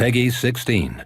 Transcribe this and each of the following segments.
Peggy 16.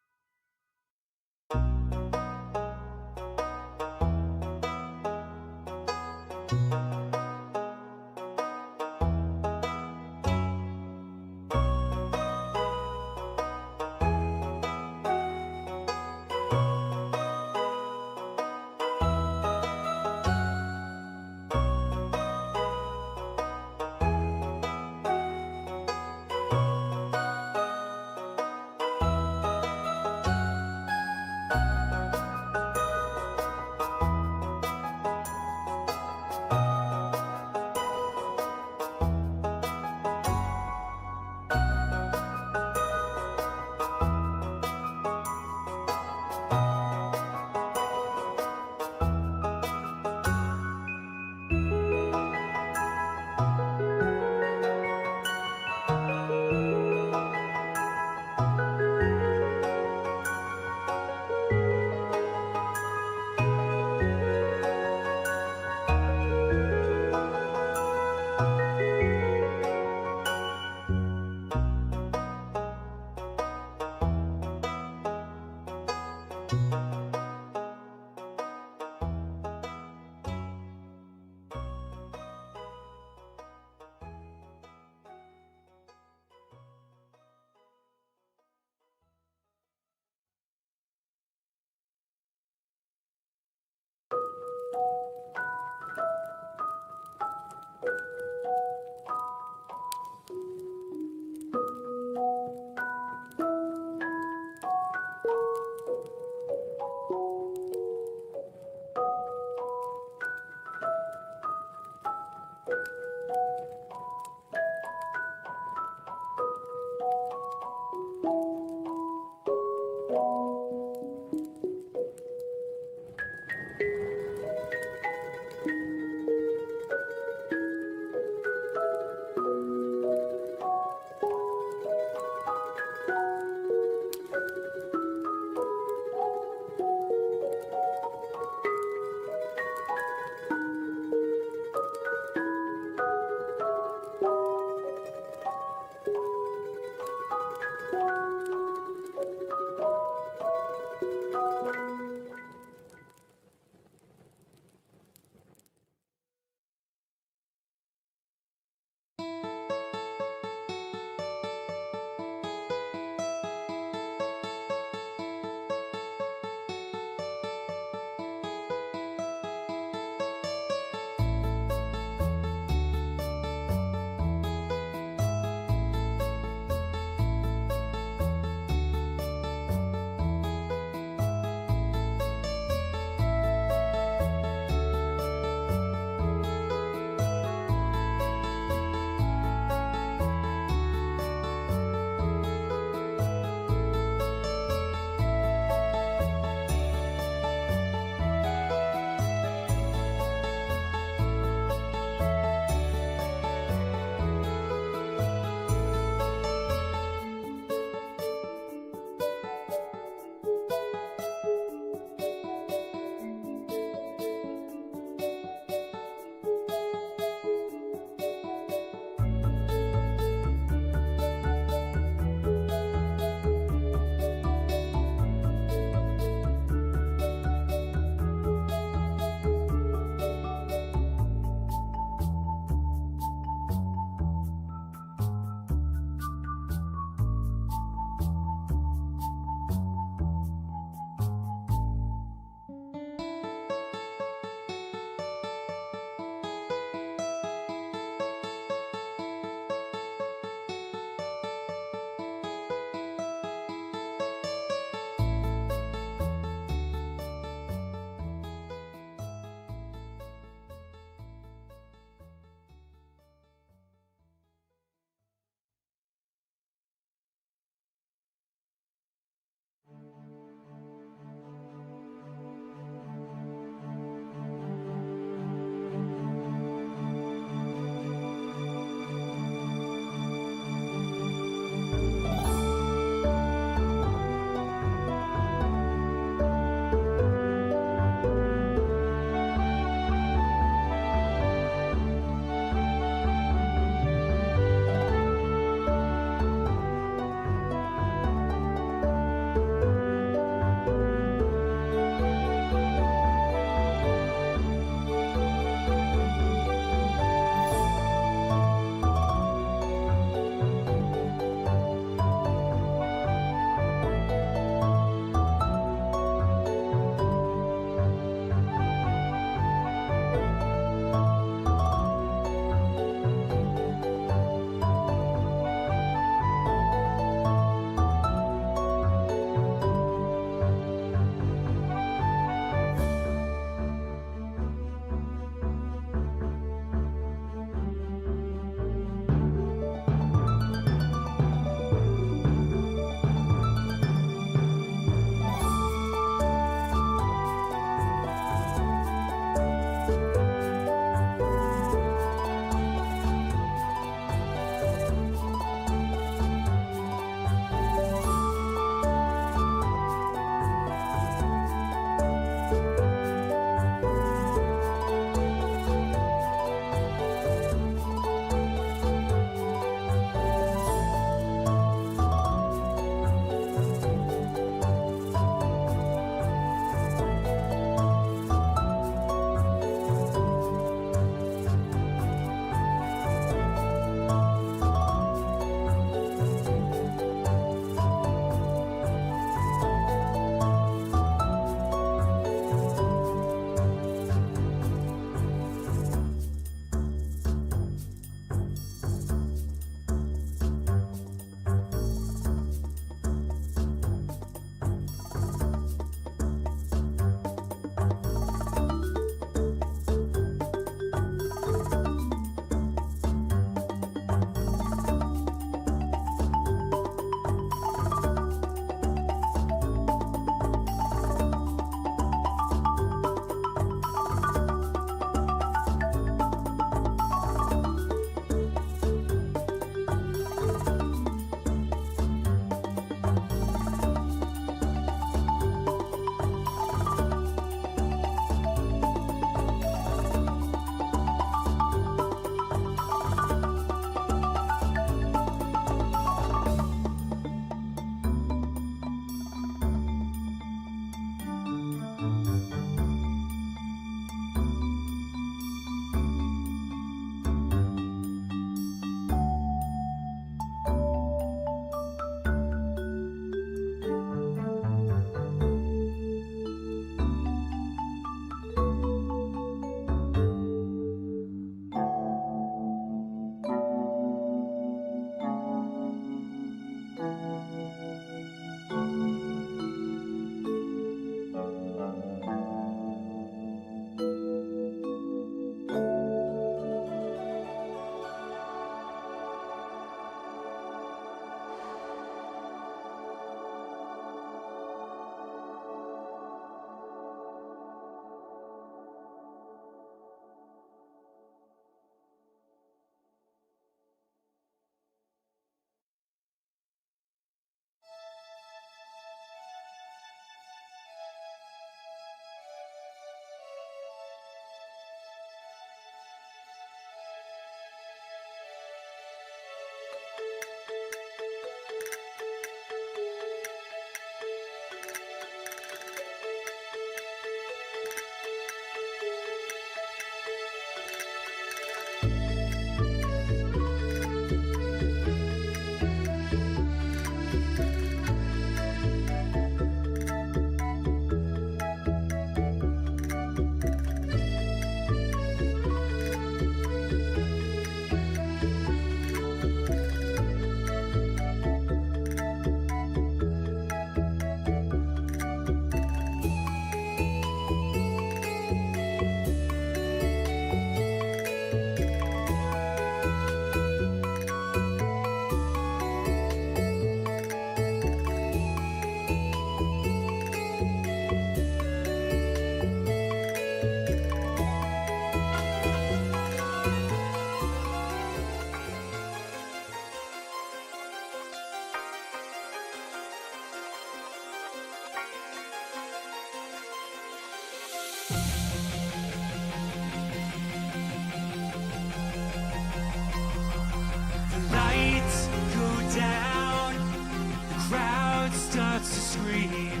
scream.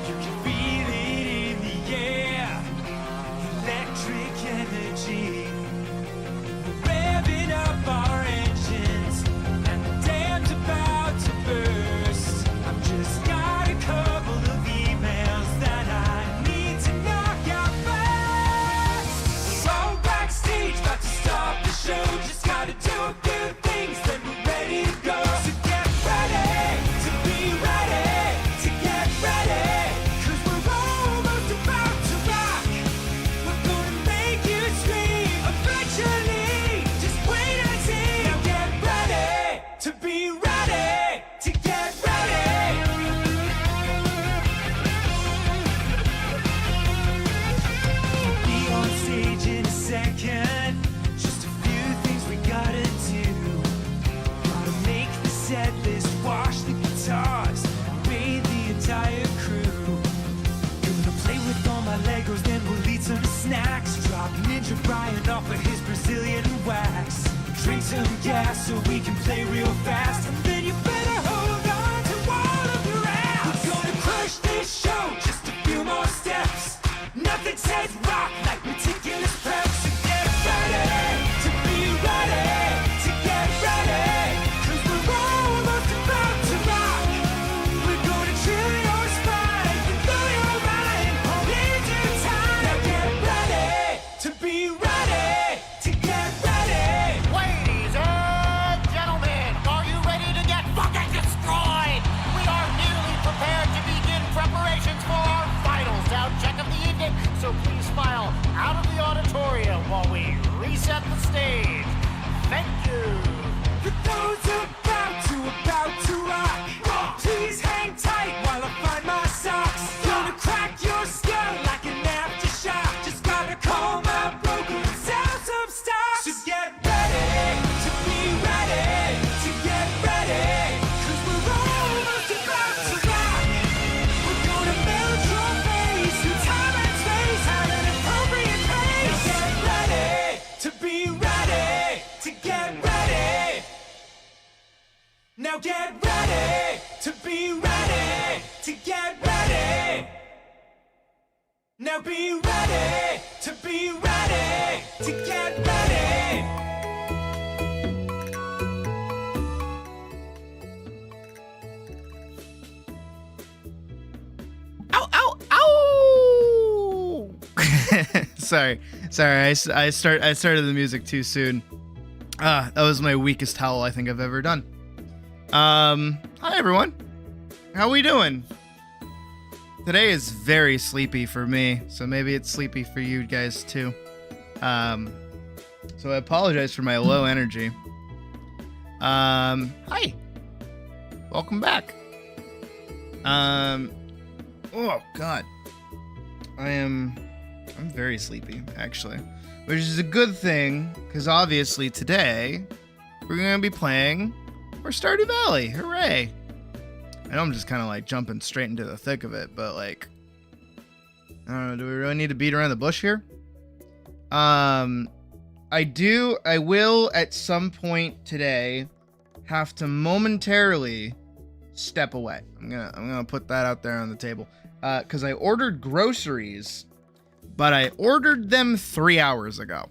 You can feel it in the air. Electric energy. We're revving up our engines, and the dam's about to burst. I've just got a couple of emails that I need to knock out fast. We're all backstage, about to start the show. Just gotta do a few things, then we're ready to go. So get ready to be ready, to get ready, 'cause we're almost about to rock. We're gonna make you scream eventually. Just wait and see. Now get ready to be ready, to get ready. Be on stage in a second. Just a few things we gotta do. Gotta make the set list, wash the guitars, bathe the entire crew. Gonna play with all my Legos, then we'll eat some snacks. Drop Ninja Brian off of his Brazilian wax. Drink some gas so we can play real fast. And then you better hold on to all of your ass. We're gonna crush this show, just a few more steps. Nothing says rock like meticulous prep. So get ready to be ready, to get ready, 'cause we're almost about to rock. We're gonna chill your spine and blow your mind all into time. Now get ready to be ready, to get ready. Ladies and gentlemen, are you ready to get fucking destroyed? We are nearly prepared to begin preparations for our final sound check of the evening, so please file out of the auditorium while we reset the stage. Thank you. For those about to rock, please hang tight while I find my socks. Gonna crack your skull like an aftershock. Just gotta call my broker and sell some stock. So get ready to be ready, to get ready, 'cause we're almost about to rock. We're gonna melt your face through time and space at an appropriate pace. Get ready to be ready, to get ready. Now get ready to be ready, to get ready. Now be ready to be ready, to get ready. Ow, ow, ow! sorry. I started the music too soon. That was my weakest howl I think I've ever done. Hi everyone. How we doing? Today is very sleepy for me, so maybe it's sleepy for you guys too. So I apologize for my low energy. Hi. Welcome back. Oh god. I'm very sleepy, actually. Which is a good thing, because obviously today we're gonna be playing for Stardew Valley. Hooray! I know I'm just kind of like jumping straight into the thick of it, but like, I don't know, do we really need to beat around the bush here? I will at some point today have to momentarily step away. I'm gonna put that out there on the table. Because I ordered groceries, but I ordered them 3 hours ago.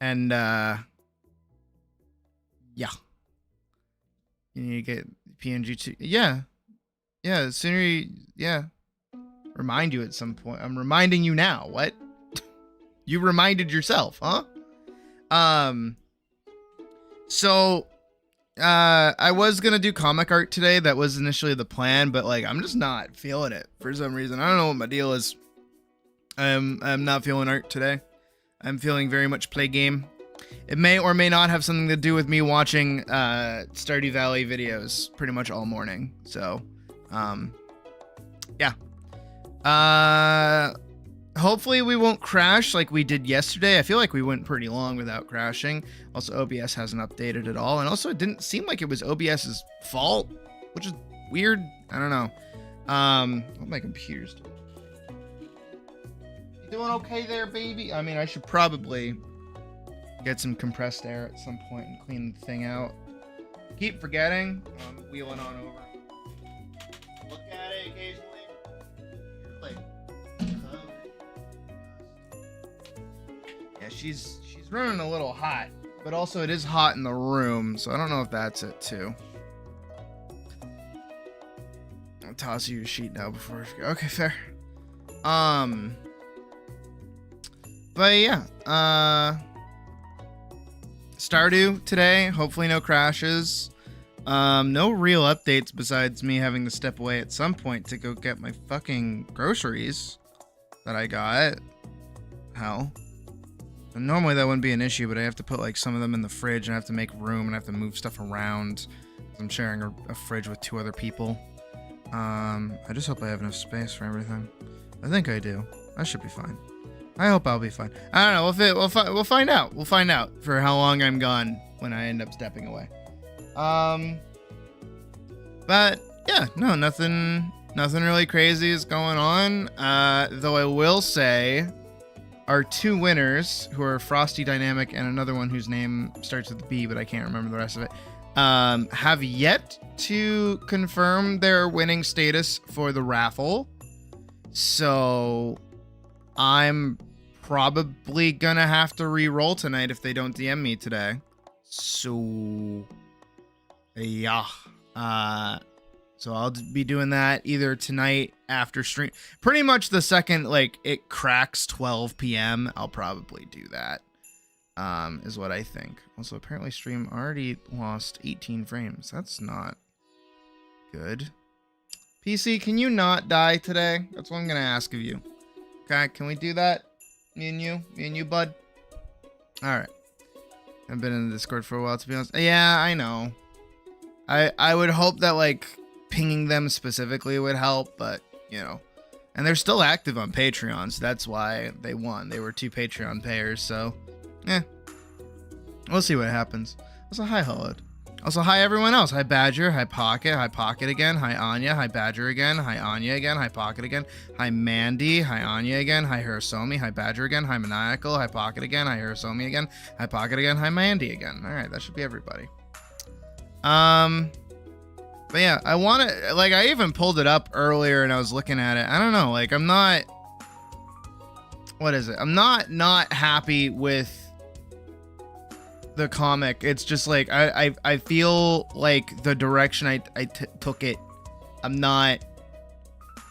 And, yeah. You need to get PNG too. Yeah. Yeah, the sooner you, yeah. Remind you at some point. I'm reminding you now. What? You reminded yourself, huh? So, I was gonna do comic art today. That was initially the plan, but like, I'm just not feeling it for some reason. I don't know what my deal is. I'm not feeling art today. I'm feeling very much play game. It may or may not have something to do with me watching Stardew Valley videos pretty much all morning. So, yeah. Hopefully we won't crash like we did yesterday. I feel like we went pretty long without crashing. Also, OBS hasn't updated at all. And also, it didn't seem like it was OBS's fault, which is weird. I don't know. What my computer's doing. You doing okay there, baby? I mean, I should probably get some compressed air at some point and clean the thing out. keep forgetting. I'm wheeling on over. Look at it occasionally. Like, yeah, she's running a little hot, but also it is hot in the room, so I don't know if that's it too. I'll toss you a sheet now before I forget. Okay, fair. But yeah, Stardew today. Hopefully no crashes. No real updates besides me having to step away at some point to go get my fucking groceries that I got. Hell. And normally that wouldn't be an issue, but I have to put like some of them in the fridge and I have to make room and I have to move stuff around. I'm sharing a fridge with 2 other people. I just hope I have enough space for everything. I think I do. I should be fine. I hope I'll be fine. I don't know. We'll find out. We'll find out for how long I'm gone when I end up stepping away. But yeah, no, nothing really crazy is going on. Though I will say, our 2 winners, who are Frosty Dynamic and another one whose name starts with B, but I can't remember the rest of it, have yet to confirm their winning status for the raffle. So I'm probably gonna have to re-roll tonight if they don't DM me today. So yeah, so I'll be doing that either tonight after stream. Pretty much the second like it cracks 12 p.m. I'll probably do that. Is what I think. Also, apparently stream already lost 18 frames. That's not good. PC, can you not die today? That's what I'm gonna ask of you. Okay, can we do that? Me and you, bud. All right. I've been in the Discord for a while, to be honest. Yeah, I know. I would hope that like pinging them specifically would help, but you know, and they're still active on Patreon, so that's why they won. They were 2 Patreon payers, so yeah, we'll see what happens. Also, hi Hollowed. Also, hi everyone else. Hi Badger, hi Pocket again, hi Anya, hi Badger again, hi Anya again, hi Pocket again, hi Mandy, hi Anya again, hi Hirasomi, hi Badger again, hi Maniacal, hi Pocket again, hi Hirasomi again, hi Pocket again, hi Mandy again. Alright, that should be everybody. But yeah, I want to, like, I even pulled it up earlier and I was looking at it. I don't know, like, I'm not, what is it? I'm not happy with the comic. It's just like I feel like the direction I took it, I'm not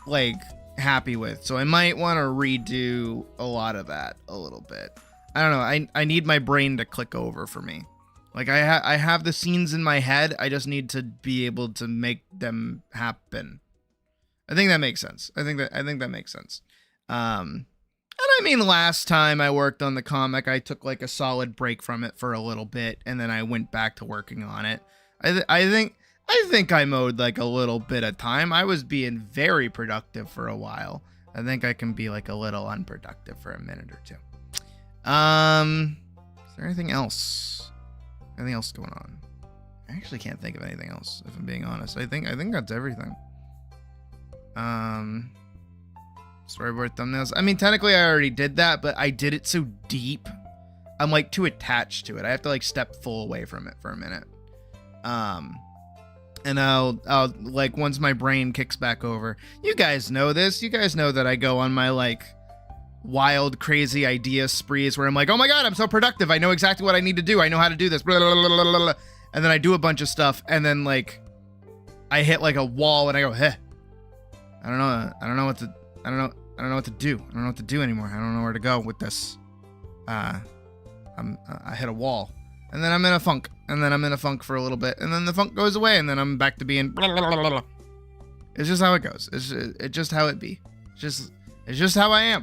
like happy with, so I might want to redo a lot of that a little bit. I don't know, I need my brain to click over for me. Like I have the scenes in my head, I just need to be able to make them happen. I think that makes sense. I think that makes sense. And I mean, last time I worked on the comic, I took like a solid break from it for a little bit, and then I went back to working on it. I think I mowed like a little bit of time. I was being very productive for a while. I think I can be like a little unproductive for a minute or 2. Is there anything else? Anything else going on? I actually can't think of anything else, if I'm being honest. I think that's everything. Storyboard thumbnails. I mean, technically I already did that, but I did it so deep. I'm like too attached to it. I have to like step full away from it for a minute. And I'll like, once my brain kicks back over, you guys know this. You guys know that I go on my like wild, crazy idea sprees where I'm like, oh my God, I'm so productive. I know exactly what I need to do. I know how to do this. Blah, blah, blah, blah, blah. And then I do a bunch of stuff. And then like I hit like a wall and I go, hey, I don't know what to do. I don't know what to do anymore. I don't know where to go with this. I hit a wall, and then I'm in a funk, and then I'm in a funk for a little bit, and then the funk goes away, and then I'm back to being blah, blah, blah, blah. It's just how it goes. It's just how it be. It's just how I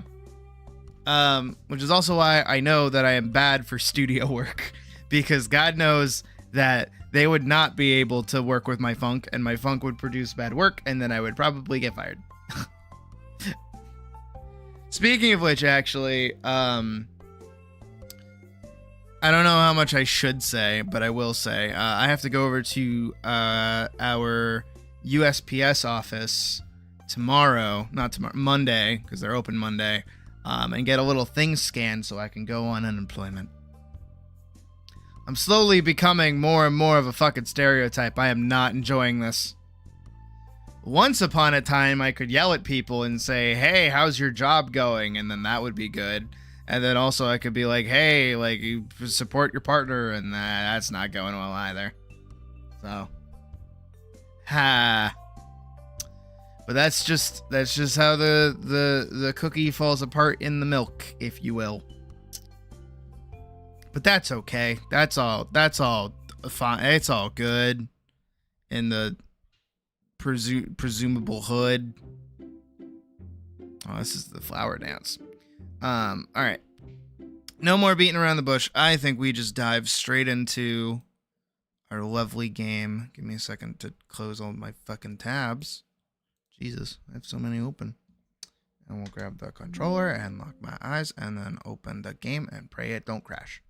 am. Which is also why I know that I am bad for studio work, because God knows that they would not be able to work with my funk, and my funk would produce bad work, and then I would probably get fired. Speaking of which, actually, I don't know how much I should say, but I will say, I have to go over to our USPS office Monday, because they're open Monday, and get a little thing scanned so I can go on unemployment. I'm slowly becoming more and more of a fucking stereotype. I am not enjoying this. Once upon a time, I could yell at people and say, hey, how's your job going? And then that would be good. And then also I could be like, hey, like, you support your partner, and that's not going well either. So, but that's just how the cookie falls apart in the milk, if you will. But that's okay. That's all fine. It's all good in the presumable hood. Oh, this is the flower dance. All right. No more beating around the bush. I think we just dive straight into our lovely game. Give me a second to close all my fucking tabs. Jesus, I have so many open. And we'll grab the controller and lock my eyes and then open the game and pray it don't crash.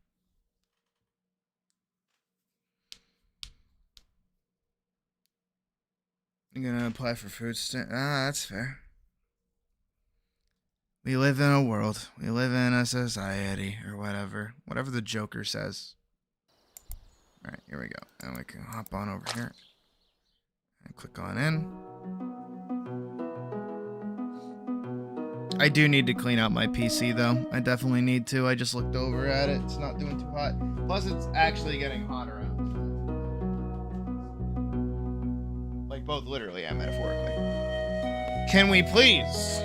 You're gonna apply for food stamp. That's fair. We live in a world. We live in a society, or whatever. Whatever the Joker says. Alright, here we go. And we can hop on over here. And click on in. I do need to clean out my PC, though. I definitely need to. I just looked over at it. It's not doing too hot. Plus, it's actually getting hotter out. Like, both literally and metaphorically. Can we please?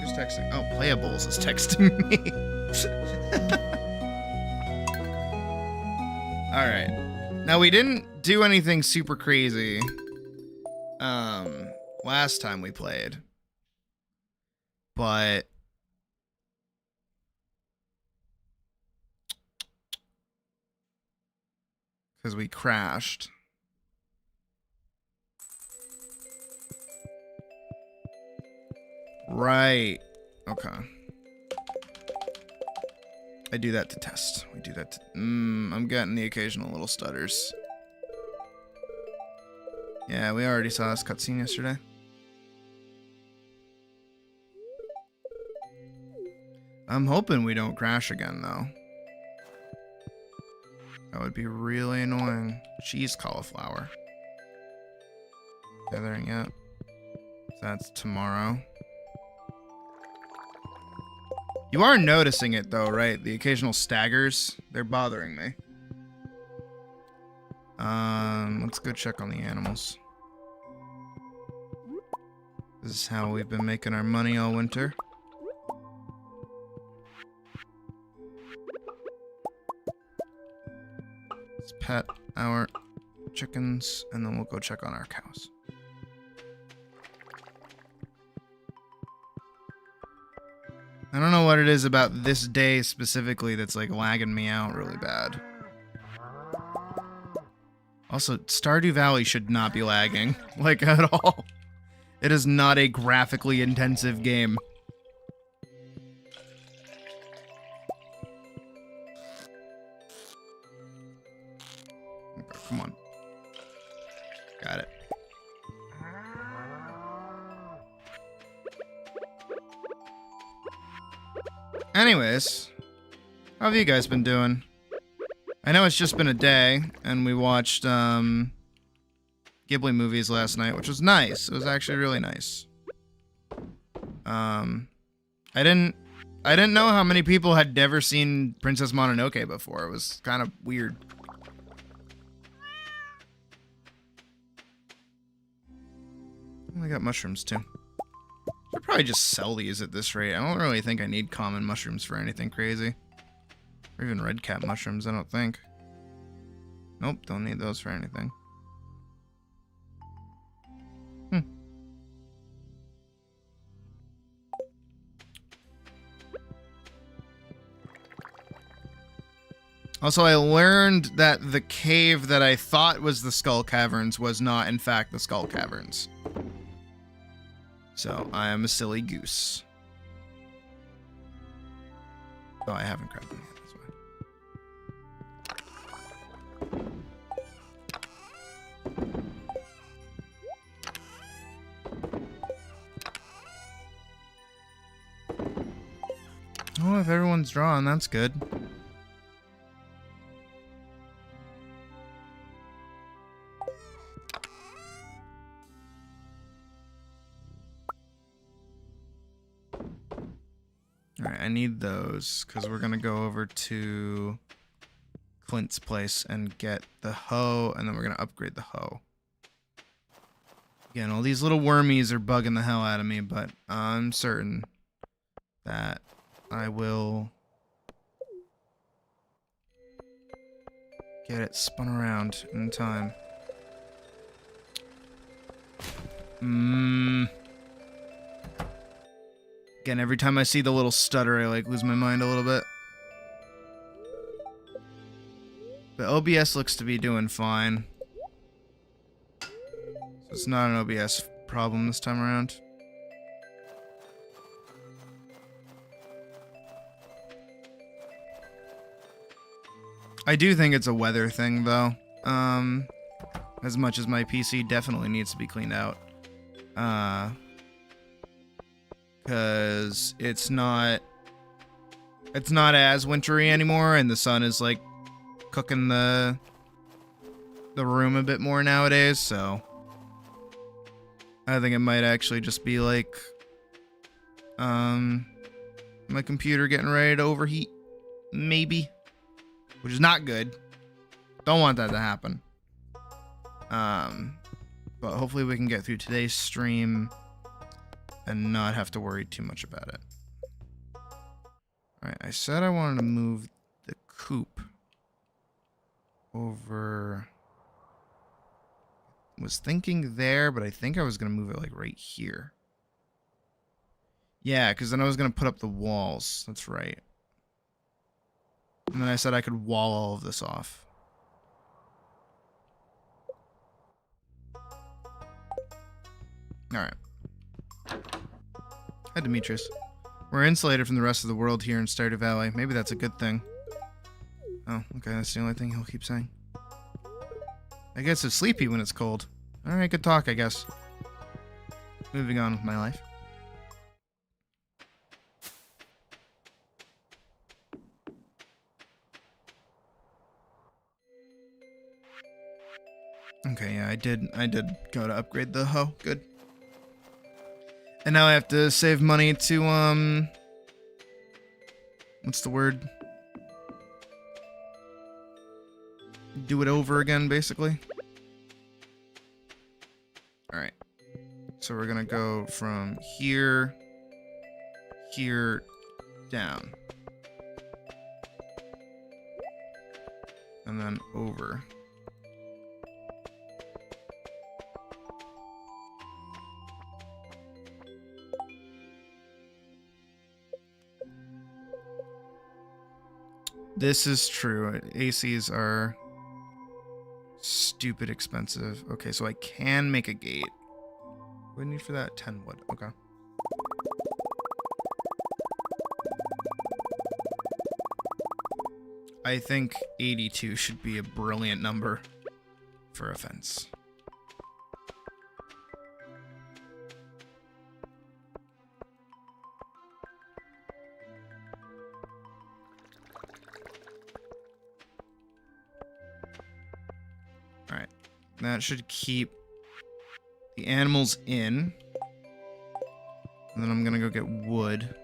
Who's texting? Oh, Playables is texting me. Alright. Now, we didn't do anything super crazy last time we played. But because we crashed. Right. Okay. I do that to test. We do that to... I'm getting the occasional little stutters. Yeah, we already saw this cutscene yesterday. I'm hoping we don't crash again, though. That would be really annoying. Cheese cauliflower. Gathering it. That's tomorrow. You are noticing it, though, right? The occasional staggers. They're bothering me. Let's go check on the animals. This is how we've been making our money all winter. Let's pet our chickens, and then we'll go check on our cows. I don't know what it is about this day specifically that's like lagging me out really bad. Also, Stardew Valley should not be lagging, like, at all. It is not a graphically intensive game. Okay, come on. Got it. Anyways, how have you guys been doing? I know it's just been a day, and we watched Ghibli movies last night, which was nice. It was actually really nice. I didn't know how many people had never seen Princess Mononoke before. It was kind of weird. I got mushrooms too. Should probably just sell these at this rate. I don't really think I need common mushrooms for anything crazy. Or even red cap mushrooms, I don't think. Nope, don't need those for anything. Also, I learned that the cave that I thought was the Skull Caverns was not, in fact, the Skull Caverns. So, I am a silly goose. Oh, I haven't grabbed them yet, that's why. Oh, if everyone's drawn, that's good. I need those because we're gonna go over to Clint's place and get the hoe, and then we're gonna upgrade the hoe. Again, all these little wormies are bugging the hell out of me, but I'm certain that I will get it spun around in time. Again, every time I see the little stutter, I like lose my mind a little bit. But OBS looks to be doing fine. So it's not an OBS problem this time around. I do think it's a weather thing, though. As much as my PC definitely needs to be cleaned out. Because it's not as wintry anymore, and the sun is like cooking the room a bit more nowadays, so I think it might actually just be like my computer getting ready to overheat, maybe, which is not good. Don't want that to happen. But hopefully we can get through today's stream and not have to worry too much about it. Alright, I said I wanted to move the coop over. Was thinking there, but I think I was going to move it like right here. Yeah, because then I was going to put up the walls. That's right. And then I said I could wall all of this off. Alright. Hi, Demetrius. We're insulated from the rest of the world here in Stardew Valley. Maybe that's a good thing. Oh, okay, that's the only thing he'll keep saying. I guess it's sleepy when it's cold. Alright, good talk, I guess. Moving on with my life. Okay, yeah, I did go to upgrade the hoe. Good. And now I have to save money to, what's the word? Do it over again, basically. Alright. So we're gonna go from here, down. And then over. This is true. ACs are stupid expensive. Okay, so I can make a gate. What do I need for that? 10 wood. Okay. I think 82 should be a brilliant number for a fence. Alright, that should keep the animals in. And then I'm gonna go get wood.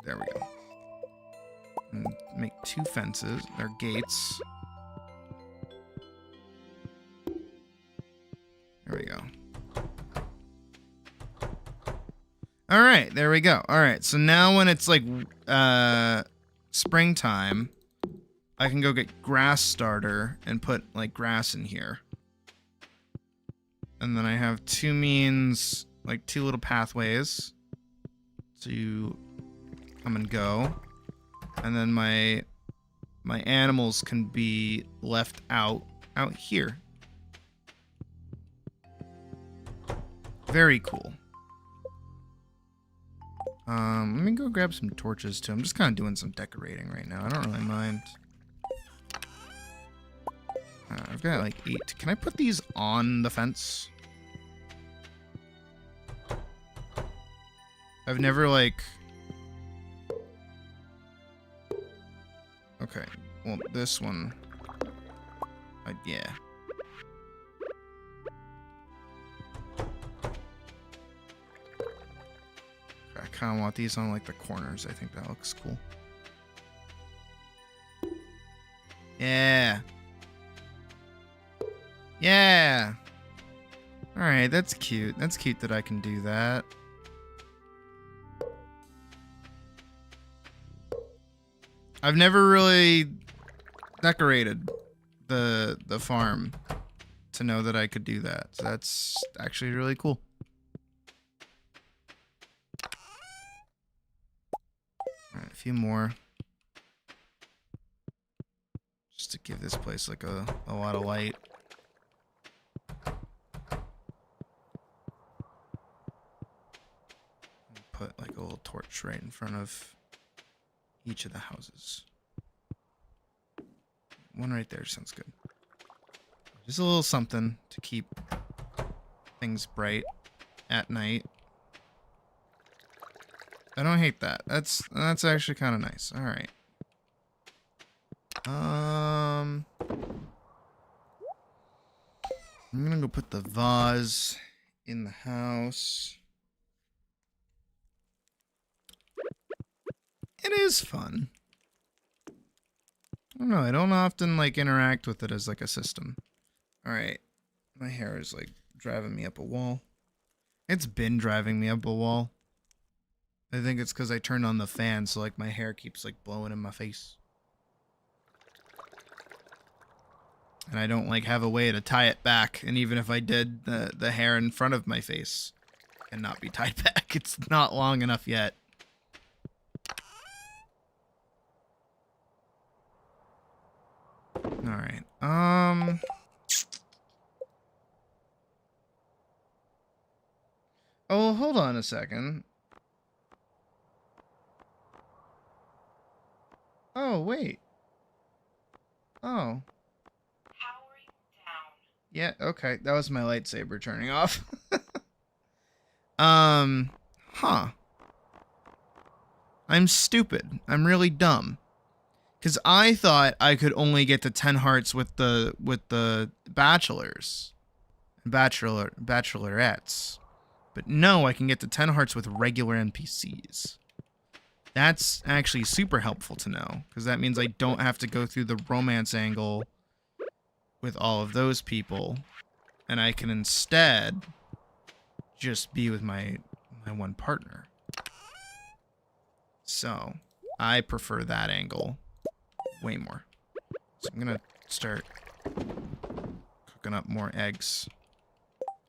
There we go. And make 2 fences, or gates. There we go. Alright, there we go. Alright, so now when it's like springtime, I can go get grass starter and put like grass in here. And then I have 2 means, like 2 little pathways to come and go. And then my animals can be left out here. Very cool. Let me go grab some torches too. I'm just kind of doing some decorating right now. I don't really mind. I've got like 8. Can I put these on the fence? I've never like... Okay, well this one... yeah. kind of want these on like the corners. I think that looks cool. Yeah. Yeah. All right, that's cute. That's cute that I can do that. I've never really decorated the farm to know that I could do that. So that's actually really cool. All right, a few more. Just to give this place like a lot of light. Put like a little torch right in front of each of the houses. One right there sounds good. Just a little something to keep things bright at night. I don't hate that. That's actually kind of nice. All right. I'm gonna go put the vase in the house. It is fun. I don't know. I don't often like interact with it as like a system. All right. My hair is like driving me up a wall. It's been driving me up a wall. I think it's because I turned on the fan, so like my hair keeps like blowing in my face. And I don't like have a way to tie it back. And even if I did, the hair in front of my face cannot be tied back. It's not long enough yet. All right. Oh, hold on a second. Oh, wait. Oh. Powering down. Yeah, okay. That was my lightsaber turning off. Huh. I'm stupid. I'm really dumb. Cause I thought I could only get to 10 hearts with the bachelorettes. But no, I can get to 10 hearts with regular NPCs. That's actually super helpful to know, because that means I don't have to go through the romance angle with all of those people, and I can instead just be with my one partner. So, I prefer that angle way more. So I'm gonna start cooking up more eggs.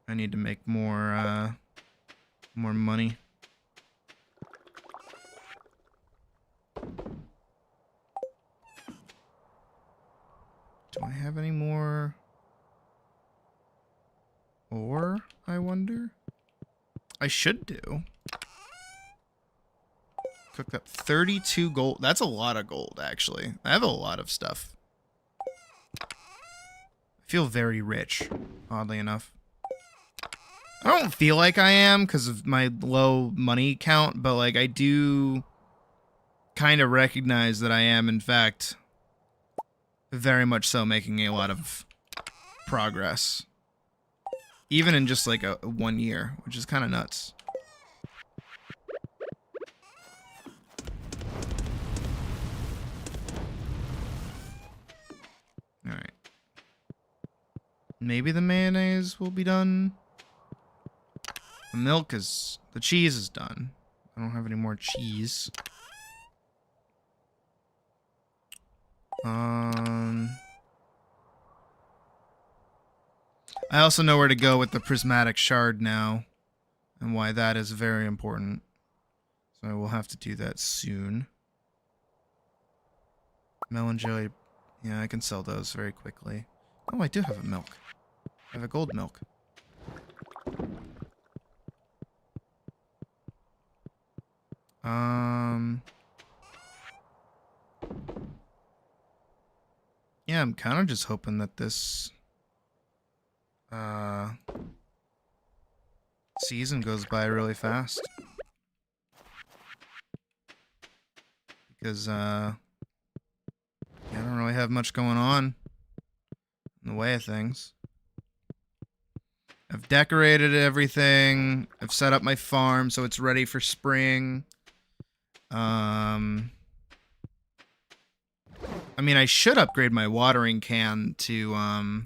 I need to make more money. Do I have any more ore, I wonder? I should do. Cooked up 32 gold. That's a lot of gold, actually. I have a lot of stuff. I feel very rich, oddly enough. I don't feel like I am because of my low money count, but like I do kind of recognize that I am, in fact, very much so making a lot of progress. Even in just like a 1 year, which is kind of nuts. Alright. Maybe the mayonnaise will be done. The cheese is done. I don't have any more cheese. I also know where to go with the prismatic shard now, and why that is very important. So I will have to do that soon. Melon jelly, yeah, I can sell those very quickly. Oh, I do have a milk. I have a gold milk. Yeah, I'm kind of just hoping that this season goes by really fast. Because yeah, I don't really have much going on in the way of things. I've decorated everything. I've set up my farm so it's ready for spring. I mean, I should upgrade my watering can to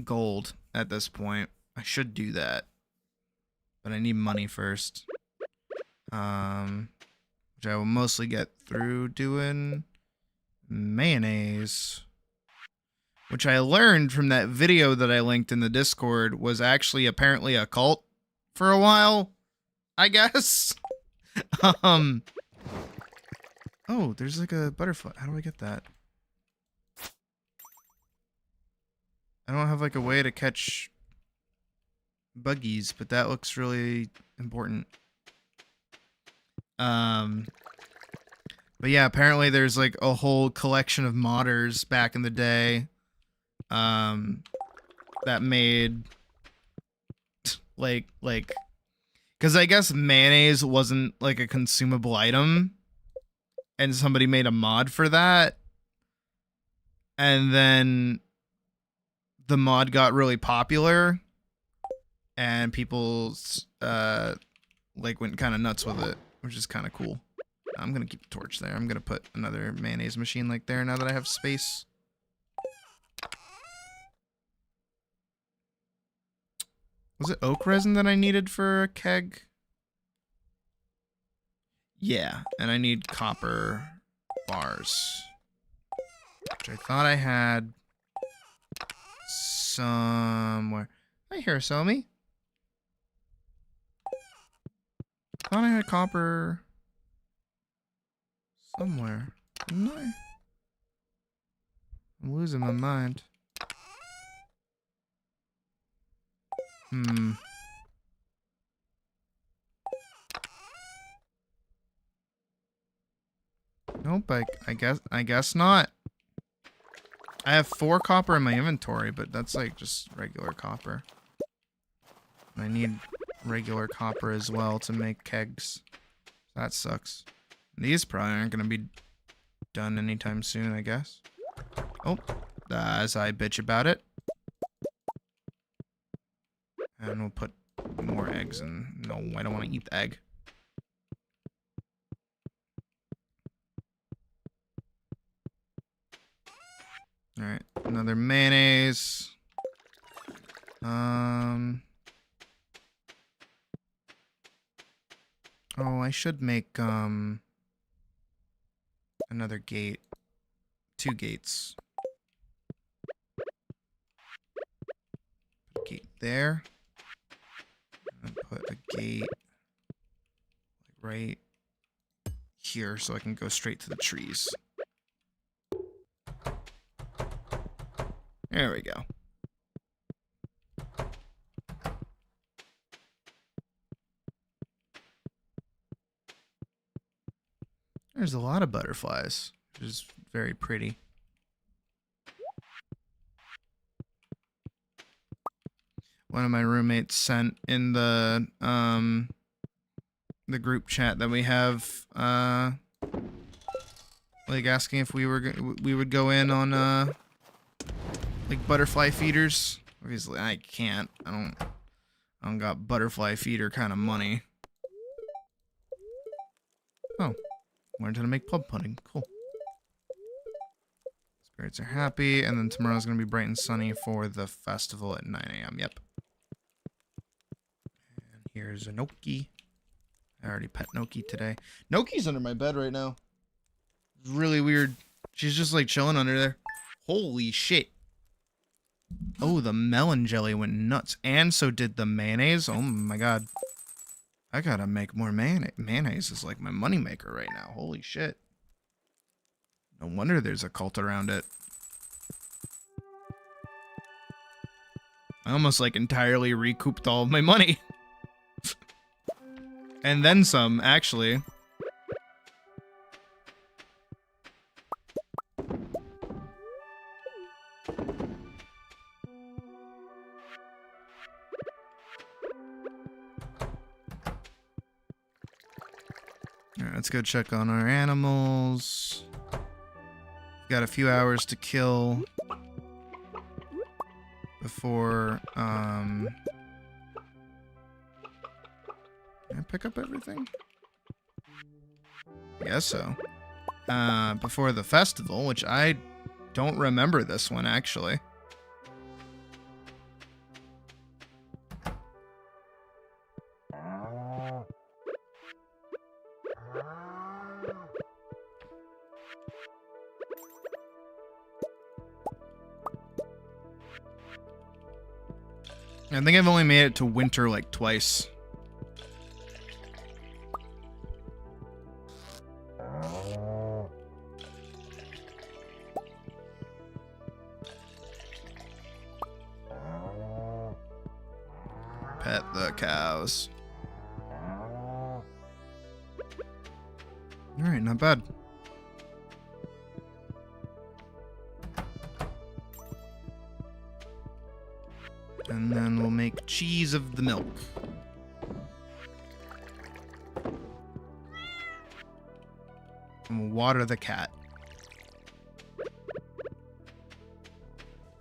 gold at this point. I should do that. But I need money first. Which I will mostly get through doing mayonnaise. Which I learned from that video that I linked in the Discord was actually apparently a cult for a while, I guess. Oh, there's like a butterfly. How do I get that? I don't have like a way to catch buggies, but that looks really important. But yeah, apparently there's like a whole collection of modders back in the day that made like because I guess mayonnaise wasn't like a consumable item, and somebody made a mod for that, and then the mod got really popular, and people like went kind of nuts with it, which is kind of cool. I'm gonna keep the torch there. I'm gonna put another mayonnaise machine like there now that I have space. Was it oak resin that I needed for a keg? Yeah, and I need copper bars, which I thought I had somewhere. Hi, Hirasomi. Thought I had copper somewhere. Didn't I? I'm losing my mind. Nope, I guess not. I have 4 copper in my inventory, but that's like just regular copper. And I need regular copper as well to make kegs. That sucks. These probably aren't gonna be done anytime soon, I guess. Oh, as I bitch about it. And we'll put more eggs in. No, I don't want to eat the egg. Alright, another mayonnaise. Oh, I should make, another gate. 2 gates. Put a gate there. And put a gate right here so I can go straight to the trees. There we go. There's a lot of butterflies, which is very pretty. One of my roommates sent in the group chat that we have, like asking if we would go in on like butterfly feeders. Obviously, I can't. I don't got butterfly feeder kind of money. Oh, learned how to make plum pudding. Cool. Spirits are happy, and then tomorrow's gonna be bright and sunny for the festival at 9 a.m. Yep. And here's a Noki. I already pet Noki today. Noki's under my bed right now. It's really weird. She's just like chilling under there. Holy shit. Oh, the melon jelly went nuts. And so did the mayonnaise. Oh my god. I gotta make more mayonnaise. Mayonnaise is like my moneymaker right now. Holy shit. No wonder there's a cult around it. I almost like entirely recouped all of my money. And then some, actually. Alright, let's go check on our animals. Got a few hours to kill before pick up everything? I guess so. Before the festival, which I don't remember this one, actually. I think I've only made it to winter like twice. Pet the cows. Alright, not bad. And then we'll make cheese of the milk. And we'll water the cat.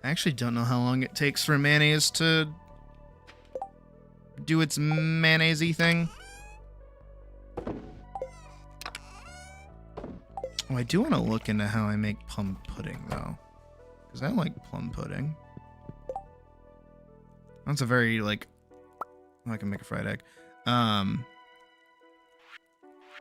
I actually don't know how long it takes for mayonnaise to do its mayonnaise-y thing. Oh, I do want to look into how I make plum pudding, though. Because I like plum pudding. That's a very, like... I can make a fried egg.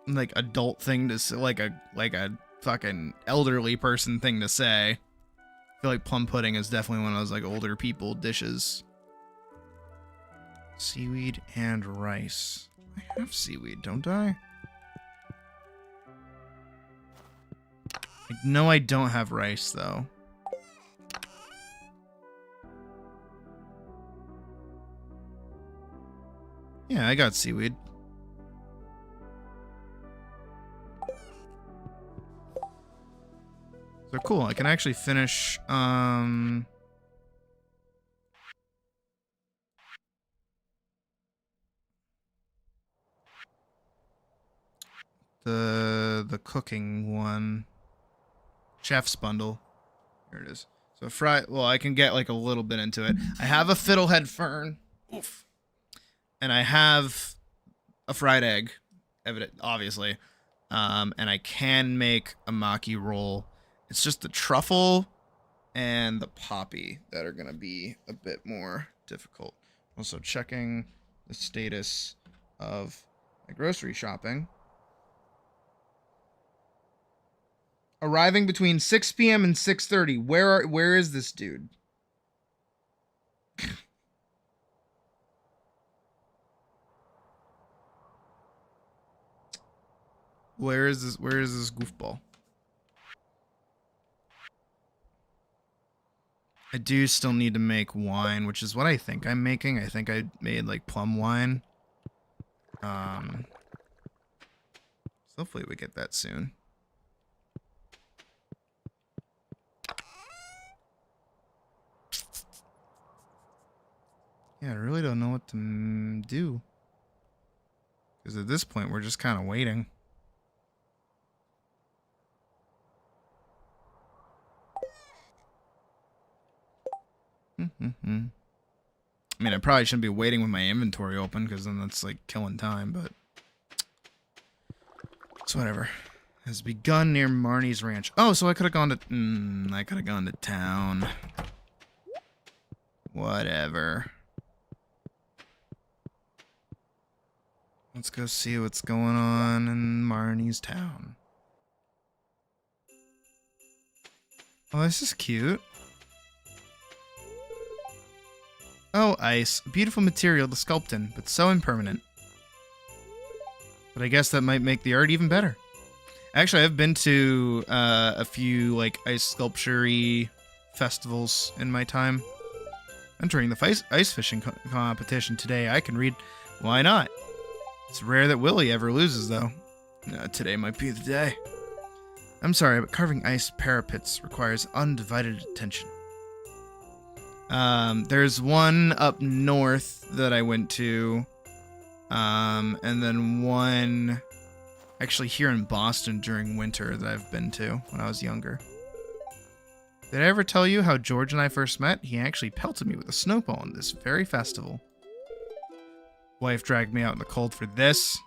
Like, adult thing to say. Like a fucking elderly person thing to say. I feel like plum pudding is definitely one of those, like, older people dishes. Seaweed and rice. I have seaweed, don't I? No, I don't have rice, though. Yeah, I got seaweed. So cool, I can actually finish, the cooking one. Chef's bundle. Here it is. So well, I can get like a little bit into it. I have a fiddlehead fern. Oof. And I have a fried egg, obviously. And I can make a maki roll. It's just the truffle and the poppy that are going to be a bit more difficult. Also checking the status of my grocery shopping. Arriving between 6 p.m. and 6:30. Where is this dude? Where is this goofball? I do still need to make wine, which is what I think I'm making. I think I made like plum wine. So hopefully we get that soon. Yeah, I really don't know what to do. Because at this point, we're just kind of waiting. I mean, I probably shouldn't be waiting with my inventory open, because then that's like killing time, but it's whatever. Has begun near Marnie's ranch. Oh, so I could have gone to... I could have gone to town. Whatever. Let's go see what's going on in Marnie's town. Oh, this is cute. Oh, ice. Beautiful material to sculpt in, but so impermanent. But I guess that might make the art even better. Actually, I've been to a few like ice sculpture-y festivals in my time. Entering the ice fishing competition today, I can read. Why not? It's rare that Willie ever loses, though. Today might be the day. I'm sorry, but carving ice parapets requires undivided attention. There's one up north that I went to. And then one actually here in Boston during winter that I've been to when I was younger. Did I ever tell you how George and I first met? He actually pelted me with a snowball in this very festival. wife dragged me out in the cold for this.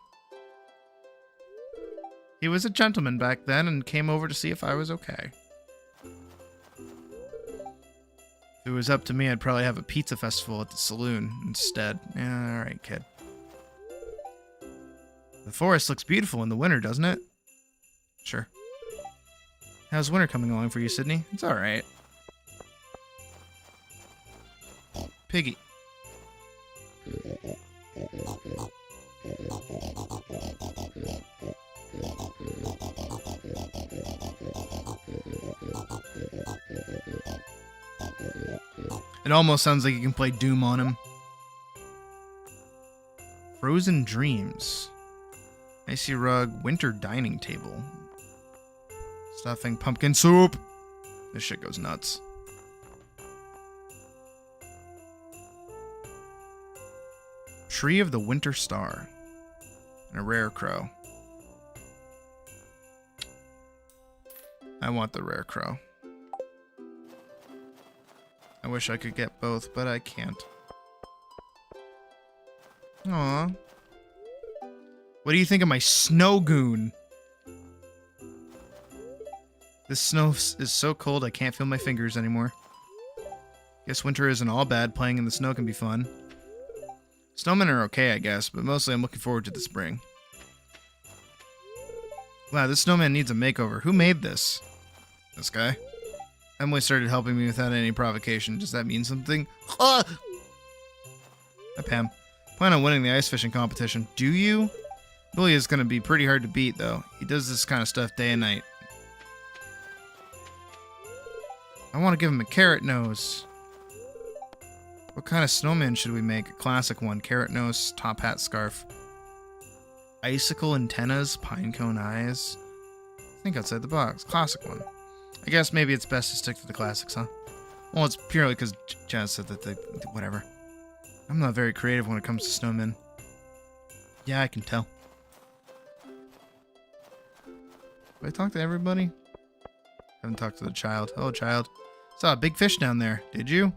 He was a gentleman back then and came over to see if I was okay. If it was up to me, I'd probably have a pizza festival at the saloon instead. Yeah, alright, kid. The forest looks beautiful in the winter, doesn't it? Sure. How's winter coming along for you, Sydney? It's alright. Piggy. It almost sounds like you can play Doom on him. Frozen Dreams. Icy rug, winter dining table. Stuffing pumpkin soup. This shit goes nuts. Tree of the Winter Star. And a rare crow. I want the rare crow. I wish I could get both, but I can't. Aww. What do you think of my snow goon? This snow is so cold I can't feel my fingers anymore. Guess winter isn't all bad. Playing in the snow can be fun. Snowmen are okay, I guess, but mostly I'm looking forward to the spring. Wow, this snowman needs a makeover. Who made this? This guy? Emily started helping me without any provocation. Does that mean something? Hi, Pam. Plan on winning the ice fishing competition. Do you? Billy is going to be pretty hard to beat, though. He does this kind of stuff day and night. I want to give him a carrot nose. What kind of snowman should we make? A classic one. Carrot nose, top hat, scarf. Icicle antennas, pine cone eyes. Think outside the box. Classic one. I guess maybe it's best to stick to the classics, huh? Well, it's purely because Jazz said that they... Whatever. I'm not very creative when it comes to snowmen. Yeah, I can tell. Did I talk to everybody? Haven't talked to the child. Hello, child. Saw a big fish down there. Did you?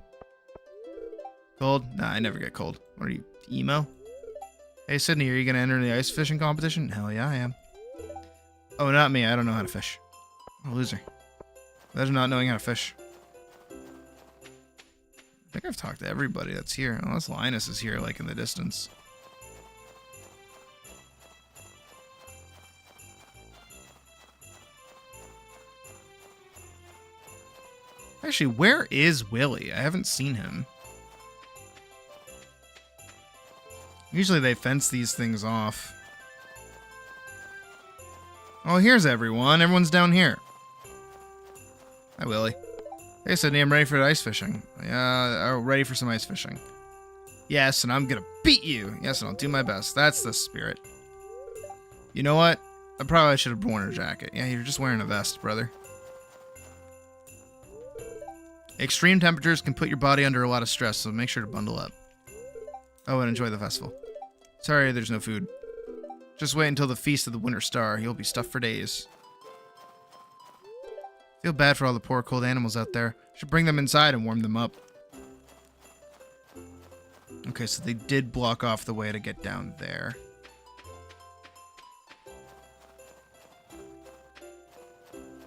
Cold? Nah, I never get cold. What are you, emo? Hey, Sydney, are you going to enter the ice fishing competition? Hell yeah, I am. Oh, not me. I don't know how to fish. I'm a loser. Imagine not knowing how to fish. I think I've talked to everybody that's here. Unless Linus is here, like, in the distance. Actually, where is Willie? I haven't seen him. Usually they fence these things off. Oh, here's everyone. Everyone's down here. Hi, Willie. Hey, Sydney, I'm ready for ice fishing. Yeah, ready for some ice fishing. Yes, and I'm gonna beat you. Yes, and I'll do my best. That's the spirit. You know what? I probably should have worn a jacket. Yeah, you're just wearing a vest, brother. Extreme temperatures can put your body under a lot of stress, so make sure to bundle up. Oh, and enjoy the festival. Sorry, there's no food. Just wait until the Feast of the Winter Star. You'll be stuffed for days. Feel bad for all the poor cold animals out there. Should bring them inside and warm them up. Okay, so they did block off the way to get down there.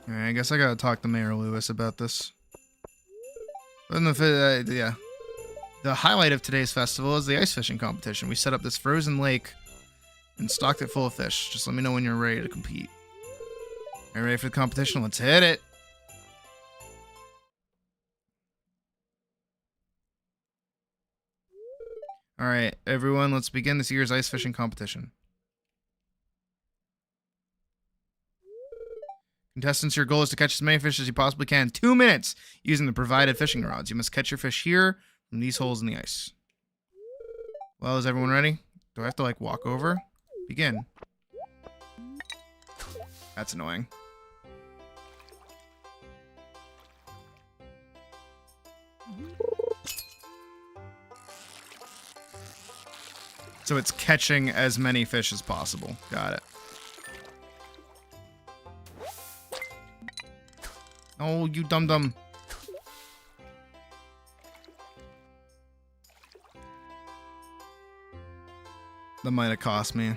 Alright, I guess I gotta talk to Mayor Lewis about this. Yeah. The highlight of today's festival is the ice fishing competition. We set up this frozen lake and stocked it full of fish. Just let me know when you're ready to compete. Are you ready for the competition? Let's hit it! Alright, everyone, let's begin this year's ice fishing competition. Contestants, your goal is to catch as many fish as you possibly can in 2 minutes using the provided fishing rods. You must catch your fish here from these holes in the ice. Well, is everyone ready? Do I have to, like, walk over? Begin. That's annoying. So it's catching as many fish as possible. Got it. Oh, you dum-dum. That might have cost me.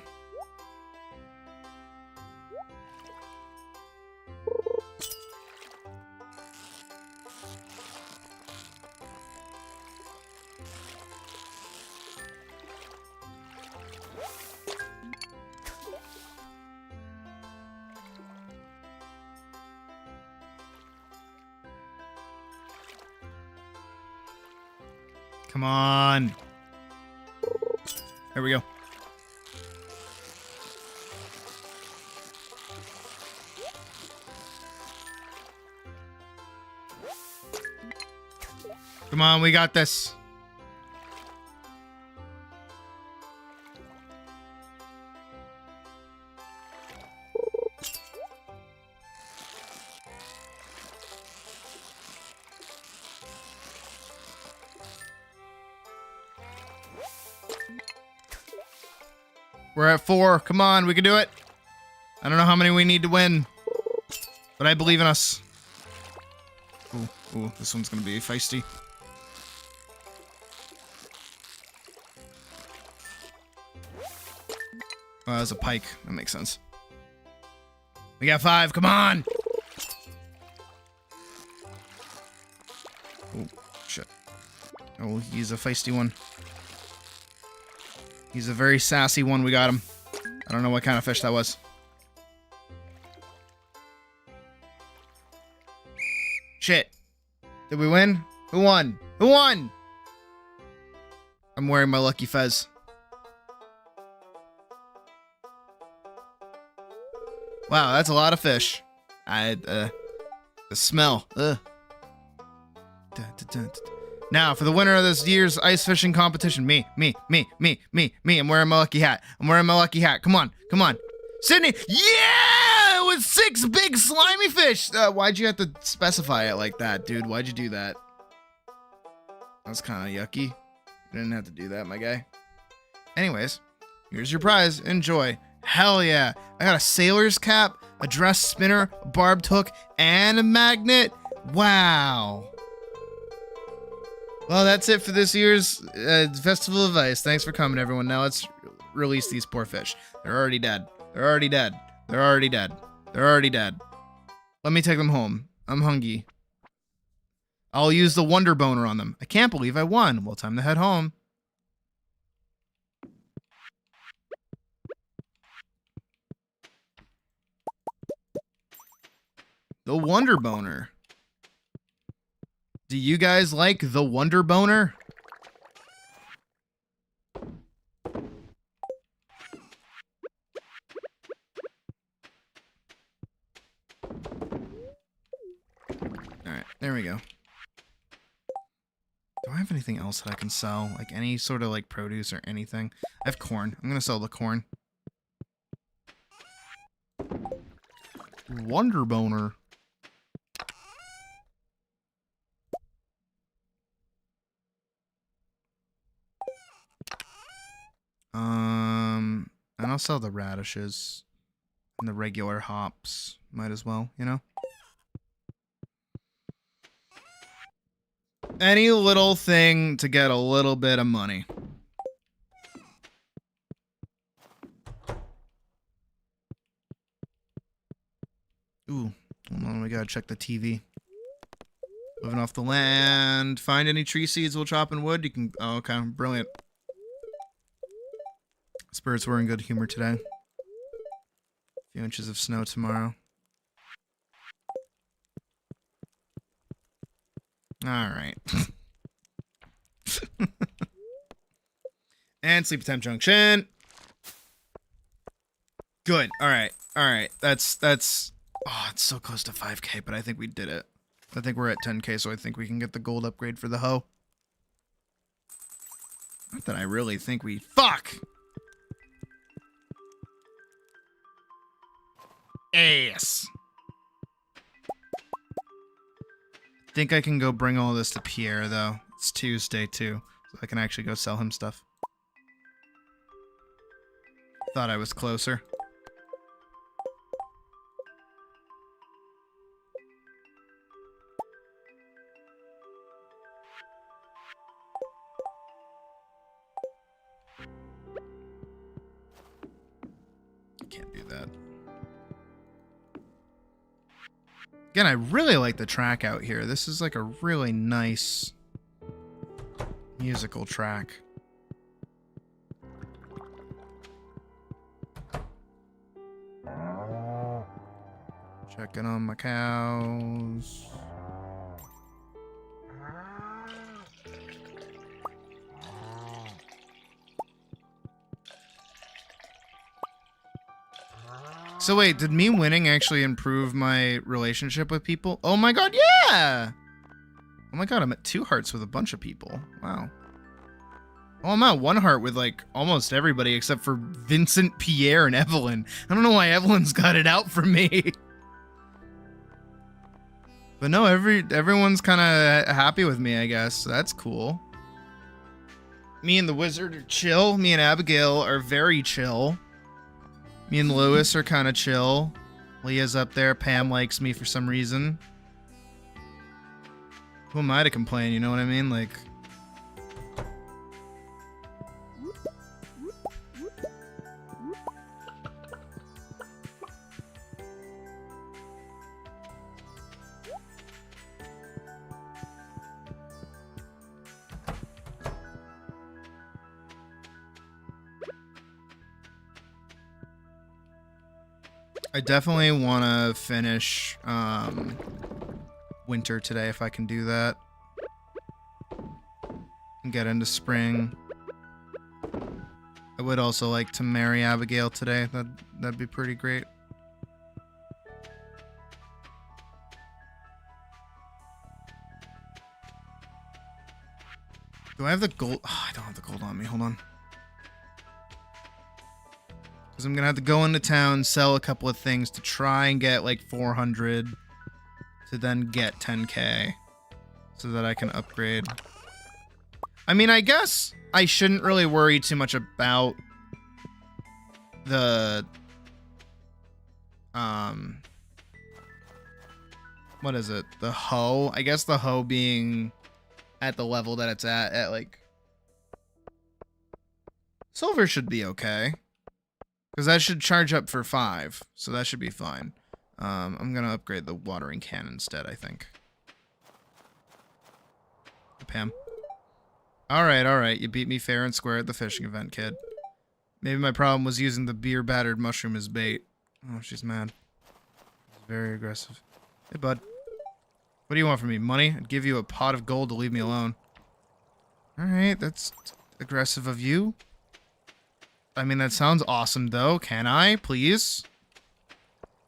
Come on. There we go. Come on, we got this. We're at 4. Come on, we can do it. I don't know how many we need to win, but I believe in us. Ooh, this one's gonna be feisty. Oh, that was a pike. That makes sense. We got 5. Come on. Oh, shit. Oh, he's a feisty one. He's a very sassy one. We got him. I don't know what kind of fish that was. Shit. Did we win? Who won? Who won? I'm wearing my lucky fez. Wow, that's a lot of fish. The smell. Ugh. Now, for the winner of this year's ice fishing competition, me. I'm wearing my lucky hat. Come on. Sydney, yeah! It was 6 big slimy fish. Why'd you have to specify it like that, dude? Why'd you do that? That's kind of yucky. You didn't have to do that, my guy. Anyways, here's your prize. Enjoy. Hell yeah. I got a sailor's cap, a dress spinner, a barbed hook, and a magnet. Wow. Well, that's it for this year's Festival of Ice. Thanks for coming, everyone. Now let's release these poor fish. They're already dead. Let me take them home. I'm hungry. I'll use the Wonder Boner on them. I can't believe I won. Well, time to head home. The Wonder Boner. Do you guys like the Wonder Boner? Alright, there we go. Do I have anything else that I can sell? Like any sort of like produce or anything? I have corn. I'm gonna sell the corn. Wonder Boner. And I'll sell the radishes and the regular hops. Might as well, you know? Any little thing to get a little bit of money. Ooh, hold on, we gotta check the TV. Living off the land. Find any tree seeds we'll chop in wood. You can. Oh, okay, brilliant. Spirits were in good humor today. A few inches of snow tomorrow. Alright. And Sleepy Time Junction. Good. Alright. That's oh, it's so close to 5k, but I think we did it. I think we're at 10k, so I think we can get the gold upgrade for the hoe. Not that I really think we... Fuck! Ass. I think I can go bring all this to Pierre, though. It's Tuesday, too. So I can actually go sell him stuff. Thought I was closer. Again, I really like the track out here. This is like a really nice musical track. Checking on my cows. So wait, did me winning actually improve my relationship with people? Oh my god, yeah! Oh my god, I'm at 2 hearts with a bunch of people. Wow. Oh, I'm at 1 heart with like almost everybody except for Vincent, Pierre, and Evelyn. I don't know why Evelyn's got it out for me. But no, everyone's kind of happy with me, I guess. So that's cool. Me and the wizard are chill. Me and Abigail are very chill. Me and Lewis are kind of chill. Leah's up there. Pam likes me for some reason. Who am I to complain? You know what I mean? Like... I definitely want to finish winter today if I can do that. And get into spring. I would also like to marry Abigail today. That'd be pretty great. Do I have the gold? Oh, I don't have the gold on me. Hold on. Because I'm going to have to go into town, sell a couple of things to try and get like 400 to then get 10k so that I can upgrade. I mean, I guess I shouldn't really worry too much about the... what is it? The hoe? I guess the hoe being at the level that it's at like... Silver should be okay. Because that should charge up for 5, so that should be fine. I'm gonna upgrade the watering can instead, I think. Pam. Alright, you beat me fair and square at the fishing event, kid. Maybe my problem was using the beer-battered mushroom as bait. Oh, she's mad. She's very aggressive. Hey, bud. What do you want from me? Money? I'd give you a pot of gold to leave me alone. Alright, that's aggressive of you. I mean, that sounds awesome, though. Can I? Please?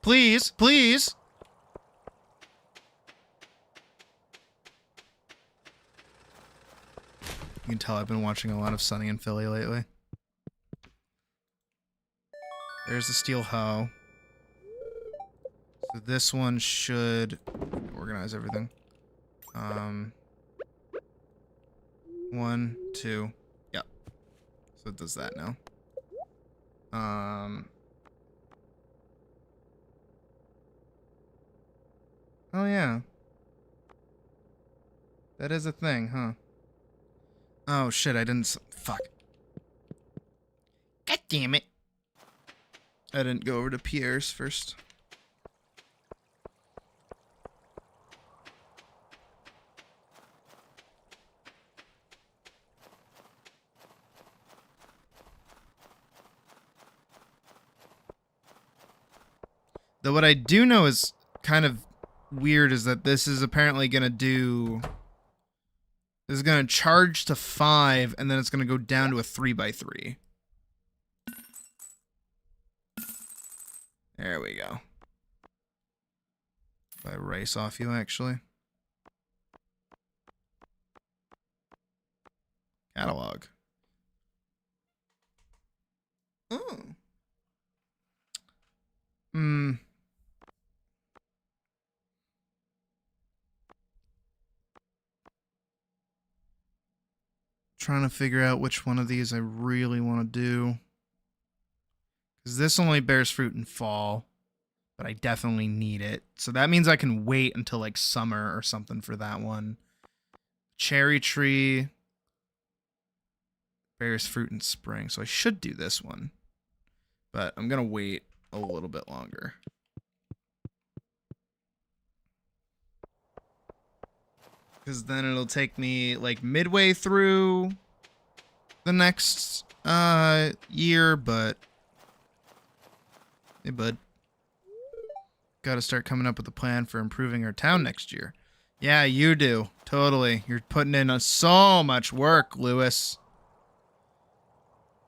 Please? Please? You can tell I've been watching a lot of Sunny in Philly lately. There's the steel hoe. So this one should organize everything. 1, 2. Yep. So it does that now. Oh yeah. That is a thing, huh? Oh shit, I didn't fuck. God damn it. I didn't go over to Pierre's first. Though what I do know is kind of weird is that this is apparently going to do... This is going to charge to 5, and then it's going to go down to a 3x3. There we go. If I race off you, actually. Catalog. Oh. Trying to figure out which one of these I really want to do. Because this only bears fruit in fall. But I definitely need it. So that means I can wait until like summer or something for that one. Cherry tree bears fruit in spring. So I should do this one. But I'm going to wait a little bit longer. Because then it'll take me like midway through the next year, but hey bud, gotta start coming up with a plan for improving our town next year. Yeah, you do. Totally. You're putting in so much work, Lewis.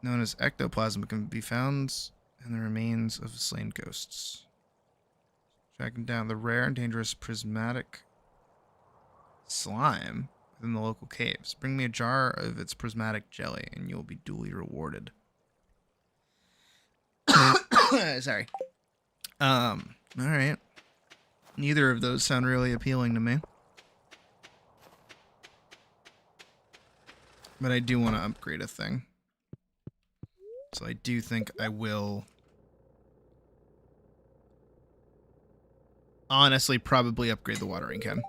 Known as ectoplasm, can be found in the remains of slain ghosts. Tracking down the rare and dangerous prismatic slime within the local caves. Bring me a jar of its prismatic jelly, and you'll be duly rewarded. Sorry. Alright. Neither of those sound really appealing to me. But I do want to upgrade a thing. So I do think I will honestly probably upgrade the watering can.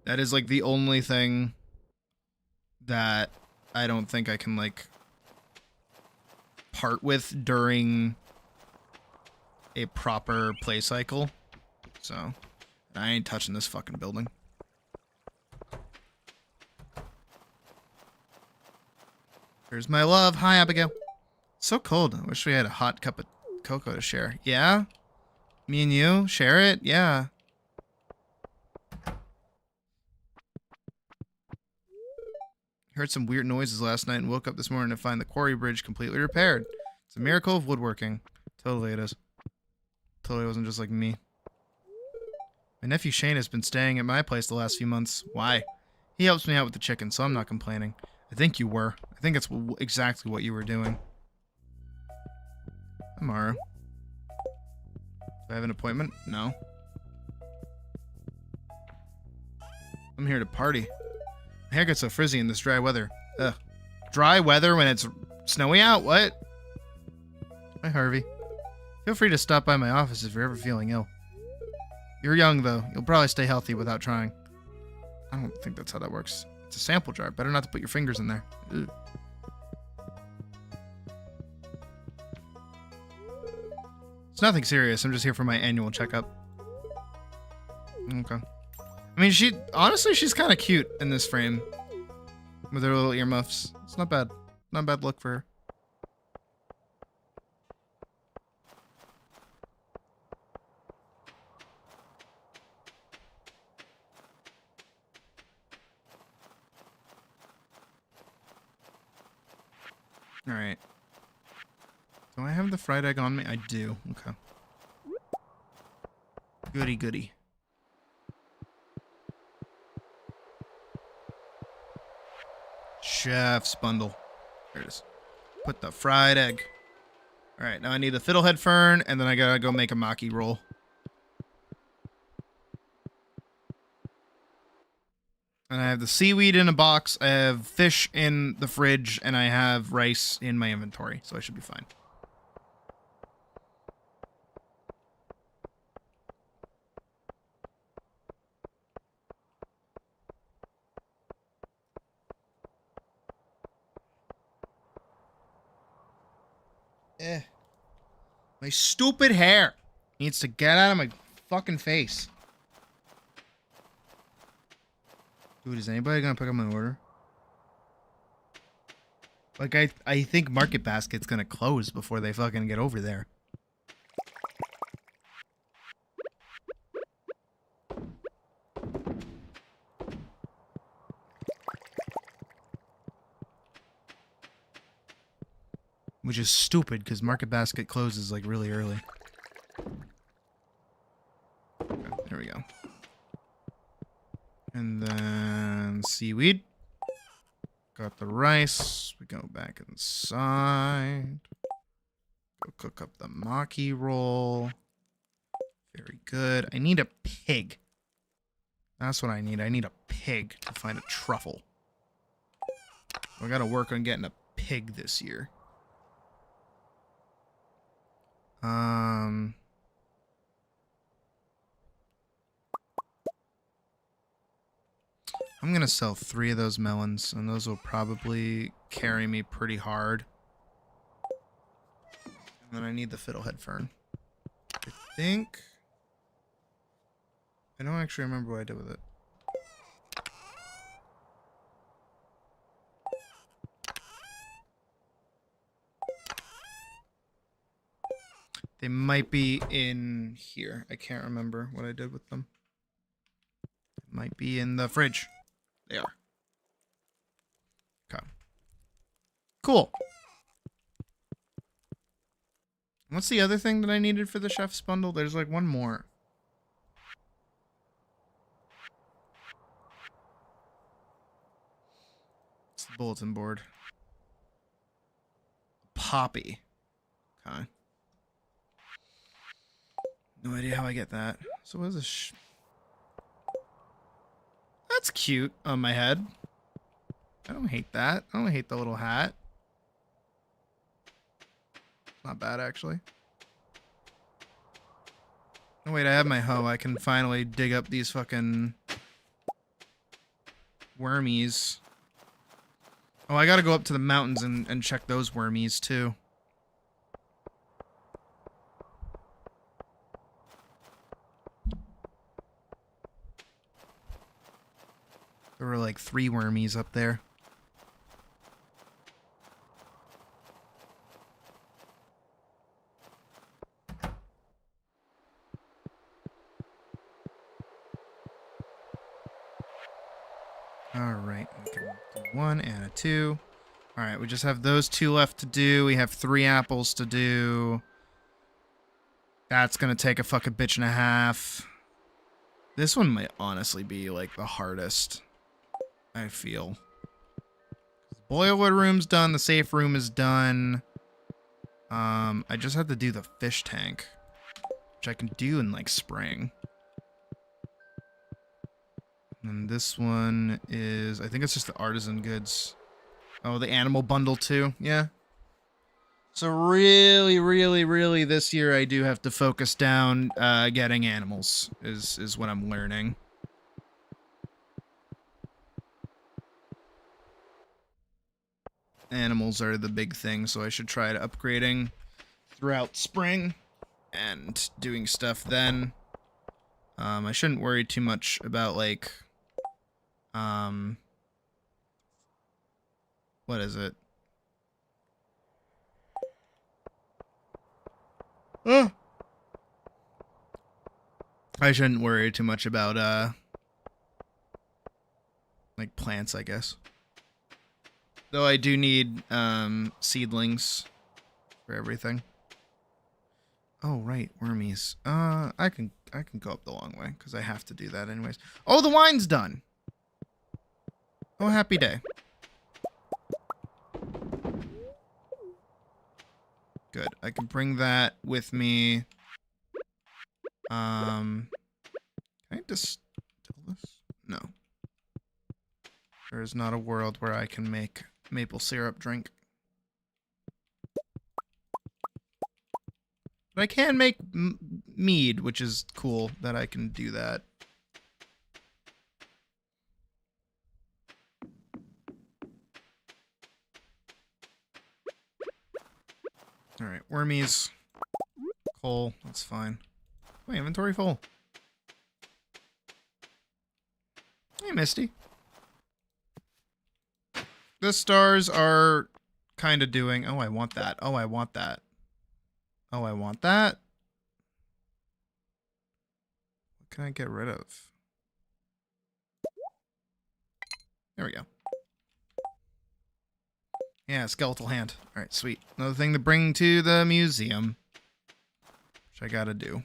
That is like the only thing that I don't think I can like part with during a proper play cycle. So I ain't touching this fucking building. Here's my love. Hi, Abigail. So cold. I wish we had a hot cup of cocoa to share. Yeah? Me and you? Share it? Yeah. Heard some weird noises last night and woke up this morning to find the quarry bridge completely repaired. It's a miracle of woodworking. Totally it is. Totally wasn't just like me. My nephew Shane has been staying at my place the last few months. Why? He helps me out with the chicken, so I'm not complaining. I think you were. I think it's exactly what you were doing. Tomorrow. Do I have an appointment? No. I'm here to party. My hair gets so frizzy in this dry weather. Ugh. Dry weather when it's snowy out? What? Hi, Harvey. Feel free to stop by my office if you're ever feeling ill. You're young, though. You'll probably stay healthy without trying. I don't think that's how that works. It's a sample jar. Better not to put your fingers in there. Ugh. It's nothing serious. I'm just here for my annual checkup. Okay. I mean, honestly, she's kind of cute in this frame. With her little earmuffs. It's not bad. Not a bad look for her. Alright. Do I have the fried egg on me? I do. Okay. Goody goody. Chef's bundle. There it is. Put the fried egg. Alright, now I need the fiddlehead fern, and then I gotta go make a maki roll. And I have the seaweed in a box, I have fish in the fridge, and I have rice in my inventory, so I should be fine. My stupid hair needs to get out of my fucking face. Dude, is anybody gonna pick up my order? Like, I think Market Basket's gonna close before they fucking get over there. Which is stupid, because Market Basket closes, like, really early. Okay, there we go. And then seaweed. Got the rice. We go back inside. Go cook up the maki roll. Very good. I need a pig. That's what I need. I need a pig to find a truffle. We gotta work on getting a pig this year. I'm gonna sell 3 of those melons, and those will probably carry me pretty hard. And then I need the fiddlehead fern. I think... I don't actually remember what I did with it. They might be in here. I can't remember what I did with them. Might be in the fridge. They are. Okay. Cool. What's the other thing that I needed for the chef's bundle? There's like one more. It's the bulletin board. Poppy. Okay. No idea how I get that. So what is this? That's cute on my head. I don't hate that. I don't hate the little hat. Not bad, actually. Oh, wait, I have my hoe. I can finally dig up these fucking wormies. Oh, I gotta go up to the mountains and check those wormies, too. There were like 3 wormies up there. Alright, we can do 1 and a 2. Alright, we just have those 2 left to do. We have 3 apples to do. That's gonna take a fucking bitch and a half. This one might honestly be like the hardest, I feel. The boiler room's done, the safe room is done. I just have to do the fish tank, which I can do in like spring. And this one is, I think it's just the artisan goods. Oh, the animal bundle too. Yeah. So really this year I do have to focus down getting animals is what I'm learning. Animals are the big thing, so I should try to upgrading throughout spring and doing stuff then. I shouldn't worry too much about like what is it? Oh. I shouldn't worry too much about like plants, I guess. Though I do need seedlings for everything. Oh right, wormies. I can go up the long way because I have to do that anyways. Oh, the wine's done. Oh, happy day. Good. I can bring that with me. Can I distill this? No. There is not a world where I can make maple syrup drink. But I can make mead, which is cool that I can do that. Alright, wormies. Coal, that's fine. My inventory full. Hey, Misty. The stars are kind of doing... Oh, I want that. Oh, I want that. Oh, I want that. What can I get rid of? There we go. Yeah, skeletal hand. Alright, sweet. Another thing to bring to the museum. Which I gotta do.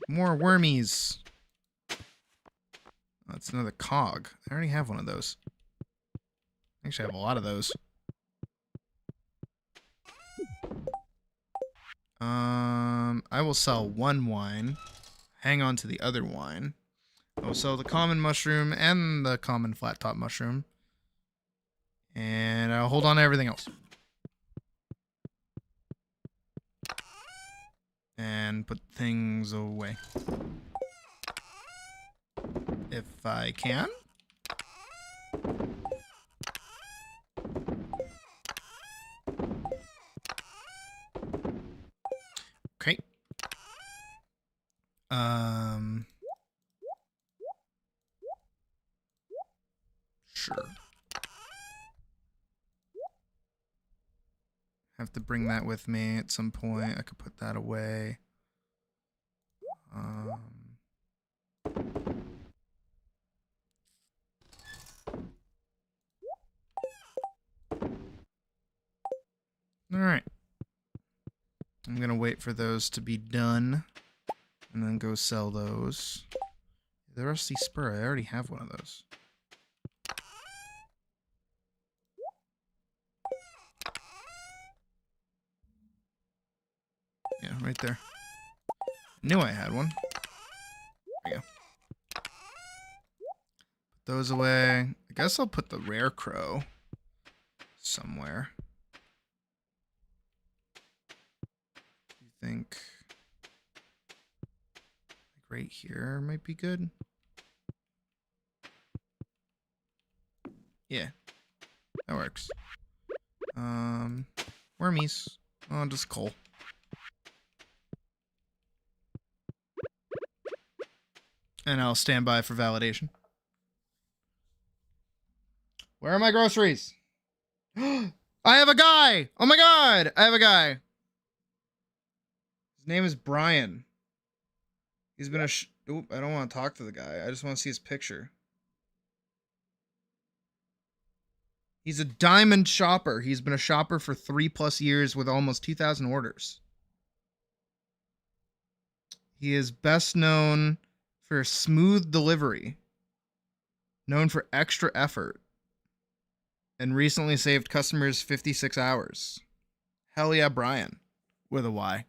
More wormies. Oh, that's another cog. I already have one of those. Actually, I have a lot of those. I will sell 1 wine. Hang on to the other wine. I will sell the common mushroom and the common flat top mushroom. And I'll hold on to everything else. And put things away. If I can. Okay. Sure. have to bring that with me at some point. I could put that away. All right. I'm gonna wait for those to be done and then go sell those. The rusty spur, I already have one of those. Yeah, right there. Knew I had one. There you go. Put those away. I guess I'll put the rare crow somewhere. You think like right here might be good? Yeah, that works. Wormies. Oh, just coal. And I'll stand by for validation. Where are my groceries? I have a guy! Oh my god! I have a guy. His name is Brian. He's been a Oop, I don't want to talk to the guy. I just want to see his picture. He's a diamond shopper. He's been a shopper for 3+ years with almost 2,000 orders. He is best known for smooth delivery, known for extra effort, and recently saved customers 56 hours. Hell yeah, Brian. With a Y.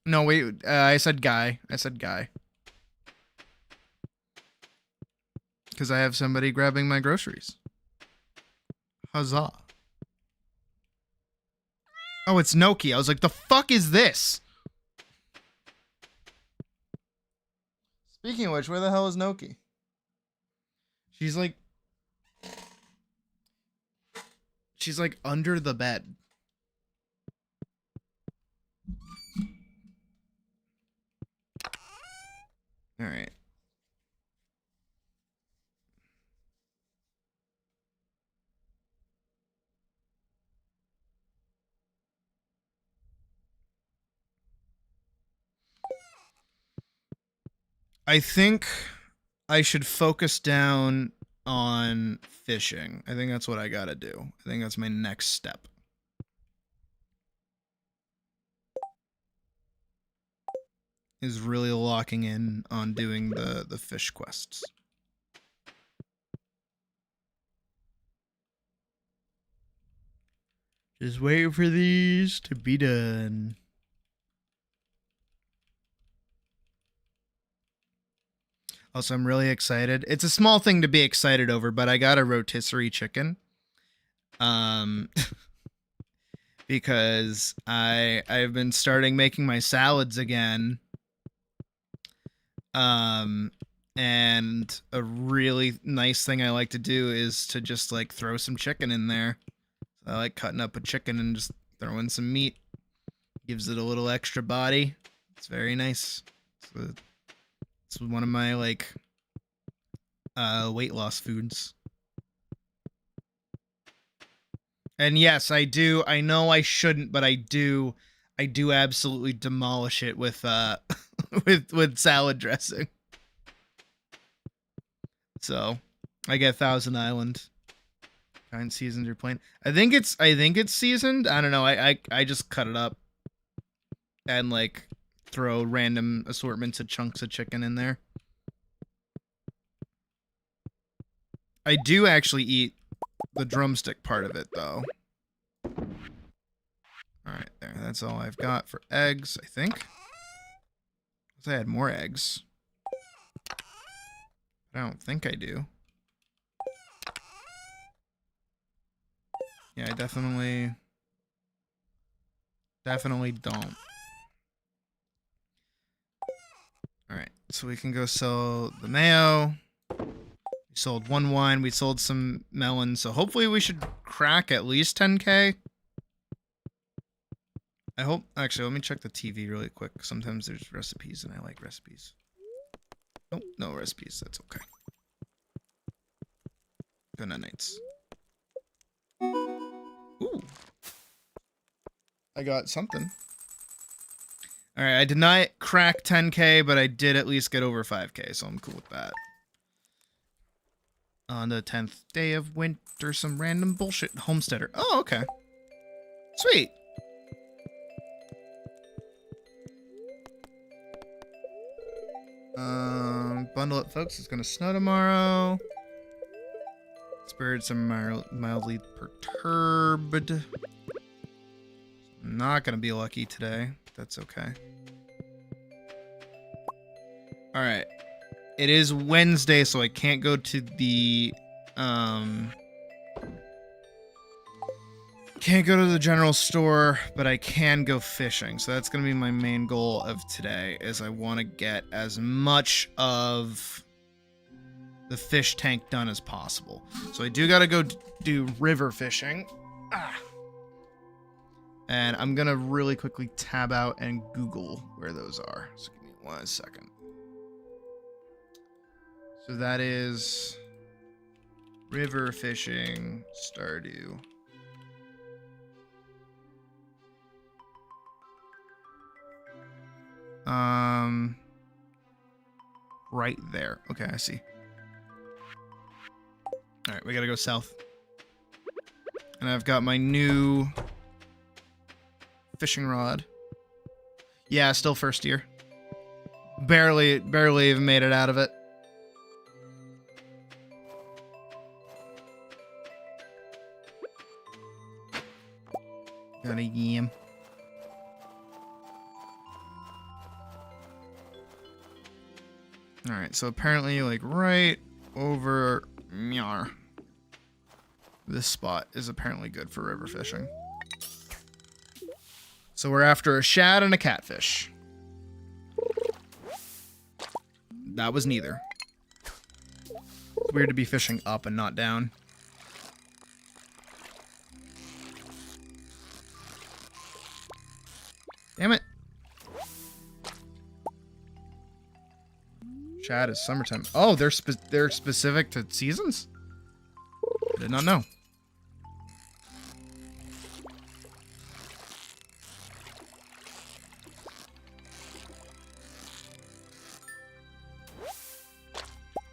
No, wait. I said guy. I said guy. Because I have somebody grabbing my groceries. Huzzah. Oh, it's Noki. I was like, the fuck is this? Speaking of which, where the hell is Noki? She's like under the bed. All right. I think I should focus down on fishing. I think that's what I gotta do. I think that's my next step. Is really locking in on doing the fish quests. Just waiting for these to be done. Also, I'm really excited. It's a small thing to be excited over, but I got a rotisserie chicken. Because I've been starting making my salads again. And a really nice thing I like to do is to just like throw some chicken in there. I like cutting up a chicken and just throwing some meat. Gives it a little extra body. It's very nice. It's one of my like weight loss foods. And yes, I do. I know I shouldn't, but I do absolutely demolish it with with salad dressing. So, I get Thousand Island. Kind seasoned or plain. I think it's seasoned. I don't know. I just cut it up and like throw random assortments of chunks of chicken in there. I do actually eat the drumstick part of it though. Alright, there. That's all I've got for eggs, I think. I had more eggs. I don't think I do. Yeah, I definitely don't. Alright, so we can go sell the mayo. We sold one wine. We sold some melons. So hopefully we should crack at least 10K. I hope. Actually, let me check the TV really quick. Sometimes there's recipes and I like recipes. Nope, no recipes. That's okay. Good nights. Ooh. I got something. Alright, I did not crack 10k, but I did at least get over 5k, so I'm cool with that. On the 10th day of winter, some random bullshit homesteader. Oh, okay. Sweet. Bundle it, folks. It's gonna snow tomorrow. Spirits are mildly perturbed. Not gonna be lucky today. That's okay. Alright. It is Wednesday, so I can't go to the can't go to the general store, but I can go fishing. So that's gonna be my main goal of today, is I want to get as much of the fish tank done as possible. So I do gotta go do river fishing. And I'm gonna really quickly tab out and Google where those are. So give me 1 second. So that is river fishing, Stardew. Right there. Okay, I see. All right, we gotta go south. And I've got my new fishing rod. Yeah, still first year. Barely even made it out of it. Got a yam. Alright, so apparently, like, right over this spot is apparently good for river fishing. So we're after a shad and a catfish. That was neither. It's weird to be fishing up and not down. Damn it. Shad is summertime. Oh, they're specific to seasons? I did not know.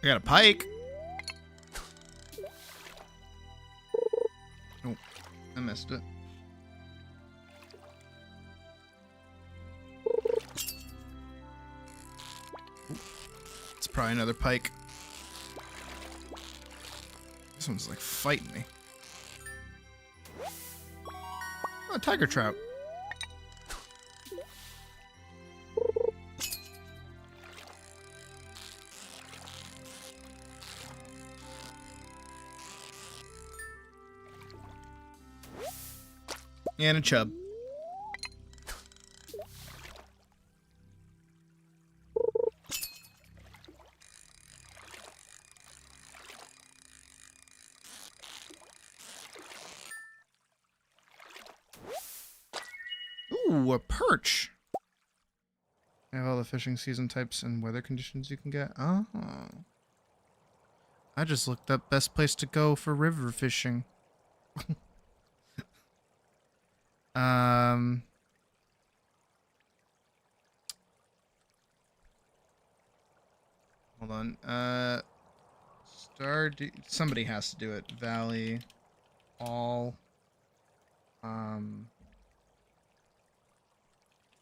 I got a pike. Oh, I missed it. It's probably another pike. This one's like fighting me. Oh, tiger trout. And a chub. Ooh, a perch. I have all the fishing season types and weather conditions you can get. Oh. I just looked up best place to go for river fishing. Hold on. Stardew. Somebody has to do it. Valley. All.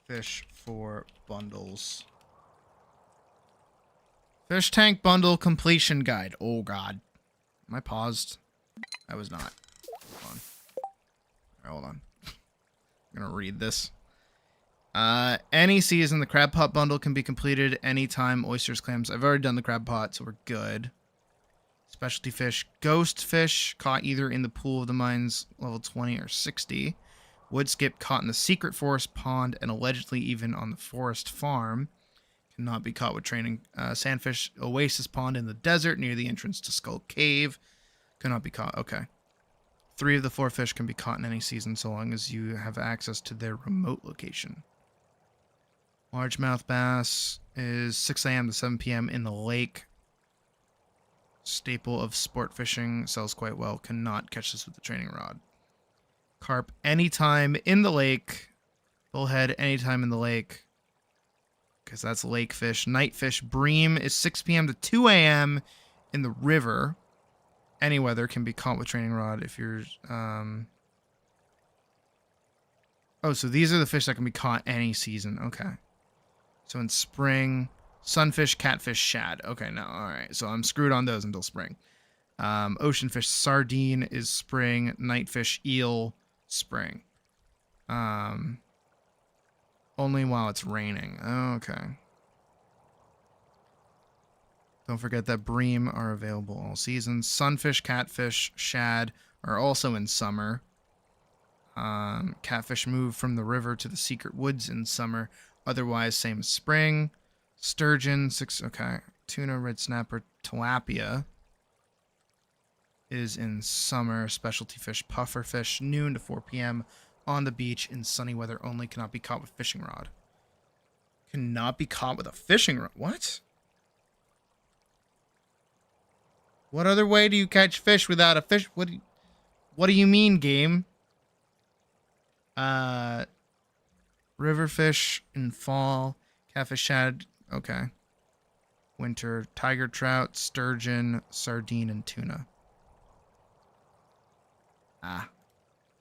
Fish for bundles. Fish tank bundle completion guide. Oh god. Am I paused? I was not. Hold on. Alright, hold on. I'm gonna read this. Any season, the crab pot bundle can be completed anytime. Oysters, clams. I've already done the crab pot, so we're good. Specialty fish. Ghost fish caught either in the pool of the mines level 20 or 60. Wood skip caught in the secret forest pond and allegedly even on the forest farm. Cannot be caught with training. Sandfish oasis pond in the desert near the entrance to Skull Cave. Cannot be caught. Okay. 3 of the 4 fish can be caught in any season so long as you have access to their remote location. Largemouth bass is 6 a.m. to 7 p.m. in the lake. Staple of sport fishing, sells quite well. Cannot catch this with the training rod. Carp anytime in the lake. Bullhead anytime in the lake. Because that's lake fish. Night fish. Bream is 6 p.m. to 2 a.m. in the river. Any weather can be caught with training rod if you're... Oh, so these are the fish that can be caught any season. Okay. So in spring... Sunfish, catfish, shad. Okay, no, all right. So I'm screwed on those until spring. Ocean fish, sardine is spring. Night fish, eel, spring. Only while it's raining. Okay. Don't forget that bream are available all seasons. Sunfish, catfish, shad are also in summer. Catfish move from the river to the secret woods in summer. Otherwise, same as spring. Sturgeon, 6, okay. Tuna, red snapper, tilapia is in summer. Specialty fish, puffer fish, noon to 4 p.m. on the beach in sunny weather only. Cannot be caught with fishing rod. Cannot be caught with a fishing rod. What? What other way do you catch fish without a fish? What do you mean, game? River fish in fall. Catfish, shad. Okay. Winter. Tiger trout, sturgeon, sardine, and tuna. Ah.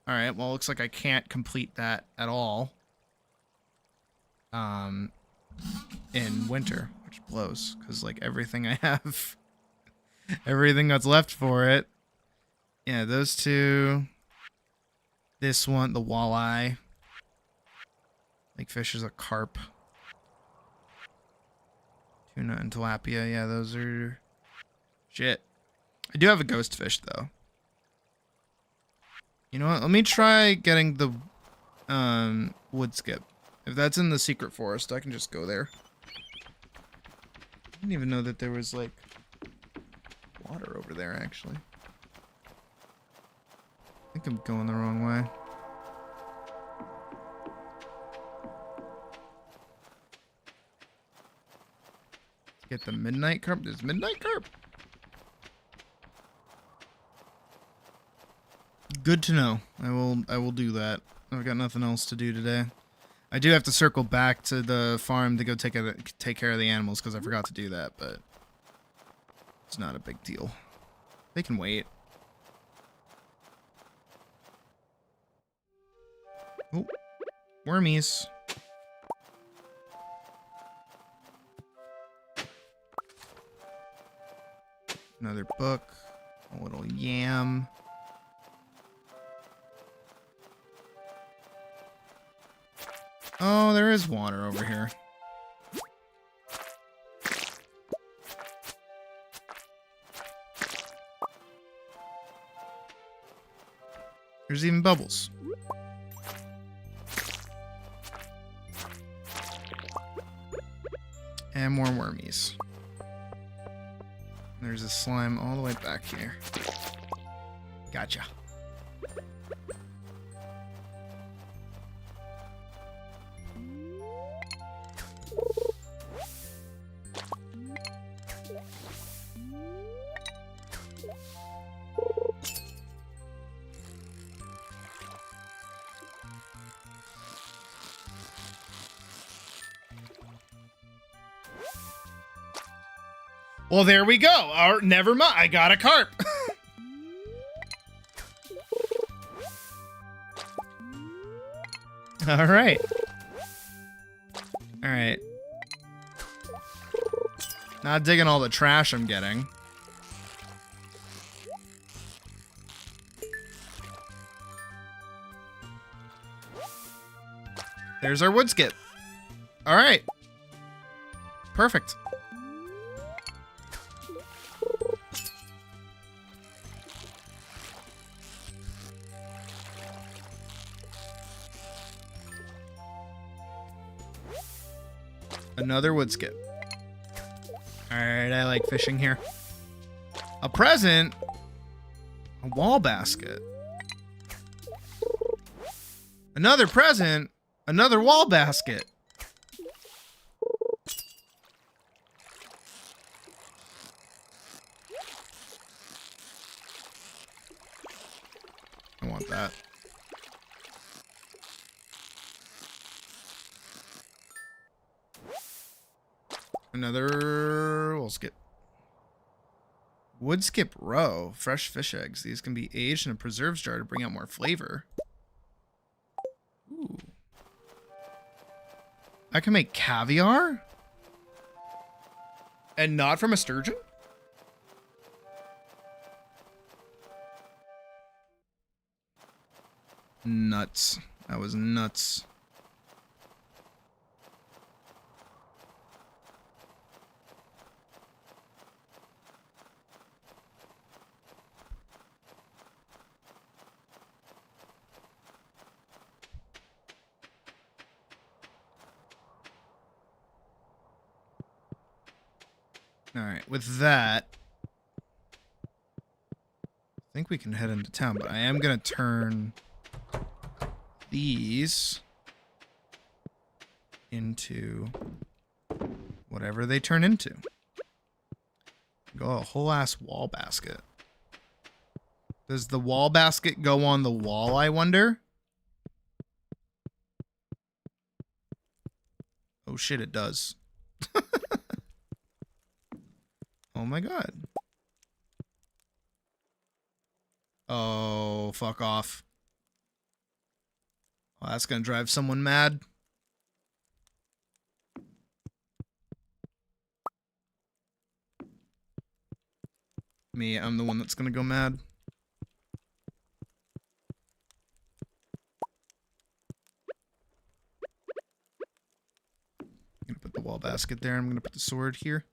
Alright, well, looks like I can't complete that at all. In winter, which blows. Because, like, everything I have... everything that's left for it. Yeah, those two. This one, the walleye. Lake fish is a carp. Tuna and tilapia. Yeah, those are... shit. I do have a ghost fish, though. You know what? Let me try getting the wood skip. If that's in the secret forest, I can just go there. I didn't even know that there was, like, water over there, actually. I think I'm going the wrong way. Get the midnight carp. There's midnight carp. Good to know. I will do that. I've got nothing else to do today. I do have to circle back to the farm to go take care of the animals because I forgot to do that, but it's not a big deal. They can wait. Oh, wormies. Another book. A little yam. Oh, there is water over here. There's even bubbles. And more wormies. There's a slime all the way back here. Gotcha. Well, there we go. Or, never mind. I got a carp. All right. All right. Not digging all the trash I'm getting. There's our wood skip. All right. Perfect. Another wood skip. Alright, I like fishing here. A present? A wall basket. Another present? Another wall basket. want that. Another... We'll skip. Wood skip roe. Fresh fish eggs. These can be aged in a preserves jar to bring out more flavor. Ooh. I can make caviar? And not from a sturgeon? Nuts. That was nuts. All right, with that, I think we can head into town, but I am going to turn these into whatever they turn into. Go a whole ass wall basket. Does the wall basket go on the wall, I wonder? Oh shit, it does. Oh my god. Oh, fuck off. Well, that's gonna drive someone mad. Me, I'm the one that's gonna go mad. I'm gonna put the wall basket there. I'm gonna put the sword here.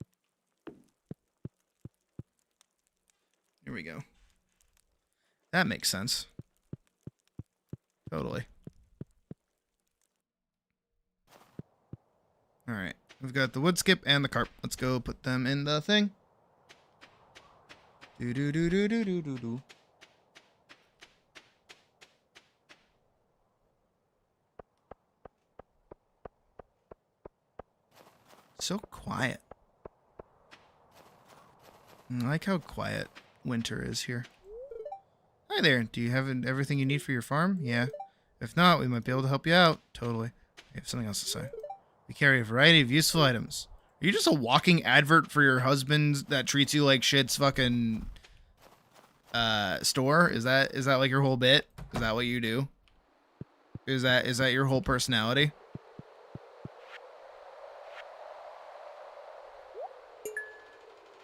Here we go. That makes sense. Totally. Alright. We've got the wood skip and the carp. Let's go put them in the thing. Do. So quiet. I like how quiet winter is here. Hi there. Do you have everything you need for your farm? Yeah. If not, we might be able to help you out. Totally. I have something else to say. We carry a variety of useful items. Are you just a walking advert for your husband that treats you like shit's fucking store? Is that like your whole bit? Is that what you do? Is that your whole personality?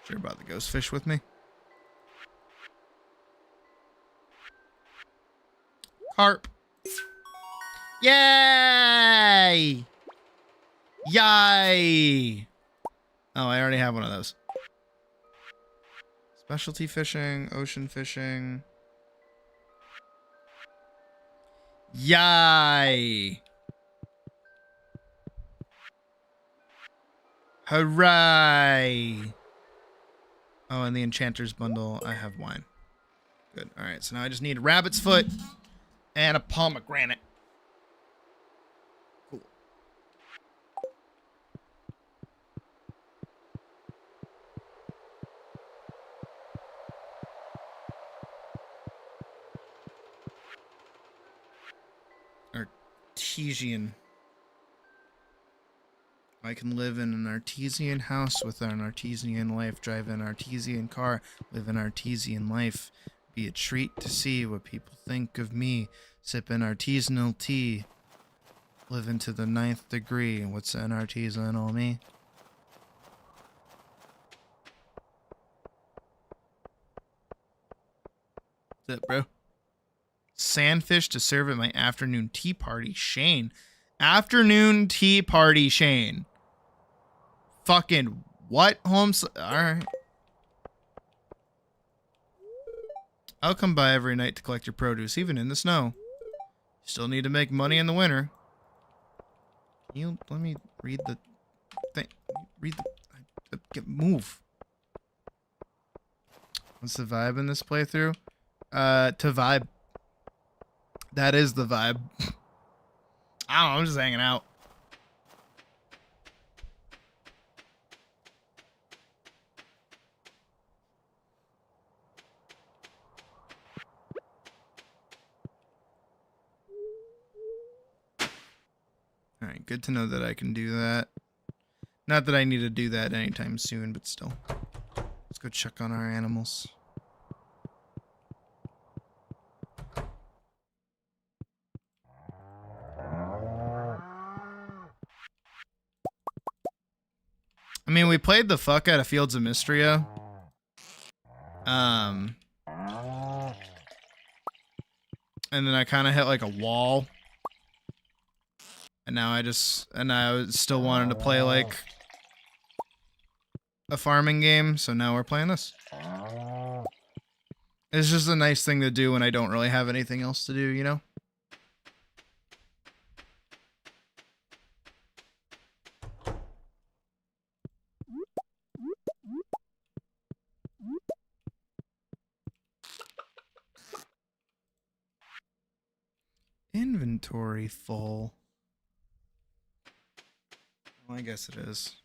Sure about the ghost fish with me. Carp. Yay! Yay! Oh, I already have one of those. Specialty fishing, ocean fishing. Yay! Hooray! Oh, and the Enchanter's bundle, I have wine. Good. All right, so now I just need a rabbit's foot and a pomegranate. Cool. Artesian. I can live in an artesian house with an artesian life, drive an artesian car, live an artesian life. Be a treat to see what people think of me. Sip an artisanal tea. Live into the 9th degree. What's an artisanal me? What's up, bro? Sandfish to serve at my afternoon tea party. Shane. Afternoon tea party, Shane. Fucking what, Holmes? Alright. I'll come by every night to collect your produce, even in the snow. Still need to make money in the winter. Can you let me read the thing? Read the... Move. What's the vibe in this playthrough? To vibe. That is the vibe. I don't know, I'm just hanging out. Alright, good to know that I can do that. Not that I need to do that anytime soon, but still. Let's go check on our animals. I mean, we played the fuck out of Fields of Mystria. And then I kind of hit like a wall. And now I still wanted to play like a farming game, so now we're playing this. It's just a nice thing to do when I don't really have anything else to do, you know? Inventory full. Well, I guess it is.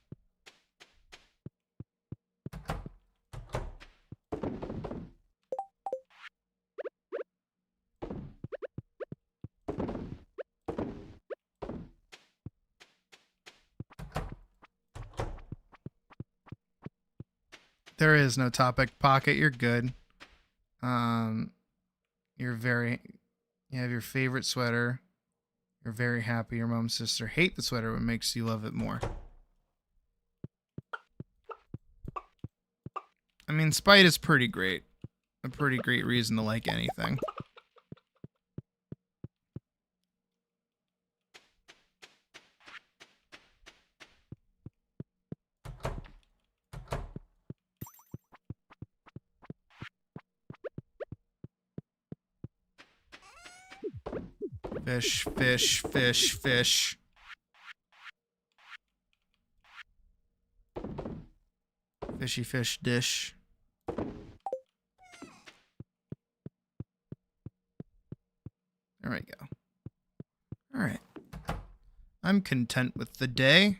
There is no topic pocket. You're good. You have your favorite sweater. You're very happy. Your mom's sister hate the sweater. What makes you love it more? I mean, spite is pretty great. A pretty great reason to like anything. Fish, fish, fish, fish. Fishy fish dish. There we go. Alright. I'm content with the day.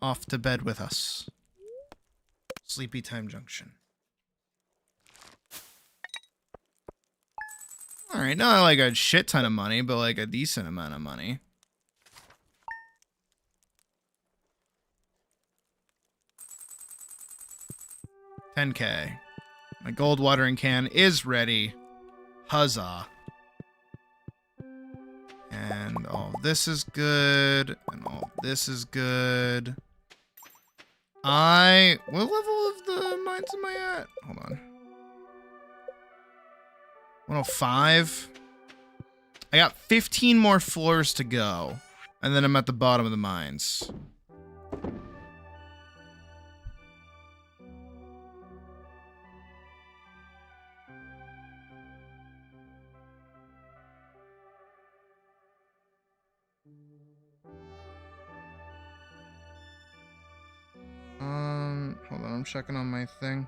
Off to bed with us. Sleepy time junction. Alright, not like a shit ton of money, but like a decent amount of money. $10K. My gold watering can is ready. Huzzah. And all this is good. And all this is good. What level of the mines am I at? Hold on. 105. I got 15 more floors to go. And then I'm at the bottom of the mines. Hold on, I'm checking on my thing.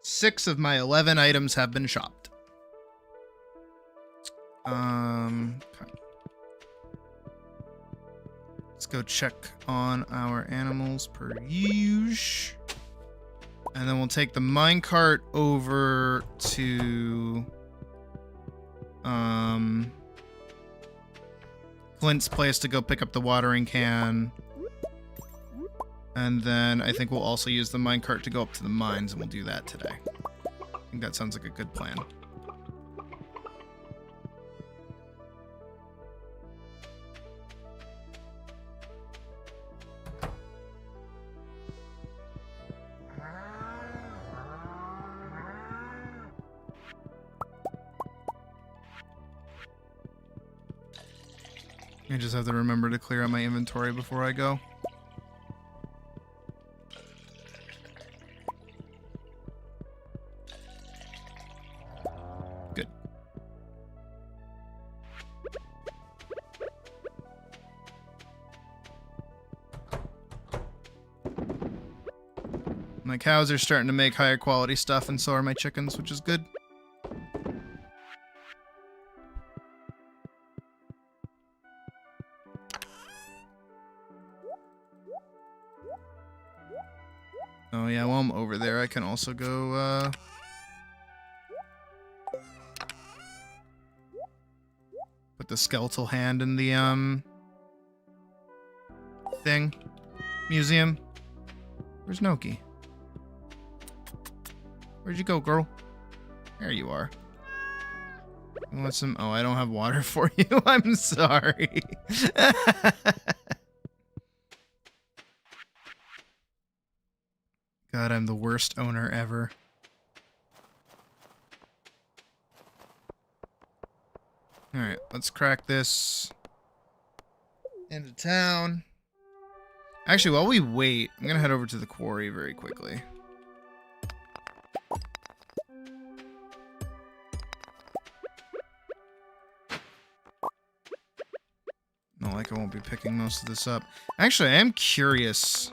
Six of my 11 items have been shopped. Okay. Let's go check on our animals per usual. And then we'll take the minecart over to Clint's place to go pick up the watering can. And then I think we'll also use the minecart to go up to the mines, and we'll do that today. I think that sounds like a good plan. I just have to remember to clear out my inventory before I go. Good. My cows are starting to make higher quality stuff, and so are my chickens, which is good. Oh yeah, while I'm over there, I can also go with the skeletal hand in the thing museum. Where's Noki? Where'd you go, girl? There you are. You want some? Oh, I don't have water for you. I'm sorry. God, I'm the worst owner ever. Alright, let's crack this into town. Actually, while we wait, I'm gonna head over to the quarry very quickly. Not like I won't be picking most of this up. Actually, I am curious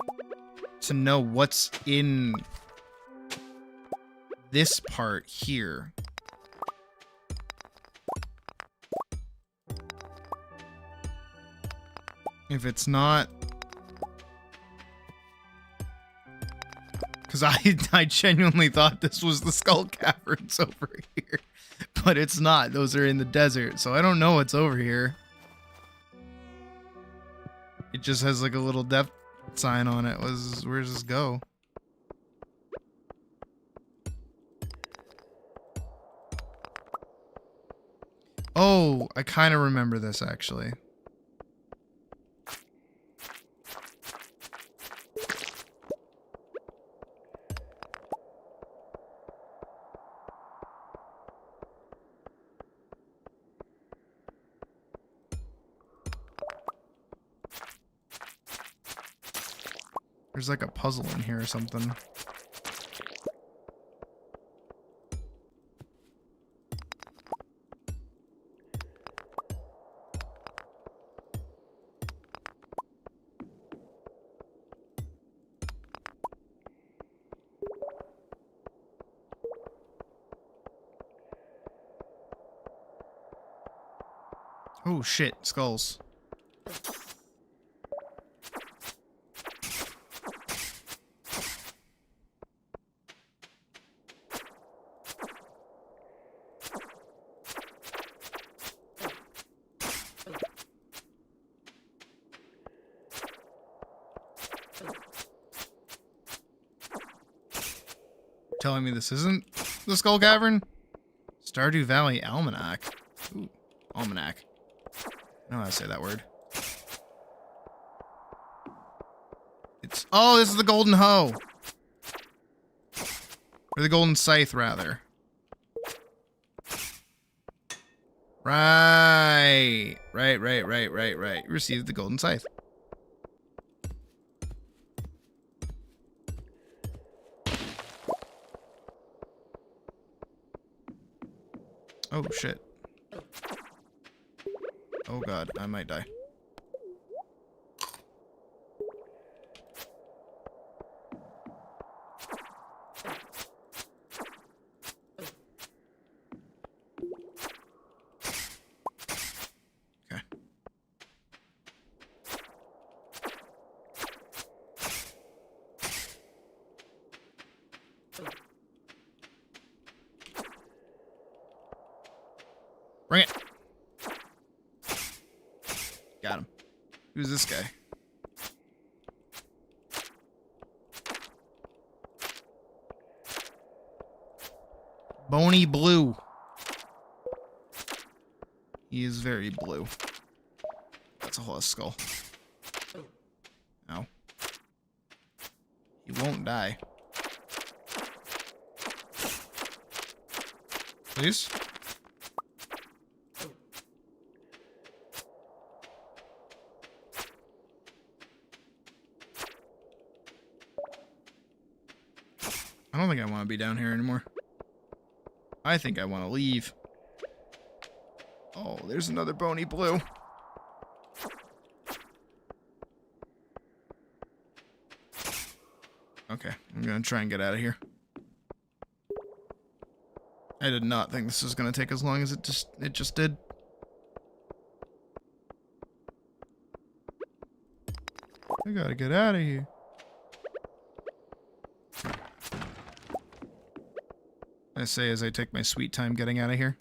to know what's in this part here. If it's not... Because I genuinely thought this was the skull caverns over here. But it's not. Those are in the desert. So I don't know what's over here. It just has like a little depth sign on it. Where does this go? Oh, I kind of remember this actually. There's like a puzzle in here or something. Oh shit, skulls. Telling me this isn't the Skull Cavern? Stardew Valley Almanac. Ooh, Almanac. I know how to say that word. It's... Oh, this is the Golden Hoe! Or the Golden Scythe, rather. Right. Right. You received the Golden Scythe. Oh, shit. Oh, God. I might die. Okay. Bring it. Got him. Who's this guy? Bony Blue. He is very blue. That's a whole skull. Ow. He won't die. Please? I don't think I want to be down here anymore. I think I want to leave. Oh, there's another Bony Blue. Okay, I'm gonna try and get out of here. I did not think this was gonna take as long as it just did. I gotta get out of here. I say as I take my sweet time getting out of here.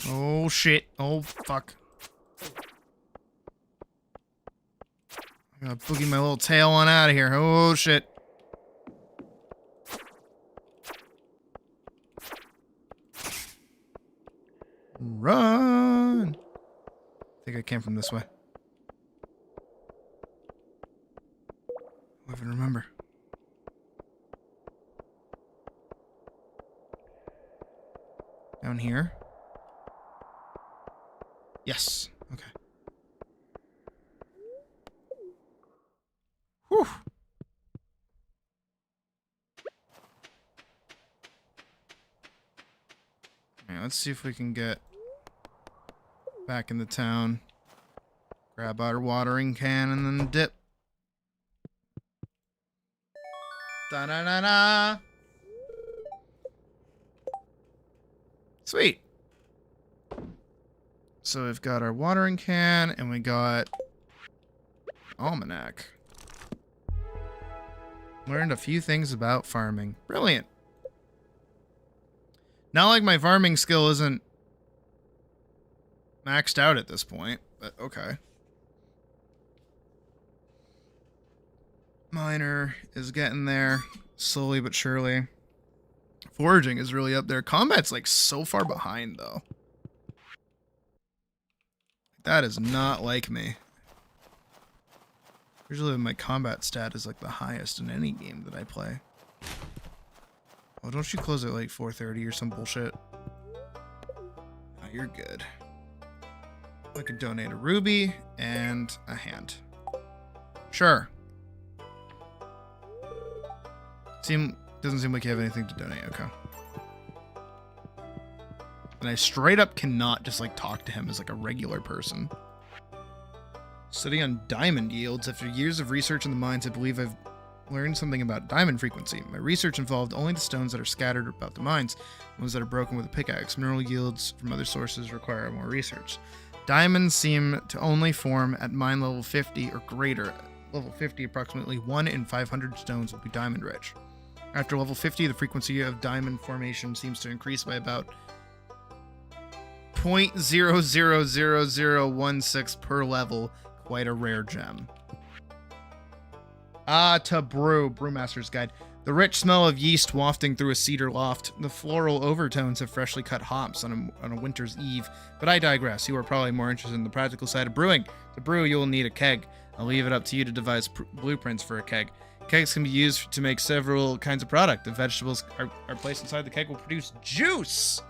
Oh shit. Oh fuck. I'm gonna boogie my little tail on out of here. Oh shit. Run! I think I came from this way. I even remember. Down here? Yes. Okay. Whew. Alright, let's see if we can get back in the town. Grab our watering can and then dip. Da-da-da-da! Sweet. So we've got our watering can and we got almanac. Learned a few things about farming. Brilliant. Not like my farming skill isn't maxed out at this point, but okay. Miner is getting there slowly but surely. Foraging is really up there. Combat's like so far behind though. That is not like me. Usually my combat stat is like the highest in any game that I play. Oh, don't you close at like 4:30 or some bullshit? Oh, you're good. I could donate a ruby and a hand. Sure. Doesn't seem like you have anything to donate. Okay. And I straight up cannot just like talk to him as like a regular person. Study on diamond yields. After years of research in the mines, I believe I've learned something about diamond frequency. My research involved only the stones that are scattered about the mines, ones that are broken with a pickaxe. Mineral yields from other sources require more research. Diamonds seem to only form at mine level 50 or greater. Level 50, approximately 1 in 500 stones will be diamond rich. After level 50, the frequency of diamond formation seems to increase by about 0.000016 per level. Quite a rare gem. To brew. Brewmaster's Guide. The rich smell of yeast wafting through a cedar loft. The floral overtones of freshly cut hops on a winter's eve. But I digress. You are probably more interested in the practical side of brewing. To brew, you will need a keg. I'll leave it up to you to devise blueprints for a keg. Kegs can be used to make several kinds of product. The vegetables are placed inside the keg will produce juice.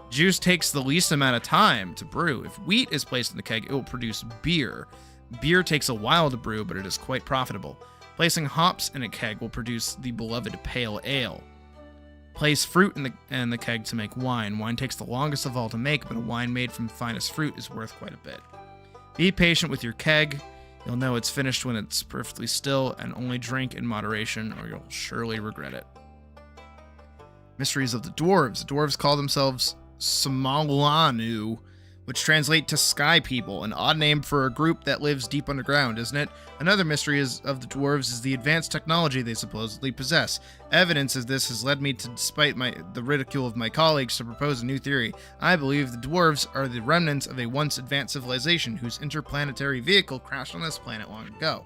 Juice takes the least amount of time to brew. If wheat is placed in the keg, it will produce beer. Beer takes a while to brew, but it is quite profitable. Placing hops in a keg will produce the beloved pale ale. Place fruit in the keg to make wine. Wine takes the longest of all to make, but a wine made from the finest fruit is worth quite a bit. Be patient with your keg. You'll know it's finished when it's perfectly still, and only drink in moderation or you'll surely regret it. Mysteries of the Dwarves. The Dwarves call themselves Samalanu, which translate to Sky People, an odd name for a group that lives deep underground, isn't it? Another mystery of the Dwarves is the advanced technology they supposedly possess. Evidence of this has led me to, despite the ridicule of my colleagues, to propose a new theory. I believe the Dwarves are the remnants of a once advanced civilization whose interplanetary vehicle crashed on this planet long ago.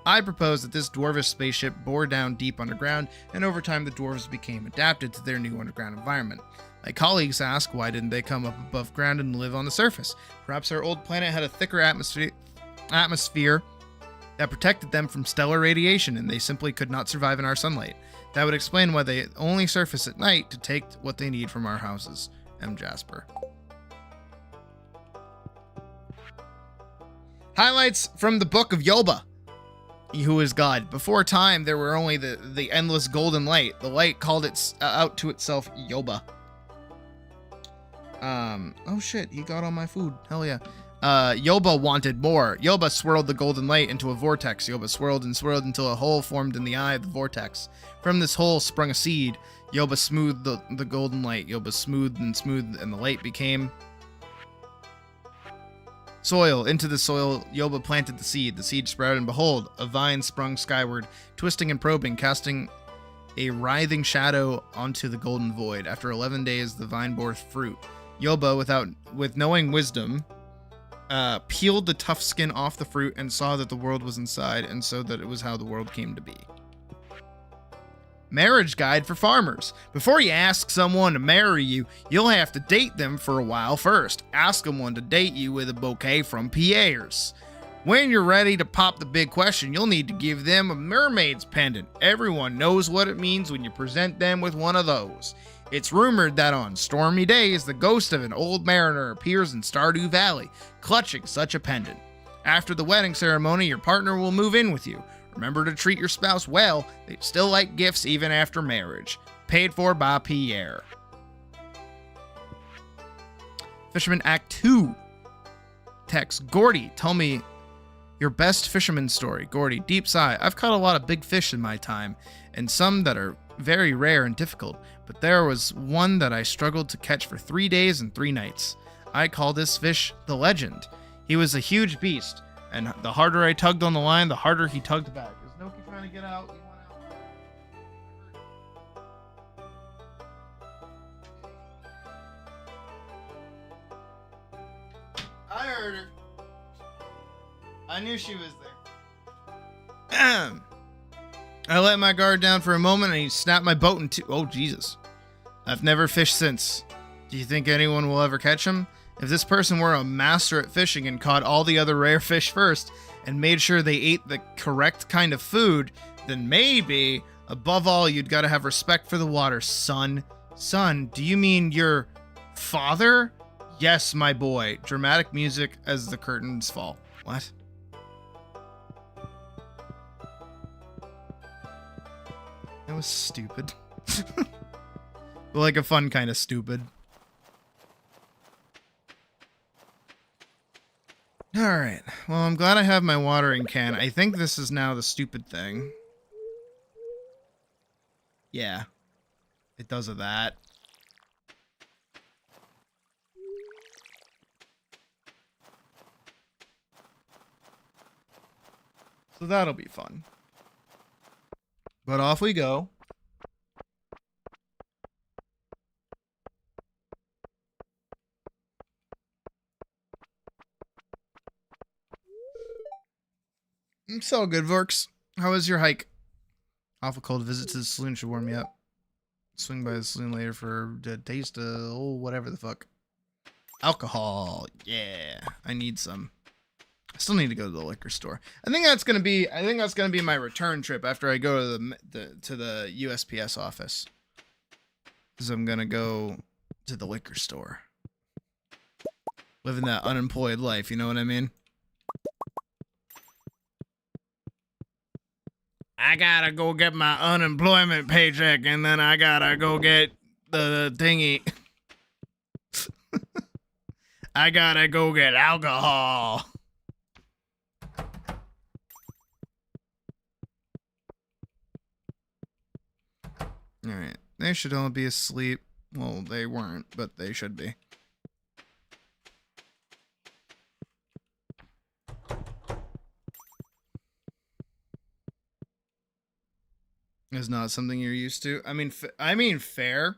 I propose that this dwarvish spaceship bore down deep underground, and over time the dwarves became adapted to their new underground environment. My colleagues ask, why didn't they come up above ground and live on the surface? Perhaps our old planet had a thicker atmosphere that protected them from stellar radiation, and they simply could not survive in our sunlight. That would explain why they only surface at night to take what they need from our houses. M. Jasper. Highlights from the Book of Yoba. Who is God? Before time, there were only the endless golden light. The light called out to itself Yoba. Oh shit, he got all my food. Hell yeah. Yoba wanted more. Yoba swirled the golden light into a vortex. Yoba swirled and swirled until a hole formed in the eye of the vortex. From this hole sprung a seed. Yoba smoothed the golden light. Yoba smoothed, and the light became soil. Into the soil, Yoba planted the seed. The seed sprouted, and behold, a vine sprung skyward, twisting and probing, casting a writhing shadow onto the golden void. After 11 days, the vine bore fruit. Yoba, with knowing wisdom, peeled the tough skin off the fruit and saw that the world was inside, and so that it was how the world came to be. Marriage guide for farmers. Before you ask someone to marry you, you'll have to date them for a while first. Ask someone to date you with a bouquet from Pierre's. When you're ready to pop the big question, you'll need to give them a mermaid's pendant. Everyone knows what it means when you present them with one of those. It's rumored that on stormy days, the ghost of an old mariner appears in Stardew Valley, clutching such a pendant. After the wedding ceremony, your partner will move in with you. Remember to treat your spouse well. They still like gifts even after marriage. Paid for by Pierre. Fisherman Act 2. Text, Gordy, tell me your best fisherman story. Gordy, deep sigh. I've caught a lot of big fish in my time, and some that are very rare and difficult, but there was one that I struggled to catch for 3 days and 3 nights. I call this fish the Legend. He was a huge beast, and the harder I tugged on the line, the harder he tugged back. Is Noki trying to get out? You want out? I heard her. I knew she was there. I let my guard down for a moment and he snapped my boat in two. Oh, Jesus. I've never fished since. Do you think anyone will ever catch him? If this person were a master at fishing and caught all the other rare fish first and made sure they ate the correct kind of food, then maybe, above all, you'd gotta have respect for the water, son. Son, do you mean your father? Yes, my boy. Dramatic music as the curtains fall. What? That was stupid. Like a fun kind of stupid. Alright, well, I'm glad I have my watering can. I think this is now the stupid thing. Yeah. It does of that. So that'll be fun. But off we go. It's all good, Vorks. How was your hike? Awful cold. Visit to the saloon should warm me up. Swing by the saloon later for a taste of whatever the fuck. Alcohol. Yeah, I need some. I still need to go to the liquor store. I think that's gonna be my return trip after I go to the USPS office. Because I'm gonna go to the liquor store. Living that unemployed life, you know what I mean? I gotta go get my unemployment paycheck and then I gotta go get the thingy. I gotta go get alcohol. Alright, they should all be asleep. Well, they weren't, but they should be. Is not something you're used to. I mean, fair.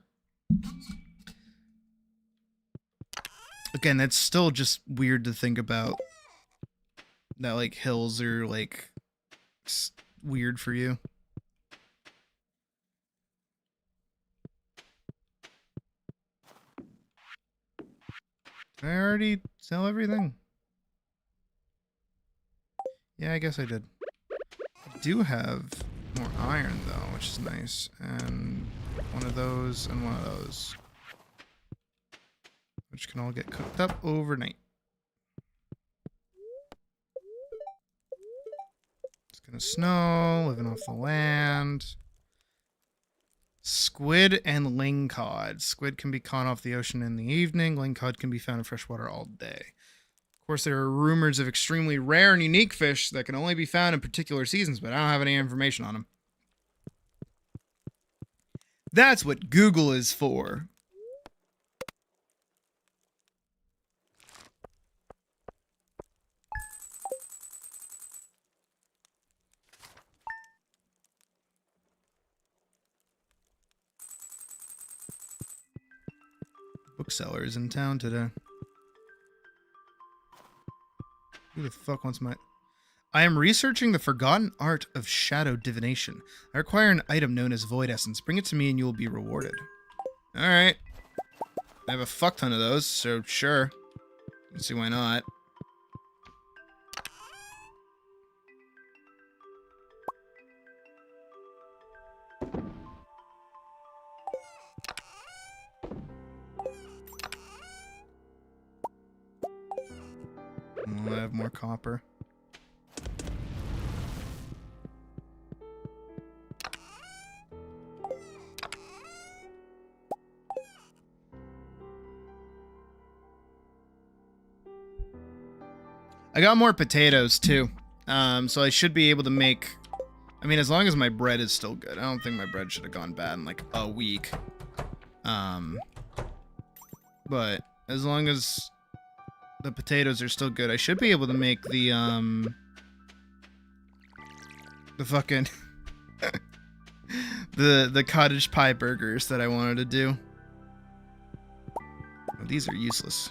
Again, that's still just weird to think about. That, like, hills are, like, weird for you. Did I already sell everything? Yeah, I guess I did. I do have more iron, though, which is nice. And one of those and one of those. Which can all get cooked up overnight. It's gonna snow, living off the land. Squid and lingcod. Squid can be caught off the ocean in the evening. Lingcod can be found in freshwater all day. Of course, there are rumors of extremely rare and unique fish that can only be found in particular seasons, but I don't have any information on them. That's what Google is for. bookseller is in town today. Who the fuck wants my... I am researching the forgotten art of shadow divination. I require an item known as void essence. Bring it to me and you will be rewarded. Alright. I have a fuck ton of those, so sure. Let's see why not. I have more copper. I got more potatoes too, so I should be able to make, I mean, as long as my bread is still good. I don't think my bread should have gone bad in like a week. But as long as the potatoes are still good, I should be able to make the fucking the cottage pie burgers that I wanted to do. Oh, these are useless.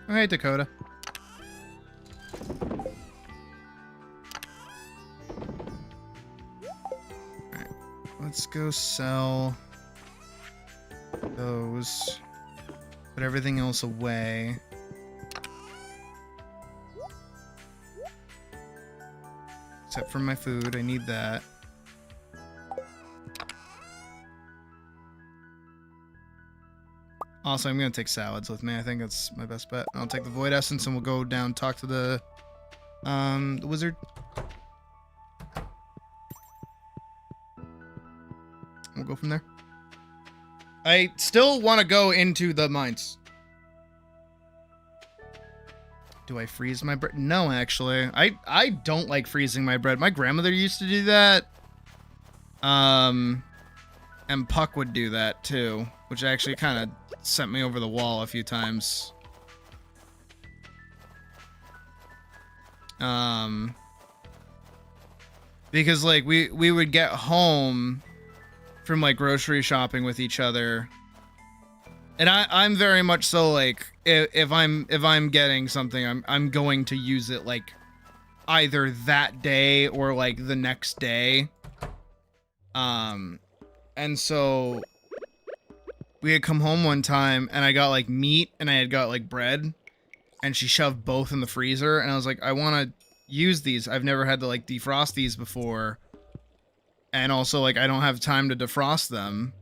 Oh, hey, Dakota. Alright, let's go sell those. Put everything else away. Except for my food, I need that. Also, I'm going to take salads with me. I think that's my best bet. I'll take the void essence and we'll go down talk to the wizard. We'll go from there. I still want to go into the mines. Do I freeze my bread? No, actually. I don't like freezing my bread. My grandmother used to do that. And Puck would do that too, which actually kind of sent me over the wall a few times. Because like we would get home from like grocery shopping with each other, and I'm very much so like if I'm getting something, I'm going to use it like either that day or like the next day. And so we had come home one time and I got like meat and I had got like bread, and she shoved both in the freezer, and I was like, I want to use these. I've never had to like defrost these before. And also like I don't have time to defrost them.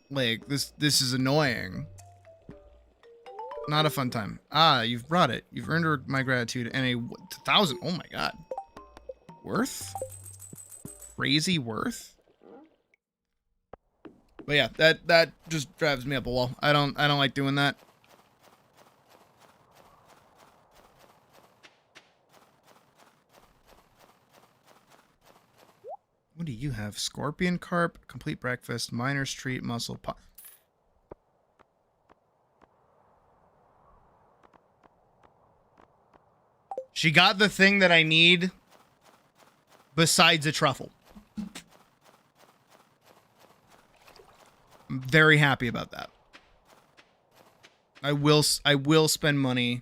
Like this is annoying. Not a fun time. Ah, you've brought it. You've earned my gratitude and a 1,000. Oh my god. Worth? Crazy worth? But yeah, that just drives me up a wall. I don't like doing that. What do you have? Scorpion carp, complete breakfast, miner's treat, mussel pot. She got the thing that I need besides a truffle. I'm very happy about that. I will spend money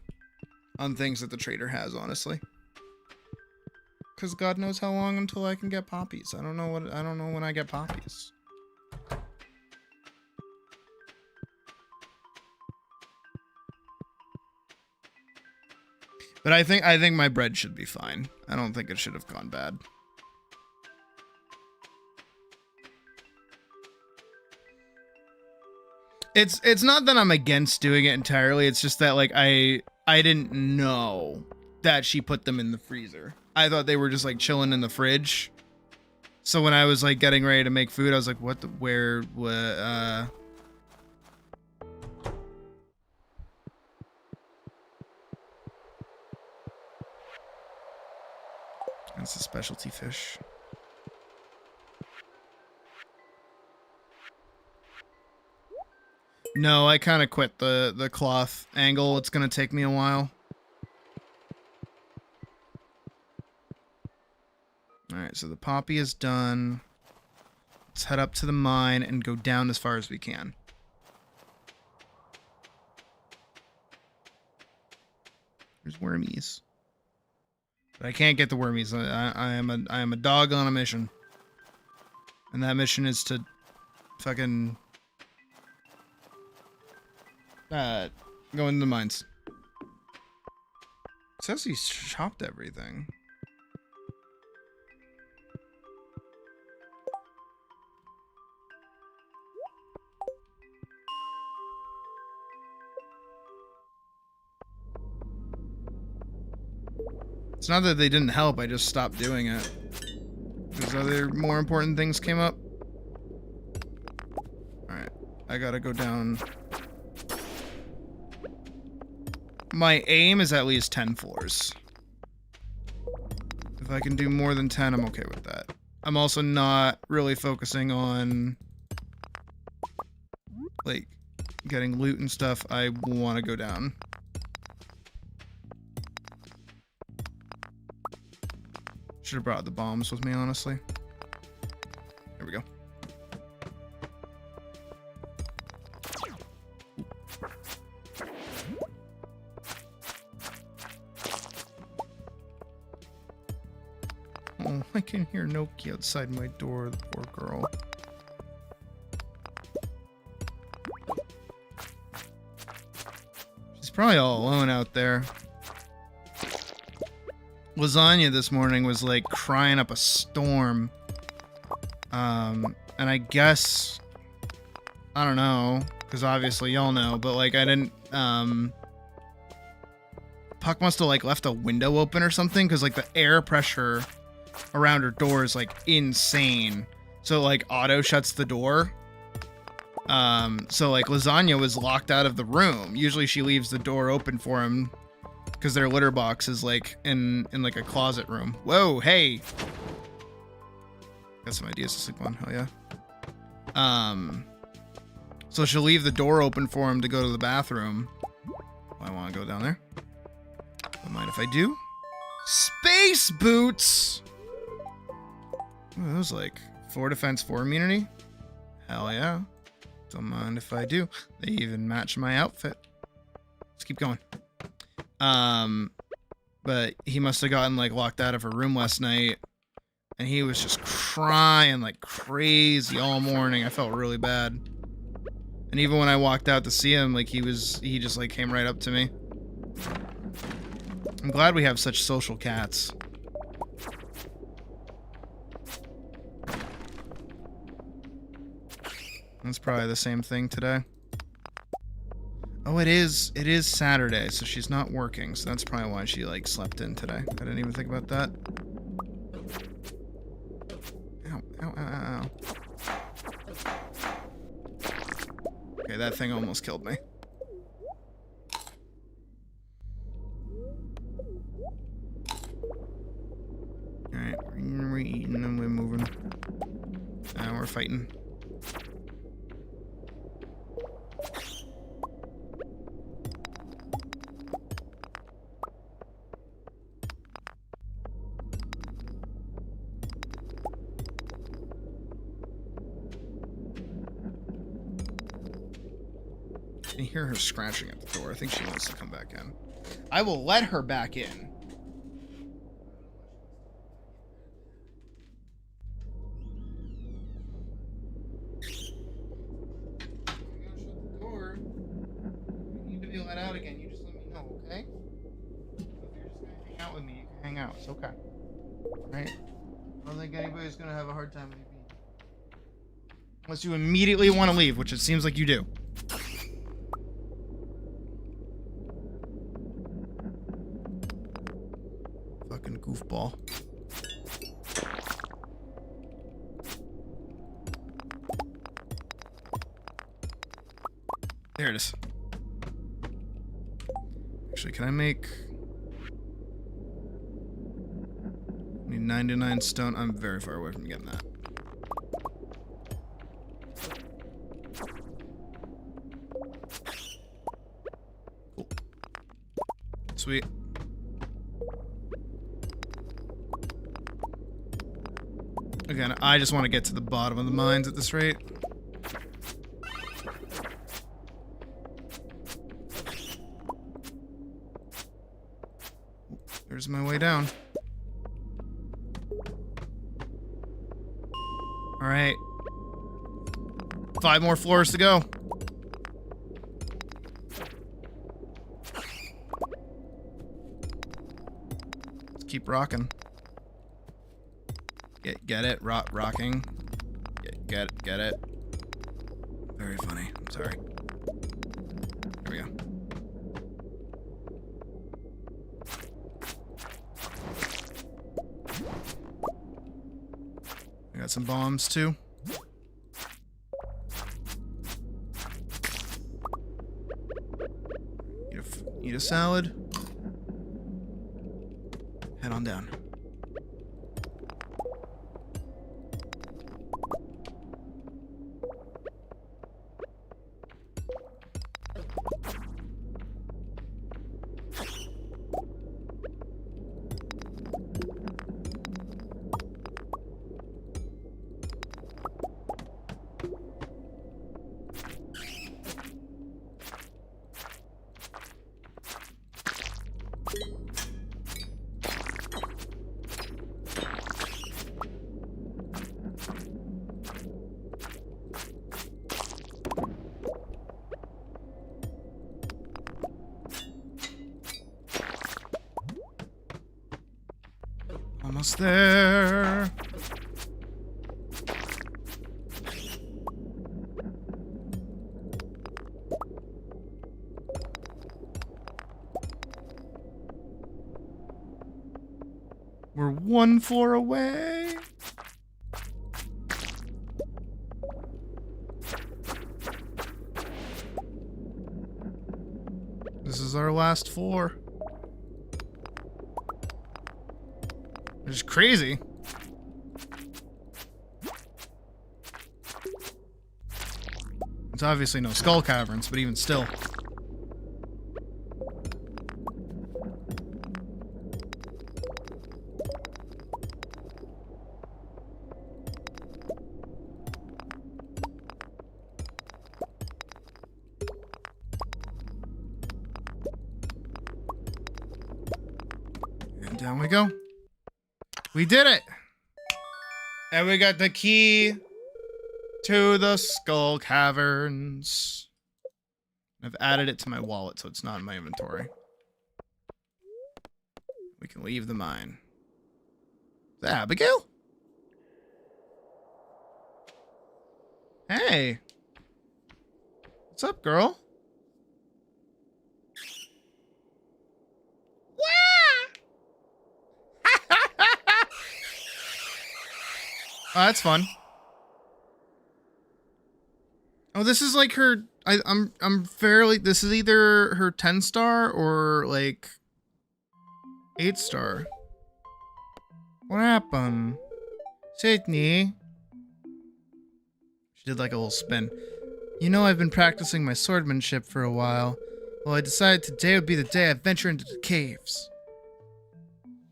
on things that the trader has, honestly. Because God knows how long until I can get poppies. I don't know when I get poppies. But I think my bread should be fine. I don't think it should have gone bad. It's not that I'm against doing it entirely. It's just that like I didn't know that she put them in the freezer. I thought they were just like chilling in the fridge. So when I was like getting ready to make food, I was like, what the, where, what, That's a specialty fish. No, I kind of quit the cloth angle. It's gonna take me a while. Alright, so the poppy is done. Let's head up to the mine and go down as far as we can. There's wormies. But I can't get the wormies. I am a dog on a mission. And that mission is to fucking go into the mines. It says he's chopped everything. It's not that they didn't help, I just stopped doing it. Because other more important things came up. Alright, I gotta go down. My aim is at least 10 floors. If I can do more than 10, I'm okay with that. I'm also not really focusing on, like, getting loot and stuff. I want to go down. Should have brought the bombs with me, honestly. There we go. Oh, I can hear Noki outside my door, the poor girl. She's probably all alone out there. Lasagna this morning was like crying up a storm. And I guess, I don't know, because obviously y'all know, but like I didn't, Puck must have like left a window open or something, because like the air pressure around her door is like insane. So like auto shuts the door. So like Lasagna was locked out of the room. Usually she leaves the door open for him, because their litter box is like in like a closet room. Whoa, hey. Got some ideas to sleep on, hell yeah. So she'll leave the door open for him to go to the bathroom. I want to go down there. Don't mind if I do. Space boots! Ooh, those like 4 defense, 4 immunity. Hell yeah. Don't mind if I do. They even match my outfit. Let's keep going. But he must have gotten like locked out of her room last night, and he was just crying like crazy all morning. I felt really bad. And even when I walked out to see him, like he just like came right up to me. I'm glad we have such social cats. That's probably the same thing today. Oh, it is Saturday, so she's not working, so that's probably why she, like, slept in today. I didn't even think about that. Ow, ow, ow, ow. Okay, that thing almost killed me. Alright, we're eating and we're moving. Now we're fighting. I hear her scratching at the door. I think she wants to come back in. I will let her back in. Let out again, you just let me know, okay? If you're just gonna hang out with me, you can hang out. It's okay. Right? I don't think anybody's gonna have a hard time with you being. Unless you immediately want to leave, which it seems like you do. Fucking goofball. There it is. Actually, can I make... Need 99 stone. I'm very far away from getting that. Sweet. Again, I just want to get to the bottom of the mines at this rate. There's my way down. All right. 5 more floors to go. Let's keep rocking. Get it? Rocking. Get it. Very funny. I'm sorry. There we go. I got some bombs too. Eat a salad. Head on down. Almost there. We're 1 floor away. This is our last floor. Which is crazy. It's obviously no skull caverns, but even still. And down we go. We did it! And we got the key to the skull caverns. I've added it to my wallet so it's not in my inventory. We can leave the mine. Is that Abigail? Hey. What's up, girl? Oh, that's fun. Oh, this is like her. I'm fairly. This is either her 10-star or like 8-star. What happened, Sydney? She did like a little spin. You know, I've been practicing my swordmanship for a while. Well, I decided today would be the day I venture into the caves.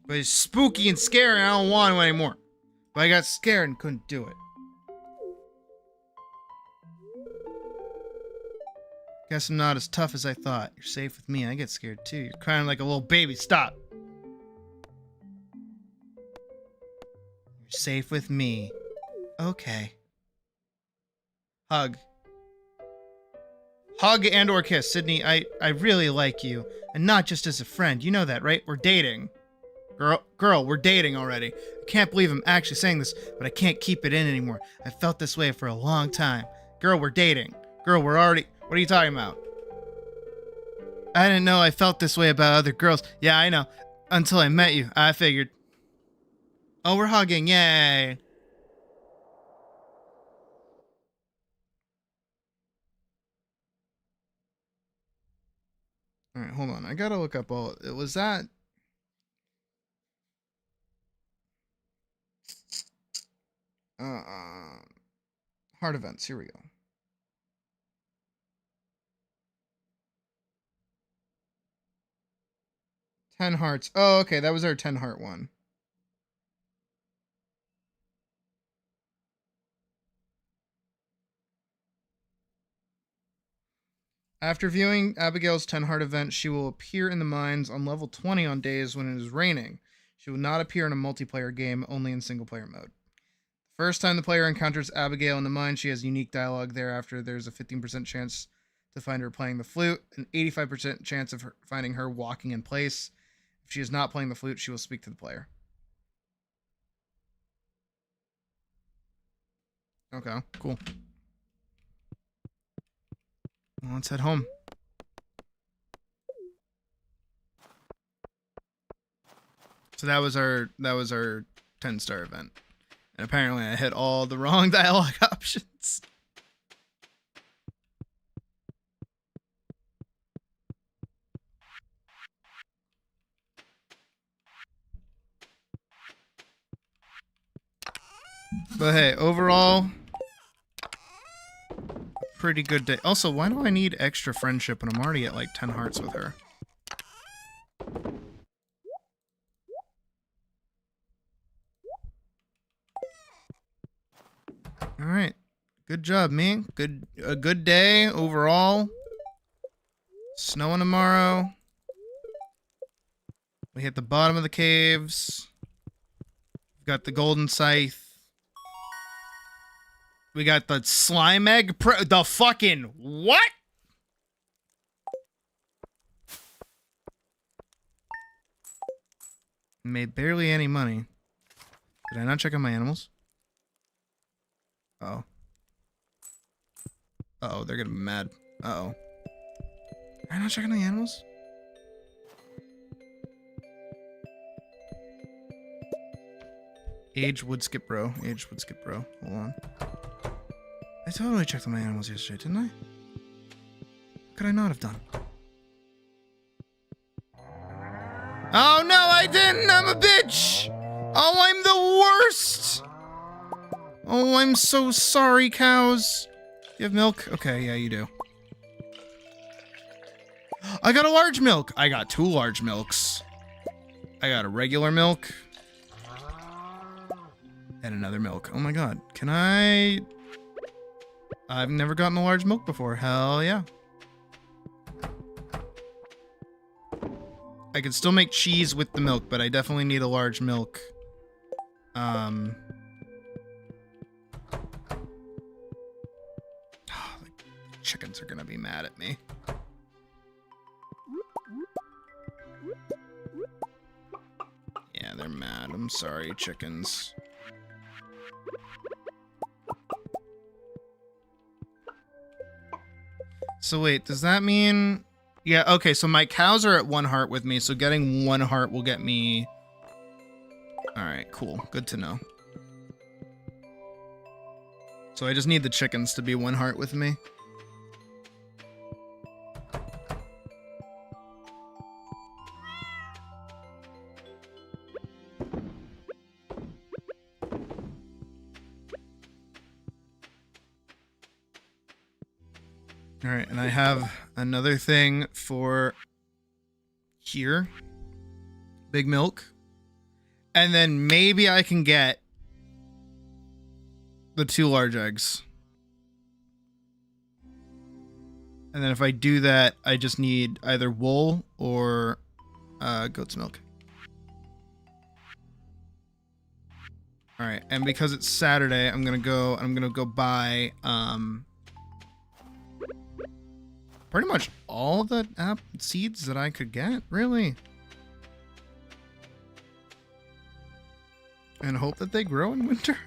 But it's spooky and scary, and I don't want to anymore. But I got scared and couldn't do it. Guess I'm not as tough as I thought. You're safe with me. I get scared too. You're crying like a little baby. Stop. You're safe with me. Okay. Hug. Hug and or kiss. Sydney, I really like you. And not just as a friend. You know that, right? We're dating. Girl, we're dating already. I can't believe I'm actually saying this, but I can't keep it in anymore. I felt this way for a long time. Girl, we're dating. Girl, we're already... What are you talking about? I didn't know I felt this way about other girls. Yeah, I know. Until I met you. I figured. Oh, we're hugging. Yay. Alright, hold on. I gotta look up all... Was that... Hard events. Here we go. 10 hearts. Oh, okay. That was our 10 heart one. After viewing Abigail's 10 heart event, she will appear in the mines on level 20 on days when it is raining. She will not appear in a multiplayer game, only in single player mode. First time the player encounters Abigail in the mine, she has unique dialogue. Thereafter, there's a 15% chance to find her playing the flute, an 85% chance of finding her walking in place. If she is not playing the flute, she will speak to the player. Okay, cool. Well, let's head home. So that was our 10-star event. And apparently I hit all the wrong dialogue options. But hey, overall, pretty good day. Also, why do I need extra friendship when I'm already at like 10 hearts with her? All right, good job, me. A good day overall. Snowing tomorrow. We hit the bottom of the caves. We've got the golden scythe. We got the slime egg. The fucking what? Made barely any money. Did I not check on my animals? Uh-oh. Uh-oh, they're gonna be mad. Uh-oh. Did I not check on the animals? Age would skip bro. Age would skip bro. Hold on. I totally checked on my animals yesterday, didn't I? What could I not have done? Oh no, I didn't! I'm a bitch! Oh, I'm the worst! Oh, I'm so sorry, cows. You have milk? Okay, yeah, you do. I got a large milk! I got 2 large milks. I got a regular milk. And another milk. Oh my god. Can I... I've never gotten a large milk before. Hell yeah. I could still make cheese with the milk, but I definitely need a large milk. The chickens are gonna be mad at me. Yeah, they're mad. I'm sorry, chickens. So wait, does that mean... Yeah, okay, so my cows are at 1 heart with me, so getting 1 heart will get me... Alright, cool. Good to know. So I just need the chickens to be 1 heart with me. Alright, and I have another thing for here. Big milk. And then maybe I can get the 2 large eggs. And then if I do that, I just need either wool or goat's milk. Alright, and because it's Saturday, I'm gonna go buy pretty much all the seeds that I could get, really. And hope that they grow in winter.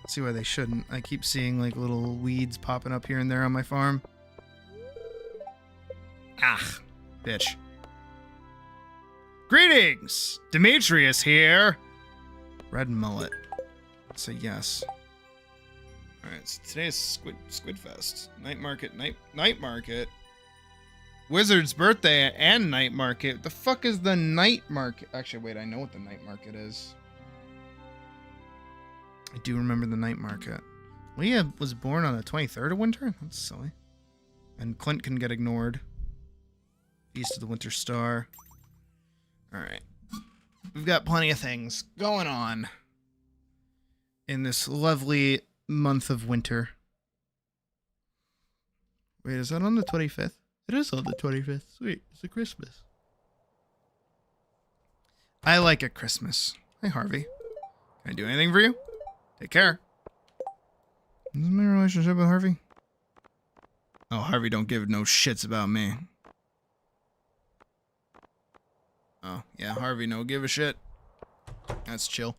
See why they shouldn't. I keep seeing like little weeds popping up here and there on my farm. Ah, bitch. Greetings! Demetrius here. Red mullet. Say yes. Alright, so today is Squid Fest. Night market, night market. Wizard's birthday and night market. The fuck is the night market? Actually, wait, I know what the night market is. I do remember the night market. Leah was born on the 23rd of winter? That's silly. And Clint can get ignored. East of the Winter Star. Alright. We've got plenty of things going on in this lovely month of winter. Wait, is that on the 25th? It is on the 25th. Sweet. It's a Christmas. I like a Christmas. Hi, Harvey. Can I do anything for you? Take care. This is my relationship with Harvey. Oh, Harvey don't give no shits about me. Oh, yeah, Harvey no give a shit. That's chill.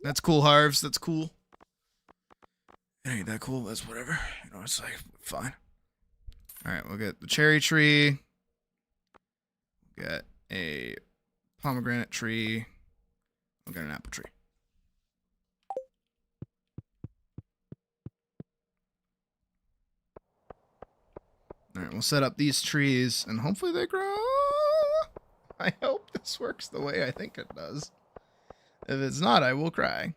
That's cool, Harves. That's cool. It ain't that cool. That's whatever. You know, it's like, fine. Alright, we'll get the cherry tree. We'll get a pomegranate tree. We'll get an apple tree. Alright, we'll set up these trees, and hopefully they grow. I hope this works the way I think it does. If it's not, I will cry.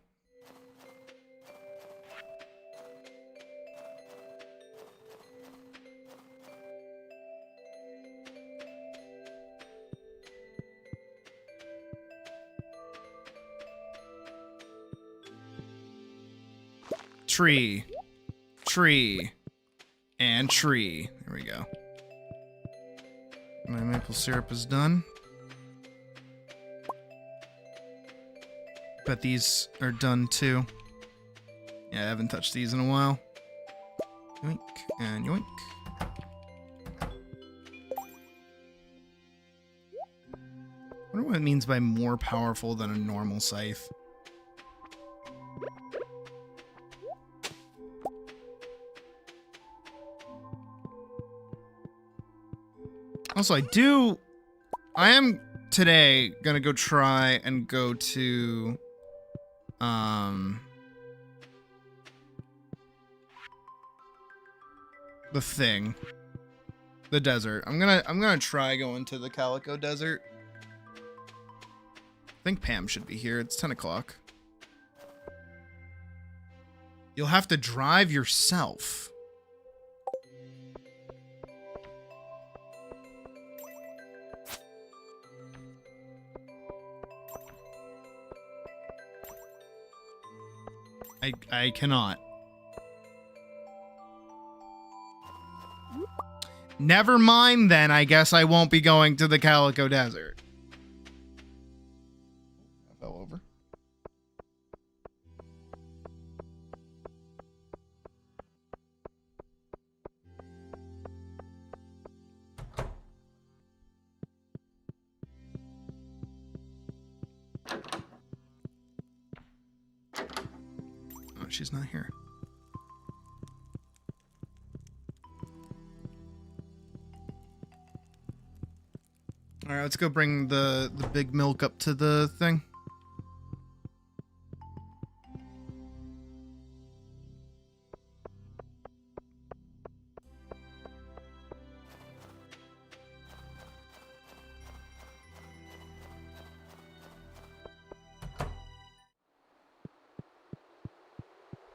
Tree. Tree. And tree. There we go. My maple syrup is done. Bet these are done too. Yeah, I haven't touched these in a while. Yoink and yoink. I wonder what it means by more powerful than a normal scythe. Also, I am today gonna go try and go to, the thing. The desert. I'm gonna try going to the Calico Desert. I think Pam should be here. It's 10 o'clock. You'll have to drive yourself. I cannot. Never mind then, I guess I won't be going to the Calico Desert. I fell over. Oh, she's not here. Alright, let's go bring the big milk up to the thing.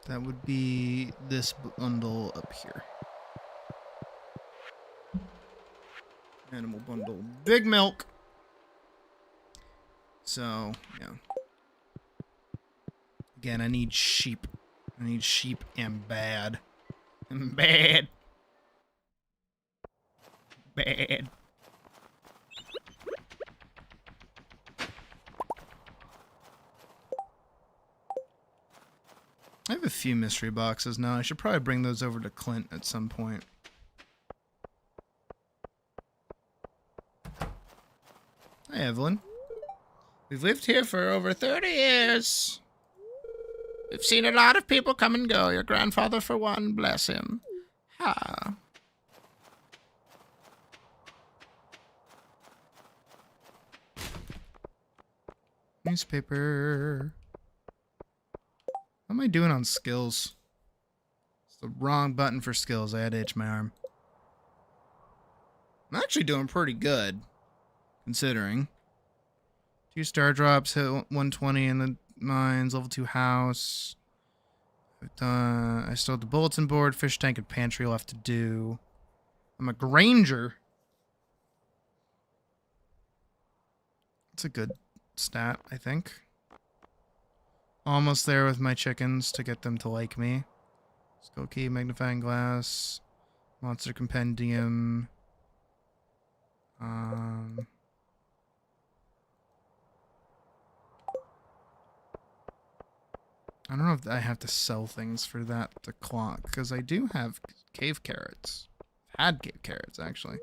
That would be this bundle up here. Animal bundle. Big milk. So, yeah. Again, I need sheep. I need sheep and bad. And bad. Bad. I have a few mystery boxes now. I should probably bring those over to Clint at some point. Hi, Evelyn. We've lived here for over 30 years. We've seen a lot of people come and go. Your grandfather, for one, bless him. Ha. Newspaper. What am I doing on skills? It's the wrong button for skills. I had to itch my arm. I'm actually doing pretty good. Considering. 2 star drops, hit 120 in the mines, level 2 house. I've done, I still have the bulletin board, fish tank, and pantry left to do. I'm a granger. It's a good stat, I think. Almost there with my chickens to get them to like me. Skull key, magnifying glass, monster compendium. I don't know if I have to sell things for that to clock, because I do have cave carrots. Had cave carrots, actually.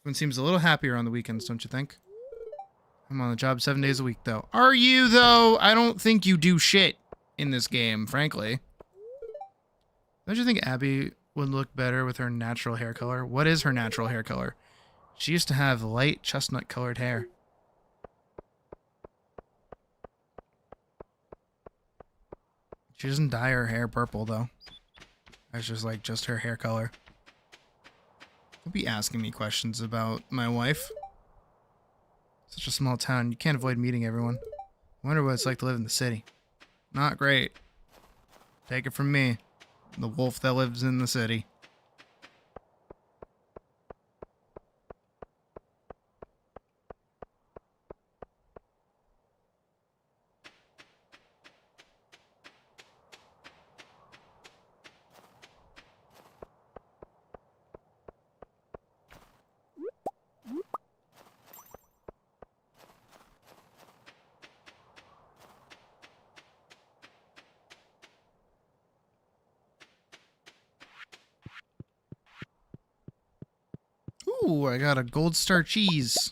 Everyone seems a little happier on the weekends, don't you think? I'm on the job 7 days a week, though. Are you, though? I don't think you do shit in this game, frankly. Don't you think Abby would look better with her natural hair color? What is her natural hair color? She used to have light chestnut-colored hair. She doesn't dye her hair purple, though. That's just, like, just her hair color. Don't be asking me questions about my wife. Such a small town, you can't avoid meeting everyone. I wonder what it's like to live in the city. Not great. Take it from me, the wolf that lives in the city. Ooh, I got a gold star cheese.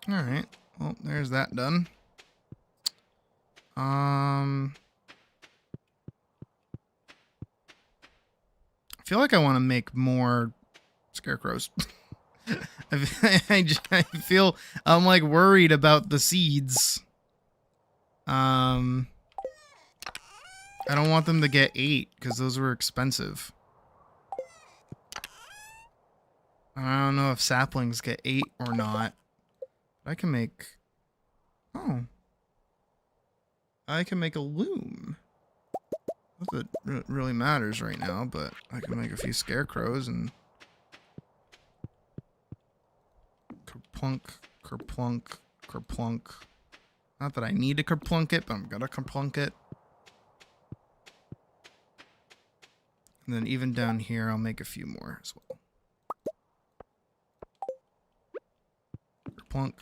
Alright, well, there's that done. I feel like I want to make more scarecrows. I feel I'm like worried about the seeds. I don't want them to get 8 because those were expensive. I don't know if saplings get 8 or not. I can make... Oh. I can make a loom. Not that it really matters right now, but I can make a few scarecrows and... Kerplunk, kerplunk, kerplunk. Not that I need to kerplunk it, but I'm gonna kerplunk it. And then even down here, I'll make a few more as well. Kerplunk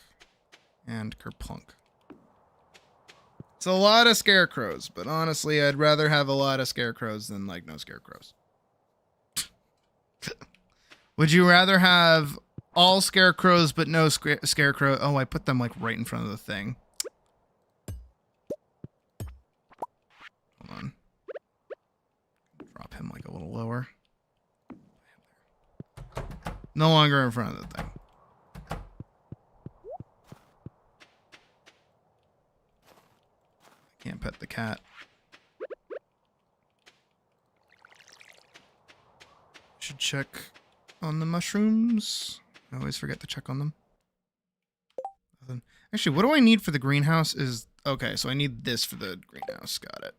and kerplunk. It's a lot of scarecrows, but honestly, I'd rather have a lot of scarecrows than, like, no scarecrows. Would you rather have all scarecrows but no scarecrow? Oh, I put them, like, right in front of the thing. Hold on. Drop him, like, a little lower. No longer in front of the thing. Can't pet the cat. Should check on the mushrooms. I always forget to check on them. Actually, what do I need for the greenhouse is... Okay, so I need this for the greenhouse. Got it.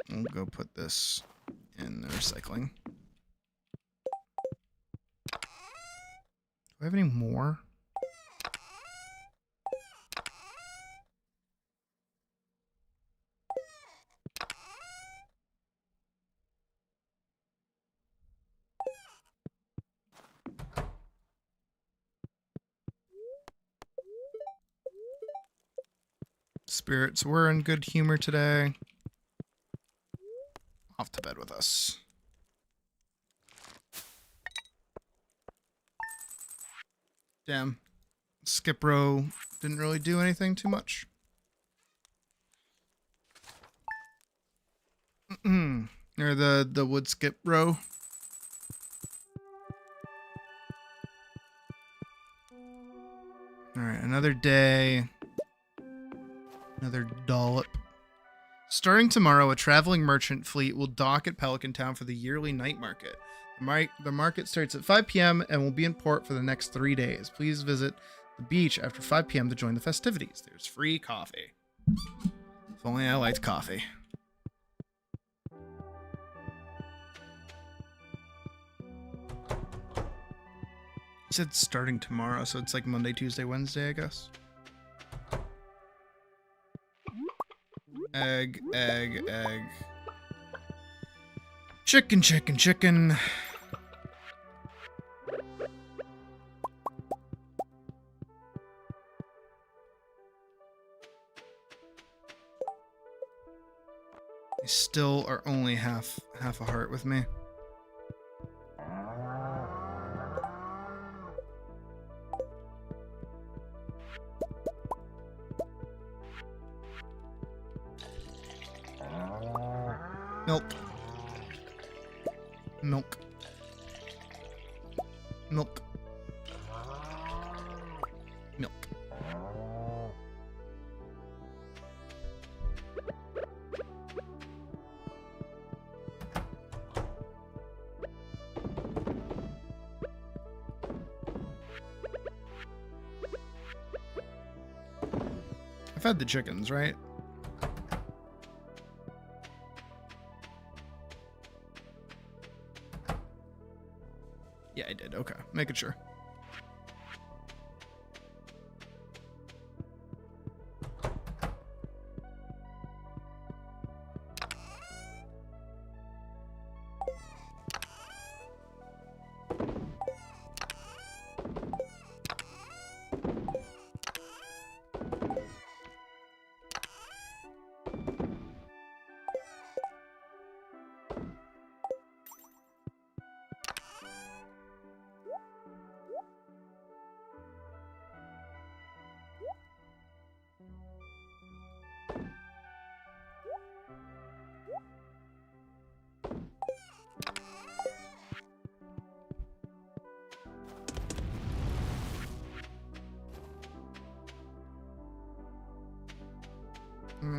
We'll go put this in the recycling. Do I have any more? Spirits were in good humor today. Off to bed with us. Damn. Skip row didn't really do anything too much. Or the wood skip row. All right, another day. Another dollop. Starting tomorrow, a traveling merchant fleet will dock at Pelican Town for the yearly night market. The market starts at 5 p.m. and will be in port for the next 3 days. Please visit the beach after 5 p.m. to join the festivities. There's free coffee. If only I liked coffee. It said starting tomorrow, so it's like Monday, Tuesday, Wednesday, I guess. Egg, egg, egg. Chicken, chicken, chicken. They still are only half a heart with me. Milk. Milk. Milk. Milk. I've had the chickens, right? Yeah, I did. Okay. Making sure.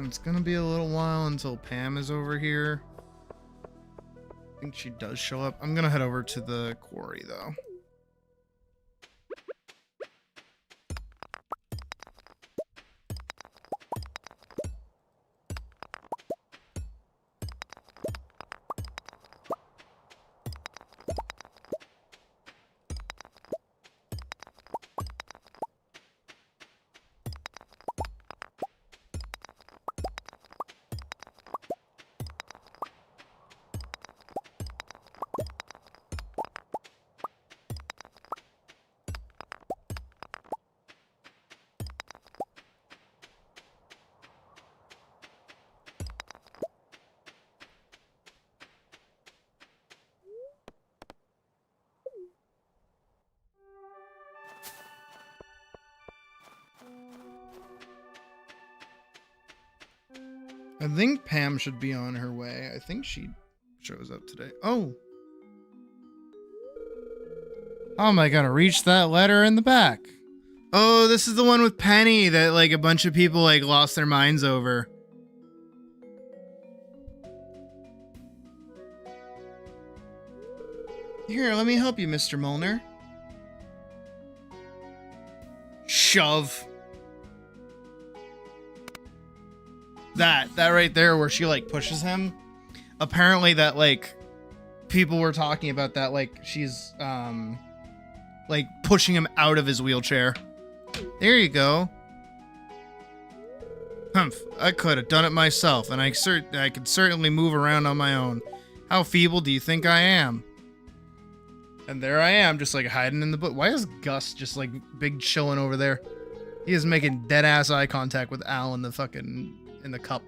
It's gonna be a little while until Pam is over here. I think she does show up. I'm gonna head over to the quarry though. I think Pam should be on her way. I think she shows up today. Oh. How am I gonna reach that letter in the back? Oh, this is the one with Penny that like a bunch of people like lost their minds over. Here, let me help you, Mr. Molnar. Shove. That right there where she like pushes him. Apparently that like people were talking about that like she's like pushing him out of his wheelchair. There you go. Humph, I could have done it myself, and I could certainly move around on my own. How feeble do you think I am? And there I am, just like hiding in the book. Why is Gus just like big chilling over there? He is making dead ass eye contact with Al in the fucking in the cup.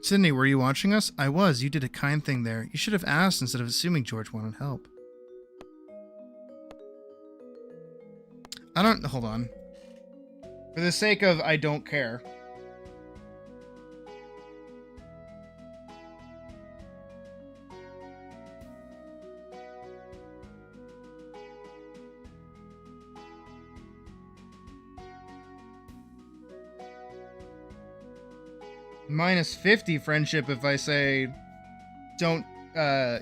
Sydney, were you watching us? I was. You did a kind thing there. You should have asked instead of assuming George wanted help. Hold on. For the sake of I don't care, Minus 50 friendship if I say, don't,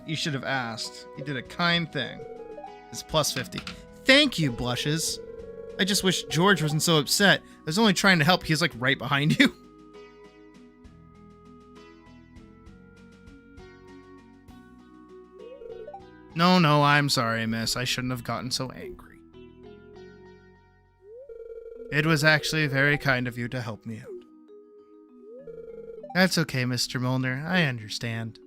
you should have asked. You did a kind thing. It's plus 50. Thank you, Blushes. I just wish George wasn't so upset. I was only trying to help. He's like right behind you. No, I'm sorry, miss. I shouldn't have gotten so angry. It was actually very kind of you to help me out. That's okay, Mr. Molnar. I understand.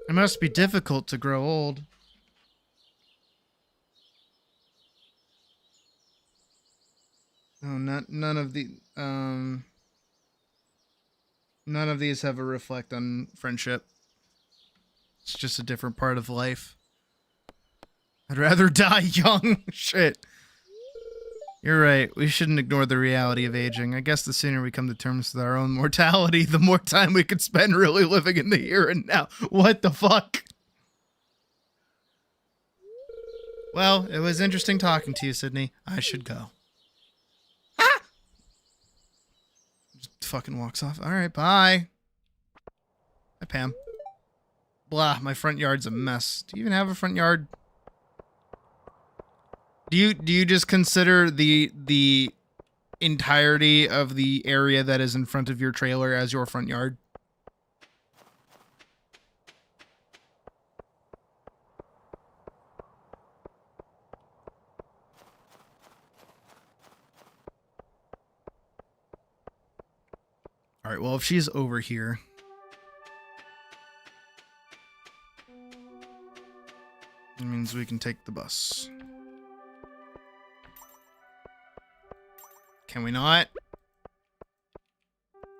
It must be difficult to grow old. Oh, none of these have a reflect on friendship. It's just a different part of life. I'd rather die young. Shit. You're right. We shouldn't ignore the reality of aging. I guess the sooner we come to terms with our own mortality, the more time we could spend really living in the here and now. What the fuck? Well, it was interesting talking to you, Sydney. I should go. Ah! Just fucking walks off. All right, bye. Bye, Pam. Blah, my front yard's a mess. Do you even have a front yard? Do you just consider the entirety of the area that is in front of your trailer as your front yard? All right, well, if she's over here, it means we can take the bus. Can we not?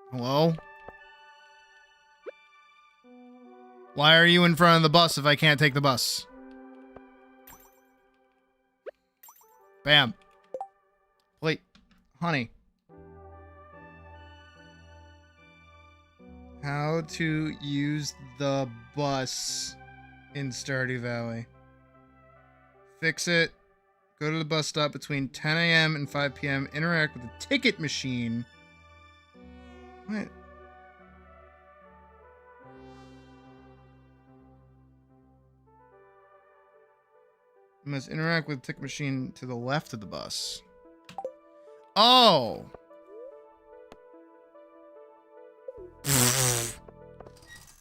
Hello? Why are you in front of the bus if I can't take the bus? Bam. Wait, honey. How to use the bus in Stardew Valley. Fix it. Go to the bus stop between 10 a.m. and 5 p.m. Interact with the ticket machine. What? You must interact with the ticket machine to the left of the bus. Oh!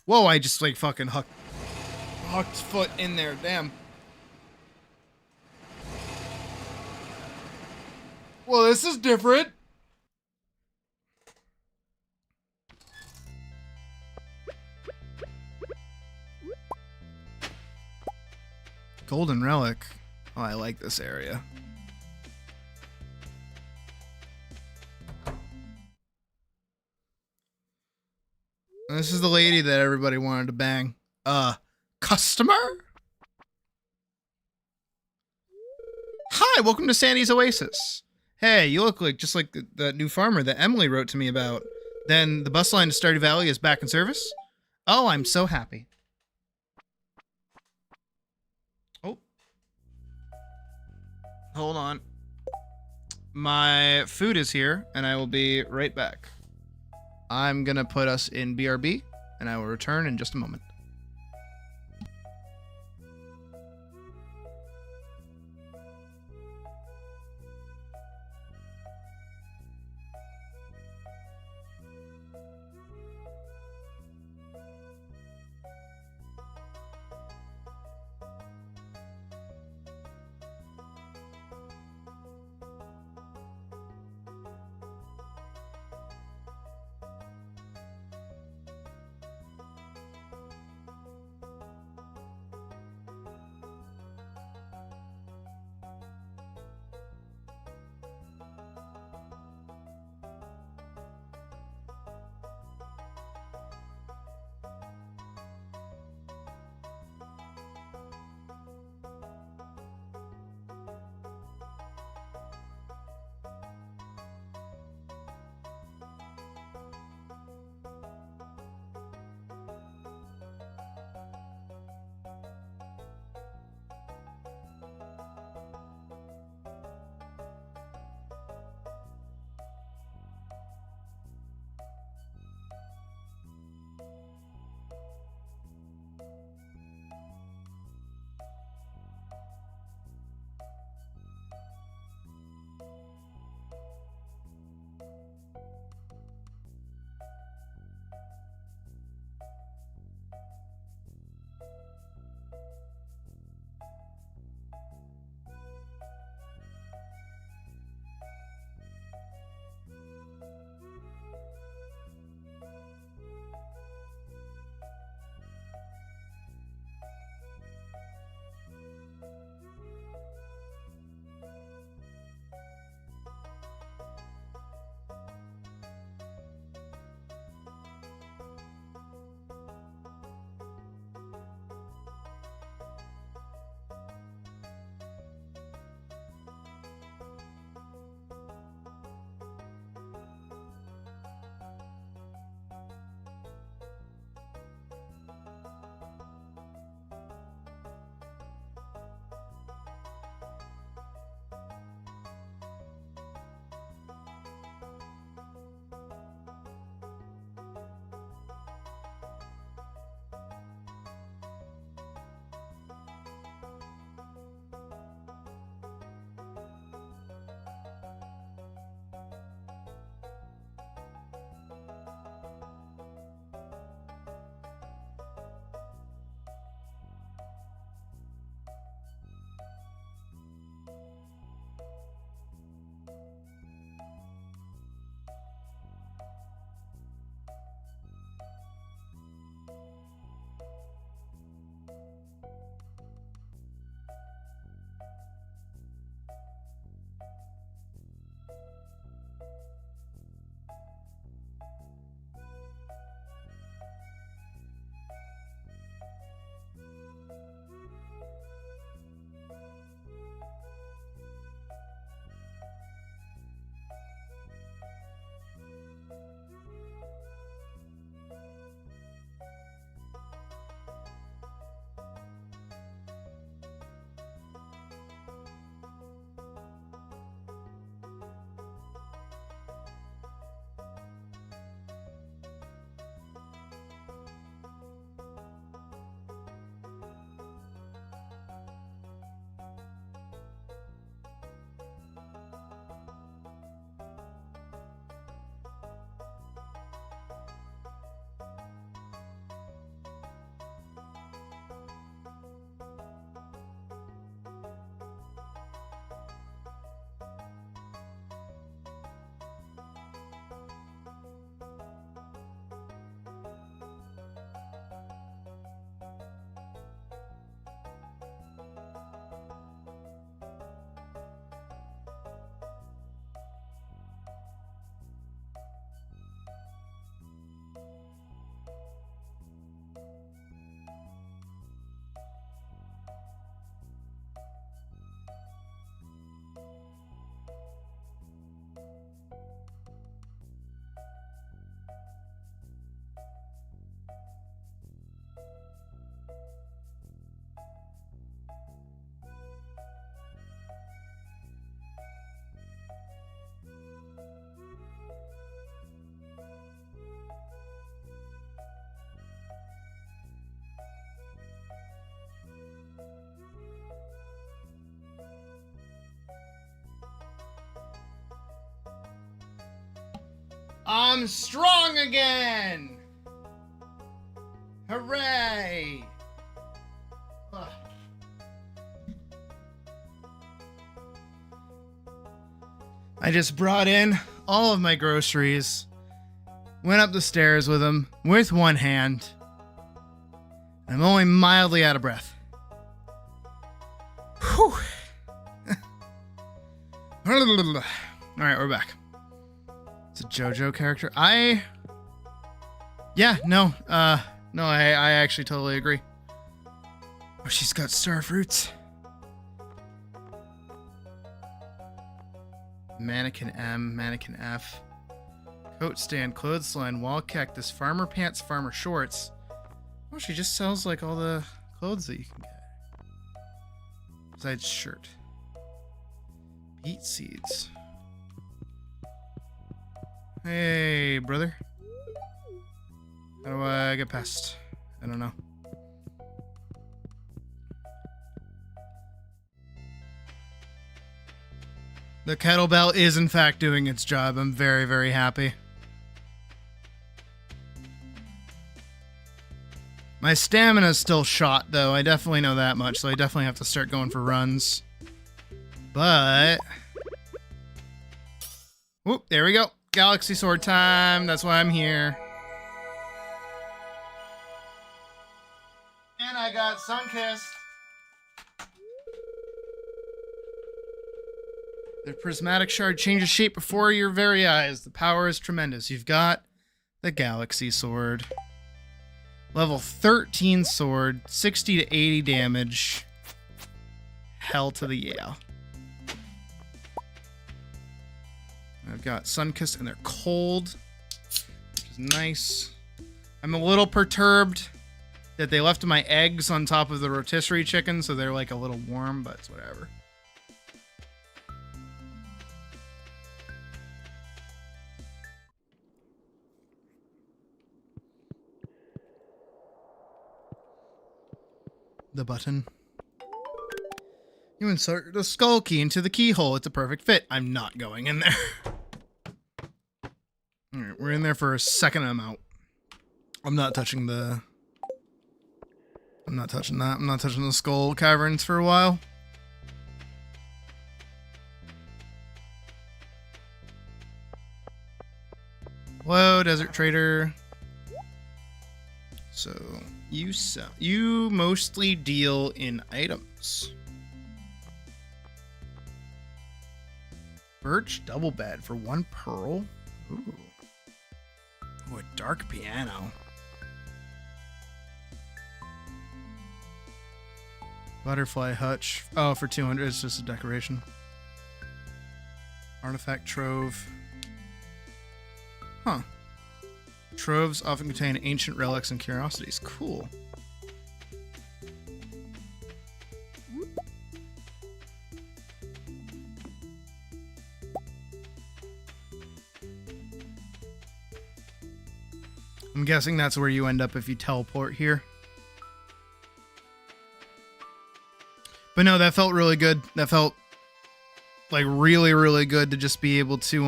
Whoa, I just like fucking hucked foot in there. Damn. Well, this is different. Golden Relic. Oh, I like this area. This is the lady that everybody wanted to bang. Customer? Hi, welcome to Sandy's Oasis. Hey, you look like just like the new farmer that Emily wrote to me about. Then the bus line to Stardew Valley is back in service? Oh, I'm so happy. Oh. Hold on. My food is here, and I will be right back. I'm gonna put us in BRB, and I will return in just a moment. I'm strong again! Hooray! Ugh. I just brought in all of my groceries, went up the stairs with them with one hand. I'm only mildly out of breath. Whew. Alright, we're back. It's a JoJo character. I actually totally agree. Oh, she's got star fruits. Mannequin M, mannequin F. Coat stand, clothesline, wall cactus, farmer pants, farmer shorts. Oh, she just sells like all the clothes that you can get. Besides shirt. Beet seeds. Hey, brother. How do I get past? I don't know. The kettlebell is in fact doing its job. I'm very, very happy. My stamina's still shot, though. I definitely know that much, so I definitely have to start going for runs. But... whoop, there we go. Galaxy Sword time. That's why I'm here. And I got Sunkissed. The prismatic shard changes shape before your very eyes. The power is tremendous. You've got the Galaxy Sword. Level 13 sword, 60 to 80 damage. Hell to the yeah. I've got Sunkissed and they're cold, which is nice. I'm a little perturbed that they left my eggs on top of the rotisserie chicken, so they're like a little warm, but it's whatever. The button. You insert the skull key into the keyhole. It's a perfect fit. I'm not going in there. Alright, we're in there for a second. I'm out. I'm not touching the... I'm not touching that. I'm not touching the skull caverns for a while. Hello, Desert Trader. So, you sell. You mostly deal in items. Birch double bed for 1 pearl. Ooh. Ooh, a dark piano. Butterfly hutch. Oh, for 200. It's just a decoration. Artifact trove. Huh. Troves often contain ancient relics and curiosities. Cool. I'm guessing that's where you end up if you teleport here. But no, that felt really good. That felt like really, really good to just be able to,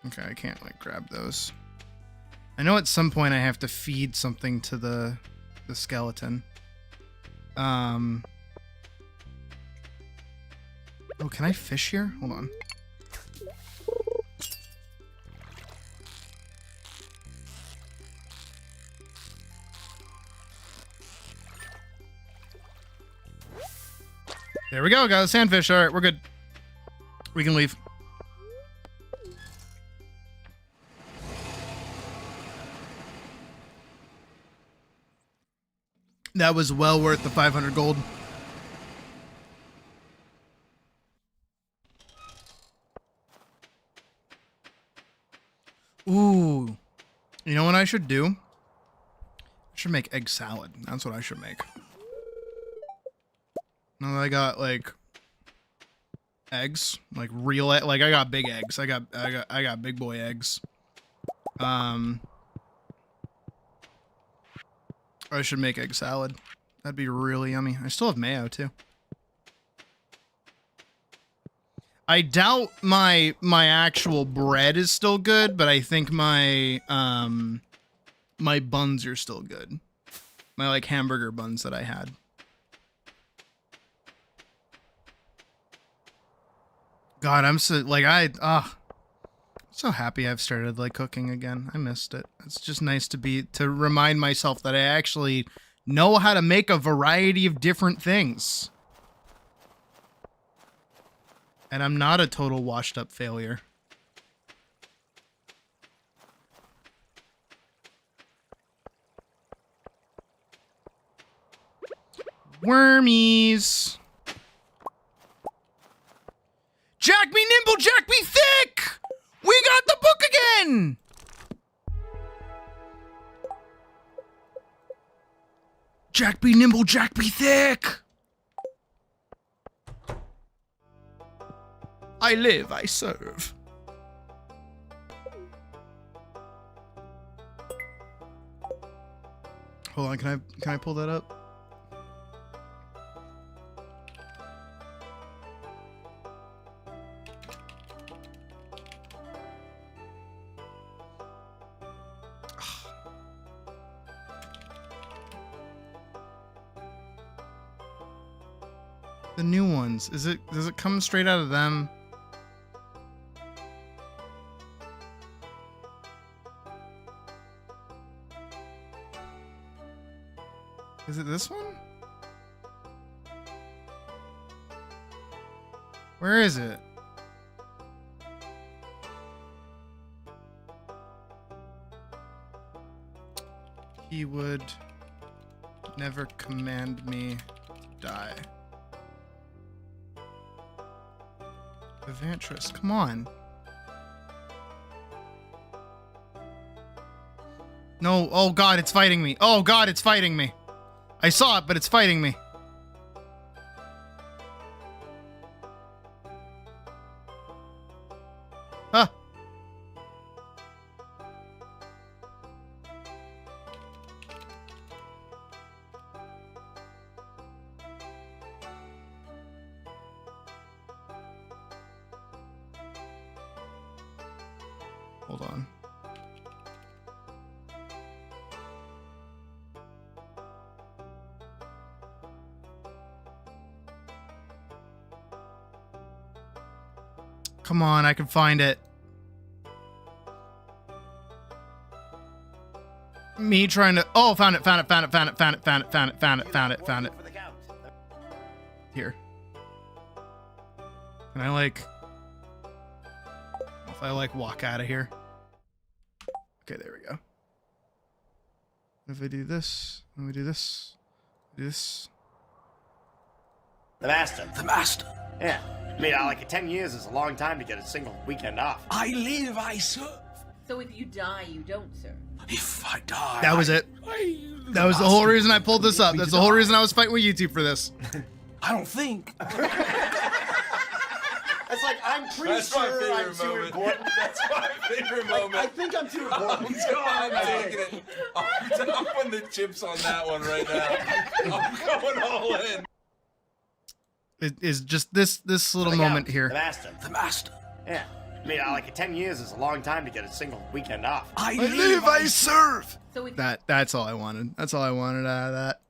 okay, I can't like grab those. I know at some point I have to feed something to the skeleton. Oh, can I fish here? Hold on. There we go, got a sandfish. Alright, we're good. We can leave. That was well worth the 500 gold. Ooh. You know what I should do? I should make egg salad. That's what I should make. Now that I got like eggs, like real, like I got big eggs. I got big boy eggs. I should make egg salad. That'd be really yummy. I still have mayo too. I doubt my actual bread is still good, but I think my my buns are still good. My like hamburger buns that I had. God, I'm so like so happy I've started like cooking again. I missed it. It's just nice to remind myself that I actually know how to make a variety of different things. And I'm not a total washed up failure. Wormies. Jack me nimble, Jack me thick! We got the book again! Jack be nimble, Jack be thick! I live, I serve. Hold on, can I pull that up? The new ones. Does it come straight out of them? Is it this one? Where is it? He would never command me to die. Evantress, come on. No, oh god, it's fighting me. Oh god, it's fighting me. I saw it, but it's fighting me. Huh. Hold on. Come on, I can find it. Me trying to... Oh, found it. Here. Can I, like... If I, like, walk out of here? Okay, there we go. If I do this, let me do this. This. The master. The master. Yeah. I mean, like 10 years is a long time to get a single weekend off. I live, I serve. So if you die, you don't serve. If I die, That was it. That was the whole reason I pulled this up. That's the whole reason I was fighting with YouTube for this. I don't think. It's like, I'm pretty That's my sure I'm favorite too moment. important. That's my favorite moment. I think I'm too important. I'm taking it. I'm putting the chips on that one right now. I'm going all in. It is just this little Look out. moment The here. master. The master. Yeah. I mean, like 10 years is a long time to get a single weekend off. I live, I serve. So if That's all I wanted. That's all I wanted out of that.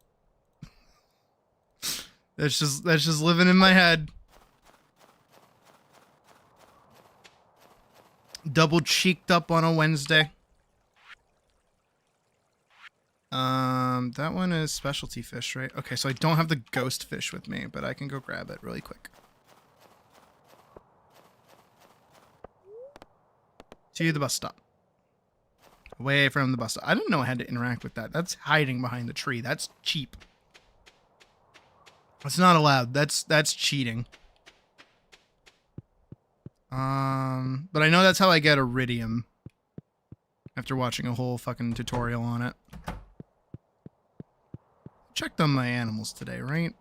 That's just living in my head. Double cheeked up on a Wednesday. That one is specialty fish, right? Okay, so I don't have the ghost fish with me, but I can go grab it really quick. To the bus stop. Away from the bus stop. I didn't know I had to interact with that. That's hiding behind the tree. That's cheap. That's not allowed. That's cheating. But I know that's how I get iridium. After watching a whole fucking tutorial on it. Checked on my animals today, right?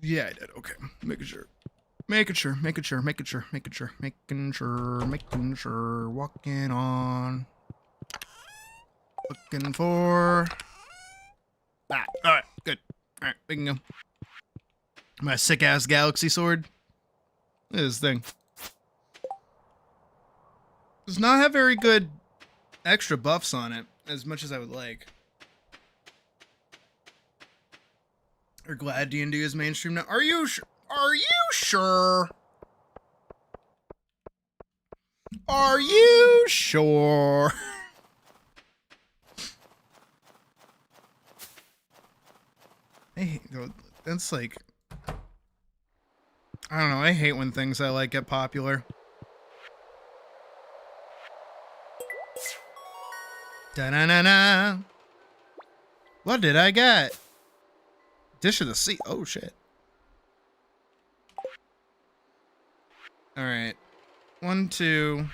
Yeah, I did. Okay. Making sure. Walking on. Looking for that. Alright, good. Alright, we can go. My sick ass galaxy sword. Look at this thing. Does not have very good extra buffs on it, as much as I would like. We're glad D&D is mainstream now. Are you sure? Are you sure? Are you sure? Hey, that's like, I don't know. I hate when things I like get popular. Da-na-na-na. What did I get? Dish of the Sea. Oh, shit. Alright. 1, 2.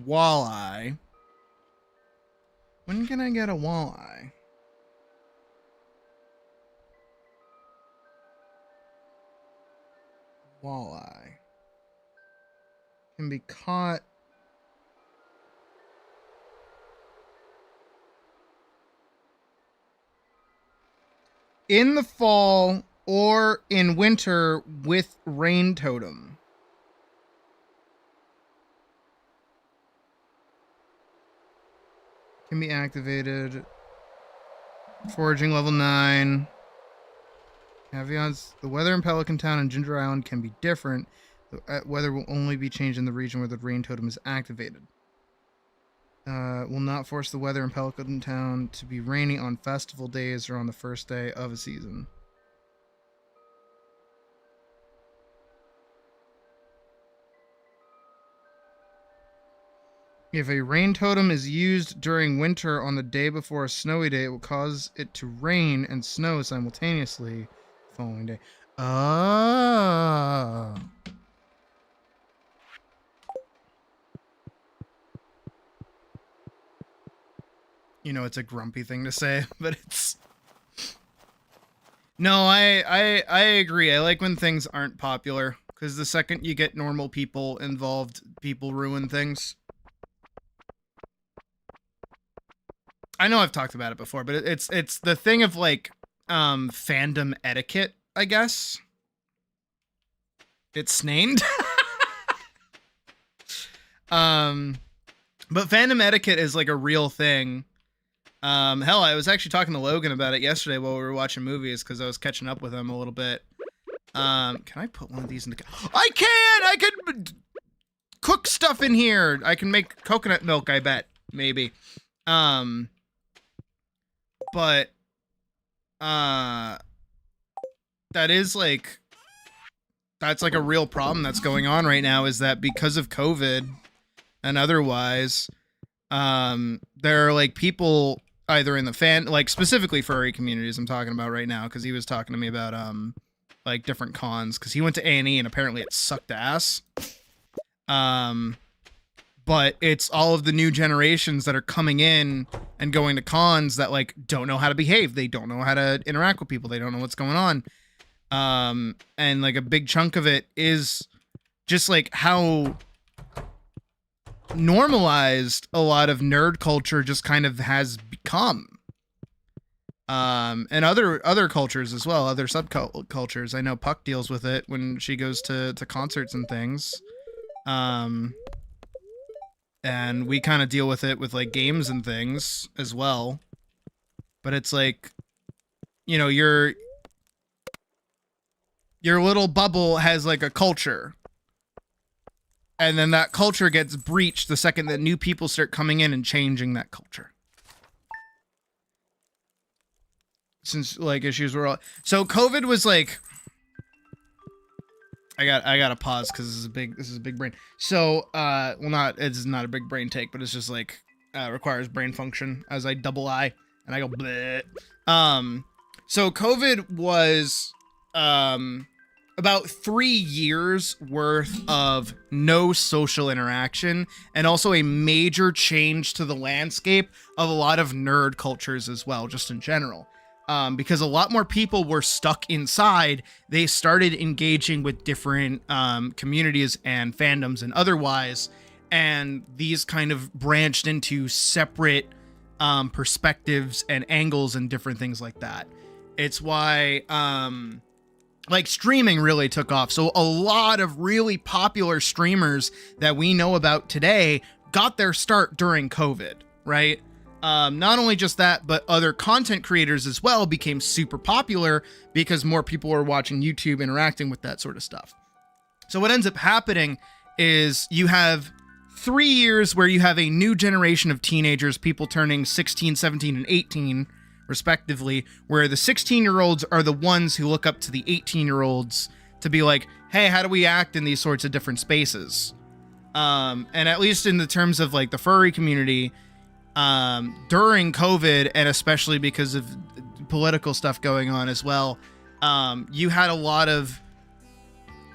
Walleye. When can I get a walleye? Walleye. Can be caught in the fall or in winter with rain totem. Can be activated. Foraging level 9. Caveats. The weather in Pelican Town and Ginger Island can be different. The weather will only be changed in the region where the rain totem is activated. Will not force the weather in Pelican Town to be rainy on festival days or on the first day of a season. If a rain totem is used during winter on the day before a snowy day, it will cause it to rain and snow simultaneously the following day. Ah. You know, it's a grumpy thing to say, but it's... No, I agree. I like when things aren't popular, because the second you get normal people involved, people ruin things. I know I've talked about it before, but it's the thing of, like, fandom etiquette, I guess. It's named. But fandom etiquette is, like, a real thing. Hell, I was actually talking to Logan about it yesterday while we were watching movies, because I was catching up with him a little bit. Can I put one of these in the... I can! I can cook stuff in here! I can make coconut milk, I bet. Maybe. But, that is, like... That's, like, a real problem that's going on right now, is that because of COVID and otherwise, there are, like, people... either in the fan, like, specifically furry communities I'm talking about right now, because he was talking to me about, like, different cons, because he went to A&E, and apparently it sucked ass. But it's all of the new generations that are coming in and going to cons that, like, don't know how to behave. They don't know how to interact with people. They don't know what's going on. And, like, a big chunk of it is just, like, how normalized a lot of nerd culture just kind of has become. And other cultures as well, other subcultures. I know Puck deals with it when she goes to concerts and things. And we kind of deal with it with, like, games and things as well. But it's like, you know, your little bubble has, like, a culture. And then that culture gets breached the second that new people start coming in and changing that culture. Since, like, issues were all... So COVID was, like... I gotta pause because this is a big brain. So, well, it's not a big brain take, but it's just, like, requires brain function as I double I and I go bleh. So COVID was, about 3 years worth of no social interaction, and also a major change to the landscape of a lot of nerd cultures as well, just in general. Because a lot more people were stuck inside, they started engaging with different communities and fandoms and otherwise, and these kind of branched into separate perspectives and angles and different things like that. It's why like streaming really took off. So a lot of really popular streamers that we know about today got their start during COVID, right? Not only just that, but other content creators as well became super popular because more people were watching YouTube, interacting with that sort of stuff. So what ends up happening is you have 3 years where you have a new generation of teenagers, people turning 16, 17, and 18, respectively, where the 16-year-olds are the ones who look up to the 18-year-olds to be like, hey, how do we act in these sorts of different spaces? And at least in the terms of like the furry community, during COVID, and especially because of political stuff going on as well, you had a lot of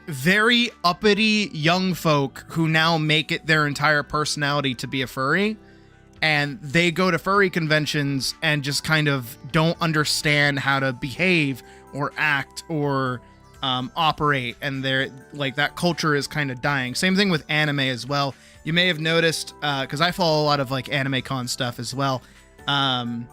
very uppity young folk who now make it their entire personality to be a furry, and they go to furry conventions and just kind of don't understand how to behave or act or operate, and they're like, that culture is kind of dying. Same thing with anime as well. You may have noticed, because I follow a lot of like anime con stuff as well, and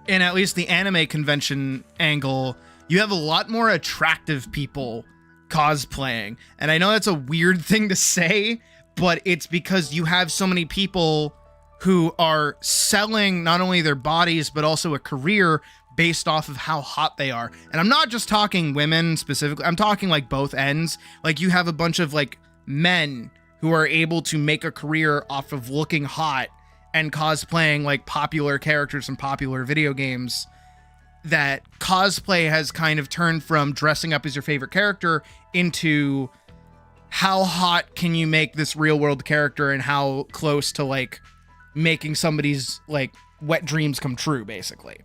at least the anime convention angle, you have a lot more attractive people cosplaying. And I know that's a weird thing to say, but it's because you have so many people who are selling not only their bodies, but also a career based off of how hot they are. And I'm not just talking women specifically, I'm talking like both ends. Like you have a bunch of like men who are able to make a career off of looking hot and cosplaying like popular characters from popular video games, that cosplay has kind of turned from dressing up as your favorite character into how hot can you make this real world character and how close to like making somebody's like wet dreams come true, basically.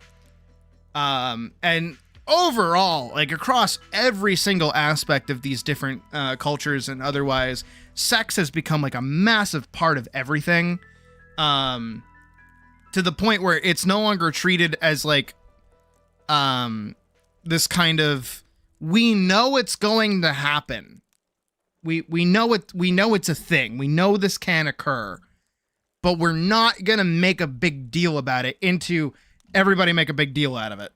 And overall, like across every single aspect of these different cultures and otherwise, sex has become like a massive part of everything, to the point where it's no longer treated as like this kind of, we know it's going to happen. We know it's a thing. We know this can occur, but we're not going to make a big deal about it, into everybody make a big deal out of it.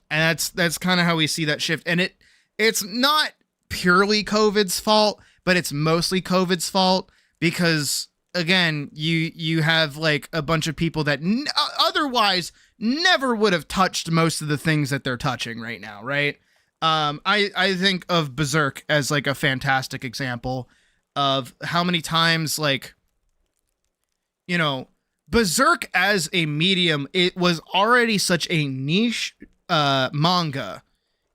And that's kind of how we see that shift. And it's not purely COVID's fault, but it's mostly COVID's fault, because again, you have like a bunch of people that otherwise never would have touched most of the things that they're touching right now, right? I think of Berserk as like a fantastic example of how many times, like, you know, Berserk as a medium, it was already such a niche manga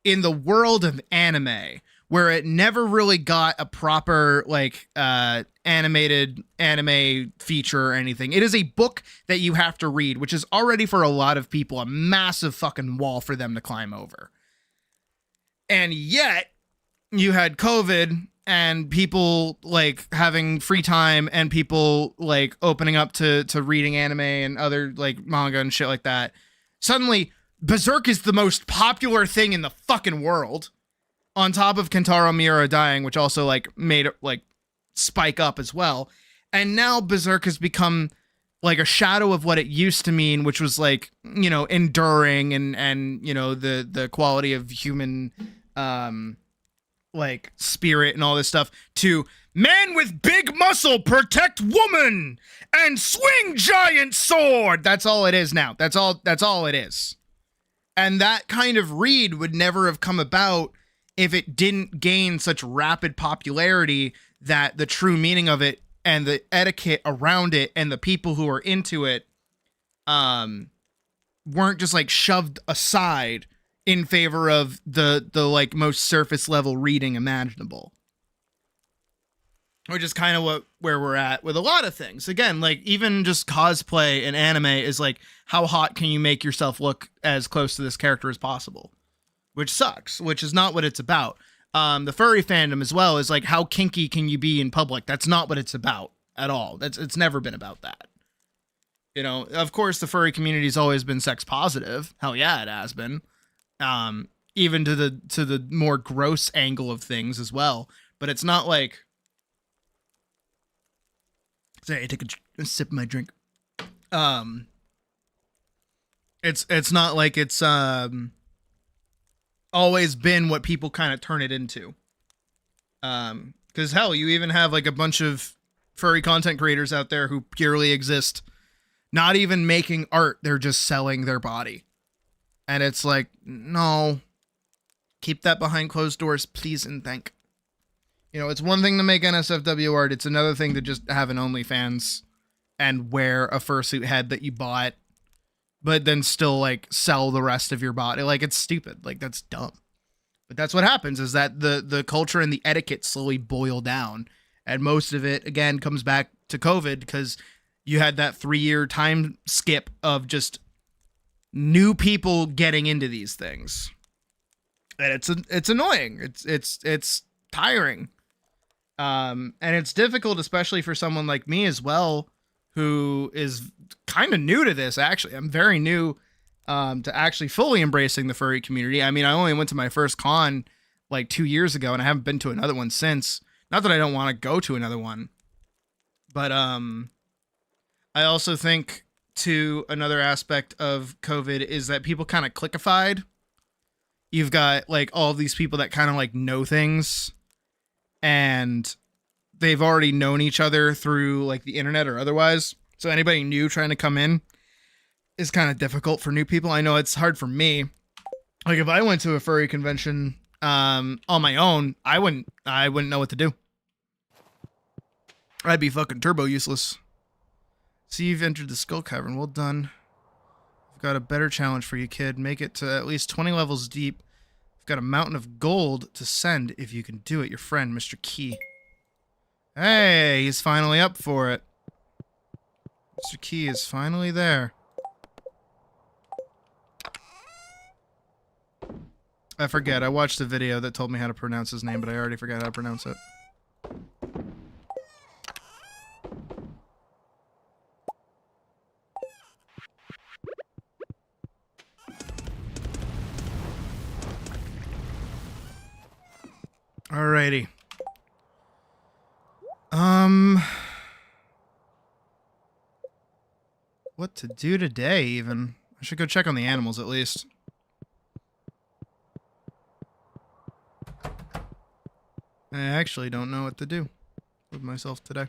in the world of anime, where it never really got a proper like animated anime feature or anything. It is a book that you have to read, which is already for a lot of people a massive fucking wall for them to climb over. And yet you had COVID and people like having free time and people like opening up to reading anime and other like manga and shit like that. Suddenly Berserk is the most popular thing in the fucking world, on top of Kentaro Miura dying, which also like made it like spike up as well. And now Berserk has become like a shadow of what it used to mean, which was like, you know, enduring and you know, the quality of human like spirit and all this stuff, to man with big muscle protect woman and swing giant sword. That's all it is now. That's all it is. And that kind of read would never have come about if it didn't gain such rapid popularity, that the true meaning of it and the etiquette around it and the people who are into it weren't just like shoved aside in favor of the like most surface level reading imaginable. Which is kind of where we're at with a lot of things. Again, like even just cosplay and anime is like, how hot can you make yourself look as close to this character as possible? Which sucks, which is not what it's about. The furry fandom as well is like, how kinky can you be in public? That's not what it's about at all. It's never been about that. You know, of course, the furry community's always been sex positive. Hell yeah, it has been. Even to the more gross angle of things as well. But it's not like, sorry, I take a sip of my drink. It's not like it's always been what people kind of turn it into. Because hell, you even have like a bunch of furry content creators out there who purely exist, not even making art, they're just selling their body. And it's like, no, keep that behind closed doors, please and thank. You know, it's one thing to make NSFW art, it's another thing to just have an OnlyFans and wear a fursuit head that you bought, but then still like sell the rest of your body. Like, it's stupid. Like, that's dumb. But that's what happens, is that the culture and the etiquette slowly boil down. And most of it, again, comes back to COVID, because you had that 3-year time skip of just new people getting into these things. And it's annoying. It's tiring. And it's difficult, especially for someone like me as well, who is kind of new to this, actually. I'm very new to actually fully embracing the furry community. I mean, I only went to my first con like 2 years ago, and I haven't been to another one since. Not that I don't want to go to another one, but I also think to another aspect of COVID is that people kind of clickified. You've got like all of these people that kind of like know things, and they've already known each other through like the internet or otherwise. So anybody new trying to come in is kind of difficult for new people. I know it's hard for me. Like, if I went to a furry convention on my own, I wouldn't know what to do. I'd be fucking turbo useless. See, you've entered the Skull Cavern. Well done. I've got a better challenge for you, kid. Make it to at least 20 levels deep. I've got a mountain of gold to send if you can do it. Your friend, Mr. Key. Hey, he's finally up for it. Mr. Key is finally there. I forget. I watched a video that told me how to pronounce his name, but I already forgot how to pronounce it. Alrighty. What to do today, even? I should go check on the animals, at least. I actually don't know what to do with myself today.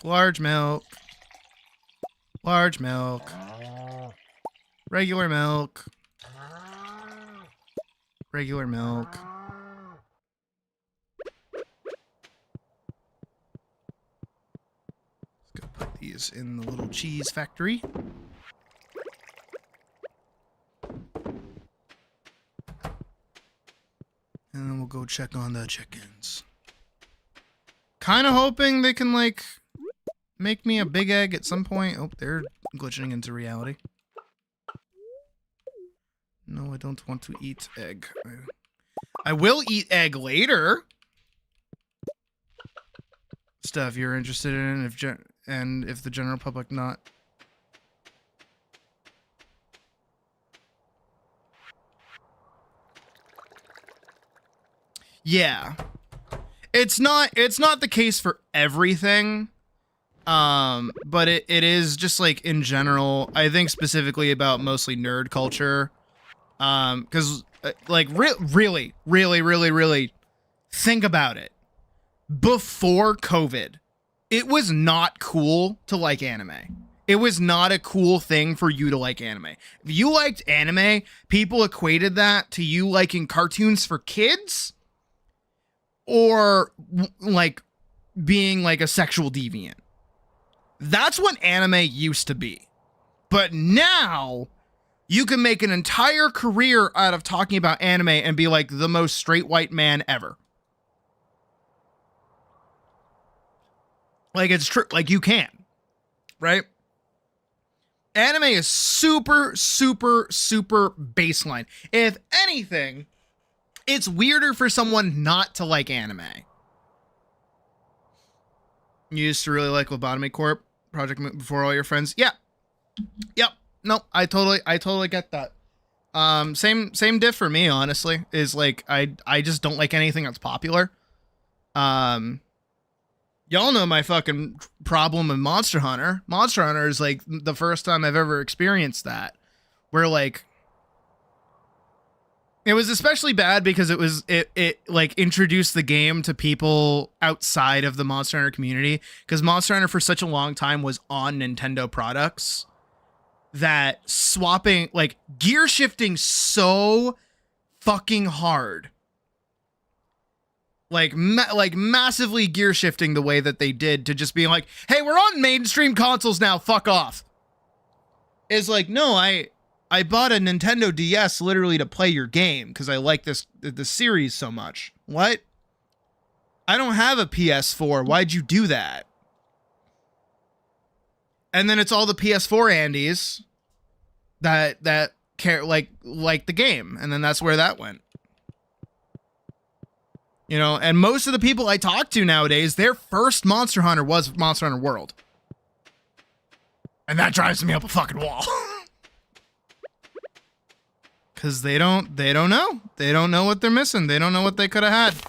Large milk. Large milk. Regular milk. Regular milk. Let's go put these in the little cheese factory. And then we'll go check on the chickens. Kind of hoping they can, like, make me a big egg at some point. Oh, they're glitching into reality. No, I don't want to eat egg. I will eat egg later. Stuff you're interested in, if the general public not. Yeah. It's not the case for everything. But it is just like in general, I think specifically about mostly nerd culture. Cause like really think about it. Before COVID, it was not cool to like anime. It was not a cool thing for you to like anime. If you liked anime, people equated that to you liking cartoons for kids or like being like a sexual deviant. That's what anime used to be. But now, you can make an entire career out of talking about anime and be like the most straight white man ever. Like, it's true. Like, you can. Right? Anime is super, super, super baseline. If anything, it's weirder for someone not to like anime. You used to really like Lobotomy Corp, Project Before All Your Friends. Yeah. Yep. No, I totally get that. Same diff for me, honestly, is like I just don't like anything that's popular. Y'all know my fucking problem with Monster Hunter. Monster Hunter is like the first time I've ever experienced that, where like it was especially bad because it like introduced the game to people outside of the Monster Hunter community, because Monster Hunter for such a long time was on Nintendo products that swapping, like gear shifting so fucking hard, like massively gear shifting the way that they did to just being like, hey, we're on mainstream consoles now, fuck off, is like, no, I bought a Nintendo DS literally to play your game because I like the series so much. What? I don't have a PS4. Why'd you do that? And then it's all the PS4 Andes that care like the game, and then that's where that went. You know, and most of the people I talk to nowadays, their first Monster Hunter was Monster Hunter World. And that drives me up a fucking wall. Cause they don't know. They don't know what they're missing. They don't know what they could have had.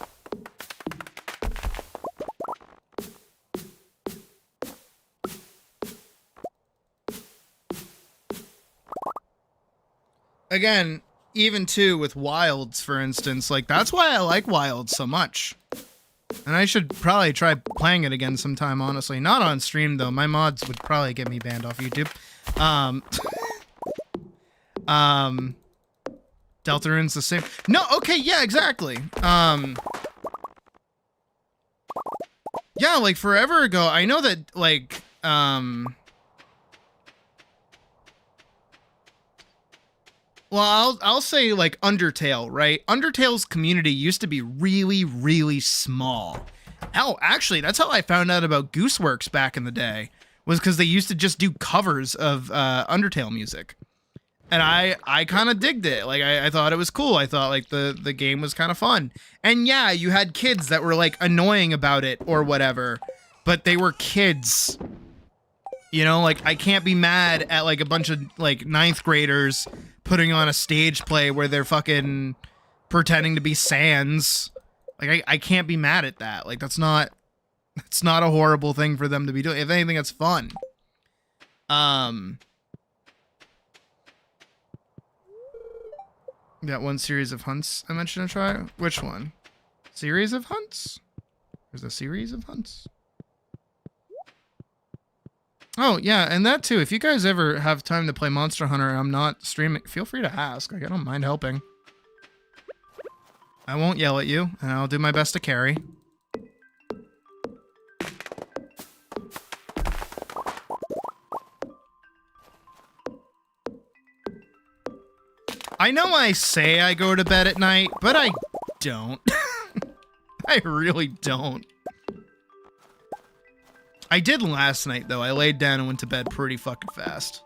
Again, even too with Wilds, for instance, like that's why I like Wilds so much. And I should probably try playing it again sometime, honestly. Not on stream though. My mods would probably get me banned off YouTube. Deltarune's the same. No, okay, yeah, exactly. Yeah, like forever ago, I know that like well, I'll say like Undertale, right? Undertale's community used to be really, really small. Oh, actually, that's how I found out about Gooseworks back in the day, was because they used to just do covers of Undertale music. And I kind of digged it. Like, I thought it was cool. I thought, like, the game was kind of fun. And yeah, you had kids that were, like, annoying about it or whatever. But they were kids. You know, like, I can't be mad at, like, a bunch of, like, 9th graders putting on a stage play where they're fucking pretending to be Sans. Like, I can't be mad at that. Like, that's not a horrible thing for them to be doing. If anything, it's fun. That one series of hunts I mentioned to try. Which one? Series of hunts? There's a series of hunts. Oh, yeah, and that too. If you guys ever have time to play Monster Hunter and I'm not streaming, feel free to ask. Like, I don't mind helping. I won't yell at you, and I'll do my best to carry. I know I say I go to bed at night, but I don't. I really don't. I did last night, though. I laid down and went to bed pretty fucking fast.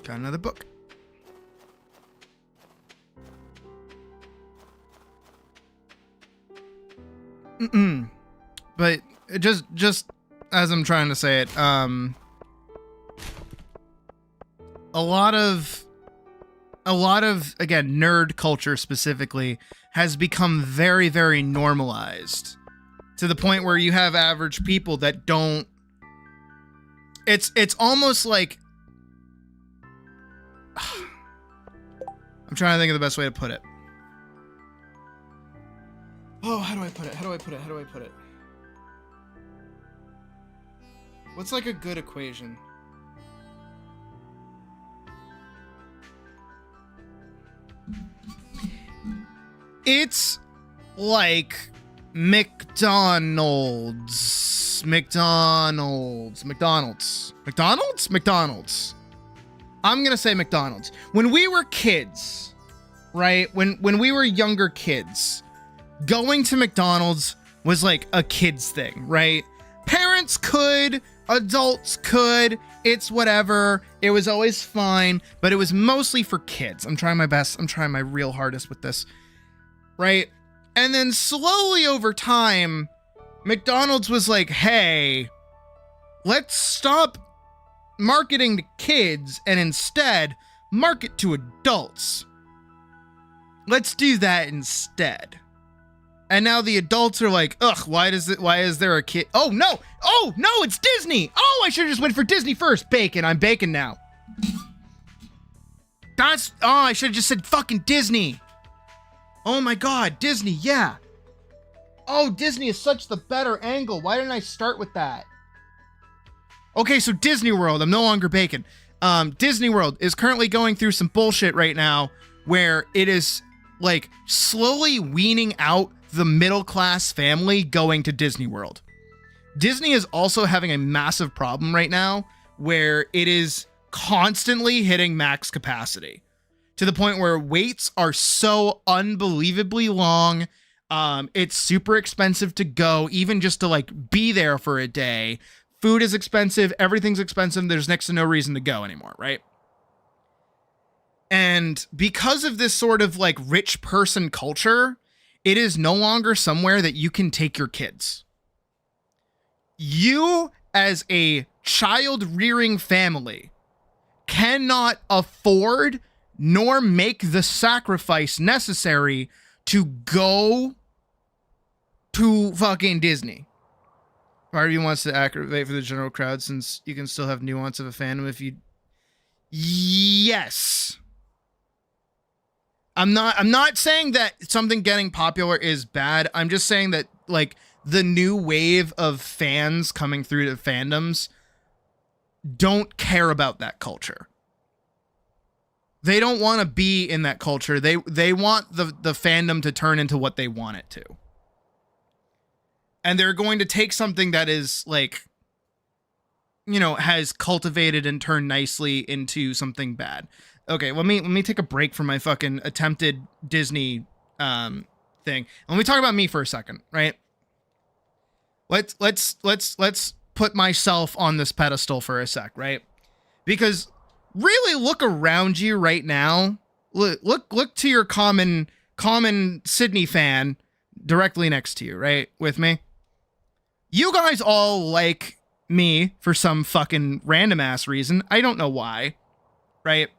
Got another book. But it just as I'm trying to say it, a lot of again, nerd culture specifically has become very, very normalized to the point where you have average people that don't. It's almost like I'm trying to think of the best way to put it. Oh, how do I put it? What's like a good equation? It's like McDonald's. I'm gonna say McDonald's. When we were kids, right? When we were younger kids, going to McDonald's was like a kid's thing, right? Parents could, adults could, it's whatever. It was always fine, but it was mostly for kids. I'm trying my best. I'm trying my real hardest with this. right? And then slowly over time, McDonald's was like, hey, let's stop marketing to kids and instead market to adults. Let's do that instead. And now the adults are like, ugh, why is there a kid? Oh no, it's Disney. Oh, I should have just went for Disney first. Bacon, I'm bacon now. I should have just said fucking Disney. Oh my God, Disney, yeah. Oh, Disney is such the better angle. Why didn't I start with that? Okay, so Disney World, I'm no longer bacon. Disney World is currently going through some bullshit right now where it is like slowly weaning out the middle class family going to Disney World. Disney is also having a massive problem right now where it is constantly hitting max capacity to the point where waits are so unbelievably long. It's super expensive to go, even just to like be there for a day. Food is expensive. Everything's expensive. There's next to no reason to go anymore, right? And because of this sort of like rich person culture, it is no longer somewhere that you can take your kids. You, as a child rearing family, cannot afford nor make the sacrifice necessary to go to fucking Disney. Part of you wants to activate for the general crowd since you can still have nuance of a fandom if you... Yes. I'm not saying that something getting popular is bad. I'm just saying that like the new wave of fans coming through to fandoms don't care about that culture. They don't want to be in that culture. They want the fandom to turn into what they want it to. And they're going to take something that is like, you know, has cultivated and turned nicely into something bad. Okay, let me take a break from my fucking attempted Disney thing. Let me talk about me for a second, right? Let's put myself on this pedestal for a sec, right? Because really look around you right now. Look to your common Sydney fan directly next to you, right? With me. You guys all like me for some fucking random ass reason. I don't know why, right?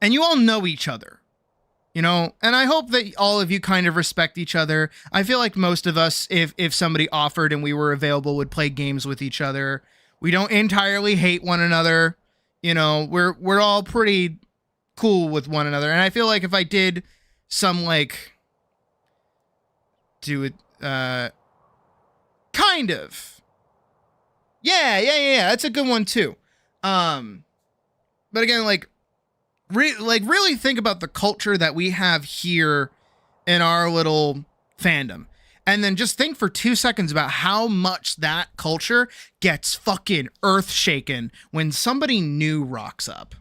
And you all know each other, you know, and I hope that all of you kind of respect each other. I feel like most of us, if somebody offered and we were available, would play games with each other. We don't entirely hate one another. You know, we're all pretty cool with one another. And I feel like if I did some like do it, kind of. Yeah. That's a good one too. But again, like really think about the culture that we have here in our little fandom. And then just think for 2 seconds about how much that culture gets fucking earth shaken when somebody new rocks up.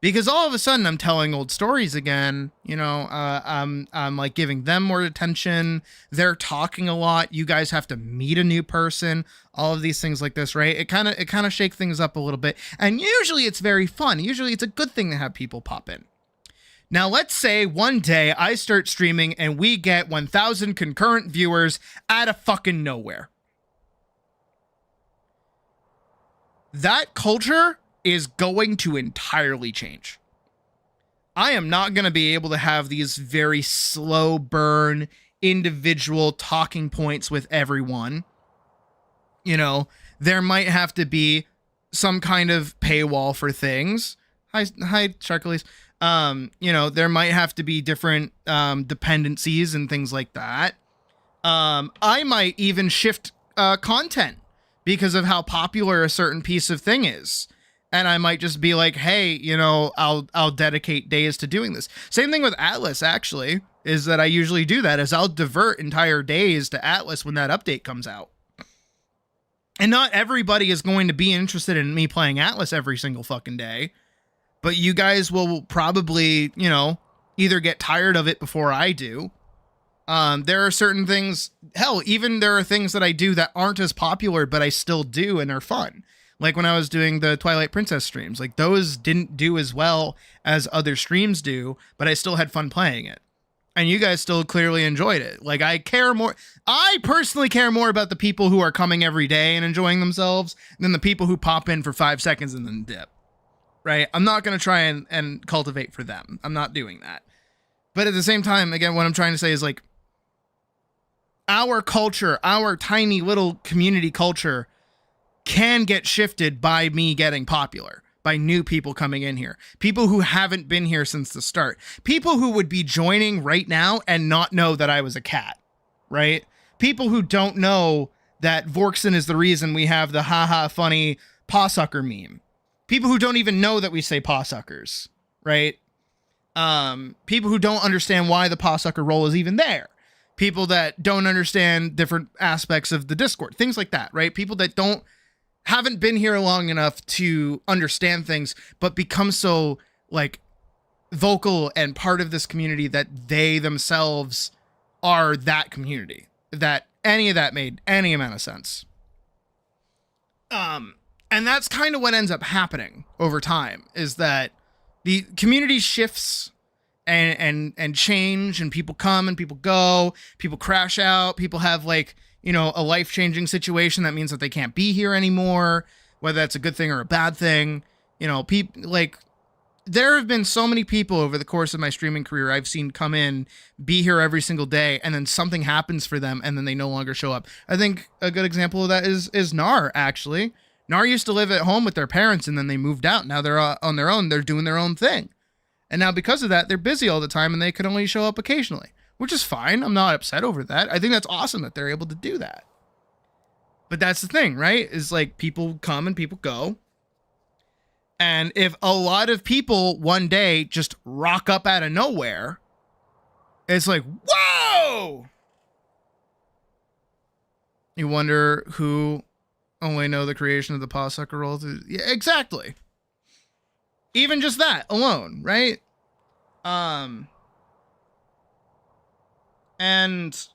Because all of a sudden I'm telling old stories again, you know, I'm like giving them more attention. They're talking a lot. You guys have to meet a new person, all of these things like this, right? It kind of shakes things up a little bit. And usually it's very fun. Usually it's a good thing to have people pop in. Now, let's say one day I start streaming and we get 1,000 concurrent viewers out of fucking nowhere. That culture is going to entirely change. I am not going to be able to have these very slow burn individual talking points with everyone. You know, there might have to be some kind of paywall for things. Hi, Sharkleys. You know, there might have to be different dependencies and things like that. I might even shift content because of how popular a certain piece of thing is. And I might just be like, hey, you know, I'll dedicate days to doing this. Same thing with Atlas, actually, is that I usually do that, is I'll divert entire days to Atlas when that update comes out. And not everybody is going to be interested in me playing Atlas every single fucking day. But you guys will probably, you know, either get tired of it before I do. There are certain things, hell, even there are things that I do that aren't as popular, but I still do and are fun. Like when I was doing the Twilight Princess streams, like those didn't do as well as other streams do, but I still had fun playing it. And you guys still clearly enjoyed it. Like, I personally care more about the people who are coming every day and enjoying themselves than the people who pop in for 5 seconds and then dip. Right? I'm not going to try and cultivate for them. I'm not doing that. But at the same time, again, what I'm trying to say is, like, our culture, our tiny little community culture can get shifted by me getting popular. By new people coming in here. People who haven't been here since the start. People who would be joining right now and not know that I was a cat, right? People who don't know that Vorkson is the reason we have the haha funny paw sucker meme. People who don't even know that we say paw suckers, right? People who don't understand why the paw sucker role is even there. People that don't understand different aspects of the Discord. Things like that, right? People that haven't been here long enough to understand things, but become so, like, vocal and part of this community that they themselves are that community. That any of that made any amount of sense. And that's kind of what ends up happening over time, is that the community shifts and change, and people come and people go, people crash out, people have, like, you know, a life-changing situation that means that they can't be here anymore, whether that's a good thing or a bad thing. You know, there have been so many people over the course of my streaming career I've seen come in, be here every single day, and then something happens for them, and then they no longer show up. I think a good example of that is Nar, actually. Nar used to live at home with their parents, and then they moved out. Now they're on their own. They're doing their own thing. And now because of that, they're busy all the time, and they can only show up occasionally. Which is fine. I'm not upset over that. I think that's awesome that they're able to do that. But that's the thing, right? Is, like, people come and people go. And if a lot of people one day just rock up out of nowhere, it's like, whoa! You wonder who only know the creation of the paw sucker roll. Yeah, exactly. Even just that alone, right? And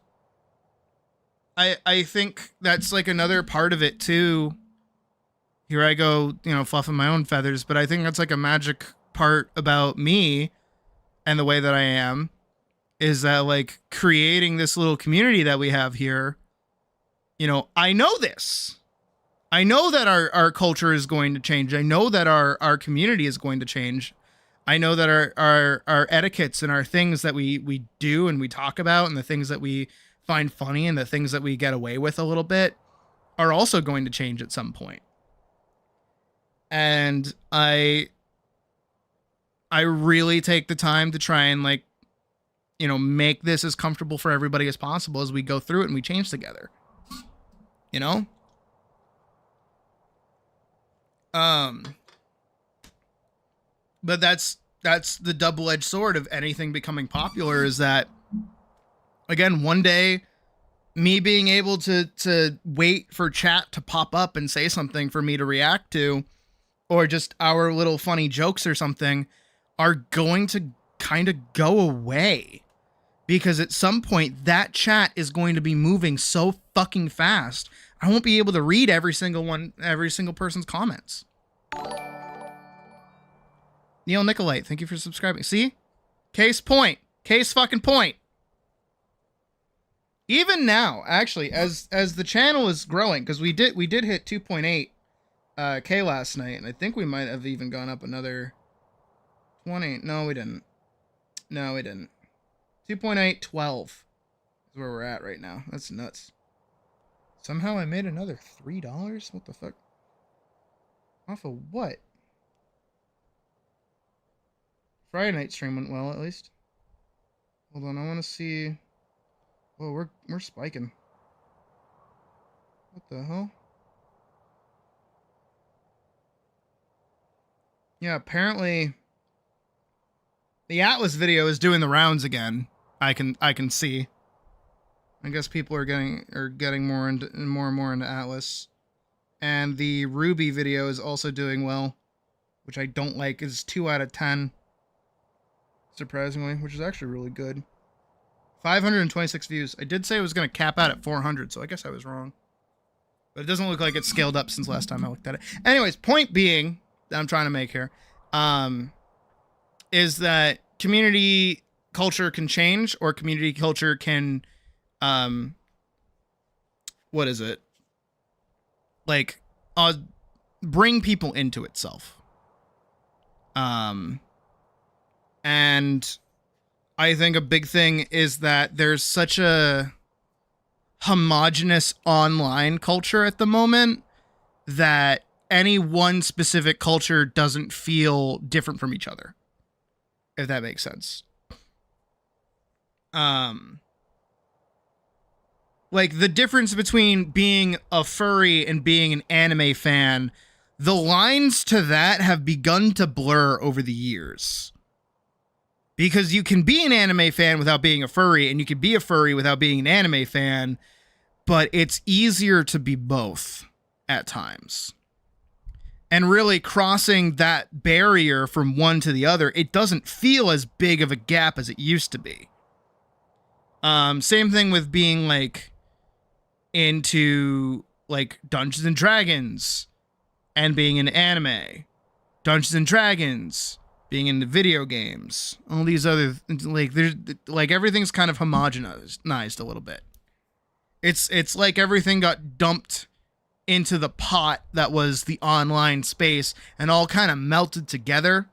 I think that's, like, another part of it too. Here I go, you know, fluffing my own feathers, but I think that's, like, a magic part about me and the way that I am, is that, like, creating this little community that we have here, you know, I know this. I know that our culture is going to change. I know that our community is going to change. I know that our etiquettes and our things that we do and we talk about, and the things that we find funny and the things that we get away with a little bit are also going to change at some point. And I really take the time to try and, like, you know, make this as comfortable for everybody as possible as we go through it and we change together. You know? But that's the double-edged sword of anything becoming popular, is that, again, one day, me being able to wait for chat to pop up and say something for me to react to, or just our little funny jokes or something, are going to kind of go away. Because at some point, that chat is going to be moving so fucking fast, I won't be able to read every single person's comments. Neil Nicolite, thank you for subscribing. See? Case fucking point. Even now, actually, as the channel is growing, because we did hit 2.8 K last night, and I think we might have even gone up another 20. No, we didn't. 2.812 is where we're at right now. That's nuts. Somehow I made another $3? What the fuck? Off of what? Friday night stream went well, at least. Hold on, I want to see. Whoa, we're spiking. What the hell? Yeah, apparently the Atlas video is doing the rounds again. I can see. I guess people are getting more and more into Atlas. And the Ruby video is also doing well, which I don't like. It's 2 out of 10. Surprisingly, which is actually really good. 526 views. I did say it was going to cap out at 400, so I guess I was wrong. But it doesn't look like it's scaled up since last time I looked at it. Anyways, point being that I'm trying to make here, is that community culture can change, or community culture can, what is it? Like, bring people into itself. And I think a big thing is that there's such a homogenous online culture at the moment that any one specific culture doesn't feel different from each other, if that makes sense. Like, the difference between being a furry and being an anime fan, the lines to that have begun to blur over the years. Because you can be an anime fan without being a furry, and you can be a furry without being an anime fan, but it's easier to be both at times. And really crossing that barrier from one to the other, it doesn't feel as big of a gap as it used to be. Same thing with being like into like Dungeons and Dragons and being in anime, Dungeons and Dragons, being into video games, all these other, like, there's like everything's kind of homogenized a little bit. It's like everything got dumped into the pot that was the online space and all kind of melted together.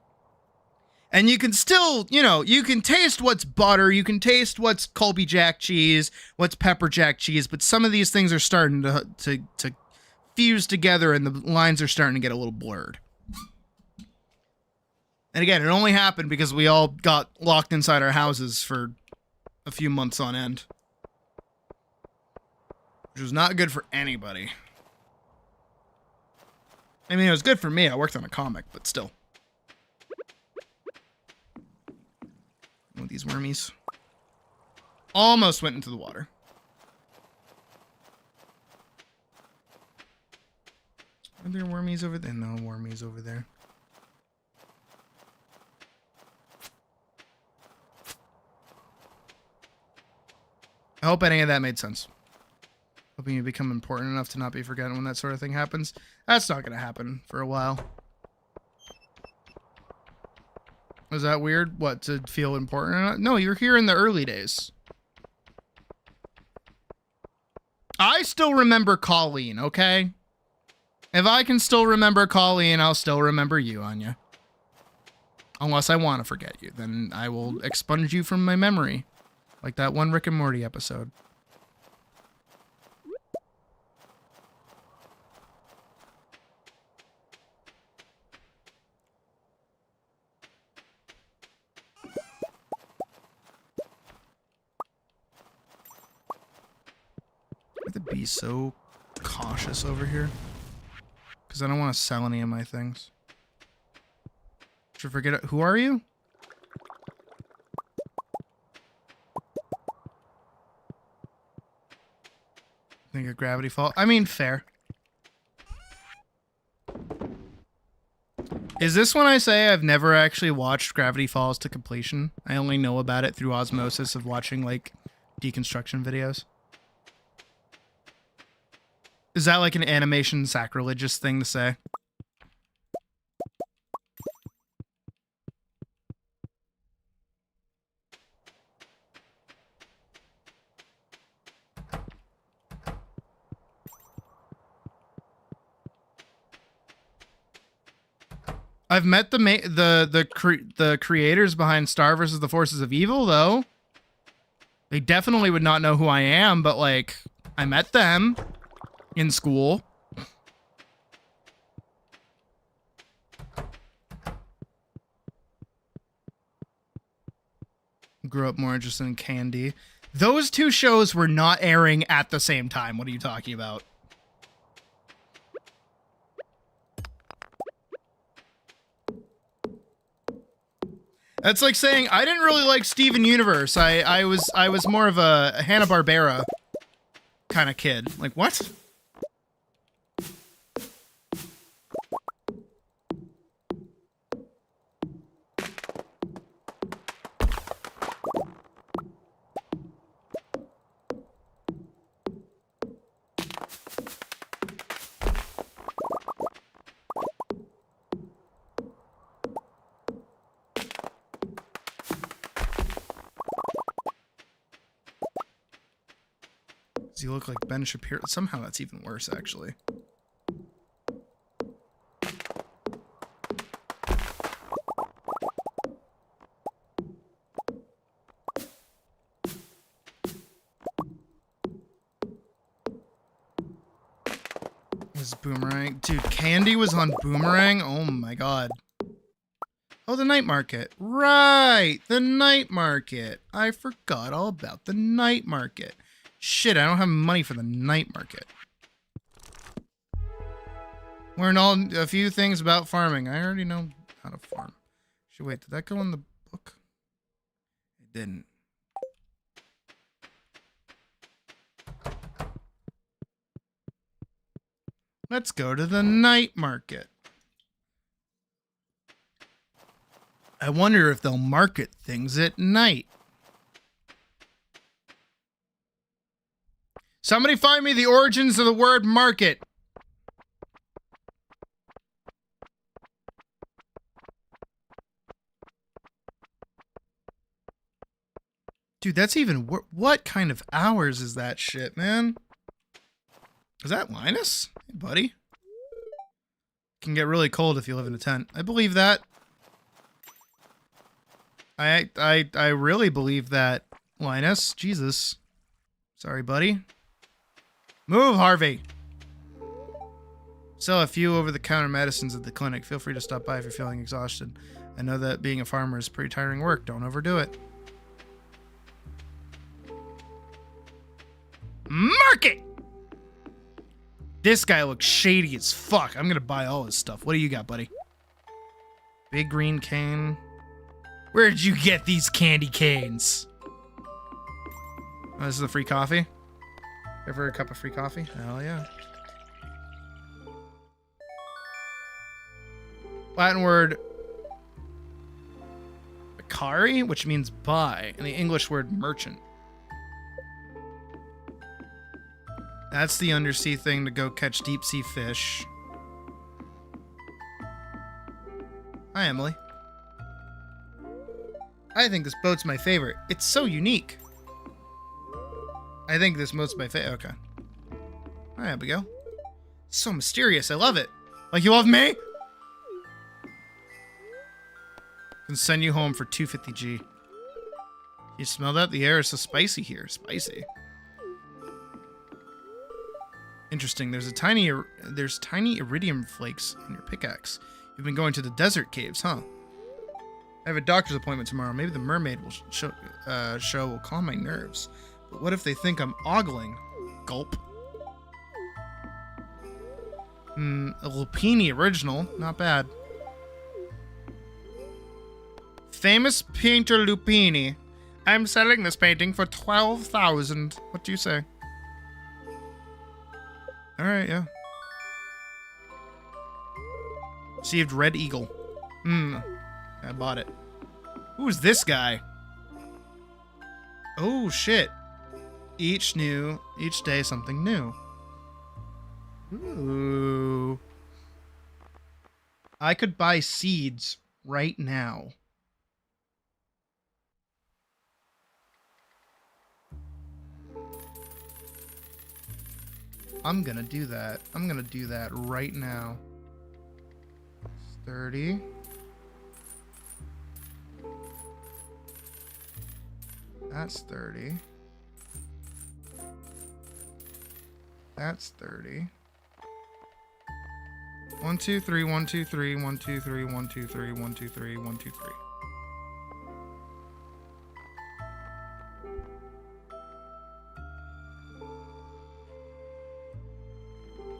And you can still, you know, you can taste what's butter, you can taste what's Colby Jack cheese, what's pepper jack cheese, but some of these things are starting to fuse together and the lines are starting to get a little blurred. And again, it only happened because we all got locked inside our houses for a few months on end. Which was not good for anybody. I mean, it was good for me. I worked on a comic, but still. One of these wormies. Almost went into the water. Are there wormies over there? No wormies over there. I hope any of that made sense. Hoping you become important enough to not be forgotten when that sort of thing happens. That's not going to happen for a while. Was that weird? What, to feel important? No, you're here in the early days. I still remember Colleen, okay? If I can still remember Colleen, I'll still remember you, Anya. Unless I want to forget you, then I will expunge you from my memory. Like that one Rick and Morty episode. I have to be so cautious over here. Because I don't want to sell any of my things. Should forget it. Who are you? Think a Gravity Fall? I mean, fair. Is this when I say I've never actually watched Gravity Falls to completion? I only know about it through osmosis of watching, like, deconstruction videos. Is that like an animation sacrilegious thing to say? I've met the creators behind Star vs. the Forces of Evil, though. They definitely would not know who I am, but, like, I met them in school. Grew up more interested in Candy. Those two shows were not airing at the same time. What are you talking about? That's like saying I didn't really like Steven Universe. I was more of a Hanna-Barbera kind of kid. Like, what? Does he look like Ben Shapiro? Somehow that's even worse, actually. Was Boomerang? Dude, Candy was on Boomerang? Oh my god. Oh, the night market. Right! The night market. I forgot all about the night market. Shit, I don't have money for the night market. Learn a few things about farming. I already know how to farm. Should wait, did that go in the book? It didn't. Let's go to the night market. I wonder if they'll market things at night. Somebody find me the origins of the word market. Dude, that's even what kind of hours is that shit, man? Is that Linus? Hey, buddy. It can get really cold if you live in a tent. I believe that. I really believe that, Linus. Jesus. Sorry, buddy. Move, Harvey. Sell a few over-the-counter medicines at the clinic. Feel free to stop by if you're feeling exhausted. I know that being a farmer is pretty tiring work. Don't overdo it. Market! This guy looks shady as fuck. I'm gonna buy all his stuff. What do you got, buddy? Big green cane. Where did you get these candy canes? Oh, this is a free coffee? Ever a cup of free coffee? Hell yeah. Latin word "cari," which means buy, and the English word merchant. That's the undersea thing to go catch deep sea fish. Hi, Emily. I think this boat's my favorite. It's so unique. I think this boat's my favorite. Okay. Hi, Abigail. So mysterious. I love it. Like you love me? Can send you home for 250G. You smell that? The air is so spicy here. Spicy. Interesting. There's tiny iridium flakes in your pickaxe. You've been going to the desert caves, huh? I have a doctor's appointment tomorrow. Maybe the mermaid will show will calm my nerves. But what if they think I'm ogling? Gulp. A Lupini original. Not bad. Famous painter Lupini. I'm selling this painting for 12,000. What do you say? Alright, yeah. Received Red Eagle. I bought it. Who's this guy? Oh, shit. Each day something new. Ooh. I could buy seeds right now. I'm gonna do that. I'm gonna do that right now. 30. That's 30. That's 30. 1, 2, 3, 1, 2, 3, 1, 2, 3, 1, 2, 3, 1, 2, 3, 1, 2, 3.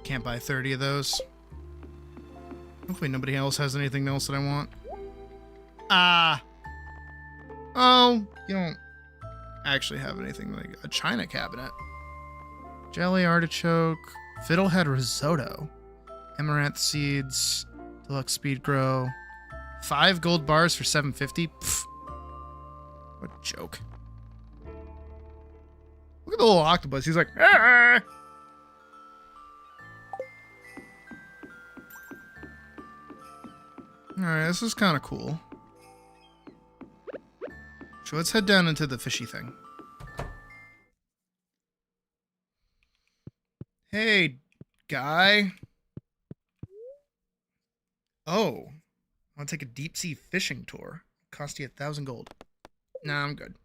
Can't buy 30 of those. Hopefully nobody else has anything else that I want. Oh, you don't actually have anything like a china cabinet. Jelly artichoke, fiddlehead risotto, amaranth seeds, deluxe speed grow, 5 gold bars for 750. Pfft. What a joke. Look at the little octopus. He's like, ah! Alright, this is kind of cool. So let's head down into the fishy thing. Hey, guy. Oh, I want to take a deep sea fishing tour. Cost you 1,000 gold. Nah, I'm good.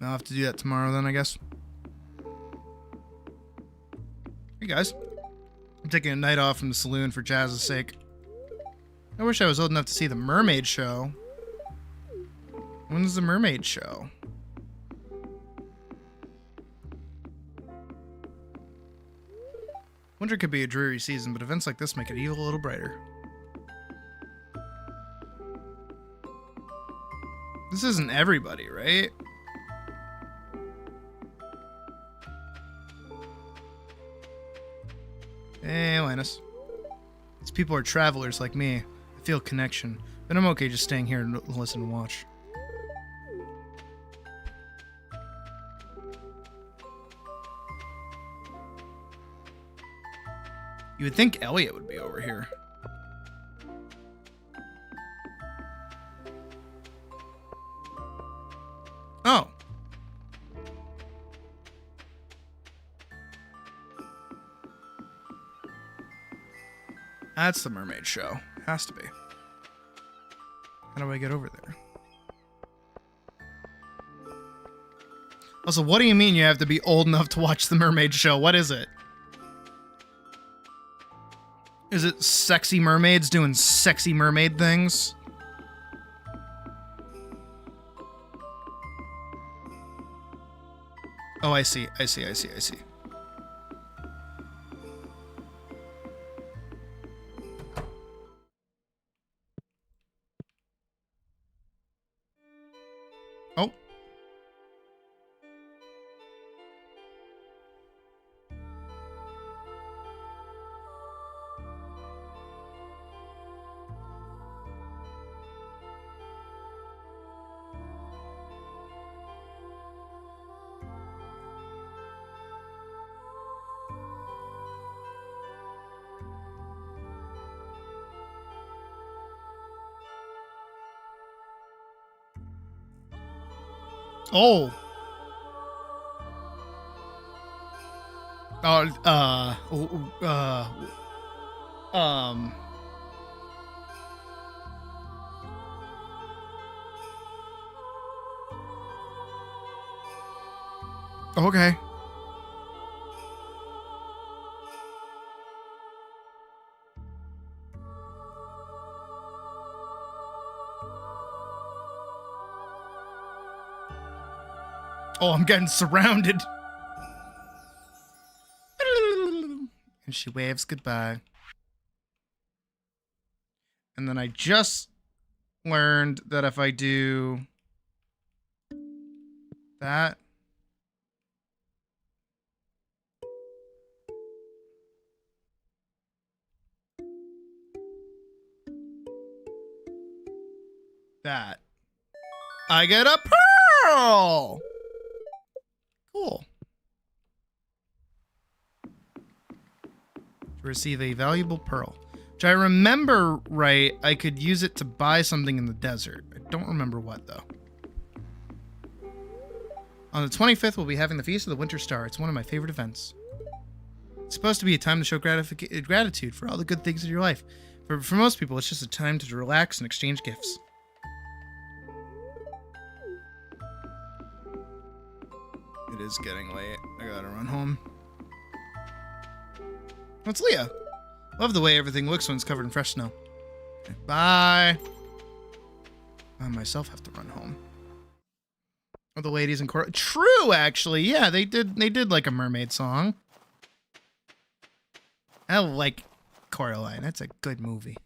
I'll have to do that tomorrow then, I guess. Hey guys. I'm taking a night off from the saloon for Jazz's sake. I wish I was old enough to see the mermaid show. When's the mermaid show? Winter could be a dreary season, but events like this make it even a little brighter. This isn't everybody, right? Hey, Linus. These people are travelers like me. I feel a connection, but I'm okay just staying here and listen and watch. You would think Elliot would be over here. Oh. That's the mermaid show. Has to be. How do I get over there? Also, what do you mean you have to be old enough to watch the mermaid show? What is it? Is it sexy mermaids doing sexy mermaid things? Oh, I see. I see. Oh. Oh. Um. Okay. Oh, I'm getting surrounded. And she waves goodbye. And then I just learned that if I do that, I get a pearl. Cool. To receive a valuable pearl. Which I remember right, I could use it to buy something in the desert. I don't remember what, though. On the 25th, we'll be having the Feast of the Winter Star. It's one of my favorite events. It's supposed to be a time to show gratitude for all the good things in your life. For most people, it's just a time to relax and exchange gifts. It is getting late. I gotta run home. Oh, it's Leah. Love the way everything looks when it's covered in fresh snow. Okay, bye. I myself have to run home. Oh, the ladies in court. True, actually. Yeah, they did like a mermaid song. I like Coraline. That's a good movie.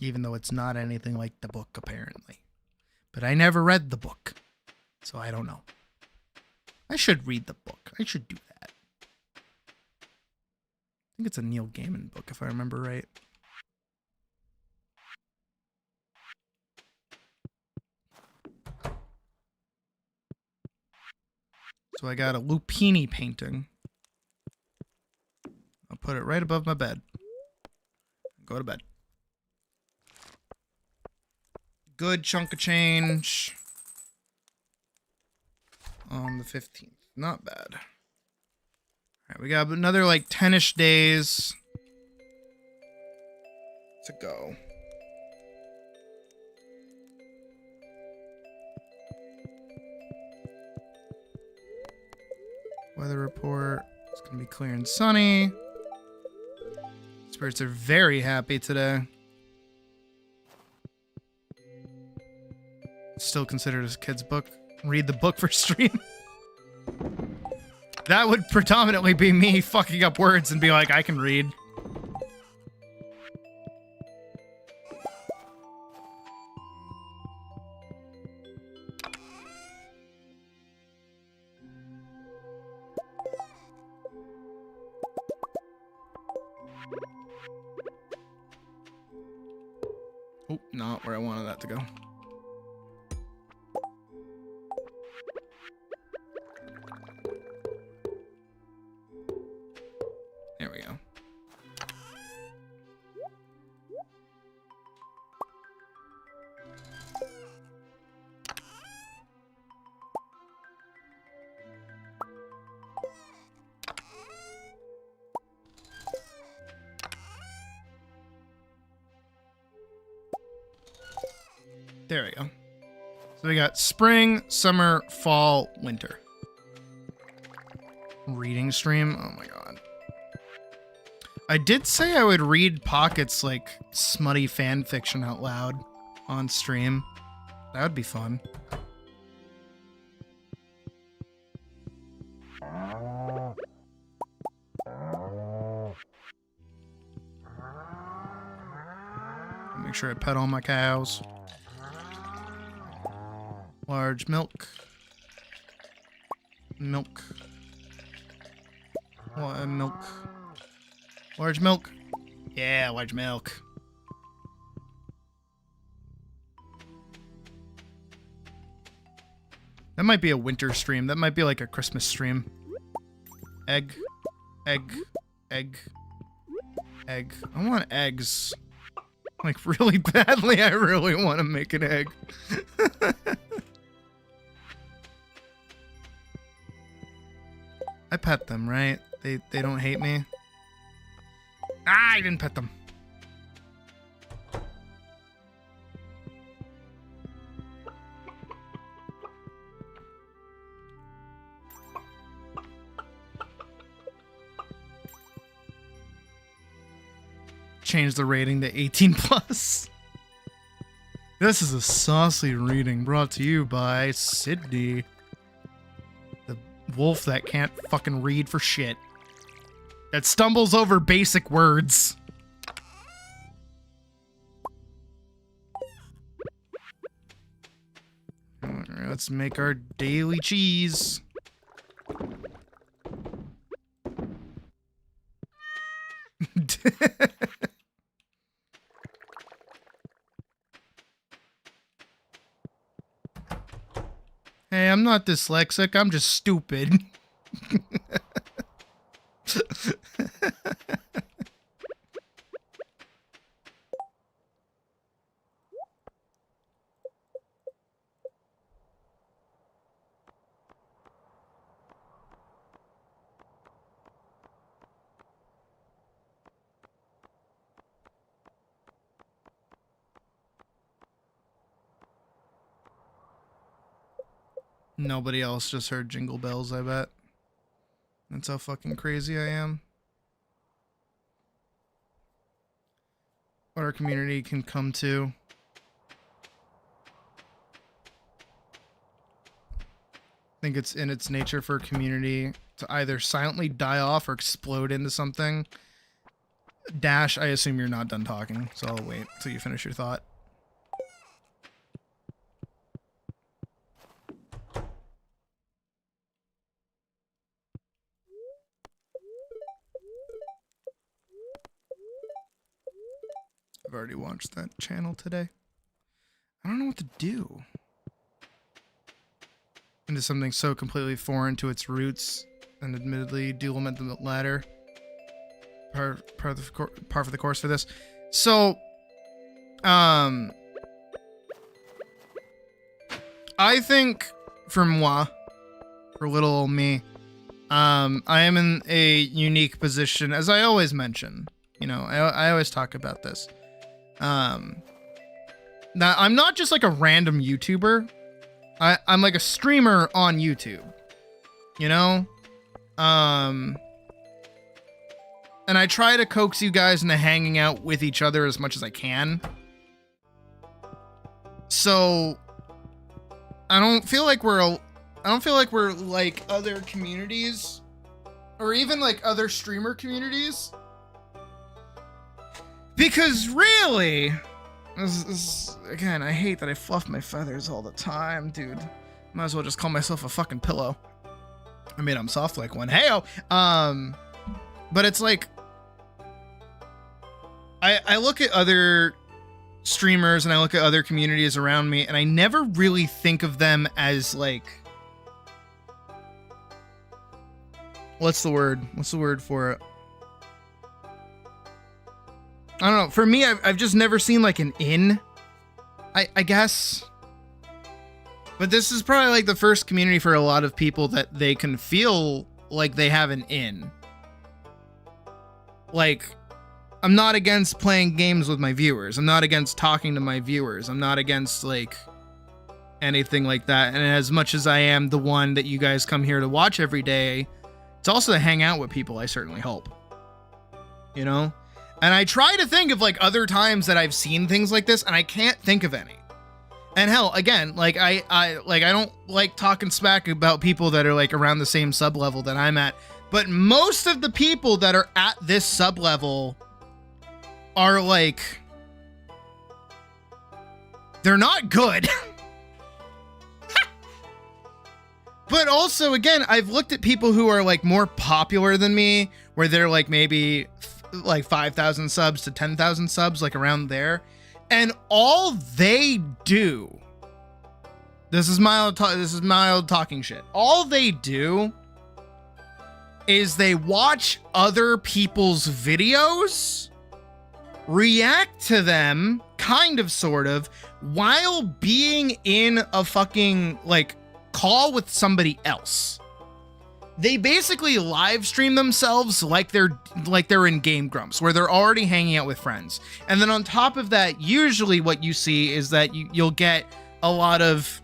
Even though it's not anything like the book, apparently. But I never read the book, so I don't know. I should read the book. I should do that. I think it's a Neil Gaiman book, if I remember right. So I got a Lupini painting. I'll put it right above my bed. Go to bed. Good chunk of change on the 15th. Not bad. All right, we got another like 10-ish days to go. Weather report. It's gonna be clear and sunny. Spirits are very happy today. Still considered as a kid's book. Read the book for stream. That would predominantly be me fucking up words and be like, I can read. Oh, not where I wanted that to go. There we go. There we go. So we got spring, summer, fall, winter. Reading stream? Oh my god. I did say I would read Pocket's like smutty fan fiction out loud on stream. That would be fun. Make sure I pet all my cows. Large milk. Milk. Milk. Large milk. Yeah, large milk. That might be a winter stream. That might be like a Christmas stream. Egg. Egg. Egg. Egg. I want eggs. Like, really badly, I really want to make an egg. I pet them, right? They don't hate me. Ah, I didn't pet them. Change the rating to 18 plus. This is a saucy reading brought to you by Sydney. The wolf that can't fucking read for shit. That stumbles over basic words. Alright, let's make our daily cheese. Hey, I'm not dyslexic, I'm just stupid. Nobody else just heard jingle bells, I bet. That's how fucking crazy I am. What our community can come to. I think it's in its nature for a community to either silently die off or explode into something. Dash, I assume you're not done talking, so I'll wait till you finish your thought. I've already watched that channel today. I don't know what to do. Into something so completely foreign to its roots, and admittedly, do lament the latter. par for the course for this. So, I think for moi, for little old me, I am in a unique position, as I always mention. You know, I always talk about this. Now I'm not just like a random YouTuber. I'm like a streamer on YouTube. You know? And I try to coax you guys into hanging out with each other as much as I can. So I don't feel like we're like other communities, or even like other streamer communities. Because really, again, I hate that I fluff my feathers all the time, dude. Might as well just call myself a fucking pillow. I mean, I'm soft like one. Heyo. But it's like, I look at other streamers and I look at other communities around me, and I never really think of them as like, what's the word for it? I don't know. For me, I've just never seen like an inn, I guess. But this is probably like the first community for a lot of people that they can feel like they have an inn. Like, I'm not against playing games with my viewers. I'm not against talking to my viewers. I'm not against like anything like that. And as much as I am the one that you guys come here to watch every day, it's also to hang out with people, I certainly hope. You know? And I try to think of like other times that I've seen things like this, and I can't think of any. And hell, again, like I don't like talking smack about people that are like around the same sub level that I'm at. But most of the people that are at this sub level are like, they're not good. But also, again, I've looked at people who are like more popular than me, where they're like maybe like 5,000 subs to 10,000 subs, like around there. And all they do, this is mild talking shit. All they do is they watch other people's videos, react to them, kind of, sort of, while being in a fucking like call with somebody else. They basically live stream themselves like they're in Game Grumps, where they're already hanging out with friends. And then on top of that, usually what you see is that you'll get a lot of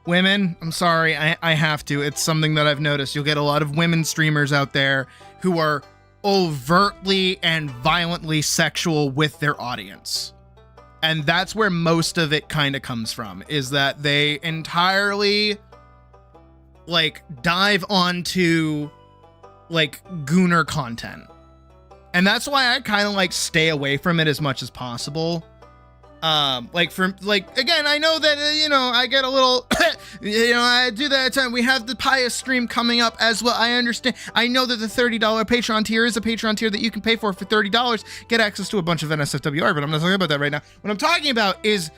women. I'm sorry, I have to. It's something that I've noticed. You'll get a lot of women streamers out there who are overtly and violently sexual with their audience. And that's where most of it kind of comes from, is that they entirely like dive onto like gooner content. And that's why I kind of like stay away from it as much as possible. Again, I know that, you know, I get a little, you know, I do that at time. We have the Pious stream coming up as well. I understand. I know that the $30 Patreon tier is a Patreon tier that you can pay for $30, get access to a bunch of NSFWR, but I'm not talking about that right now. What I'm talking about is,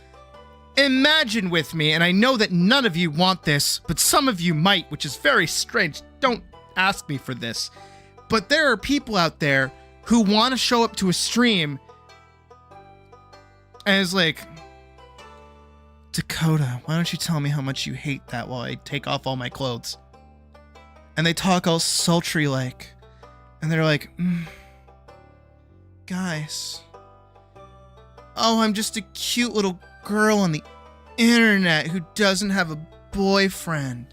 imagine with me, and I know that none of you want this, but some of you might, which is very strange. Don't ask me for this. But there are people out there who want to show up to a stream and it's like, Dakota, why don't you tell me how much you hate that while I take off all my clothes? And they talk all sultry like, and they're like, guys, oh, I'm just a cute little girl on the internet who doesn't have a boyfriend.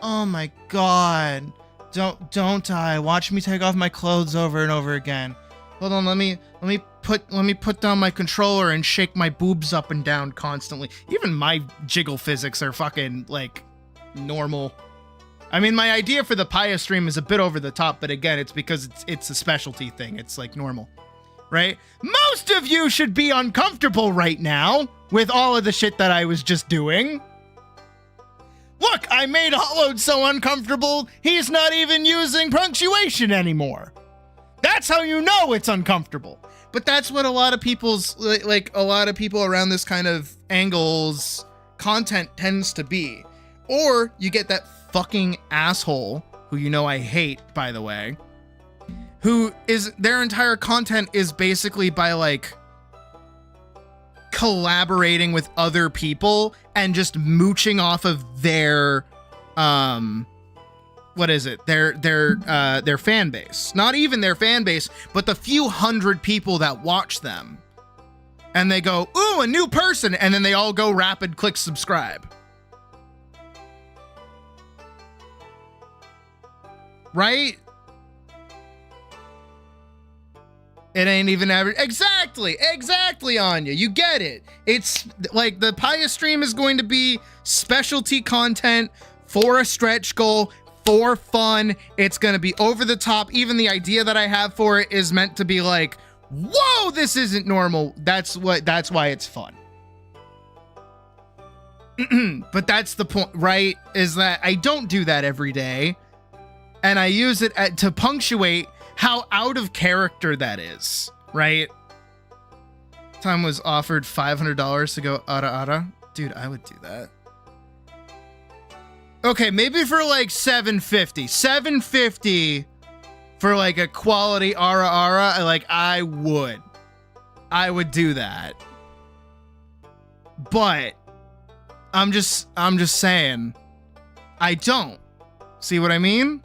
Oh my god. Don't die. Watch me take off my clothes over and over again. Hold on, let me put down my controller and shake my boobs up and down constantly. Even my jiggle physics are fucking like normal. I mean, my idea for the Pious stream is a bit over the top, but again, it's because it's a specialty thing. It's like normal, right? Most of you should be uncomfortable right now with all of the shit that I was just doing. Look, I made Hollowed so uncomfortable, he's not even using punctuation anymore. That's how you know it's uncomfortable. But that's what a lot of people's, like a lot of people around this kind of angles content tends to be. Or you get that fucking asshole, who you know I hate, by the way, who is their entire content is basically by like collaborating with other people and just mooching off of their what is it? Their fan base. Not even their fan base, but the few hundred people that watch them. And they go, ooh, a new person, and then they all go rapid click subscribe. Right? It ain't even average. Exactly, Anya. You get it. It's like the Pious stream is going to be specialty content for a stretch goal, for fun. It's going to be over the top. Even the idea that I have for it is meant to be like, whoa, this isn't normal. That's why it's fun. But that's the point, right? Is that I don't do that every day. And I use it to punctuate how out of character that is, right? Time was offered $500 to go Ara. Dude, I would do that. Okay, maybe for like $750. $750 for like a quality Ara. Like I would do that. But I'm just saying I don't. See what I mean?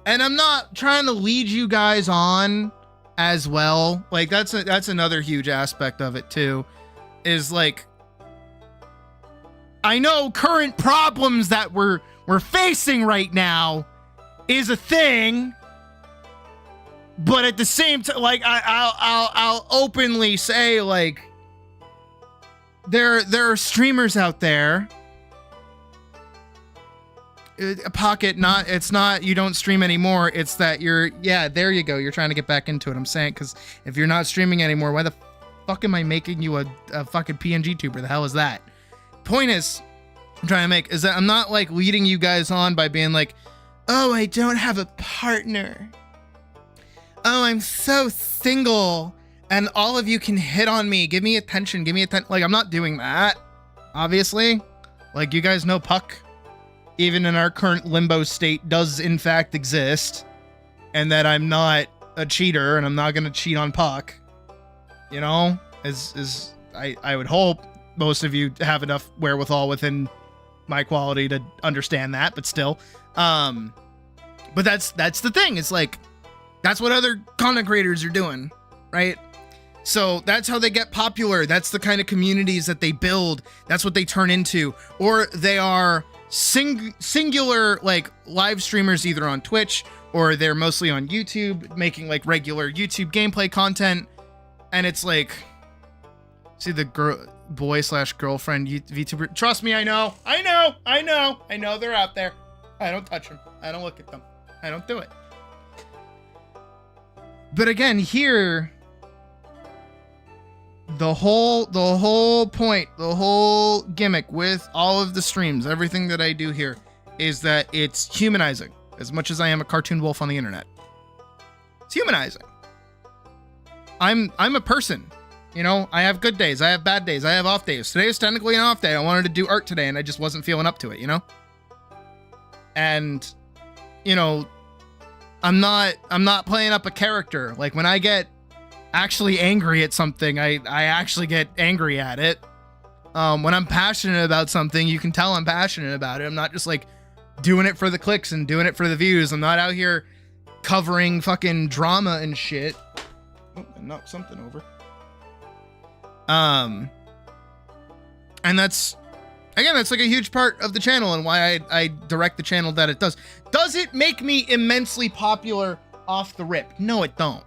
And I'm not trying to lead you guys on as well. Like that's another huge aspect of it too. Is like I know current problems that we're facing right now is a thing, but at the same time, like I'll openly say like there are streamers out there. Pocket, it's not you don't stream anymore, it's that there you go, you're trying to get back into it. I'm saying, because if you're not streaming anymore, why the fuck am I making you a fucking PNG tuber? The hell is that? Point is I'm trying to make is that I'm not like leading you guys on by being like, oh, I don't have a partner, oh, I'm so single and all of you can hit on me, give me attention. Like I'm not doing that, obviously. Like you guys know Puck, even in our current limbo state, does in fact exist, and that I'm not a cheater and I'm not going to cheat on Puck, you know, as I would hope most of you have enough wherewithal within my quality to understand that, but still, but that's the thing. It's like, that's what other content creators are doing, right? So that's how they get popular. That's the kind of communities that they build. That's what they turn into, or they are singular like live streamers either on Twitch or they're mostly on YouTube making like regular YouTube gameplay content. And it's like, see the boy/girlfriend VTuber. Trust me, I know they're out there. I don't touch them. I don't look at them. I don't do it. But again, here, the whole point, the whole gimmick with all of the streams, everything that I do here, is that it's humanizing. As much as I am a cartoon wolf on the internet, it's humanizing. I'm a person, you know. I have good days, I have bad days, I have off days. Today is technically an off day. I wanted to do art today and I just wasn't feeling up to it, you know. And you know, I'm not playing up a character. Like when I get actually angry at something, I actually get angry at it. When I'm passionate about something, you can tell I'm passionate about it. I'm not just like doing it for the clicks and doing it for the views. I'm not out here covering fucking drama and shit. Oh, I knocked something over. And that's like a huge part of the channel and why I direct the channel that it does. Does it make me immensely popular off the rip? No, it don't.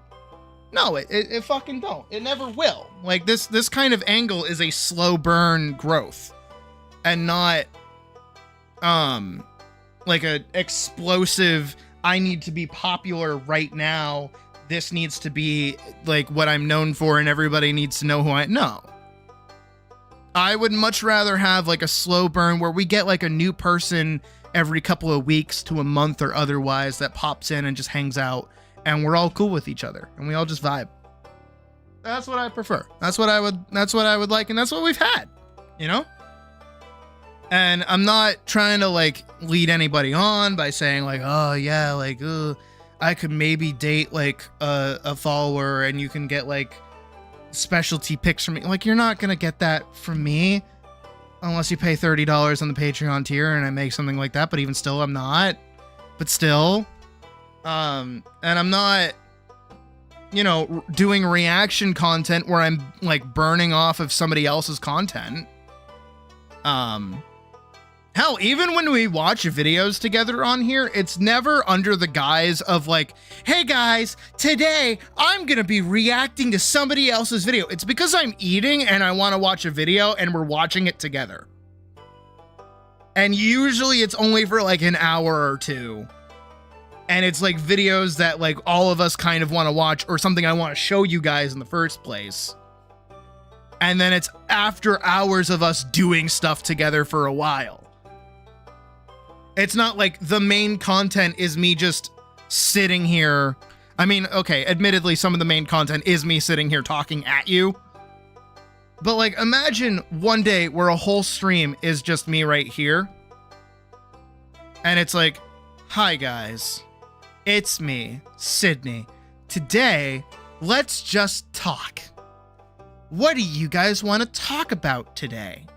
No, it fucking don't. It never will. Like this kind of angle is a slow burn growth and not like a explosive, I need to be popular right now. This needs to be like what I'm known for and everybody needs to know who I am. No. I would much rather have like a slow burn where we get like a new person every couple of weeks to a month or otherwise that pops in and just hangs out. And we're all cool with each other and we all just vibe. That's what I prefer. That's what I would like. And that's what we've had, you know? And I'm not trying to like lead anybody on by saying like, oh yeah, like, I could maybe date like a follower and you can get like specialty picks from me. Like, you're not gonna get that from me unless you pay $30 on the Patreon tier and I make something like that. But even still, I'm not. But still, and I'm not, you know, doing reaction content where I'm like burning off of somebody else's content. Hell, even when we watch videos together on here, it's never under the guise of like, hey guys, today I'm gonna be reacting to somebody else's video. It's because I'm eating and I want to watch a video and we're watching it together. And usually it's only for like an hour or two. And it's like videos that like all of us kind of want to watch or something I want to show you guys in the first place. And then it's after hours of us doing stuff together for a while. It's not like the main content is me just sitting here. I mean, okay, admittedly, some of the main content is me sitting here talking at you. But like, imagine one day where a whole stream is just me right here. And it's like, hi guys, it's me, Sydney. Today, let's just talk. What do you guys want to talk about today?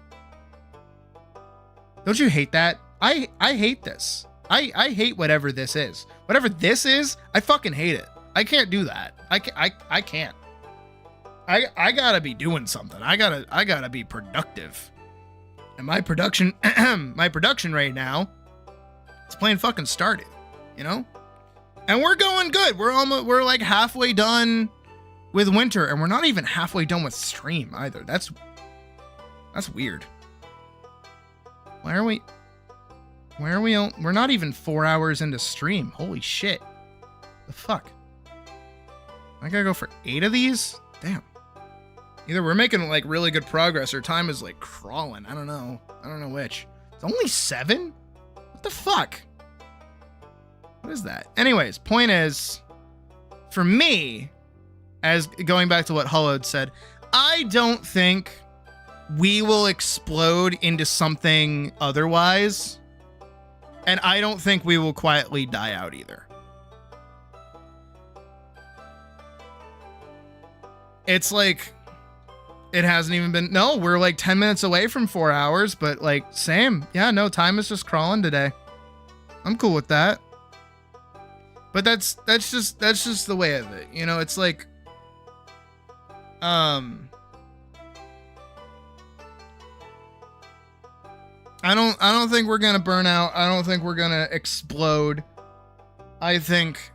Don't you hate that? I hate this. I hate whatever this is. Whatever this is, I fucking hate it. I can't do that. I can't. I gotta be doing something. I gotta be productive. And my production right now, it's playing fucking Stardew, you know? And we're going good. We're like halfway done with winter, and we're not even halfway done with stream either. That's weird. Where are we? We're not even 4 hours into stream. Holy shit. The fuck? I gotta go for 8 of these? Damn. Either we're making like really good progress or time is like crawling. I don't know which. It's only 7? What the fuck? What is that? Anyways, point is, for me, as going back to what Hullowed said, I don't think we will explode into something otherwise. And I don't think we will quietly die out either. It's like, it hasn't even been, no, we're like 10 minutes away from 4 hours, but like, same. Yeah, no, time is just crawling today. I'm cool with that. But that's just the way of it. You know, it's like, I don't think we're gonna burn out. I don't think we're gonna explode. I think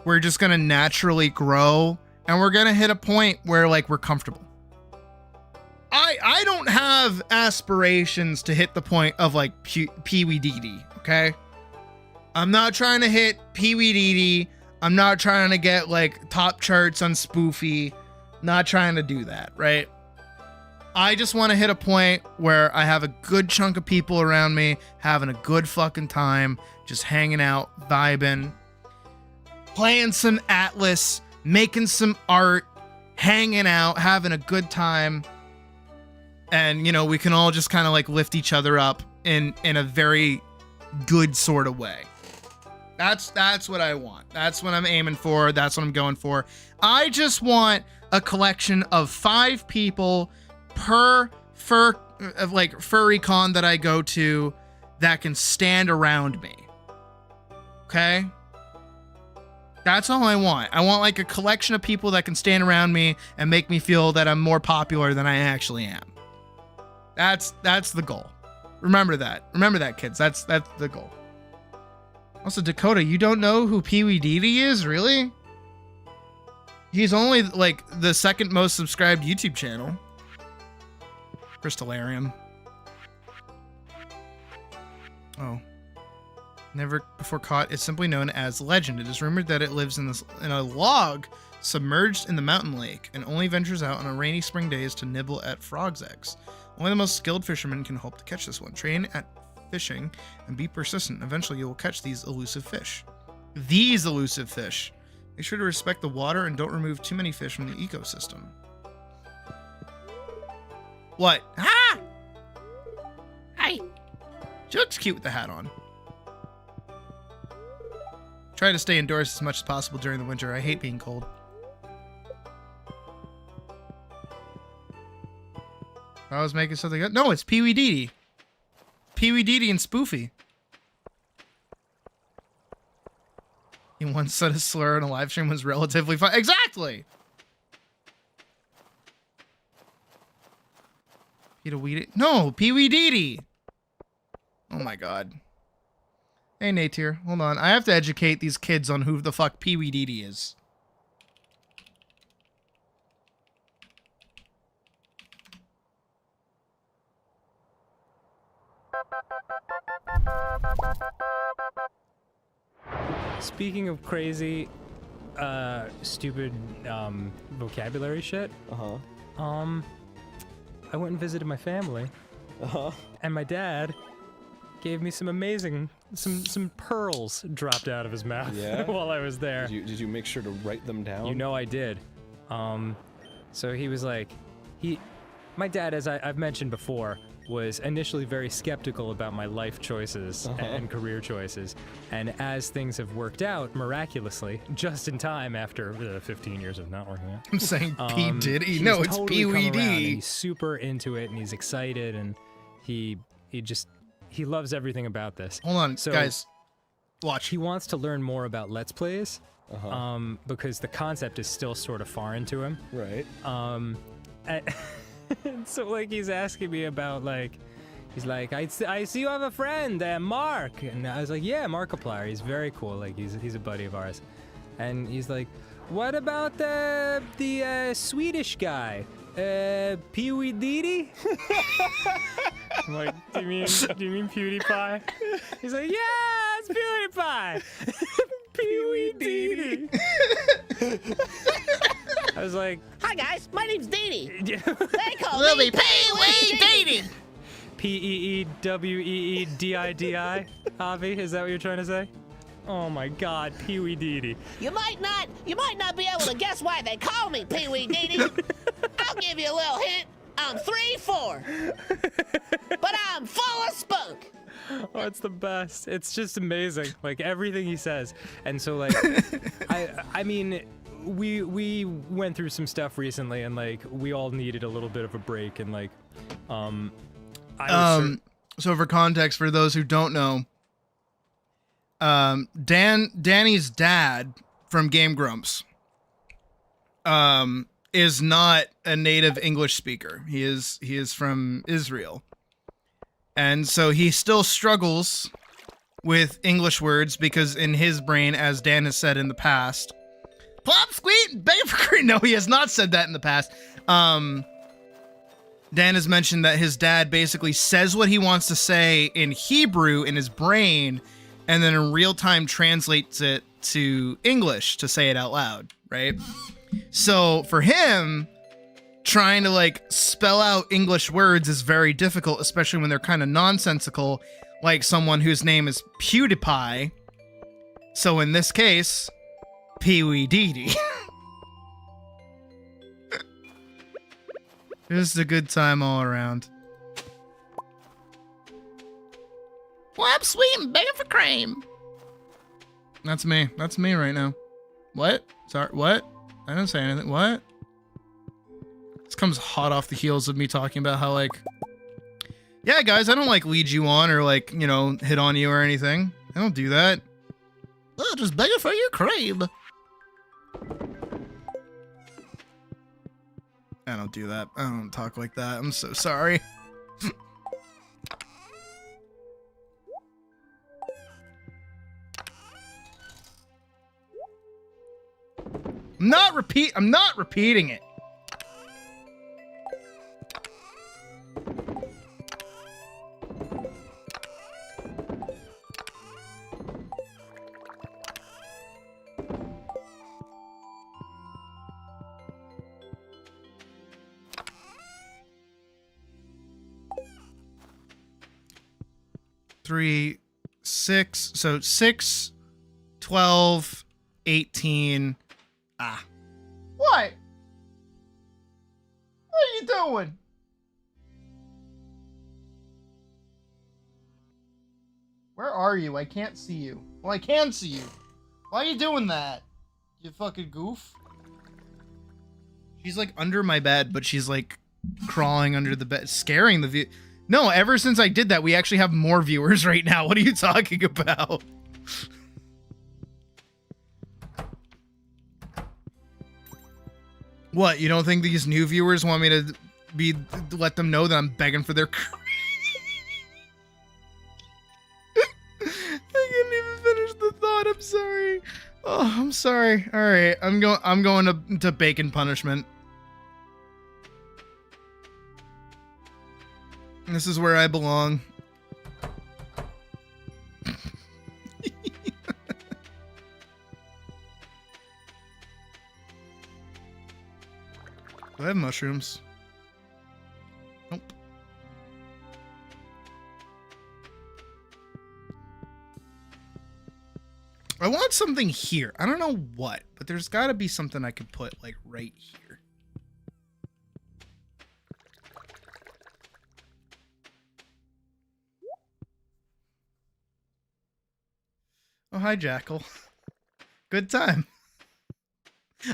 we're just gonna naturally grow, and we're gonna hit a point where like we're comfortable. I don't have aspirations to hit the point of like Pee Wee Dee Dee, okay? I'm not trying to hit Pee Wee Dee Dee. I'm not trying to get like top charts on Spoofy. Not trying to do that, right? I just want to hit a point where I have a good chunk of people around me, having a good fucking time, just hanging out, vibing, playing some Atlas, making some art, hanging out, having a good time. And, you know, we can all just kind of like lift each other up in a very good sort of way. That's what I want. That's what I'm aiming for. That's what I'm going for. I just want a collection of 5 people per furry con that I go to that can stand around me. Okay? That's all I want. I want like a collection of people that can stand around me and make me feel that I'm more popular than I actually am. That's the goal. Remember that. Remember that, kids. That's the goal. Also, Dakota, you don't know who Pee Wee Dee Dee is? Really? He's only like the 2nd most subscribed YouTube channel. Crystallarium. Oh. Never before caught. It's simply known as Legend. It is rumored that it lives in a log submerged in the mountain lake and only ventures out on a rainy spring days to nibble at frogs' eggs. Only the most skilled fishermen can hope to catch this one. Train at fishing and be persistent. Eventually you will catch these elusive fish. These elusive fish. Make sure to respect the water and don't remove too many fish from the ecosystem. What? Ah! Hi. She looks cute with the hat on. Try to stay indoors as much as possible during the winter. I hate being cold. I was making something up. No, it's Pee Wee Dee. Pee Wee Dee and Spoofy. He once said a slur on a live stream was relatively fun. Exactly! Peter Weedy? No, Pee Wee Dee. Oh my god. Hey, Nate here. Hold on. I have to educate these kids on who the fuck Pee Wee Dee is. Speaking of crazy, stupid, vocabulary shit. I went and visited my family. And my dad gave me some amazing, some pearls dropped out of his mouth while I was there. Did you make sure to write them down? You know I did. So he was like, my dad, as I've mentioned before, was initially very skeptical about my life choices and career choices. And as things have worked out miraculously, just in time after 15 years of not working out. I'm saying P. Diddy. He's No, it's totally Pee come Wee around, and Dee. he's super into it, and he's excited, and he loves everything about this. Hold on, So- guys. Watch. He wants to learn more about Let's Plays, because the concept is still sort of foreign to him. Right. And so, like, he's asking me about, like, he's like, I see you have a friend, Mark. And I was like, yeah, Markiplier. He's very cool. Like, he's a buddy of ours. And he's like, what about the Swedish guy? Pee Wee Dee? I'm like, do you mean PewDiePie? He's like, yeah, it's PewDiePie. Pee Wee Dee. I was like, Hi guys, my name's Dee Dee. yeah. They call me Pee Wee Dee Dee. Peewedidii, Avi, is that what you're trying to say? Oh my god, Pee Wee Dee. You might not be able to guess why they call me Pee Wee Dee Dee. I'll give you a little hint. I'm 3'4", but I'm full of spunk. Oh, it's the best. It's just amazing. Like, everything he says. And so, like, I mean, we went through some stuff recently, and, like, we all needed a little bit of a break, and, like, So for context, for those who don't know, Danny's dad from Game Grumps, is not a native English speaker. He is from Israel. And so he still struggles with English words because in his brain, as Dan has said in the past, plop, squeak, beg for cream. No, he has not said that in the past. Dan has mentioned that his dad basically says what he wants to say in Hebrew in his brain, and then in real time translates it to English to say it out loud, right? So for him, trying to like spell out English words is very difficult, especially when they're kind of nonsensical, like someone whose name is PewDiePie. So in this case, Pee Wee Dee. Just a good time all around. Flap sweet and begging for cream. That's me. That's me right now. What? Sorry, what? I didn't say anything. What? This comes hot off the heels of me talking about how, like, yeah, guys, I don't, like, lead you on or, like, you know, hit on you or anything. I don't do that. Oh, just begging for your cream. I don't do that. I don't talk like that. I'm so sorry. I'm not repeating it. Three, 6, so 6, 12, 18. Ah. What? What are you doing? Where are you? I can't see you. Well, I can see you. Why are you doing that? You fucking goof. She's like under my bed, but she's like crawling under the bed, scaring the view. No, ever since I did that, we actually have more viewers right now. What are you talking about? What, you don't think these new viewers want me to let them know that I'm begging for their I couldn't even finish the thought. I'm sorry. Oh, I'm sorry. All right, I'm going to bacon punishment. This is where I belong. Do I have mushrooms? Nope. I want something here. I don't know what, but there's got to be something I could put like right here. Oh, hi, Jackal. Good time.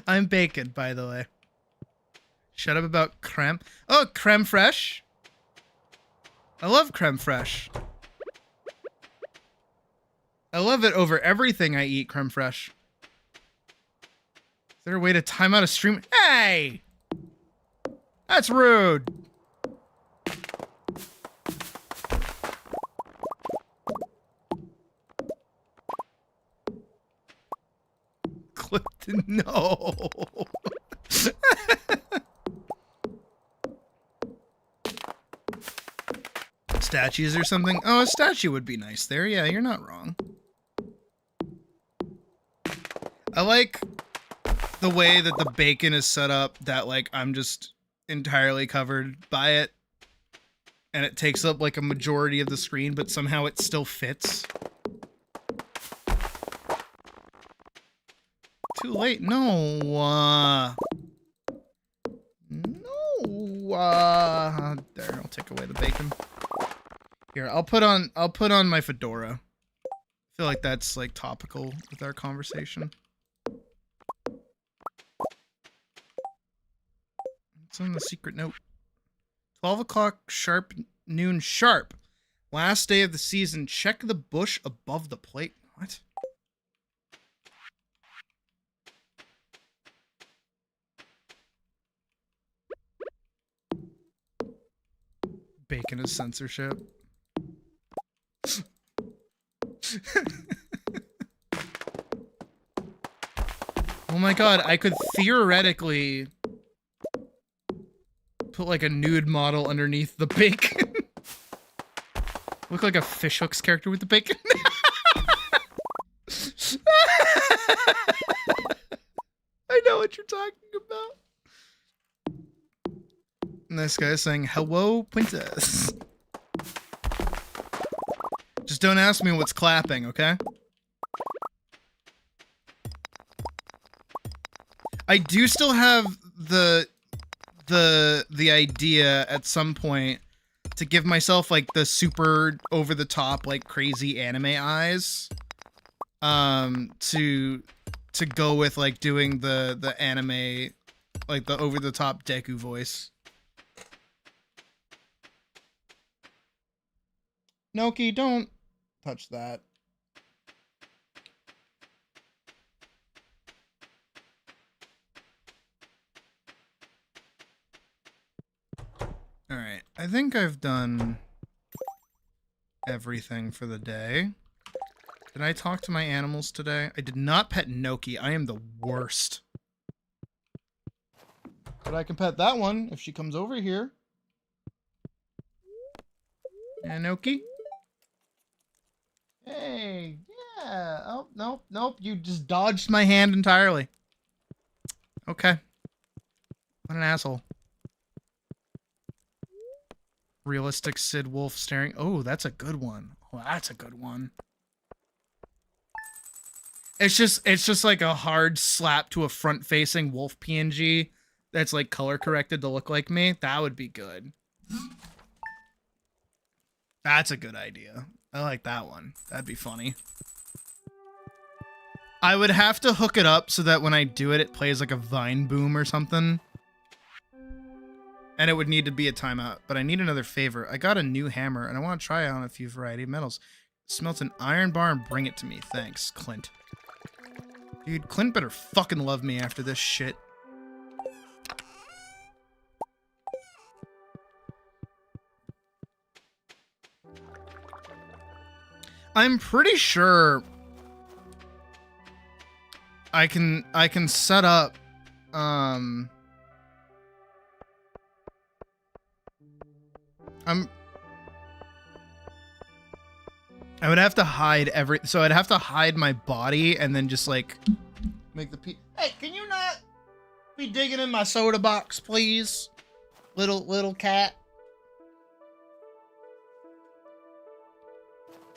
I'm bacon, by the way. Shut up about creme. Oh, creme fraiche. I love creme fraiche. I love it over everything I eat, creme fraiche. Is there a way to time out a stream? Hey! That's rude. Clifton, no. Statues or something? Oh, a statue would be nice there. Yeah, you're not wrong. I like the way that the bacon is set up, that like I'm just entirely covered by it. And it takes up like a majority of the screen, but somehow it still fits. Too late. No. No. There, I'll take away the bacon. Here, I'll put on my fedora. I feel like that's like topical with our conversation. It's on the secret note. 12 o'clock sharp, noon sharp. Last day of the season. Check the bush above the plate. What? Bacon is censorship. Oh my god, I could theoretically put like a nude model underneath the bacon. Look like a fishhooks character with the bacon. I know what you're talking about. And this guy is saying, hello, princess. Just don't ask me what's clapping, okay? I do still have the idea at some point to give myself like the super over the top like crazy anime eyes. To go with like doing the anime like the over the top Deku voice. Noki, don't touch that. Alright, I think I've done everything for the day. Did I talk to my animals today? I did not pet Noki. I am the worst. But I can pet that one if she comes over here. And Noki? Hey, yeah. Oh, nope, nope. You just dodged my hand entirely. Okay. What an asshole. Realistic Sid Wolf staring. Oh, that's a good one. Oh, that's a good one. It's just like a hard slap to a front-facing wolf PNG that's like color corrected to look like me. That would be good. That's a good idea. I like that one. That'd be funny. I would have to hook it up so that when I do it, it plays like a vine boom or something. And it would need to be a timeout, but I need another favor. I got a new hammer, and I want to try it on a few variety of metals. Smelt an iron bar and bring it to me. Thanks, Clint. Dude, Clint better fucking love me after this shit. I'm pretty sure I can set up I would have to hide so I'd have to hide my body and then just like make the Hey, can you not be digging in my soda box, please? Little cat.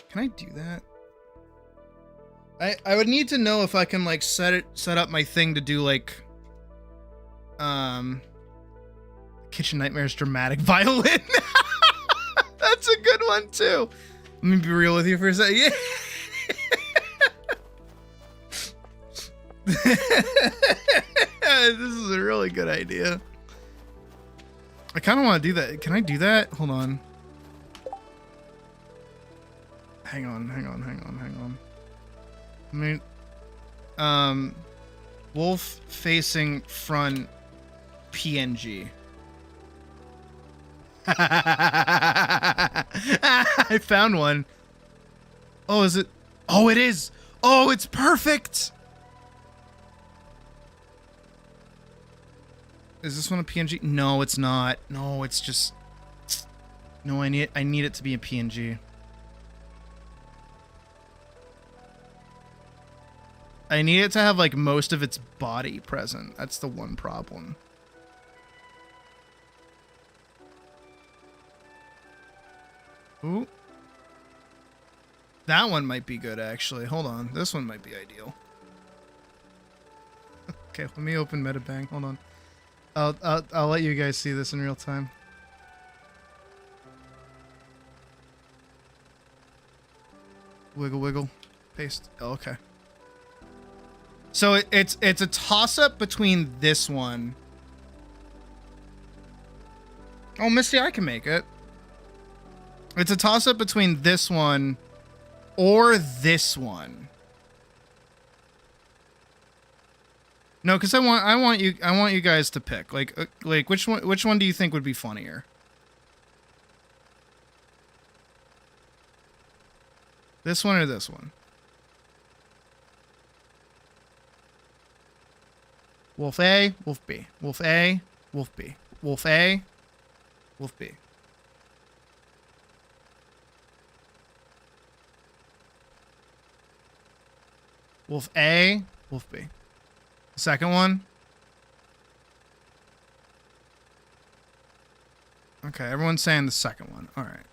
Can I do that? I would need to know if I can like set up my thing to do like Kitchen Nightmares dramatic violin. That's a good one too. Let me be real with you for a second. Yeah. This is a really good idea. I kind of want to do that. Can I do that? Hold on. Hang on. I mean, wolf facing front PNG. I found one. Oh, is it? Oh, it is. Oh, it's perfect. Is this one a PNG? No, it's not. No, it's just. No, I need it to be a PNG. I need it to have like most of its body present. That's the one problem. Ooh. That one might be good actually. Hold on. This one might be ideal. Okay, let me open Metabang. Hold on. I'll let you guys see this in real time. Wiggle. Paste. Oh, okay. So it's a toss-up between this one. Oh, Misty, I can make it. It's a toss-up between this one or this one. No, because I want you guys to pick. Like which one do you think would be funnier? This one or this one? Wolf A, Wolf B. Wolf A, Wolf B. Wolf A, Wolf B. Wolf A, Wolf B. The second one. Okay, everyone's saying the second one. All right.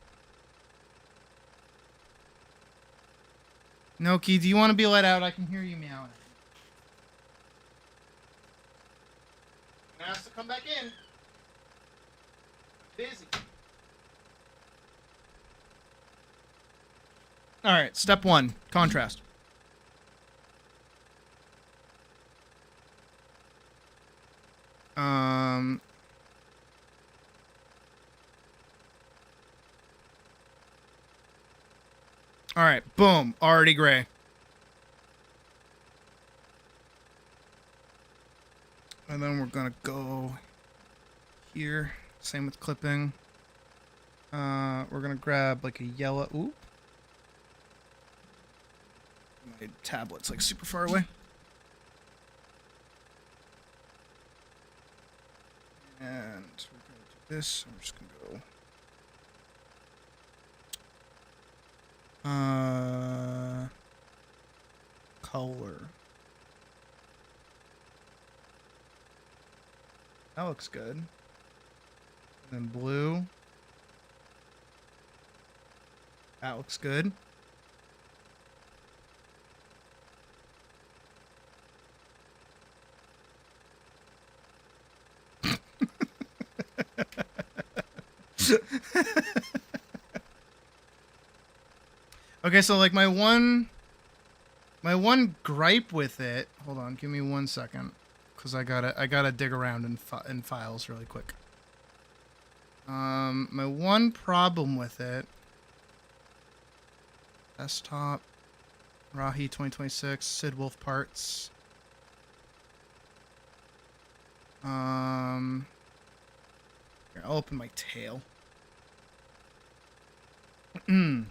Noki, do you want to be let out? I can hear you meowing. Now has to come back in. I'm busy. All right, step one, contrast. All right, boom, already gray. And then we're gonna go here. Same with clipping. We're gonna grab like a yellow. Ooh. My tablet's like super far away. And we're gonna do this. I'm just gonna go. Color. That looks good. And then blue. That looks good. Okay, so like my one My one gripe with it. Hold on, give me 1 second, because I gotta dig around in files really quick. My one problem with it. Desktop, Rahi 2026, Sid Wolf parts. Here, I'll open my tail. And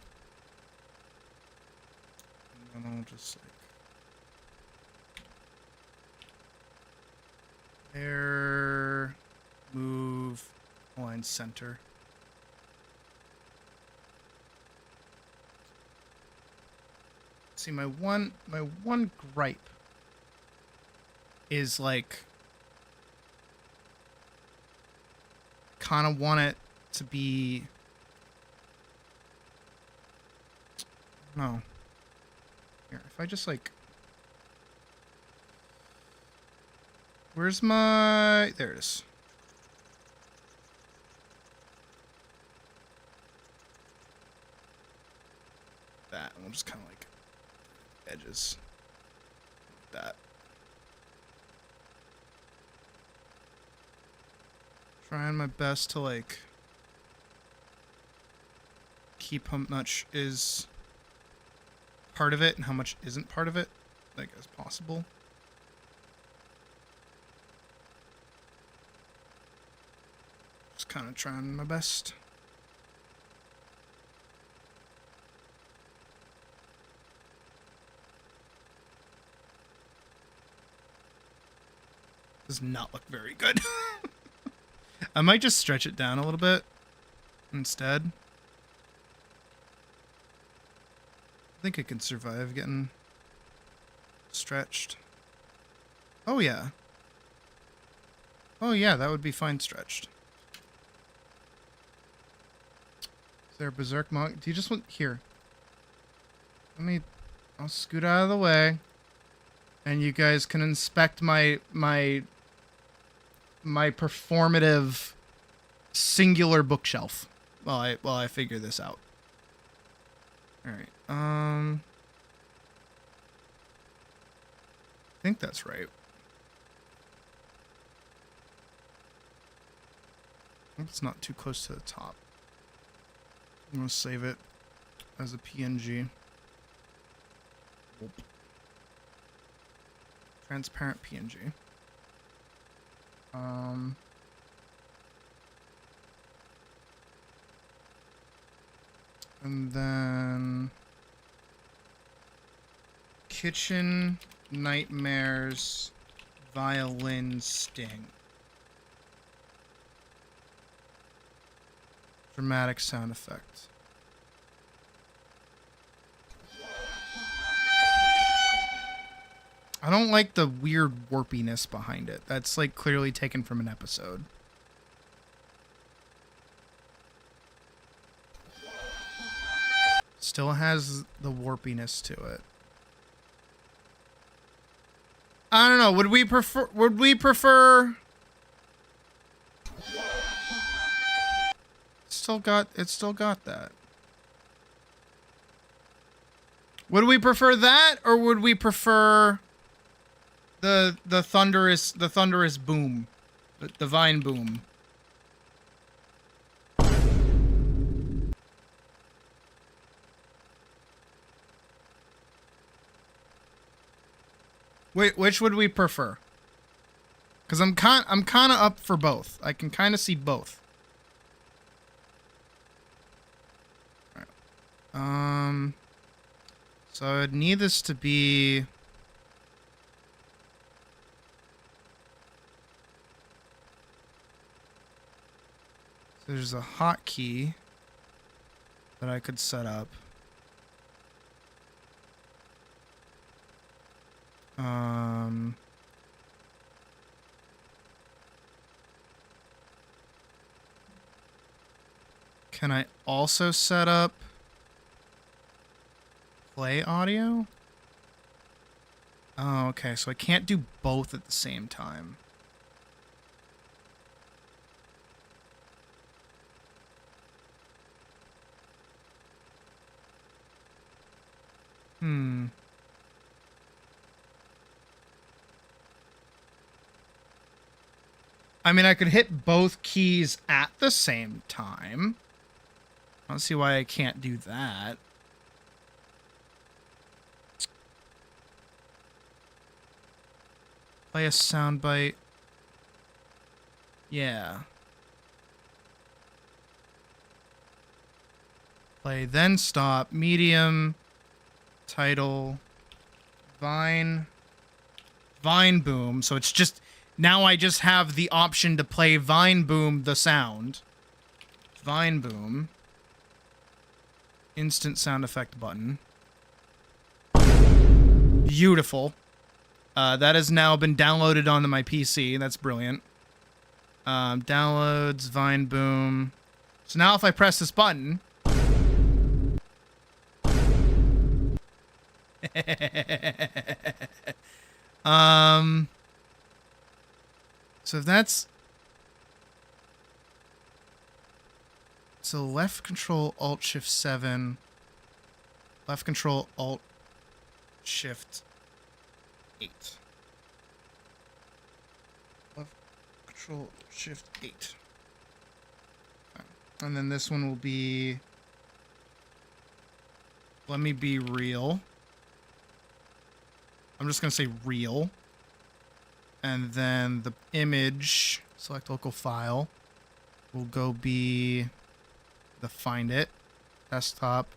then I'll just like there, move, align center. See, my one gripe is like kind of want it to be no. Here, if I just like where's my there it is. That and we'll just kind of like edges like that. Trying my best to like keep how much is part of it and how much isn't part of it, like, as possible. Just kind of trying my best. Does not look very good. I might just stretch it down a little bit instead. I think it can survive getting stretched. Oh yeah. Oh yeah, that would be fine stretched. Is there a berserk monk? Do you just want here? I'll scoot out of the way. And you guys can inspect my performative singular bookshelf while I figure this out. All right. I think that's right. Hope it's not too close to the top. I'm gonna save it as a PNG. Whoop. Transparent PNG. And then kitchen nightmares violin sting. Dramatic sound effect. I don't like the weird warpiness behind it. That's like clearly taken from an episode. Still has the warpiness to it. I don't know. Would we prefer It still got that. Would we prefer that, or would we prefer the thunderous boom, the divine boom? Wait, which would we prefer? Because I'm kind of up for both. I can kind of see both. All right. So I'd need this to be. So there's a hotkey that I could set up. Can I also set up play audio? Oh, okay, so I can't do both at the same time. I mean, I could hit both keys at the same time. I don't see why I can't do that. Play a soundbite. Yeah. Play, then stop. Medium. Title. Vine. Vine Boom. So it's just... Now I just have the option to play Vine Boom the sound. Vine Boom. Instant sound effect button. Beautiful. That has now been downloaded onto my PC. That's brilliant. Downloads, Vine Boom. So now if I press this button... So that's... So left control Alt Shift 7. Left control Alt Shift 8. Left control Shift 8. And then this one will be... Let me be real. I'm just going to say real. And then the image, select local file, will go be the find it, desktop,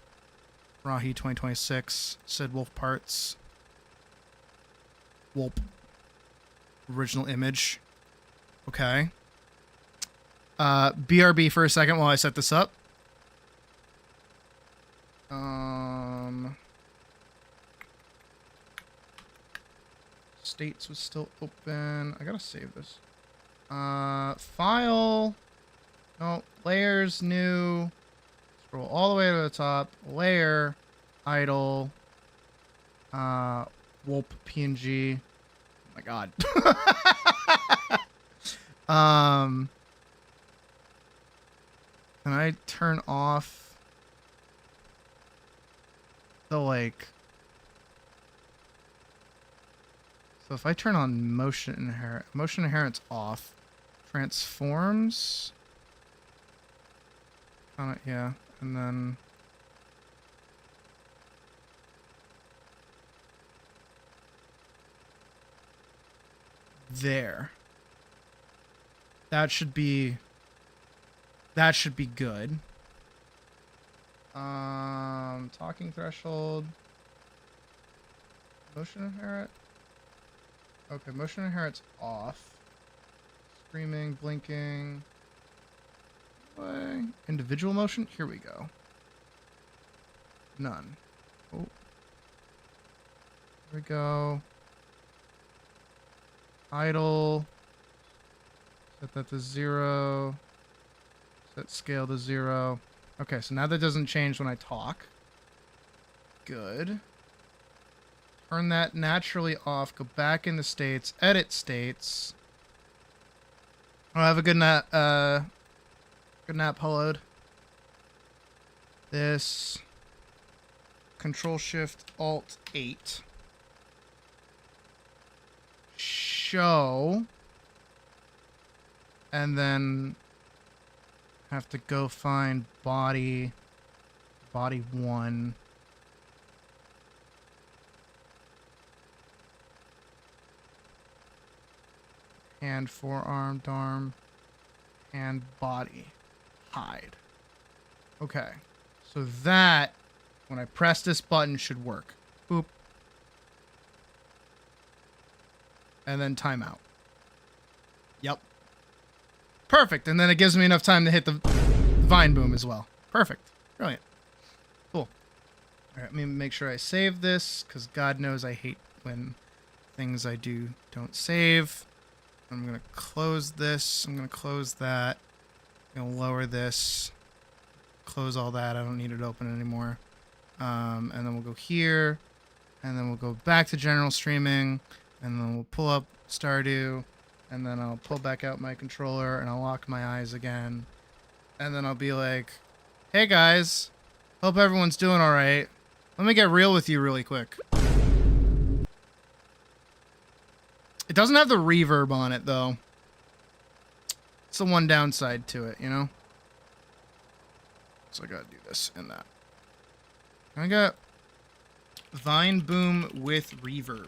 Rahi 2026, Sid Wolf parts, Wolp, original image. Okay. BRB for a second while I set this up. States was still open. I gotta save this. File. No, layers, new. Scroll all the way to the top. Layer, idle. Wolp PNG. Oh my god. Can I turn off the like? So if I turn on motion inheritance off, transforms, yeah, and then there. That should be good. Talking threshold, motion inherit. Okay, motion inherit's off. Screaming, blinking. Play. Individual motion? Here we go. None. Oh. Here we go. Idle. Set that to 0. Set scale to 0. Okay, so now that doesn't change when I talk. Good. Turn that naturally off. Go back into states. Edit states. Oh, have a good nap. Good nap, Hollowed. This. Control Shift Alt 8. Show. And then have to go find body. Body 1. Hand, forearm, arm, hand, body, hide. Okay. So that, when I press this button, should work. Boop. And then timeout. Yep. Perfect. And then it gives me enough time to hit the Vine Boom as well. Perfect. Brilliant. Cool. All right, let me make sure I save this, because God knows I hate when things I do don't save. I'm going to close this. I'm going to close that. I'm going to lower this. Close all that. I don't need it open anymore. And then we'll go here. And then we'll go back to general streaming. And then we'll pull up Stardew. And then I'll pull back out my controller. And I'll lock my eyes again. And then I'll be like, hey guys. Hope everyone's doing alright. Let me get real with you really quick. It doesn't have the reverb on it, though. It's the one downside to it, you know? So I gotta do this and that. I got Vine Boom with reverb.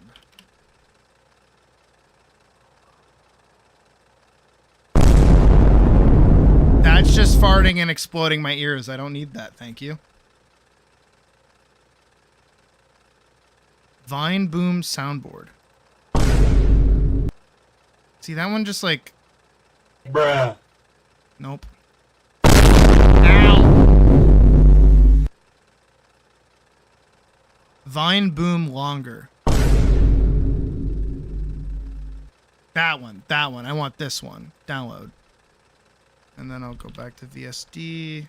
That's just farting and exploding my ears. I don't need that, thank you. Vine Boom soundboard. See, that one just like... Bruh. Nope. Ow! Vine Boom longer. That one. I want this one. Download. And then I'll go back to VSD.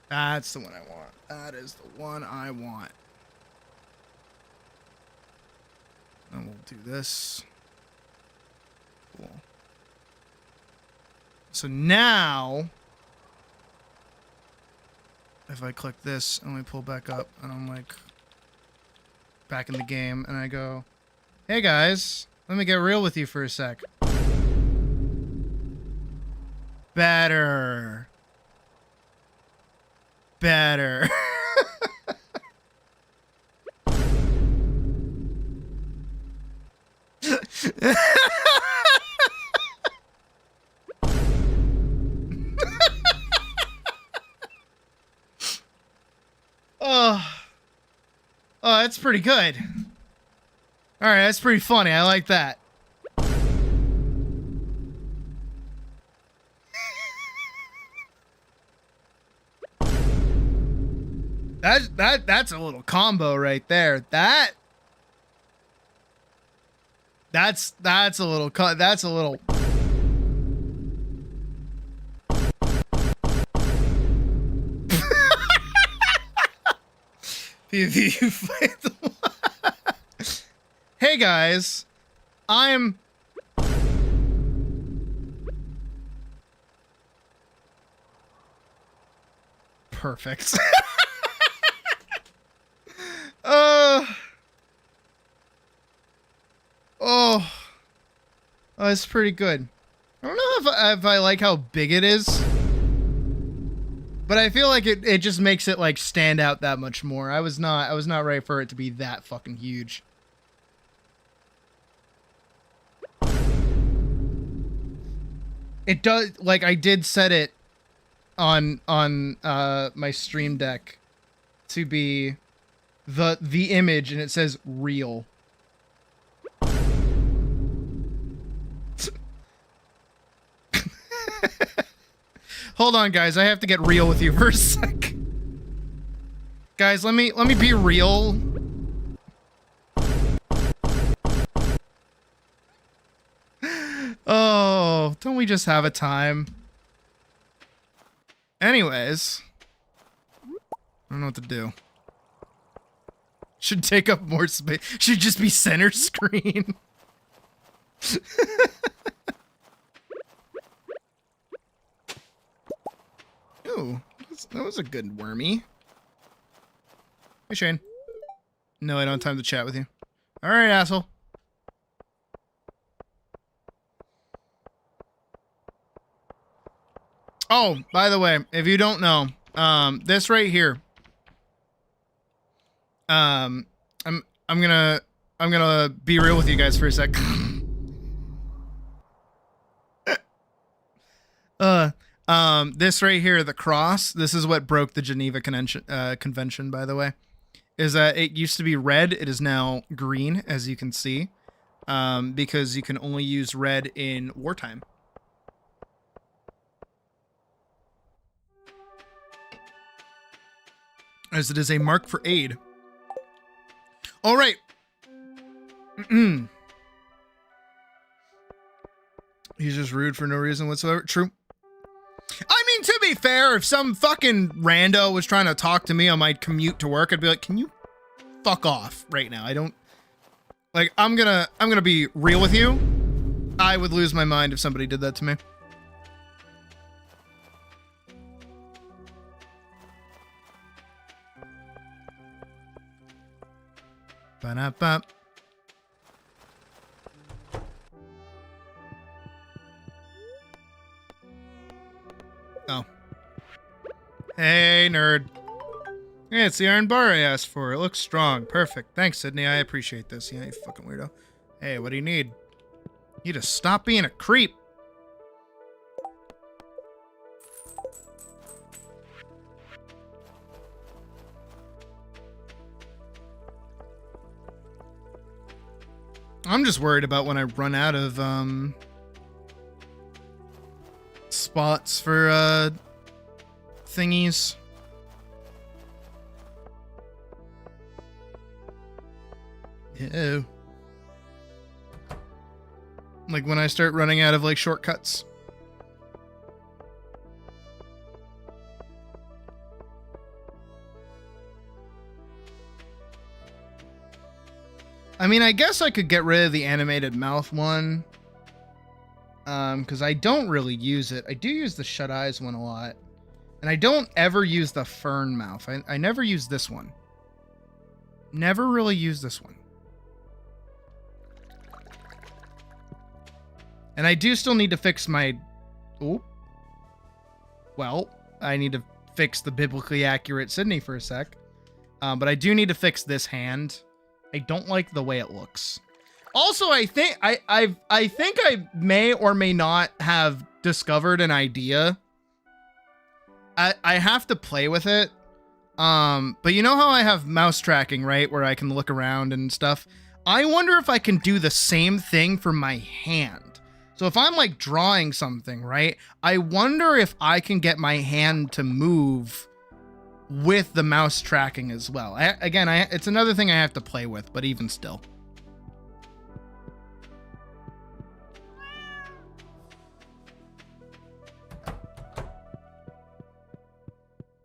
That's the one I want. That is the one I want. And we'll do this. Cool. So now, if I click this and we pull back up and I'm like back in the game and I go, hey guys, let me get real with you for a sec. Better. Oh, that's pretty good. All right, that's pretty funny. I like that. That's a little combo right there. That's a little that's a little. Hey guys, I'm perfect. Oh, it's pretty good. I don't know if I like how big it is, but I feel like it just makes it like stand out that much more. I was not ready for it to be that fucking huge. It does, like, I did set it on my Stream Deck to be the image, and it says real. Hold on, guys. I have to get real with you for a sec. Guys, let me be real. Oh, don't we just have a time? Anyways, I don't know what to do. Should take up more space. Should just be center screen. Ooh, that was a good wormy. Hey, Shane. No, I don't have time to chat with you. All right, asshole. Oh, by the way, if you don't know, this right here, I'm gonna be real with you guys for a sec. This right here, the cross, this is what broke the Geneva Convention, by the way, is that it used to be red. It is now green, as you can see, because you can only use red in wartime. As it is a mark for aid. All right. He's just rude for no reason whatsoever. True. I mean, to be fair, if some fucking rando was trying to talk to me on my commute to work, I'd be like, can you fuck off right now? I don't... Like, I'm gonna be real with you. I would lose my mind if somebody did that to me. Ba-da-ba. Oh. Hey, nerd. Hey, it's the iron bar I asked for. It looks strong. Perfect. Thanks, Sydney. I appreciate this. Yeah, you fucking weirdo. Hey, what do you need? You just stop being a creep. I'm just worried about when I run out of spots for thingies. Ew. Like when I start running out of like shortcuts. I mean, I guess I could get rid of the animated mouth one. Because I don't really use it. I do use the shut eyes one a lot. And I don't ever use the fern mouth. I never use this one. Never really use this one. And I do still need to fix my... Ooh. Well, I need to fix the biblically accurate Sydney for a sec. But I do need to fix this hand. I don't like the way it looks. Also, I think I may or may not have discovered an idea. I have to play with it. But you know how I have mouse tracking, right? Where I can look around and stuff. I wonder if I can do the same thing for my hand. So if I'm like drawing something, right? I wonder if I can get my hand to move with the mouse tracking as well. It's another thing I have to play with, but even still.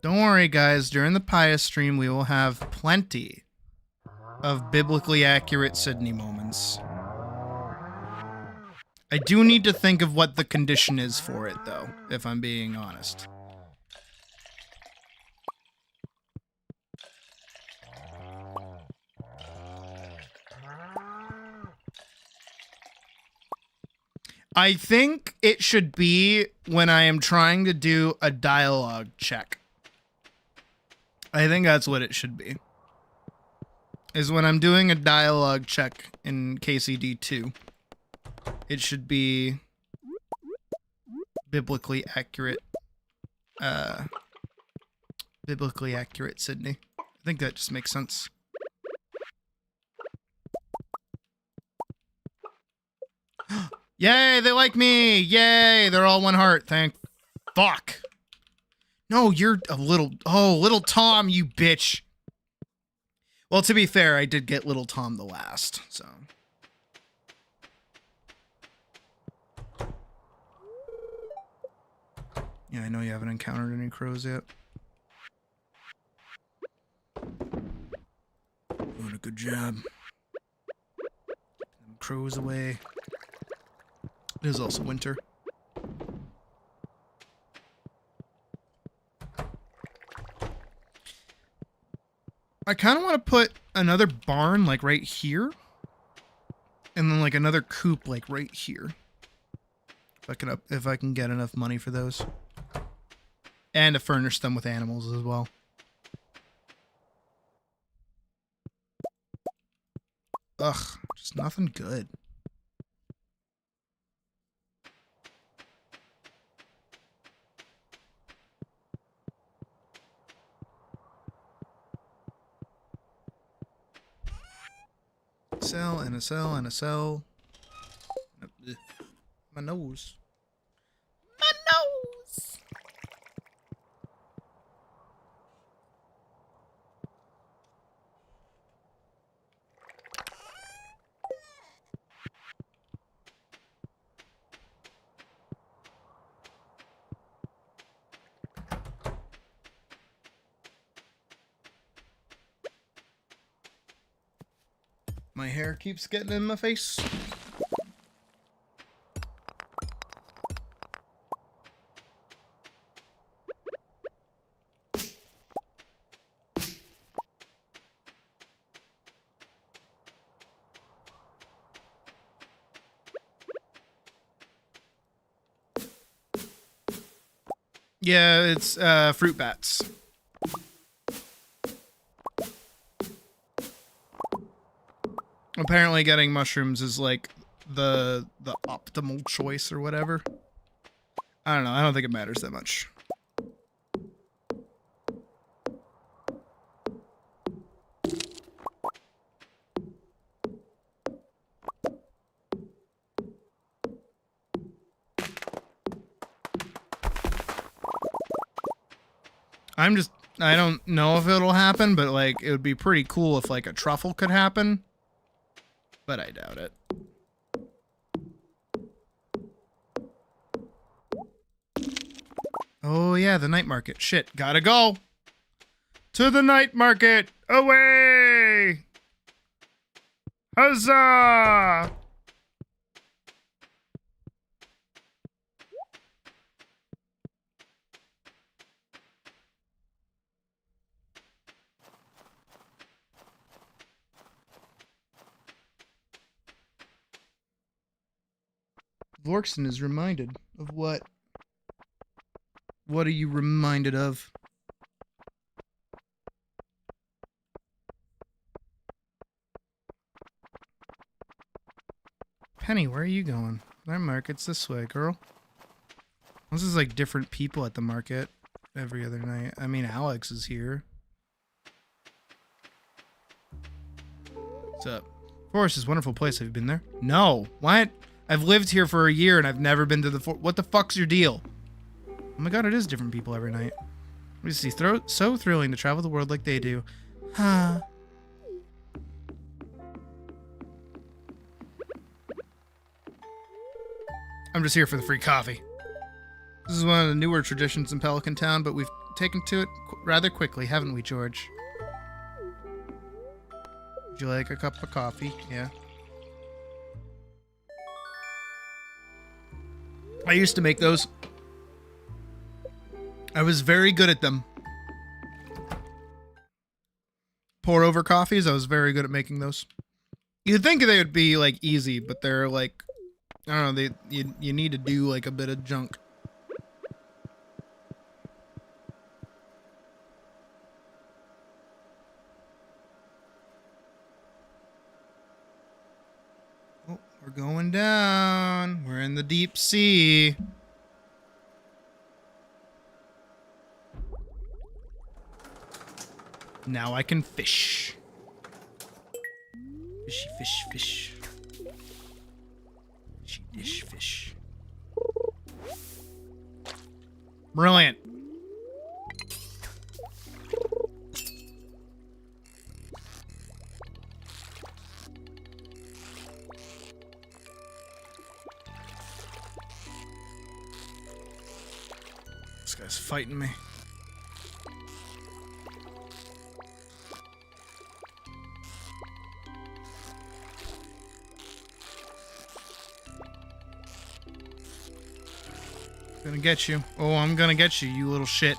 Don't worry, guys. During the Pious stream, we will have plenty of biblically accurate Sydney moments. I do need to think of what the condition is for it, though, if I'm being honest. I think it should be when I am trying to do a dialogue check. I think that's what it should be. Is when I'm doing a dialogue check in KCD2. It should be biblically accurate. Biblically accurate Sydney. I think that just makes sense. Yay, they like me! Yay, they're all one heart. Thank fuck. No, you're a little... Oh, little Tom, you bitch. Well, to be fair, I did get little Tom the last, so... Yeah, I know you haven't encountered any crows yet. Doing a good job. Them crows away. It is also winter. I kind of want to put another barn like right here. And then like another coop like right here. If I can get enough money for those. And to furnish them with animals as well. Ugh, just nothing good. Cell and a cell and a cell. My nose. My nose. My hair keeps getting in my face. Yeah, it's fruit bats. Apparently getting mushrooms is like the optimal choice or whatever. I don't know. I don't think it matters that much. I don't know if it'll happen, but like it would be pretty cool if like a truffle could happen. But I doubt it. Oh yeah, the night market. Shit, gotta go. To the night market. Away! Huzzah! Vorkson is reminded of what? What are you reminded of? Penny, where are you going? Our market's this way, girl. This is like different people at the market every other night. I mean, Alex is here. What's up? Forest is a wonderful place. Have you been there? No. What? I've lived here for a year and I've never been to the what the fuck's your deal? Oh my god, it is different people every night. We see, so thrilling to travel the world like they do. Huh. I'm just here for the free coffee. This is one of the newer traditions in Pelican Town, but we've taken to it rather quickly, haven't we, George? Would you like a cup of coffee? Yeah. I used to make those. I was very good at them. Pour over coffees, I was very good at making those. You'd think they would be like easy, but they're like, I don't know, you need to do like a bit of junk. Oh, we're going down. We're in the deep sea. Now I can fish. Fishy fish, fish. Fishy dish, fish. Brilliant. This guy's fighting me. Gonna get you. Oh, I'm gonna get you, you little shit.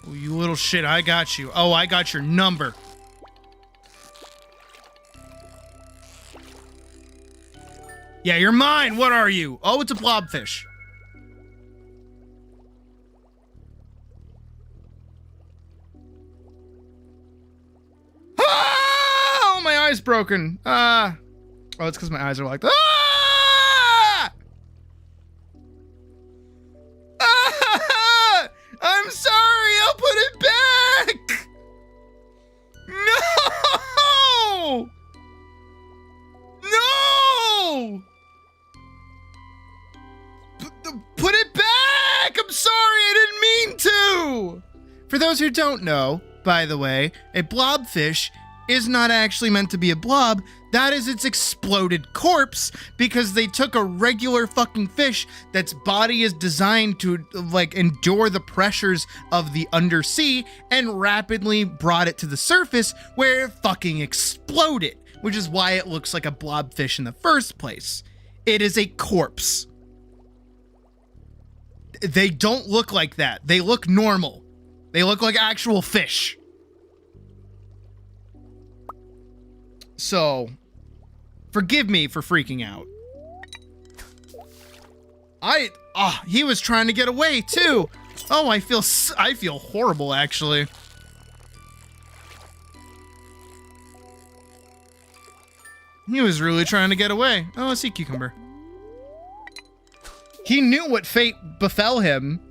Oh, you little shit, I got you. Oh, I got your number. Yeah, you're mine. What are you? Oh, it's a blobfish. Oh, my eye's broken. Oh, it's because my eyes are like, ah! Ah! I'm sorry. I'll put it back. No! No! Put it back! I'm sorry, I didn't mean to! For those who don't know, by the way, a blobfish is not actually meant to be a blob. That is its exploded corpse, because they took a regular fucking fish that's body is designed to, like, endure the pressures of the undersea and rapidly brought it to the surface where it fucking exploded, which is why it looks like a blobfish in the first place. It is a corpse. They don't look like that. They look normal. They look like actual fish. So, Forgive me for freaking out. He was trying to get away too. Oh, I feel horrible actually. He was really trying to get away. Oh, a sea cucumber. He knew what fate befell him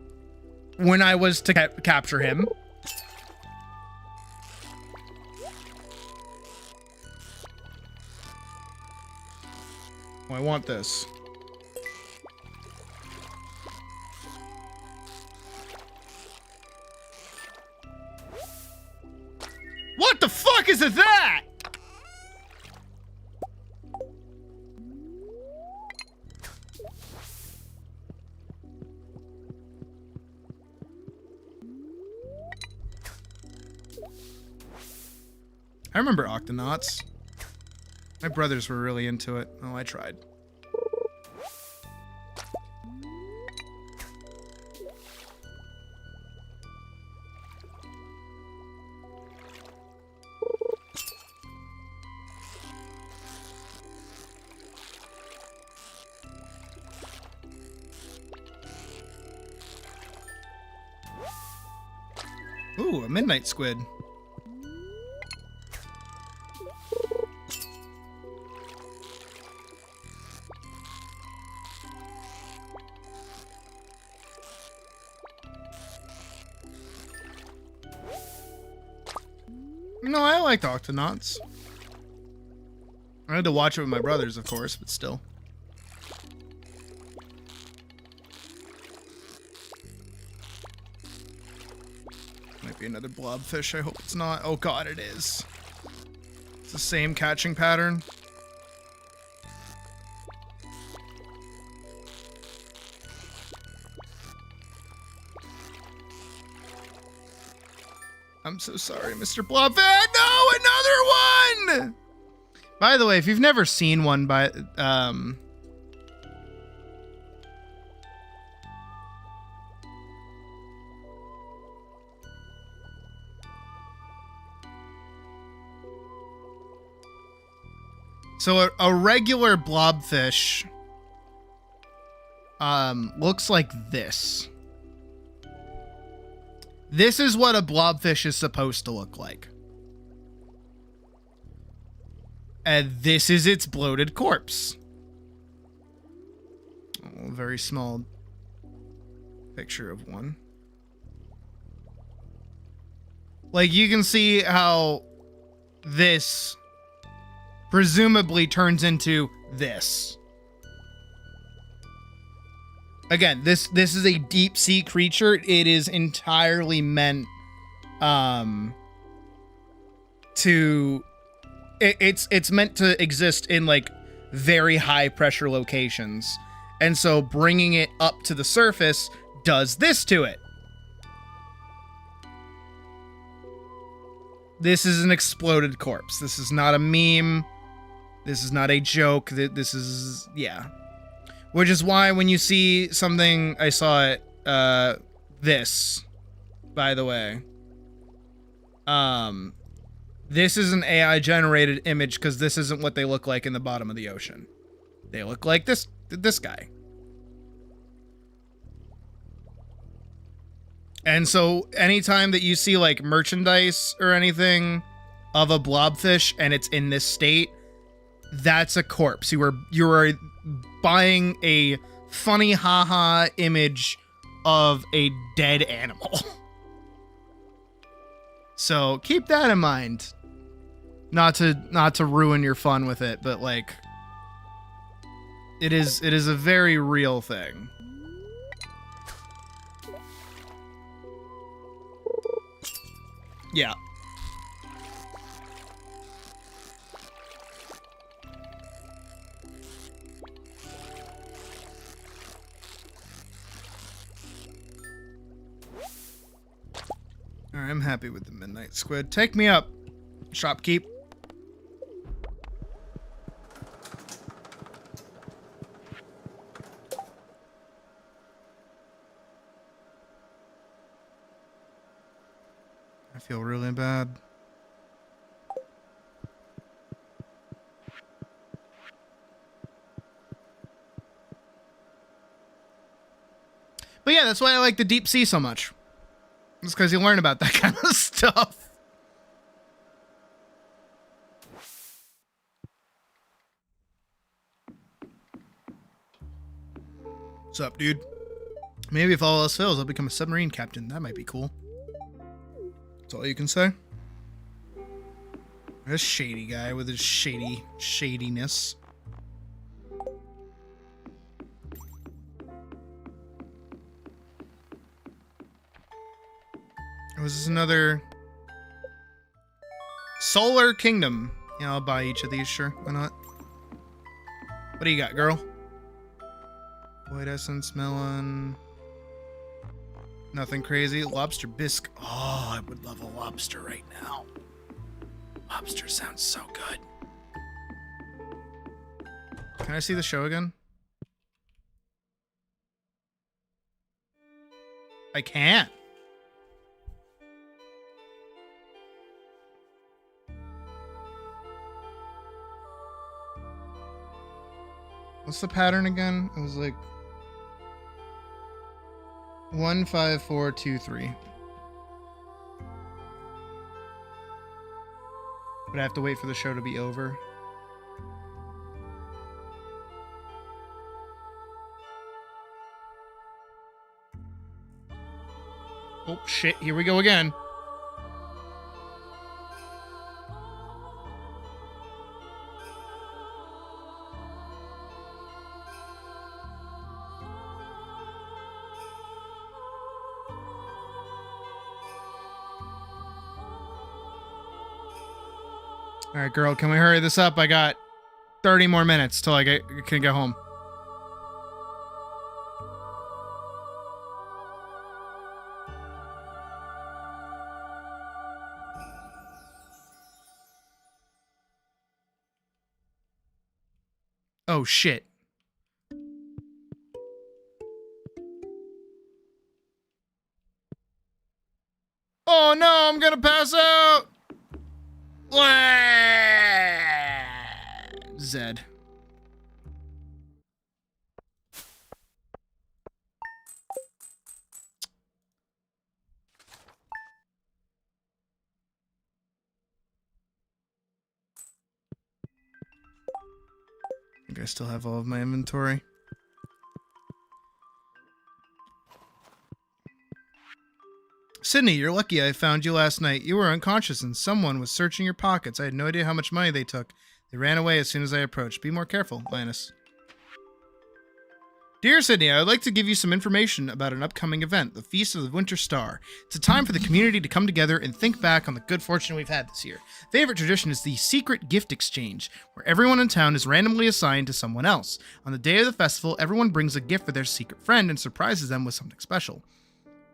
when I was to capture him. Oh, I want this. What the fuck is it that? I remember Octonauts. My brothers were really into it. Oh, I tried. Ooh, a midnight squid. No, I liked Octonauts. I had to watch it with my brothers, of course, but still. Might be another blobfish. I hope it's not. Oh god, it is. It's the same catching pattern. I'm so sorry, Mr. Blobfish. No, another one! By the way, if you've never seen one So a regular blobfish looks like this. This is what a blobfish is supposed to look like. And this is its bloated corpse. Oh, very small picture of one. Like, you can see how this presumably turns into this. Again, this is a deep sea creature. It is entirely meant it's meant to exist in like very high pressure locations. And so bringing it up to the surface does this to it. This is an exploded corpse. This is not a meme. This is not a joke. This is, yeah. Which is why when you see something, I saw it, this, by the way. This is an AI generated image because this isn't what they look like in the bottom of the ocean. They look like this guy. And so anytime that you see like merchandise or anything of a blobfish and it's in this state, that's a corpse. You are buying a funny haha image of a dead animal. So keep that in mind. Not to ruin your fun with it, but like it is a very real thing. Yeah. Alright, I'm happy with the midnight squid. Take me up, shopkeep. I feel really bad. Yeah, that's why I like the deep sea so much. It's because you learn about that kind of stuff. What's up, dude? Maybe if all else fails, I'll become a submarine captain. That might be cool. That's all you can say? This shady guy with his shadiness. Was this another Solar Kingdom? Yeah, I'll buy each of these, sure. Why not? What do you got, girl? White essence, melon. Nothing crazy. Lobster bisque. Oh, I would love a lobster right now. Lobster sounds so good. Can I see the show again? I can't. What's the pattern again? It was like 1, 5, 4, 2, 3. But I have to wait for the show to be over. Oh shit, here we go again. All right, girl, can we hurry this up? I got 30 more minutes till I can get home. Oh, shit. Oh, no, I'm gonna pass out. Zed. I think I still have all of my inventory. Sydney, you're lucky I found you last night. You were unconscious and someone was searching your pockets. I had no idea how much money they took. They ran away as soon as I approached. Be more careful, Linus. Dear Sydney, I would like to give you some information about an upcoming event, the Feast of the Winter Star. It's a time for the community to come together and think back on the good fortune we've had this year. Favorite tradition is the secret gift exchange, where everyone in town is randomly assigned to someone else. On the day of the festival, everyone brings a gift for their secret friend and surprises them with something special.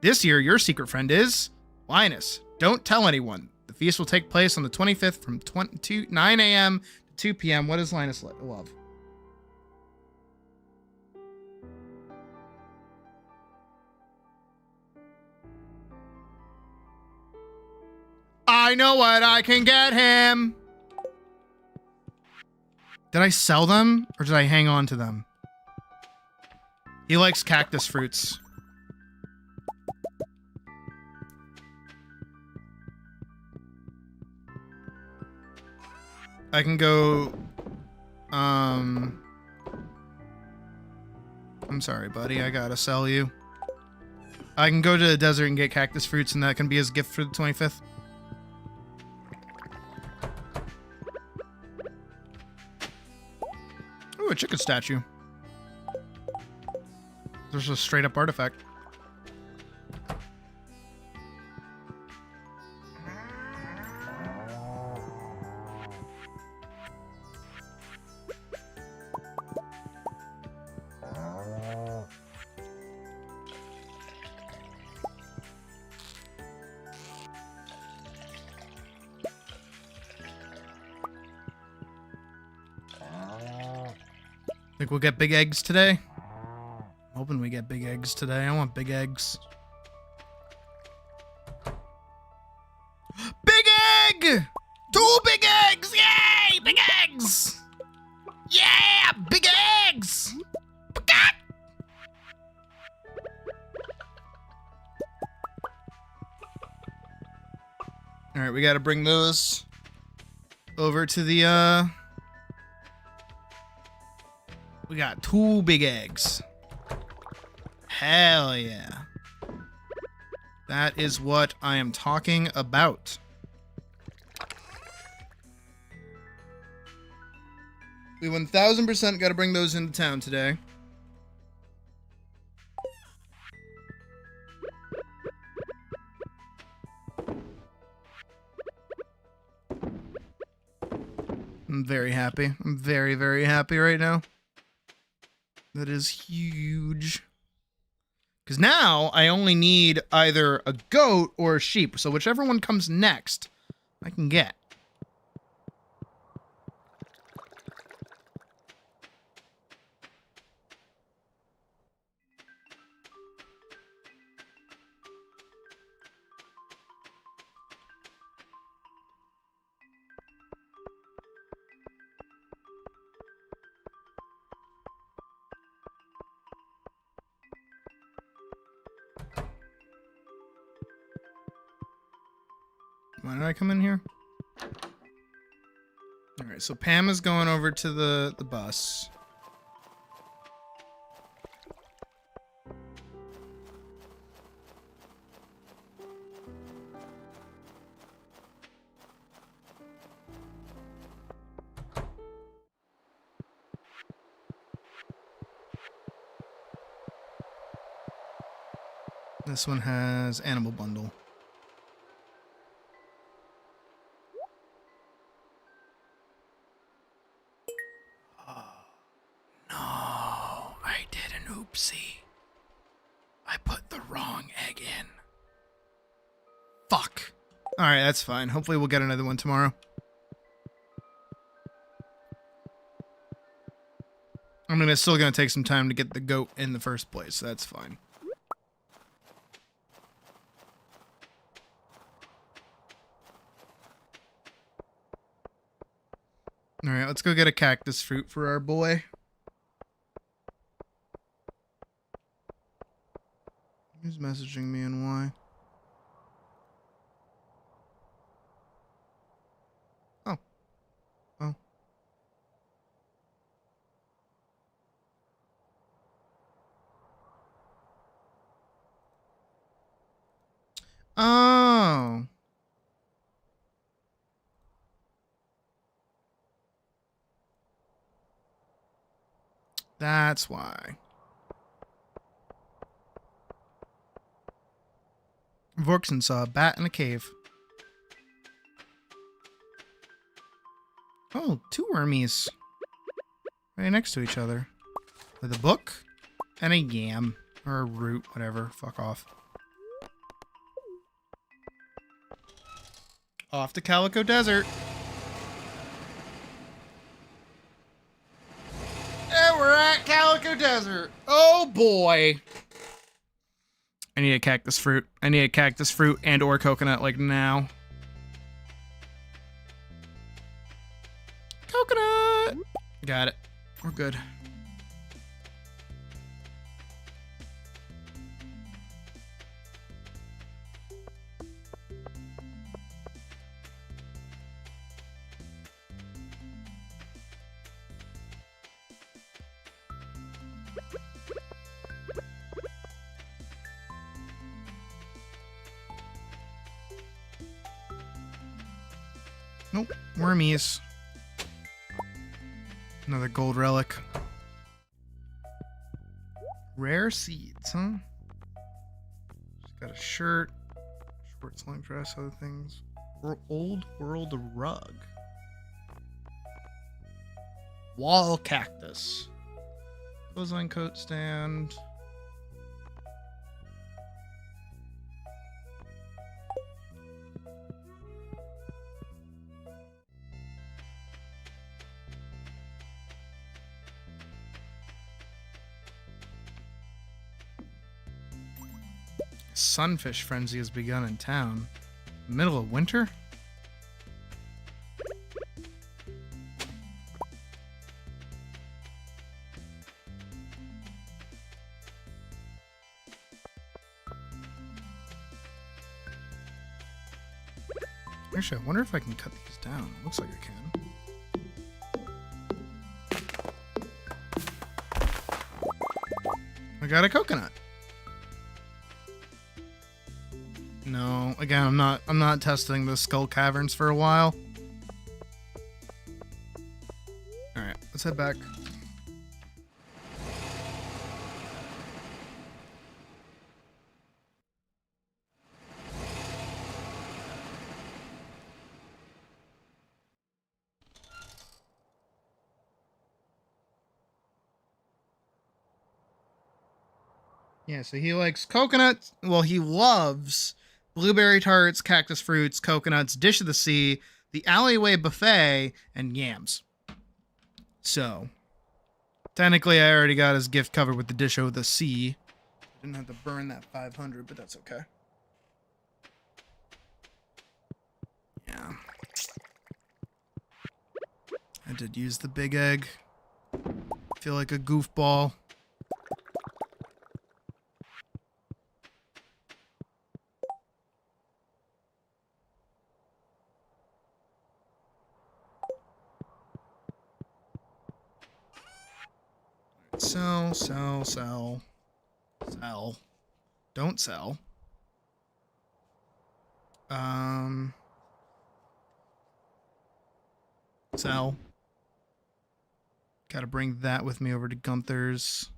This year, your secret friend is Linus. Don't tell anyone. The feast will take place on the 25th from 9 a.m. to 2 p.m. What does Linus love? I know what I can get him. Did I sell them or did I hang on to them? He likes cactus fruits. I can go, I'm sorry, buddy. I gotta sell you. I can go to the desert and get cactus fruits, and that can be his gift for the 25th. Ooh, a chicken statue. There's a straight up artifact. Think we'll get big eggs today? I'm hoping we get big eggs today. I want big eggs. Big egg! 2 big eggs! Yay! Big eggs! Yeah! Big eggs! All right, we got to bring those over to the, we got 2 big eggs. Hell yeah. That is what I am talking about. We 1000% got to bring those into town today. I'm very happy. I'm very, very happy right now. That is huge. Because now I only need either a goat or a sheep. So whichever one comes next, I can get. Why did I come in here? Alright, so Pam is going over to the bus. This one has animal bundle. I did an oopsie. I put the wrong egg in. Fuck. Alright, that's fine. Hopefully we'll get another one tomorrow. I mean, it's still going to take some time to get the goat in the first place, so that's fine. Alright, let's go get a cactus fruit for our boy. Who's messaging me and why? Oh. Oh. Oh. That's why. Vorkson saw a bat in a cave. Oh, 2 wormies. Right next to each other. With a book and a yam. Or a root, whatever. Fuck off. Off to Calico Desert. And we're at Calico Desert. Oh boy. I need a cactus fruit. I need a cactus fruit and or coconut like now. Coconut! Got it. We're good. Nope, wormies. Another gold relic. Rare seeds, huh? She's got a shirt, short sling dress, other things. Old world rug. Wall cactus. Clothesline coat stand. Sunfish frenzy has begun in town. Middle of winter? Actually, I wonder if I can cut these down. Looks like I can. I got a coconut. No, again, I'm not testing the skull caverns for a while. All right, let's head back. Yeah, so he likes coconuts. Well, he loves blueberry tarts, cactus fruits, coconuts, dish of the sea, the alleyway buffet, and yams. So, technically, I already got his gift covered with the dish of the sea. Didn't have to burn that 500, but that's okay. Yeah. I did use the big egg. Feel like a goofball. Sell, sell, sell. Sell. Don't sell. Sell. Gotta bring that with me over to Gunther's.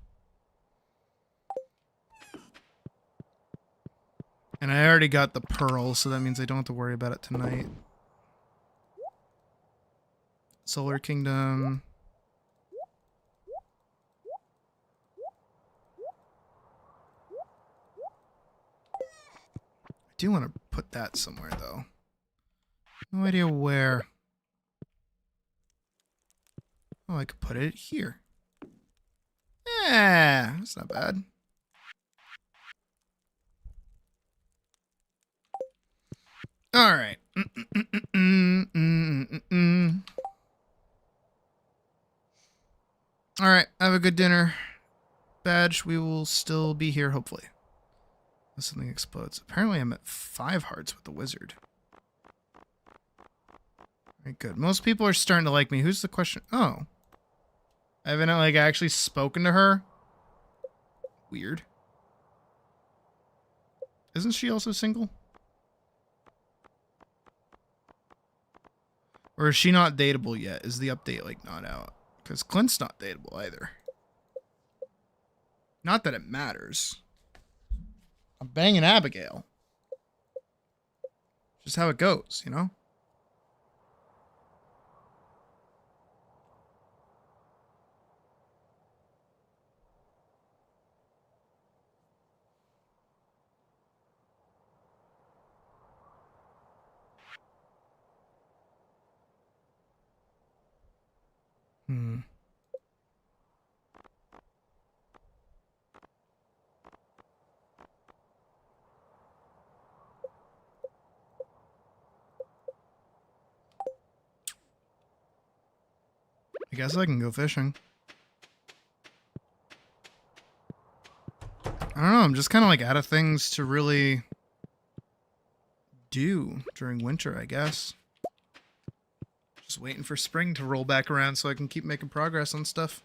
And I already got the pearl, so that means I don't have to worry about it tonight. Solar Kingdom. I do want to put that somewhere, though. No idea where. Oh, I could put it here. Yeah, that's not bad. All right. All right, have a good dinner. Badge, we will still be here, hopefully. Unless something explodes. Apparently I'm at 5 hearts with the wizard. Very good. Most people are starting to like me. Who's the question? Oh. I haven't, like, actually spoken to her? Weird. Isn't she also single? Or is she not dateable yet? Is the update, like, not out? Because Clint's not dateable either. Not that it matters. I'm banging Abigail. Just how it goes, you know? I guess I can go fishing. I don't know, I'm just kind of like out of things to really do during winter, I guess. Just waiting for spring to roll back around so I can keep making progress on stuff.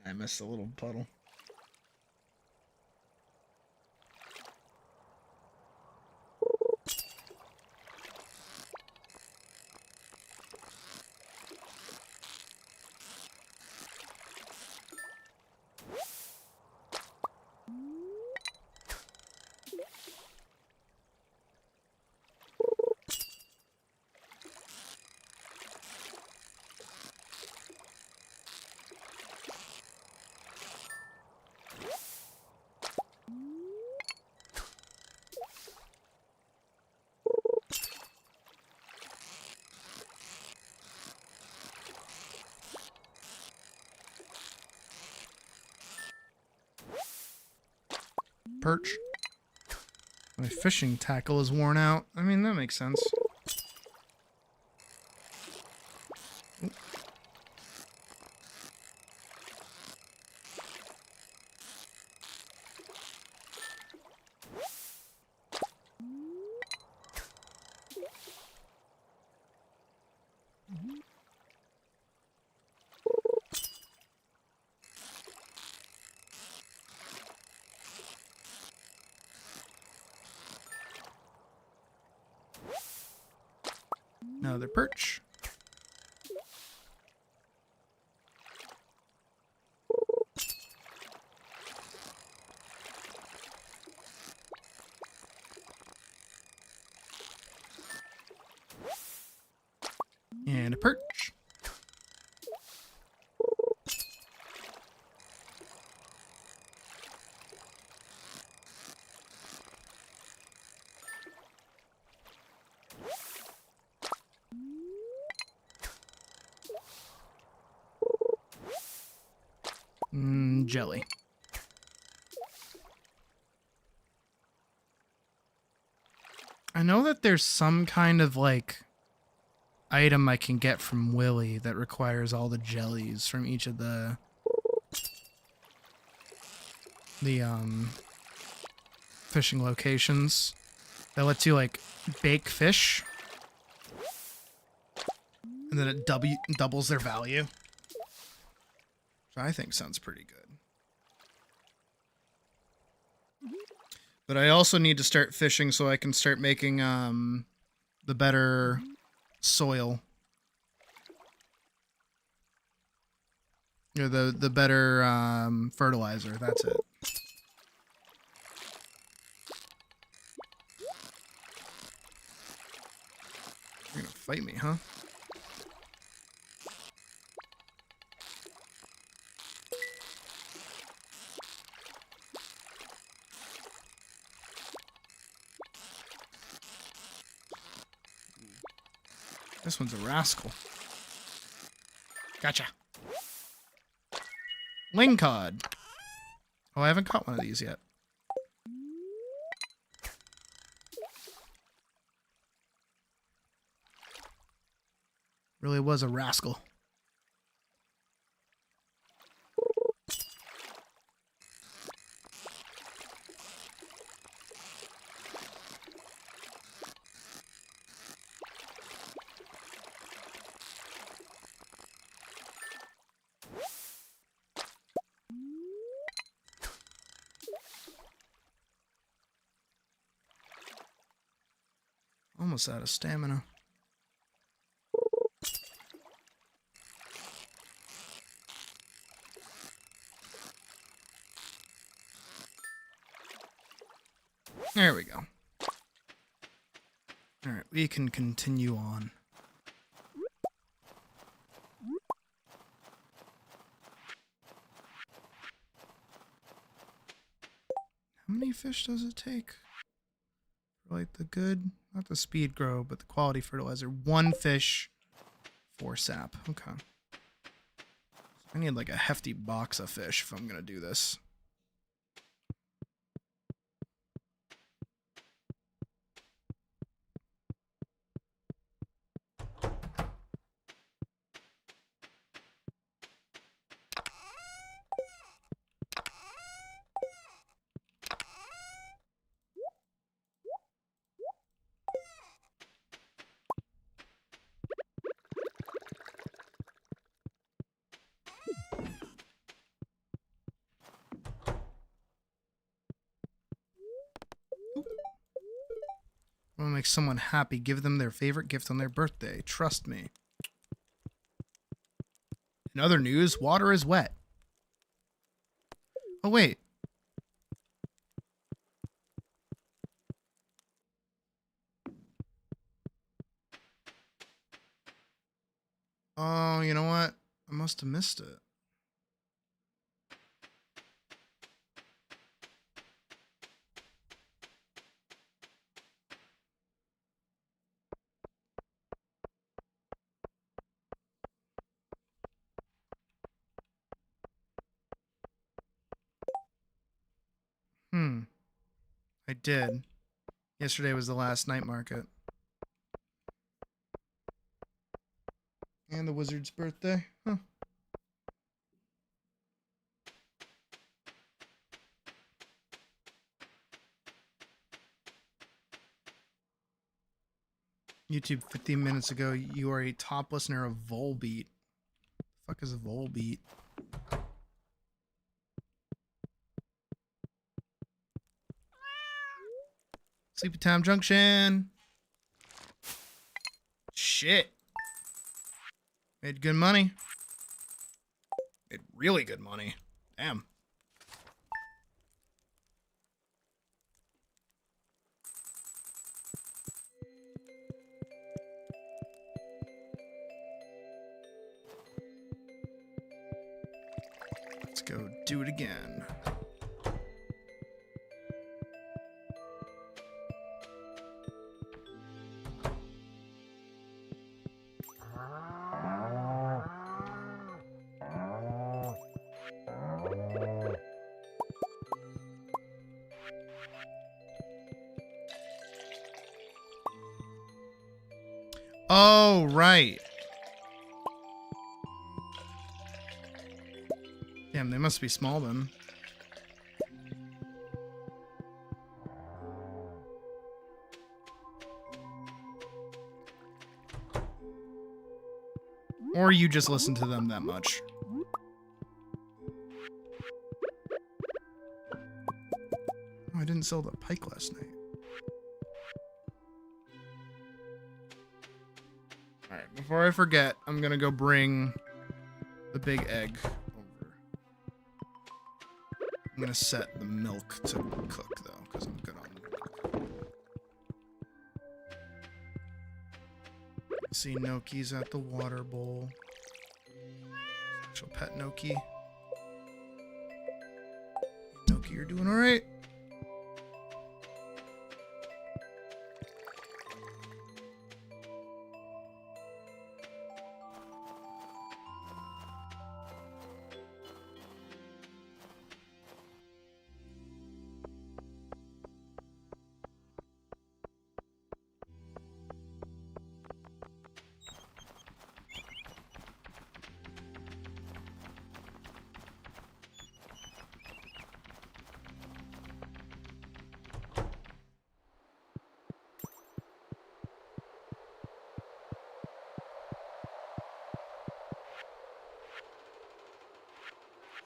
I missed a little puddle. perch. My fishing tackle is worn out. I mean, that makes sense. Oop. Another perch. And a perch. Jelly. I know that there's some kind of like item I can get from Willy that requires all the jellies from each of the fishing locations that lets you like bake fish and then it doubles their value. Which I think sounds pretty good. But I also need to start fishing so I can start making the better soil. Or the better fertilizer, that's it. You're gonna fight me, huh? This one's a rascal. Gotcha. Lingcod. Oh, I haven't caught one of these yet. Really was a rascal. Almost out of stamina. There we go. Alright, we can continue on. How many fish does it take? Like the good, not the speed grow, but the quality fertilizer. 1 fish, 4 sap. Okay. I need like a hefty box of fish if I'm gonna do this. I want to make someone happy. Give them their favorite gift on their birthday. Trust me. In other news, water is wet. Oh, wait. Oh, you know what? I must have missed it. did. Yesterday was the last night market. And the wizard's birthday. Huh. YouTube 15 minutes ago, you are a top listener of Volbeat. The fuck is a Volbeat? Sleepy Time Junction. Shit. Made good money. Made really good money. Damn. Let's go do it again. Oh, right. Damn, they must be small then. Or you just listen to them that much. Oh, I didn't sell that pike last night. Alright, before I forget, I'm gonna go bring the big egg over. I'm gonna set the milk to cook, though, because I'm good on milk. See Noki's at the water bowl. Actual pet Noki. Noki, you're doing alright.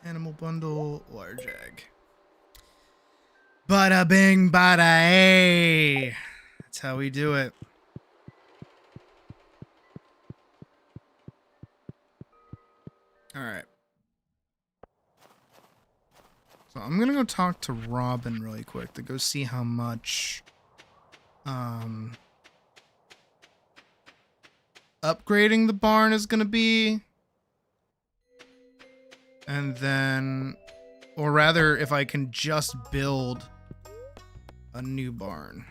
Animal bundle, large egg. Bada bing, bada hey. That's how we do it. All right. So I'm gonna go talk to Robin really quick to go see how much upgrading the barn is gonna be. And then, or rather, if I can just build a new barn.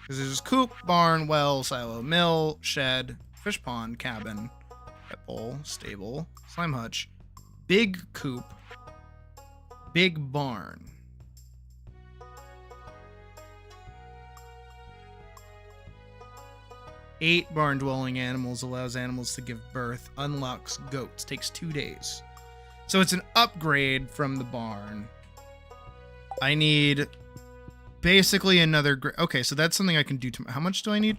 Because there's coop, barn, well, silo, mill, shed, fish pond, cabin, pet bowl, stable, slime hutch, big coop, big barn. Eight barn dwelling animals allows animals to give birth, unlocks goats, takes 2 days. So it's an upgrade from the barn. I need basically another... Okay, so that's something I can do to... How much do I need?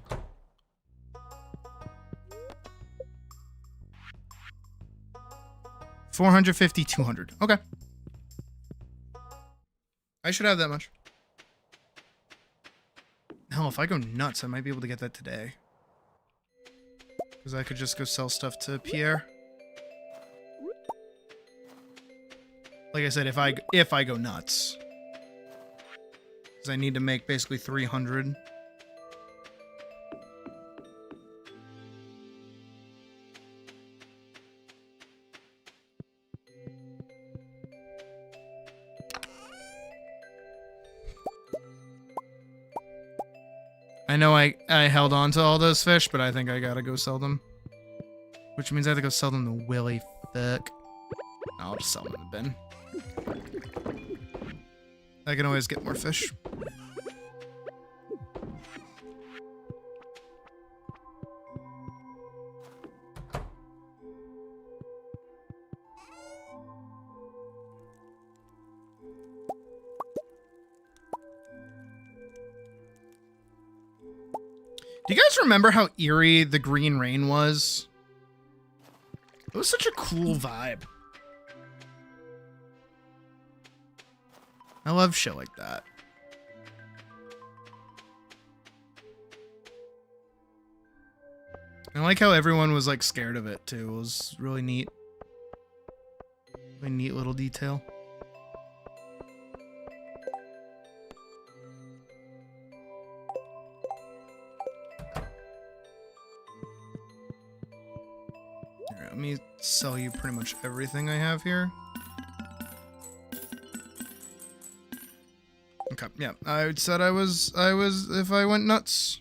$450, $200. Okay. I should have that much. Hell, if I go nuts, I might be able to get that today. Because I could just go sell stuff to Pierre. Like I said, if I go nuts, because I need to make basically 300. I know I held on to all those fish, but I think I gotta go sell them. Which means I have to go sell them to Willy Fuck. I'll just sell them in the bin. I can always get more fish. You guys remember how eerie the Green Rain was? It was such a cool vibe. I love shit like that. I like how everyone was like scared of it too. It was really neat. Really neat little detail. Alright, let me sell you pretty much everything I have here. Okay, yeah. I said I was if I went nuts.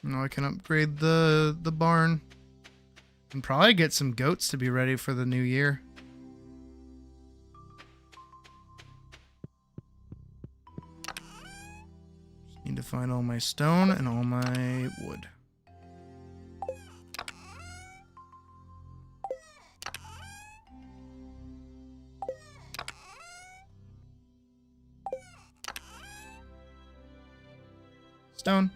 Now I can upgrade the barn. And probably get some goats to be ready for the new year. Just need to find all my stone and all my wood. Stone.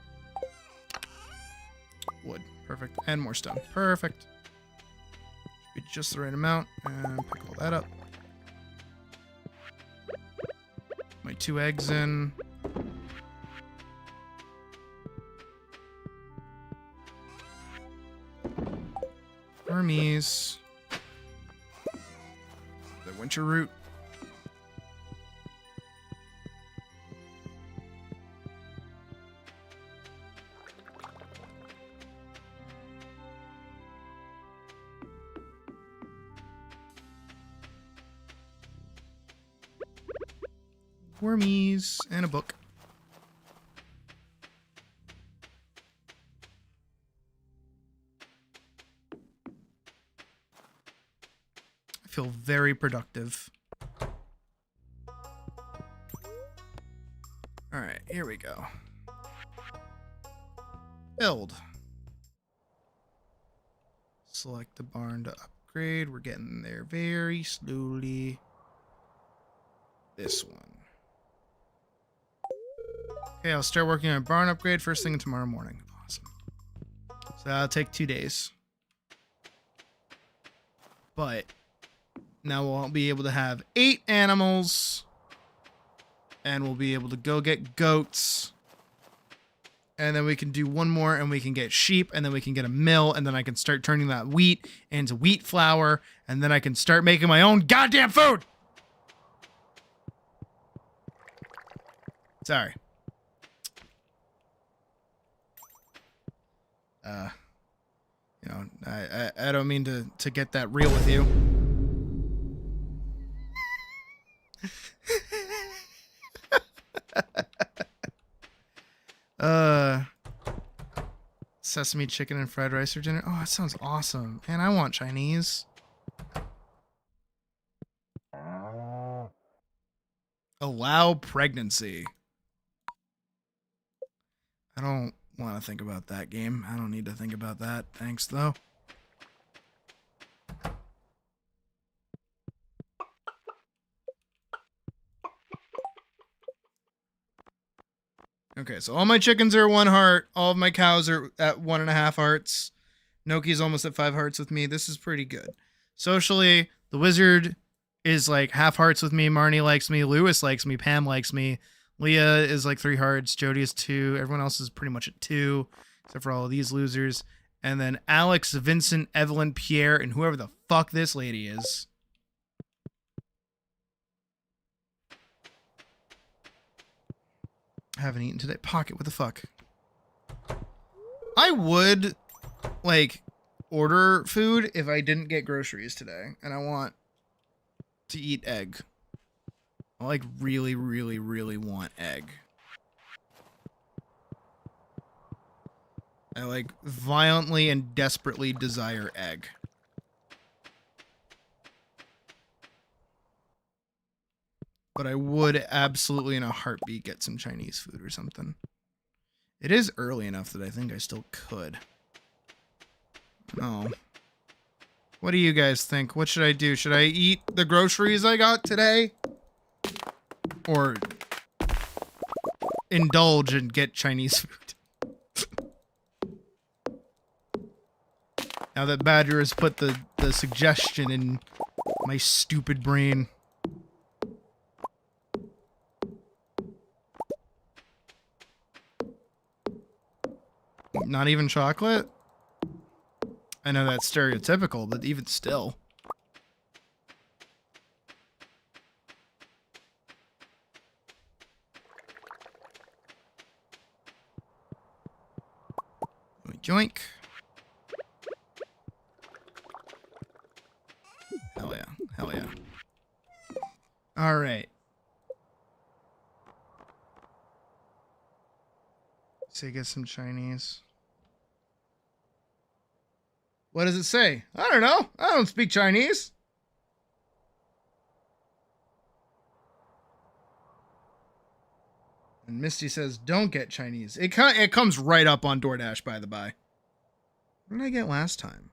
Wood. Perfect. And more stone. Perfect. Should be just the right amount. And pick all that up. My 2 eggs in. Hermes. The winter root. Wormies and a book. I feel very productive. All right, here we go. Build. Select the barn to upgrade. We're getting there very slowly. This one. Okay, I'll start working on a barn upgrade first thing tomorrow morning. Awesome. So that'll take 2 days. But now we'll be able to have 8 animals. And we'll be able to go get goats. And then we can do one more and we can get sheep. And then we can get a mill. And then I can start turning that wheat into wheat flour. And then I can start making my own goddamn food. Sorry. You know, I don't mean to get that real with you. Sesame chicken and fried rice for dinner. Oh, that sounds awesome. Man, I want Chinese. Allow pregnancy. I don't want to think about that game. I don't need to think about that. Thanks, though. Okay, so all my chickens are 1 heart. All of my cows are at 1.5 hearts. Noki's almost at 5 hearts with me. This is pretty good. Socially, the wizard is like half hearts with me. Marnie likes me. Lewis likes me. Pam likes me. Leah is like 3 hearts. Jody is 2. Everyone else is pretty much at 2, except for all of these losers. And then Alex, Vincent, Evelyn, Pierre, and whoever the fuck this lady is. I haven't eaten today. Pocket, what the fuck? I would, like, order food if I didn't get groceries today. And I want to eat egg. I, like, really, really, really want egg. I, like, violently and desperately desire egg. But I would absolutely in a heartbeat get some Chinese food or something. It is early enough that I think I still could. Oh. What do you guys think? What should I do? Should I eat the groceries I got today? Or indulge and get Chinese food? Now that Badger has put the suggestion in my stupid brain. Not even chocolate? I know that's stereotypical, but even still. Joink. Hell yeah. Hell yeah. Alright. Say get some Chinese. What does it say? I don't know. I don't speak Chinese. And Misty says, don't get Chinese. It comes right up on DoorDash, by the by. What did I get last time?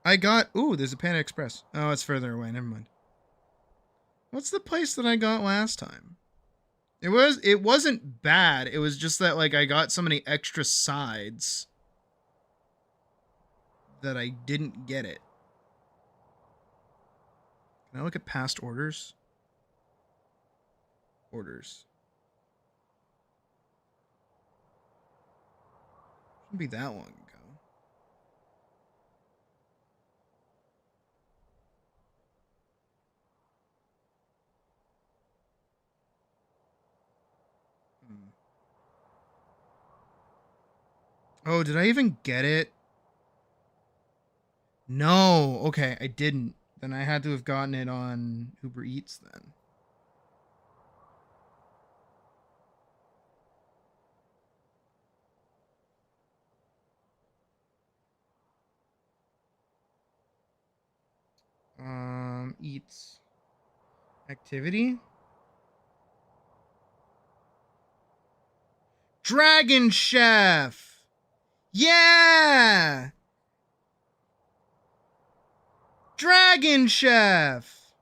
I got... Ooh, there's a Panda Express. Oh, it's further away. Never mind. What's the place that I got last time? It wasn't bad. It was just that, like, I got so many extra sides that I didn't get it. Can I look at past orders? Orders. Shouldn't be that long ago. Oh, did I even get it? No. Okay, I didn't. Then I had to have gotten it on Uber Eats then. Eats. Activity. Dragon Chef! Yeah! Dragon Chef!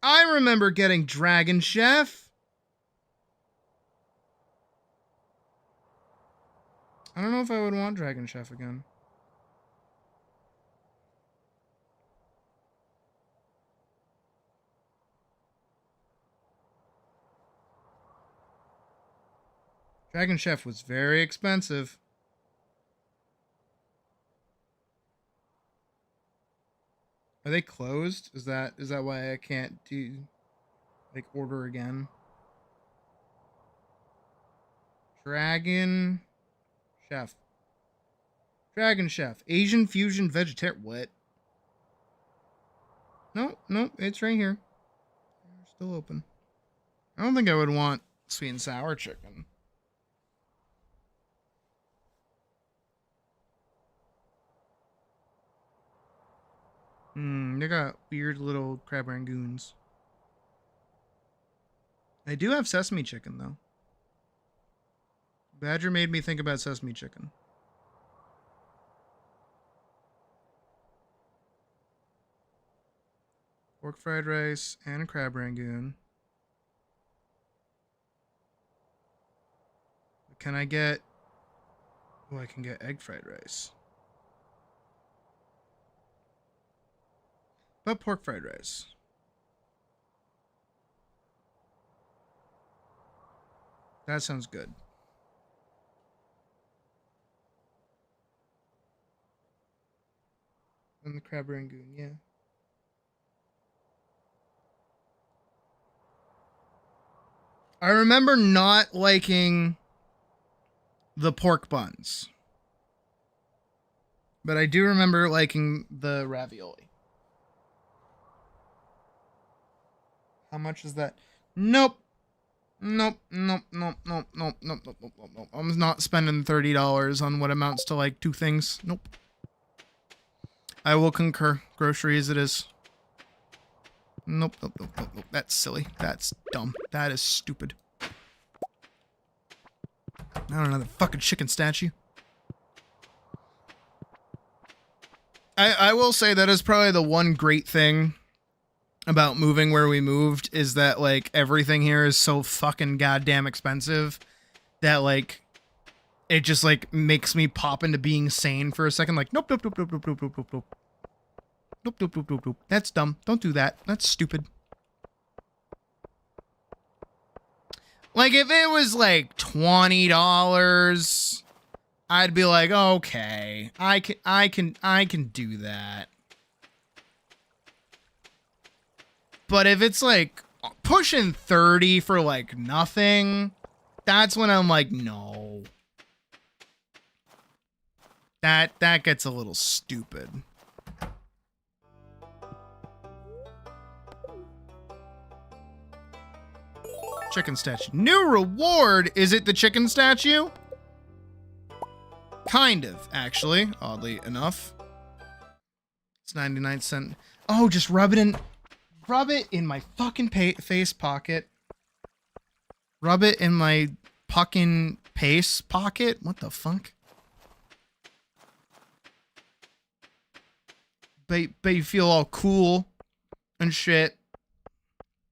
I remember getting Dragon Chef. I don't know if I would want Dragon Chef again. Dragon Chef was very expensive. Are they closed? Is that why I can't do like order again? Dragon Chef. Dragon Chef. Asian fusion vegetarian. What? No, it's right here. They're still open. I don't think I would want sweet and sour chicken. They got weird little crab rangoons. I do have sesame chicken, though. Badger made me think about sesame chicken. Pork fried rice and a crab rangoon. Can I get... Oh, I can get egg fried rice. But pork fried rice. That sounds good. And the crab rangoon, yeah. I remember not liking the pork buns. But I do remember liking the ravioli. How much is that? Nope. Nope. I'm not spending $30 on what amounts to like 2 things. Nope. I will concur. Grocery as it is. Nope. That's silly. That's dumb. That is stupid. Not another fucking chicken statue. I will say that is probably the one great thing about moving where we moved is that, like, everything here is so fucking goddamn expensive that, like, it just, like, makes me pop into being sane for a second. Like, nope, nope, nope, nope, nope, nope, nope, nope, nope. Nope, nope, nope, nope, nope. That's dumb. Don't do that. That's stupid. Like, if it was, like, $20... I'd be like, okay, I can do that. But if it's like pushing 30 for like nothing, that's when I'm like, no. That gets a little stupid. Chicken statue. New reward? Is it the chicken statue? Kind of, actually, oddly enough. It's 99 cents. Oh, just rub it in my fucking face pocket. Rub it in my fucking pace pocket. What the fuck? Bet you feel all cool and shit.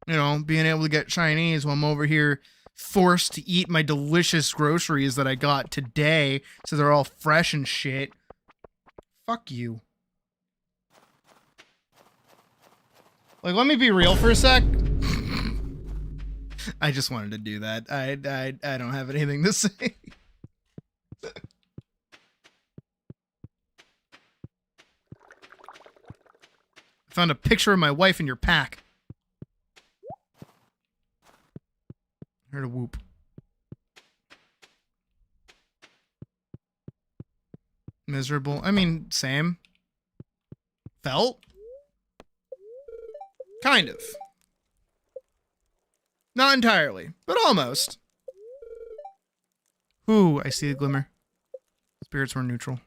You know, being able to get Chinese while I'm over here forced to eat my delicious groceries that I got today, so they're all fresh and shit. Fuck you. Like, let me be real for a sec. I just wanted to do that. I don't have anything to say. I found a picture of my wife in your pack. Heard a whoop. Miserable. I mean, same. Felt? Kind of. Not entirely, but almost. Ooh, I see a glimmer. Spirits were neutral.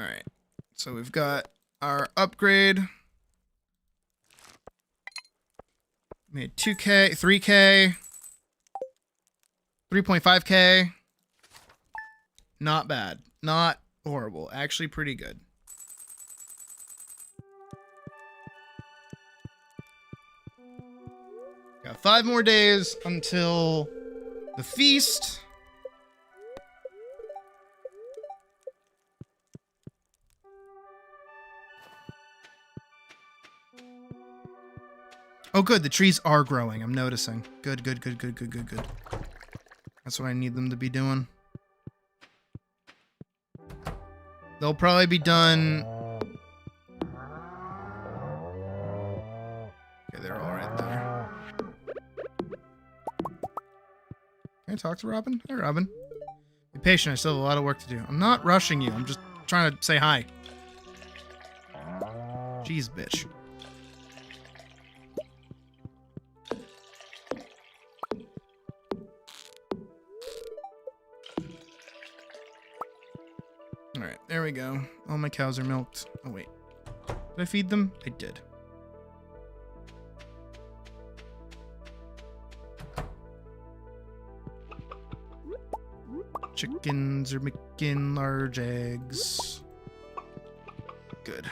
Alright. So we've got our upgrade. Made 2K, 3K, 3.5K. Not bad. Not horrible. Actually pretty good. Got 5 more days until the feast. Oh, good. The trees are growing. I'm noticing. Good, good, good, good, good, good, good. That's what I need them to be doing. They'll probably be done. Okay, they're all right there. Can I talk to Robin? Hi, Robin. Be patient. I still have a lot of work to do. I'm not rushing you. I'm just trying to say hi. Jeez, bitch. Alright, there we go. All my cows are milked. Oh, wait. Did I feed them? I did. Chickens are making large eggs. Good.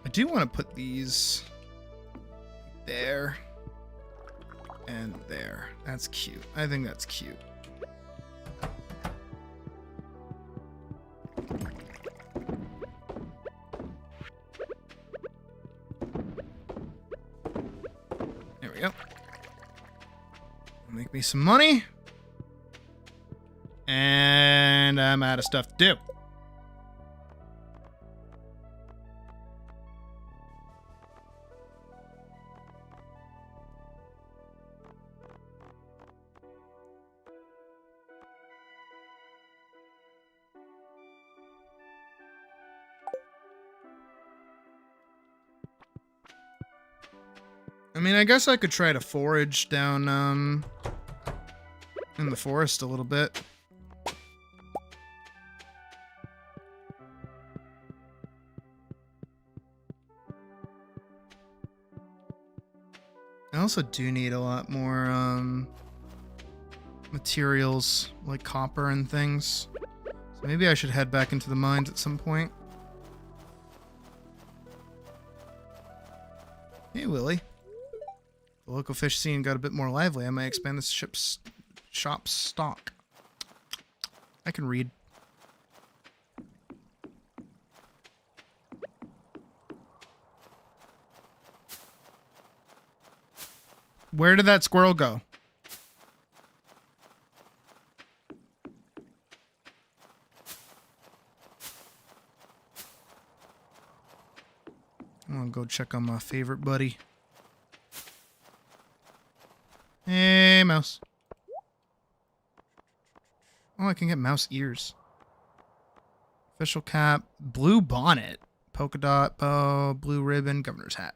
I do want to put these there and there. That's cute. I think that's cute. There we go. Make me some money. And I'm out of stuff to do. I mean, I guess I could try to forage down, in the forest a little bit. I also do need a lot more materials like copper and things. So maybe I should head back into the mines at some point. Hey, Willie. The local fish scene got a bit more lively. I might expand this shop's stock. I can read. Where did that squirrel go? I'm gonna go check on my favorite buddy. Hey, mouse. Oh, I can get mouse ears. Official cap, blue bonnet, polka dot bow, blue ribbon, governor's hat.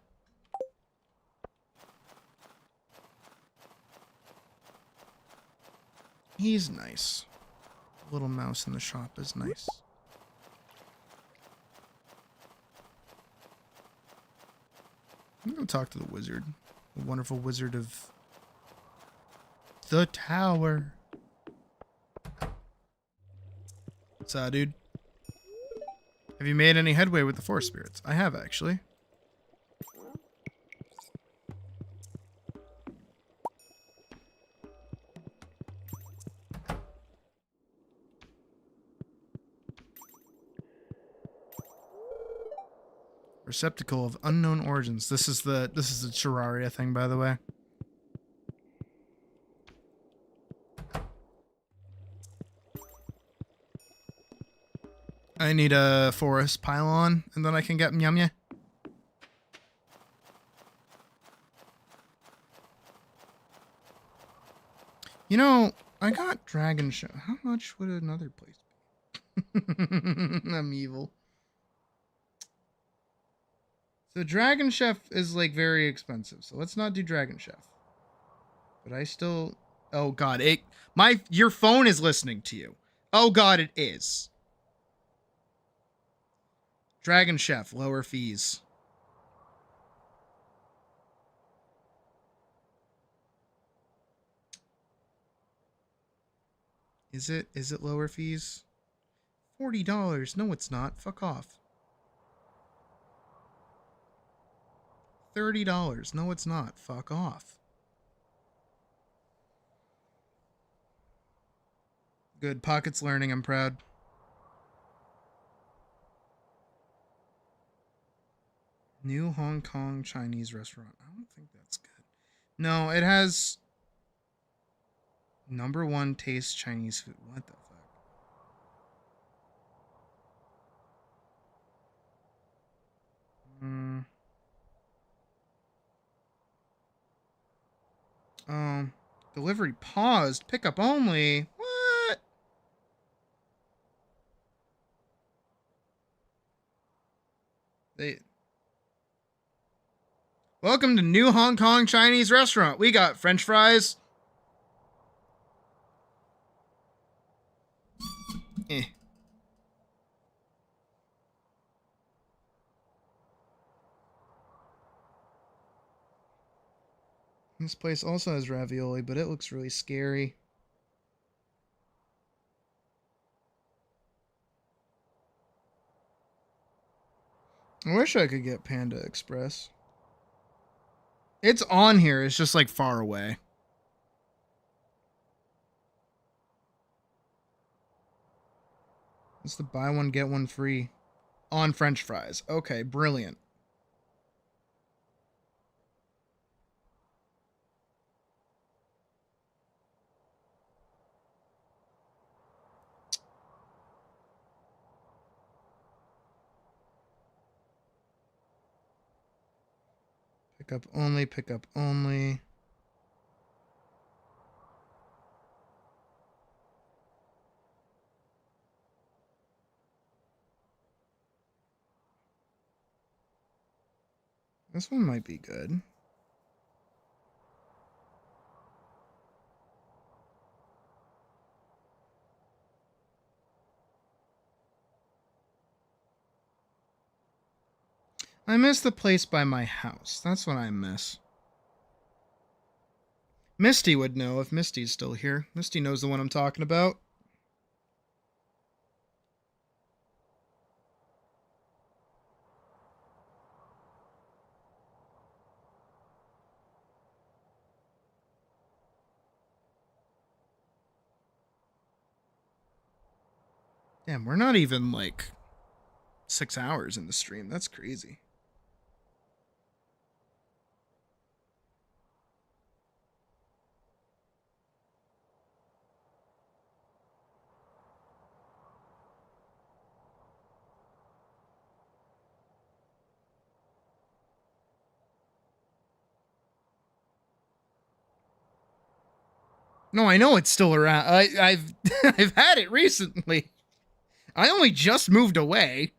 He's nice. Little mouse in the shop is nice. I'm gonna talk to the wizard. The wonderful wizard of the tower. What's up, dude? Have you made any headway with the forest spirits? I have, actually. Receptacle of unknown origins. This is the Terraria thing, by the way. I need a forest pylon, and then I can get Mnyamya. You know, I got Dragon Show. How much would another place be? I'm evil. So Dragon Chef is like very expensive. So let's not do Dragon Chef. But I still... Oh god, your phone is listening to you. Oh god, it is. Dragon Chef, lower fees. Is it lower fees? $40. No, it's not. Fuck off. $30. No, it's not. Fuck off. Good. Pocket's learning. I'm proud. New Hong Kong Chinese restaurant. I don't think that's good. No, it has #1 taste Chinese food. What the fuck? Delivery paused. Pickup only. What? Welcome to New Hong Kong Chinese restaurant. We got French fries. This place also has ravioli, but it looks really scary. I wish I could get Panda Express. It's on here. It's just like far away. It's the buy one, get one free on French fries. Okay, brilliant. Pickup only, pickup only. This one might be good. I miss the place by my house. That's what I miss. Misty would know if Misty's still here. Misty knows the one I'm talking about. Damn, we're not even like 6 hours in the stream. That's crazy. No, I know it's still around. I've I've had it recently. I only just moved away.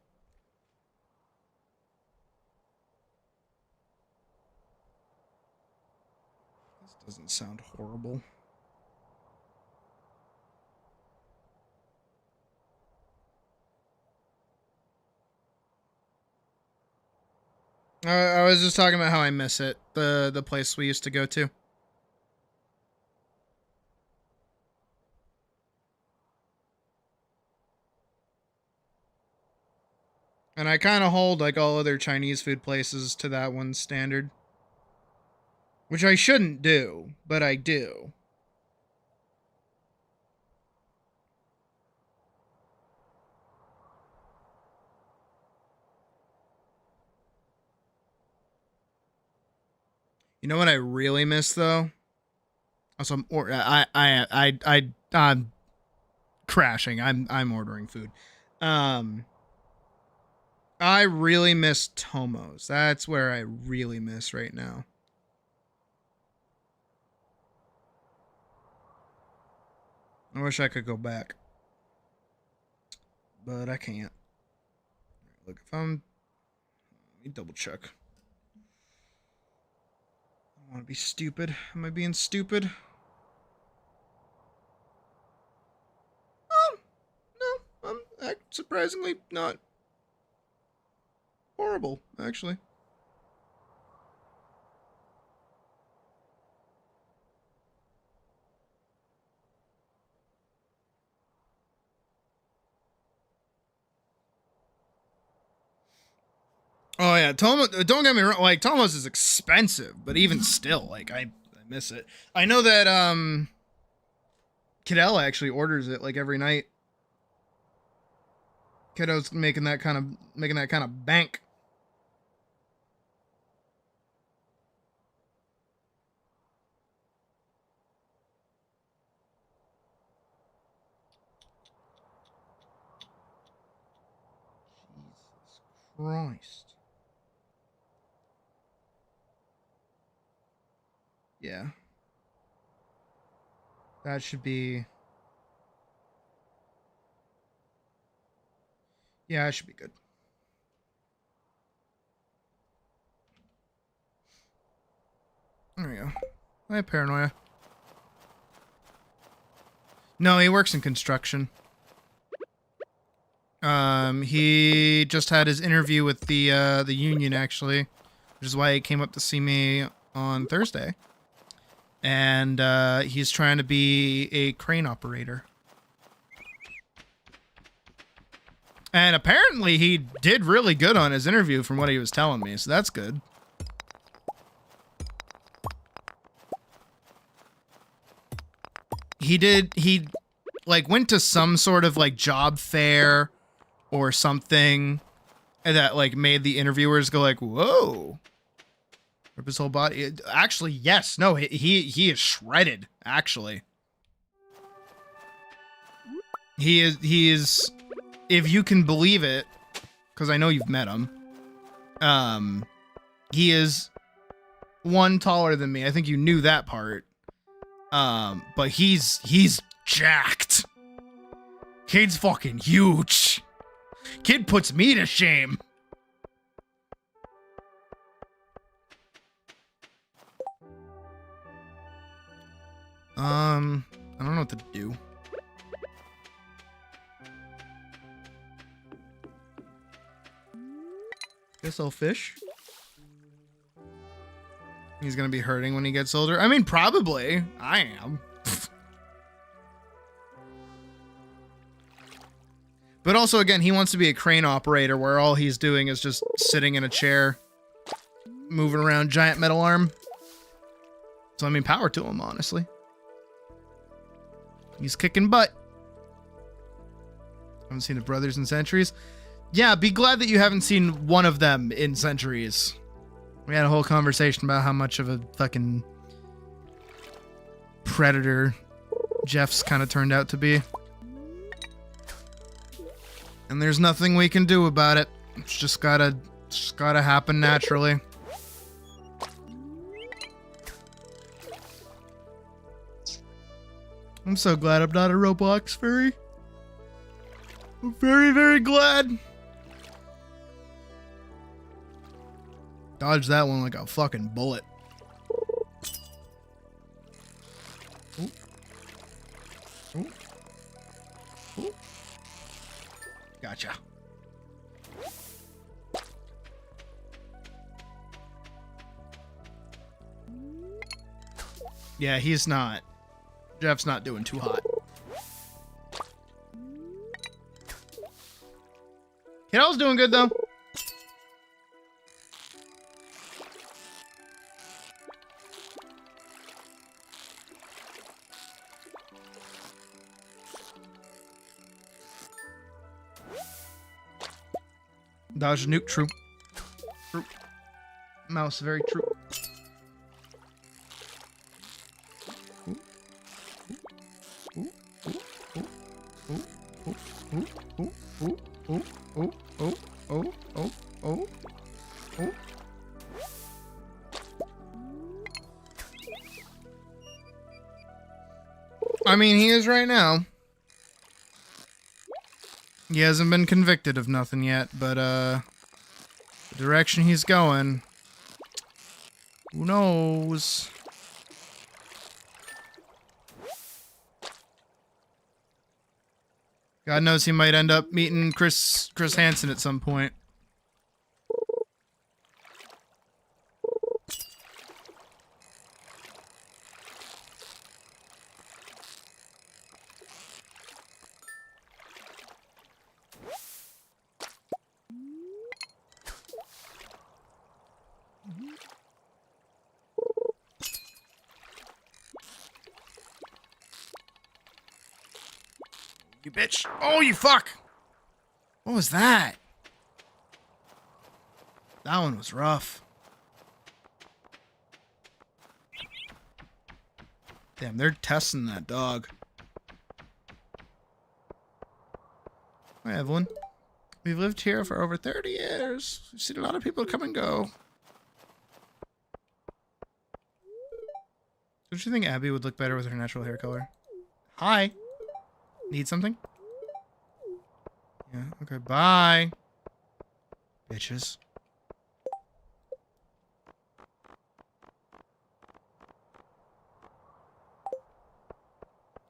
This doesn't sound horrible. I was just talking about how I miss it. The place we used to go to. And I kind of hold like all other Chinese food places to that one standard. Which I shouldn't do, but I do. You know what I really miss though? Also, I'm crashing. I'm ordering food. I really miss Tomo's. That's where I really miss right now. I wish I could go back. But I can't. Look, if I'm... Let me double check. I don't want to be stupid. Am I being stupid? No, I'm surprisingly not horrible, actually. Oh yeah, Tomo. Don't get me wrong. Like Tomo's is expensive, but even still, like I miss it. I know that Kidell actually orders it like every night. Kiddo's making that kind of bank. Jesus Christ. Yeah. That should be... Yeah, it should be good. There we go. I have paranoia. No, he works in construction. He just had his interview with the union, actually, which is why he came up to see me on Thursday. And he's trying to be a crane operator. And apparently he did really good on his interview from what he was telling me, so that's good. He like went to some sort of like job fair or something that like made the interviewers go like, whoa. Rip his whole body. Actually, yes. No, he is shredded, actually. He is, if you can believe it, because I know you've met him. He is one taller than me. I think you knew that part. But he's jacked. Kid's fucking huge. Kid puts me to shame. I don't know what to do. Guess I'll fish. He's gonna be hurting when he gets older. I mean, probably. I am. But also, again, he wants to be a crane operator where all he's doing is just sitting in a chair, moving around giant metal arm. So, I mean, power to him, honestly. He's kicking butt. Haven't seen the brothers in centuries. Yeah, be glad that you haven't seen one of them in centuries. We had a whole conversation about how much of a fucking predator Jeff's kind of turned out to be. And there's nothing we can do about it. It's just gotta happen naturally. I'm so glad I'm not a Roblox furry. I'm very, very glad. Dodged that one like a fucking bullet. Ooh. Ooh. Ooh. Gotcha. Yeah, he's not. Jeff's not doing too hot. Kiddo's doing good though. Dodge nuke, true. True. Mouse, very true. I mean, he is right now. He hasn't been convicted of nothing yet, but, the direction he's going, who knows? God knows he might end up meeting Chris Hansen at some point. You bitch. Oh, you fuck. What was that? That one was rough. Damn, they're testing that dog. Hi, Evelyn. We've lived here for over 30 years. We've seen a lot of people come and go. Don't you think Abby would look better with her natural hair color? Hi. Need something? Yeah, okay, bye. Bitches.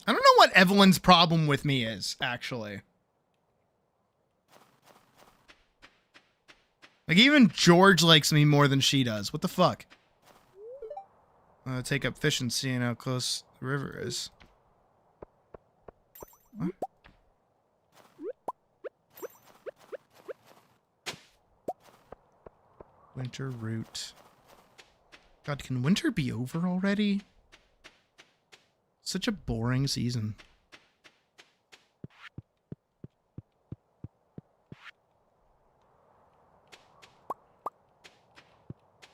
I don't know what Evelyn's problem with me is, actually. Like, even George likes me more than she does. What the fuck? Take up fish and seeing how close the river is. What? Winter route. God, can winter be over already? Such a boring season.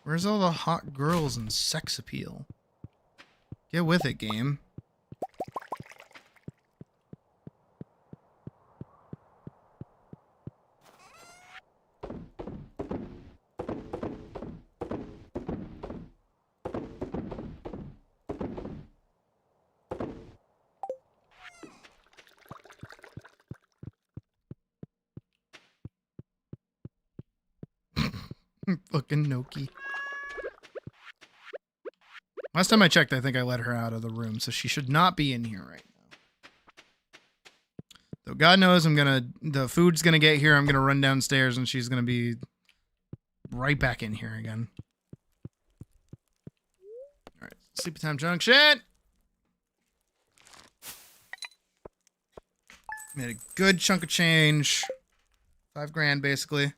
Where's all the hot girls and sex appeal? Get with it, game. Fucking Noki. Last time I checked, I think I let her out of the room, so she should not be in here right now. Though God knows the food's gonna get here, I'm gonna run downstairs and she's gonna be right back in here again. Sleepy Time Junction. Made a good chunk of change. 5 grand, basically.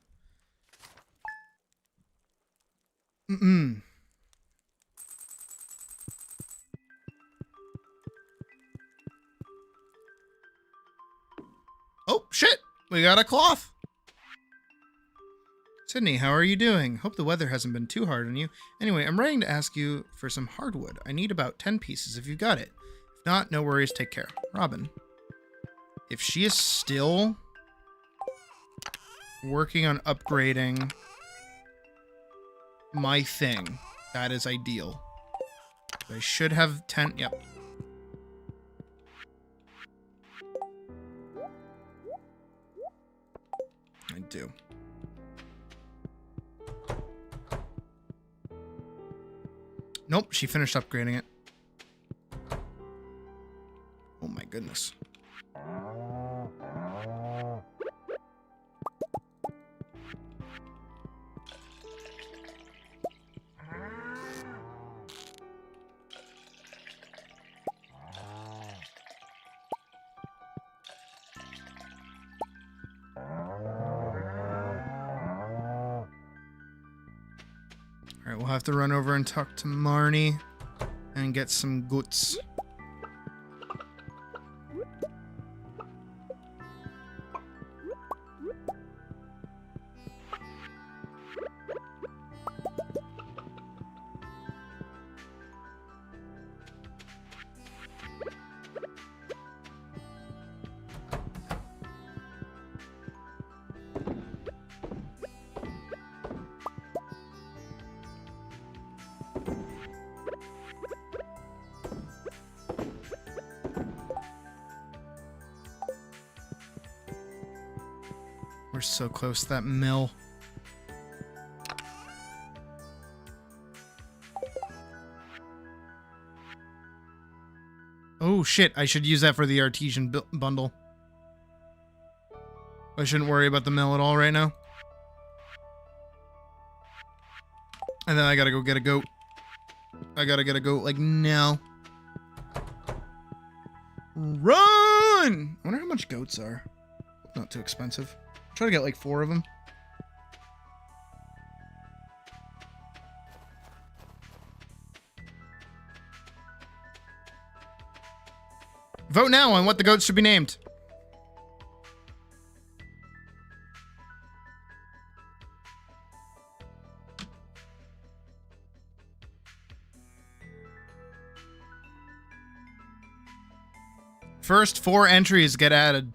Oh, shit. We got a cloth. Sydney, how are you doing? Hope the weather hasn't been too hard on you. Anyway, I'm writing to ask you for some hardwood. I need about 10 pieces if you got it. If not, no worries. Take care. Robin. If she is still working on upgrading my thing, that is ideal. I should have 10. Yep. I do. Nope, she finished upgrading it. Oh my goodness. Alright, we'll have to run over and talk to Marnie and get some goods. We're so close to that mill. Oh shit, I should use that for the artesian bundle. I shouldn't worry about the mill at all right now. And then I gotta go get a goat. I gotta get a goat like now. Run! I wonder how much goats are. Not too expensive. Try to get like 4 of them. Vote now on what the goats should be named. First 4 entries get added.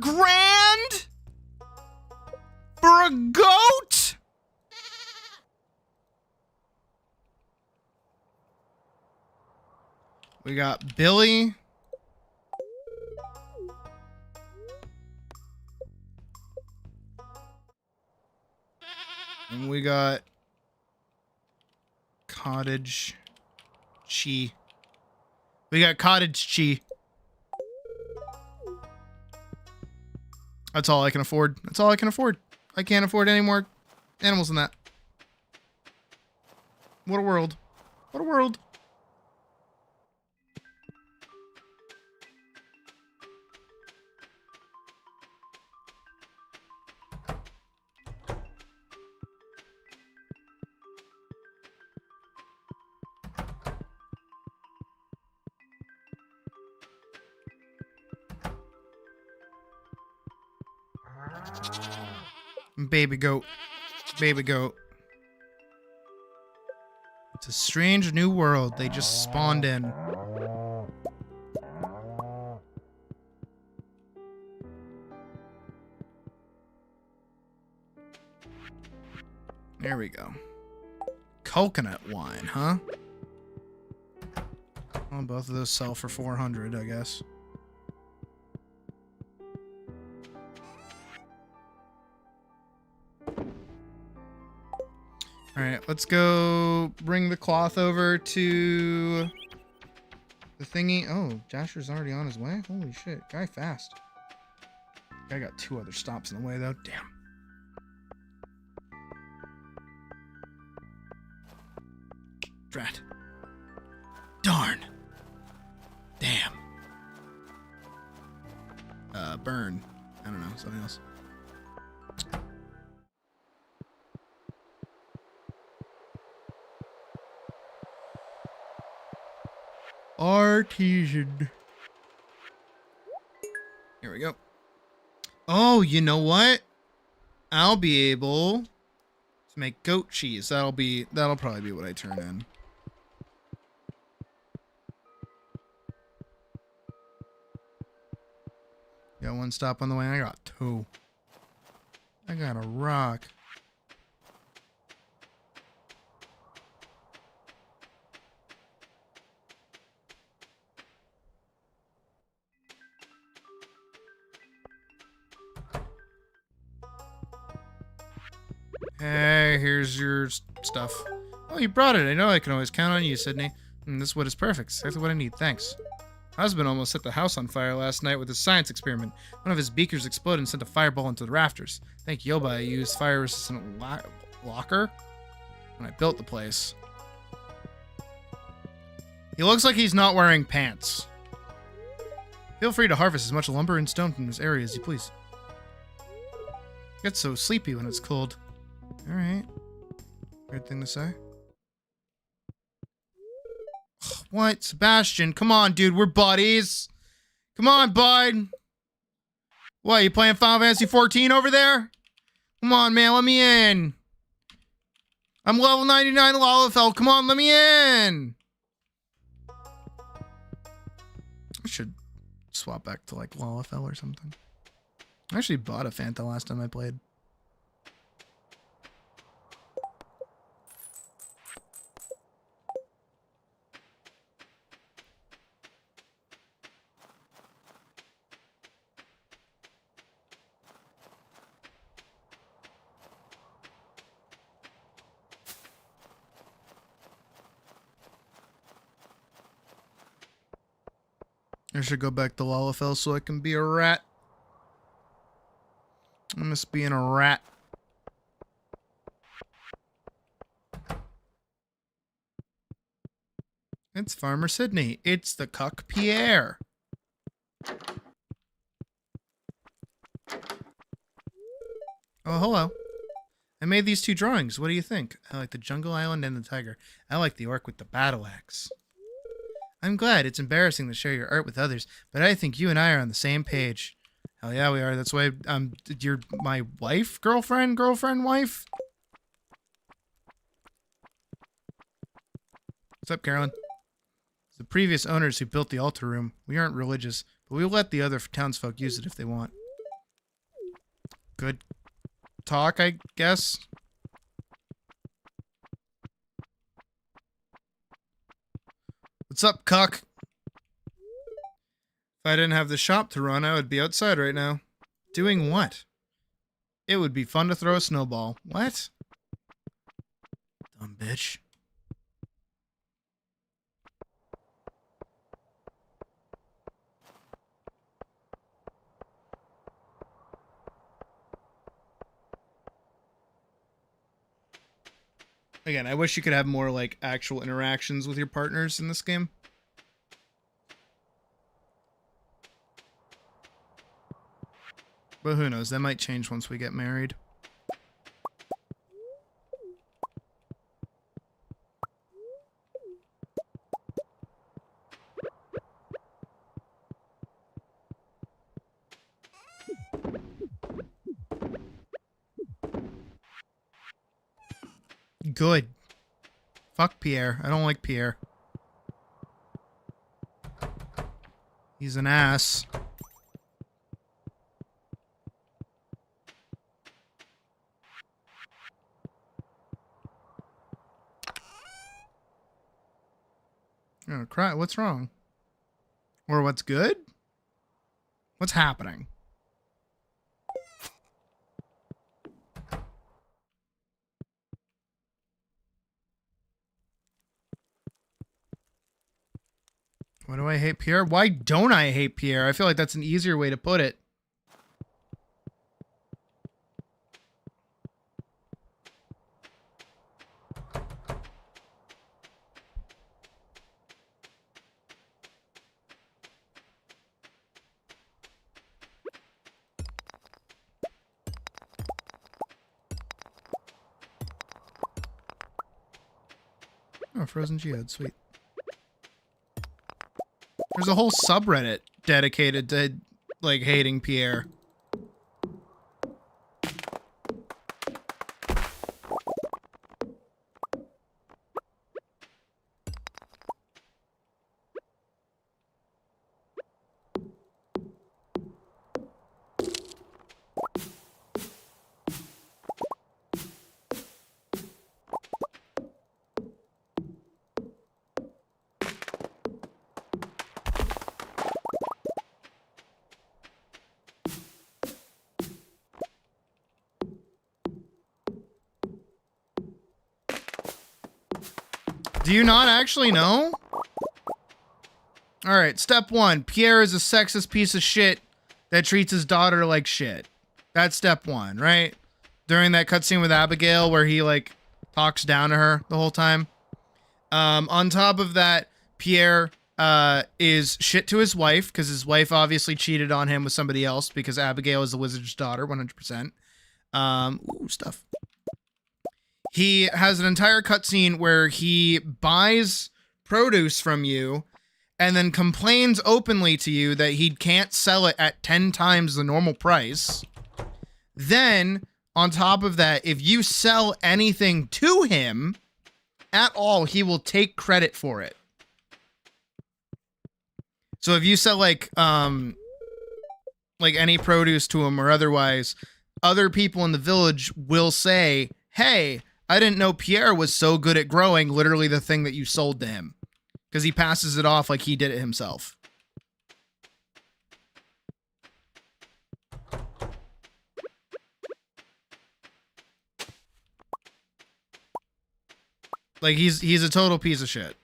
$4,000 for a goat? We got Billy. And we got Cottage Chi. We got Cottage Chi. That's all I can afford. That's all I can afford. I can't afford any more animals than that. What a world. What a world. Baby goat. Baby goat. It's a strange new world they just spawned in. There we go. Coconut wine, huh? Well, both of those sell for 400, I guess. All right, let's go bring the cloth over to the thingy. Oh, Jasher's already on his way. Holy shit, guy fast. Guy got 2 other stops in the way though. Damn. Drat. Darn. Damn. Burn. I don't know, something else. Artesian. Here we go. Oh, you know what? I'll be able to make goat cheese. That'll probably be what I turn in. Got 1 stop on the way. I got 2. I got a rock. Hey, here's your stuff. Oh, you brought it. I know I can always count on you, Sydney. This wood is perfect. Exactly what I need. Thanks. Husband almost set the house on fire last night with his science experiment. One of his beakers exploded and sent a fireball into the rafters. Thank Yoba, I used fire-resistant locker when I built the place. He looks like he's not wearing pants. Feel free to harvest as much lumber and stone from this area as you please. It gets so sleepy when it's cold. Alright. Weird thing to say. What? Sebastian, come on, dude. We're buddies. Come on, bud. What, you playing Final Fantasy 14 over there? Come on, man. Let me in. I'm level 99 Lalafell. Come on, let me in. I should swap back to, like, Lalafell or something. I actually bought a Fanta last time I played. I should go back to Lalafell so I can be a rat. I miss being a rat. It's Farmer Sydney. It's the cuck Pierre. Oh, hello. I made these 2 drawings. What do you think? I like the jungle island and the tiger. I like the orc with the battle axe. I'm glad. It's embarrassing to share your art with others, but I think you and I are on the same page. Hell yeah, we are. That's why you're my wife, girlfriend, wife. What's up, Carolyn? The previous owners who built the altar room. We aren't religious, but we'll let the other townsfolk use it if they want. Good talk, I guess. What's up, cuck? If I didn't have the shop to run, I would be outside right now. Doing what? It would be fun to throw a snowball. What? Dumb bitch. Again, I wish you could have more, like, actual interactions with your partners in this game. But who knows, that might change once we get married. Good. Fuck Pierre. I don't like Pierre. He's an ass. Oh, cry. What's wrong? Or what's good? What's happening? Why do I hate Pierre? Why don't I hate Pierre? I feel like that's an easier way to put it. Oh, Frozen Geode, sweet. There's a whole subreddit dedicated to, like, hating Pierre. Do you not actually know? Alright, step one. Pierre is a sexist piece of shit that treats his daughter like shit. That's step one, right? During that cutscene with Abigail where he, like, talks down to her the whole time. On top of that, Pierre is shit to his wife, because his wife obviously cheated on him with somebody else, because Abigail is the wizard's daughter, 100%. Ooh, stuff. He has an entire cutscene where he buys produce from you and then complains openly to you that he can't sell it at 10 times the normal price. Then, on top of that, if you sell anything to him at all, he will take credit for it. So if you sell like any produce to him or otherwise, other people in the village will say, hey, I didn't know Pierre was so good at growing literally the thing that you sold to him. Because he passes it off like he did it himself. Like, he's a total piece of shit.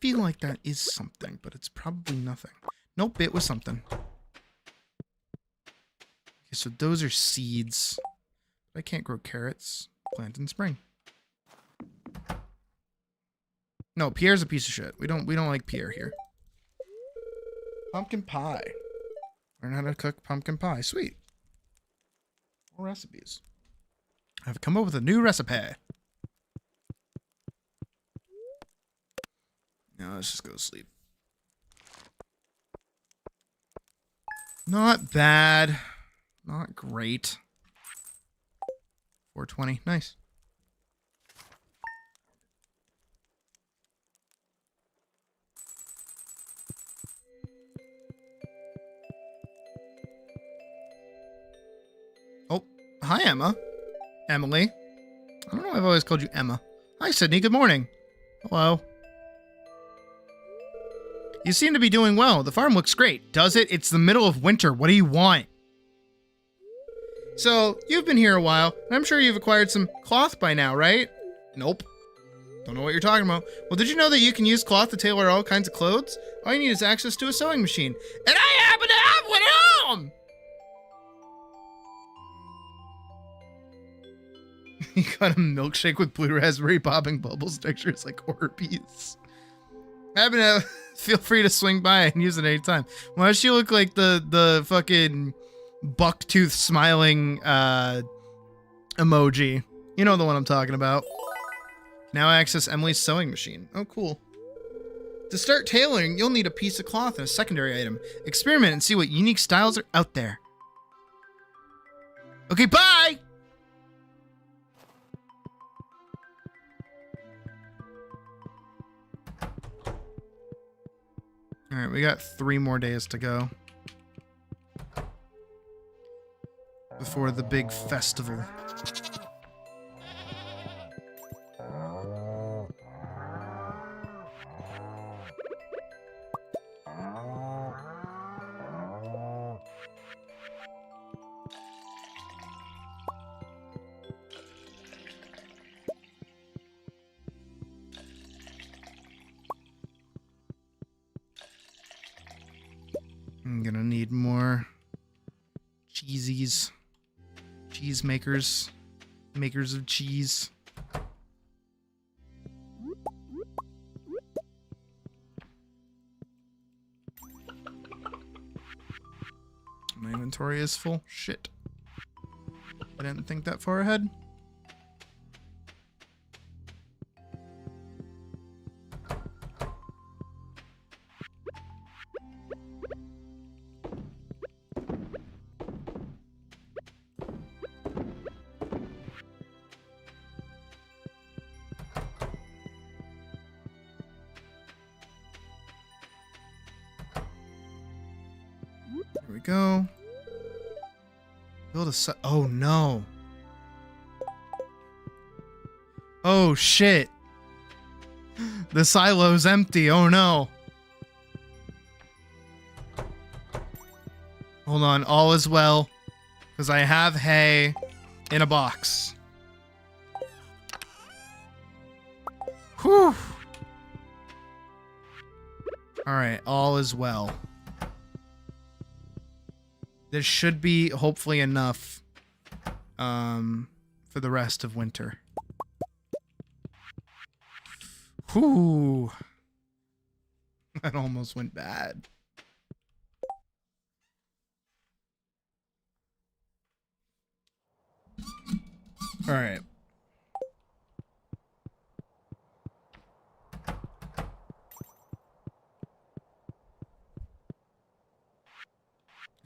Feel like that is something, but it's probably nothing. Nope, it was something. Okay, so those are seeds. I can't grow carrots. Plant in spring. No, Pierre's a piece of shit. We don't like Pierre here. Pumpkin pie. Learn how to cook pumpkin pie. Sweet. More recipes. I've come up with a new recipe. Now let's just go to sleep. Not bad. Not great. 420. Nice. Oh, hi, Emma. Emily. I don't know why I've always called you Emma. Hi, Sydney. Good morning. Hello. You seem to be doing well. The farm looks great. Does it? It's the middle of winter. What do you want? So, you've been here a while, and I'm sure you've acquired some cloth by now, right? Nope. Don't know what you're talking about. Well, did you know that you can use cloth to tailor all kinds of clothes? All you need is access to a sewing machine. And I happen to have one at home! You got a milkshake with blue raspberry popping bubbles textures like Orbeez. Happen to feel free to swing by and use it anytime. Why does she look like the fucking bucktooth smiling emoji? You know the one I'm talking about. Now access Emily's sewing machine. Oh, cool. To start tailoring, you'll need a piece of cloth and a secondary item. Experiment and see what unique styles are out there. Okay, bye! Alright, we got 3 more days to go before the big festival. I'm gonna need more cheesies. Cheese makers. Makers of cheese. My inventory is full. Shit. I didn't think that far ahead. There we go. Build a oh no. Oh shit. The silo's empty. Oh no. Hold on. All is well. Because I have hay in a box. Whew. Alright. All is well. This should be hopefully enough for the rest of winter. Whew. That almost went bad. All right.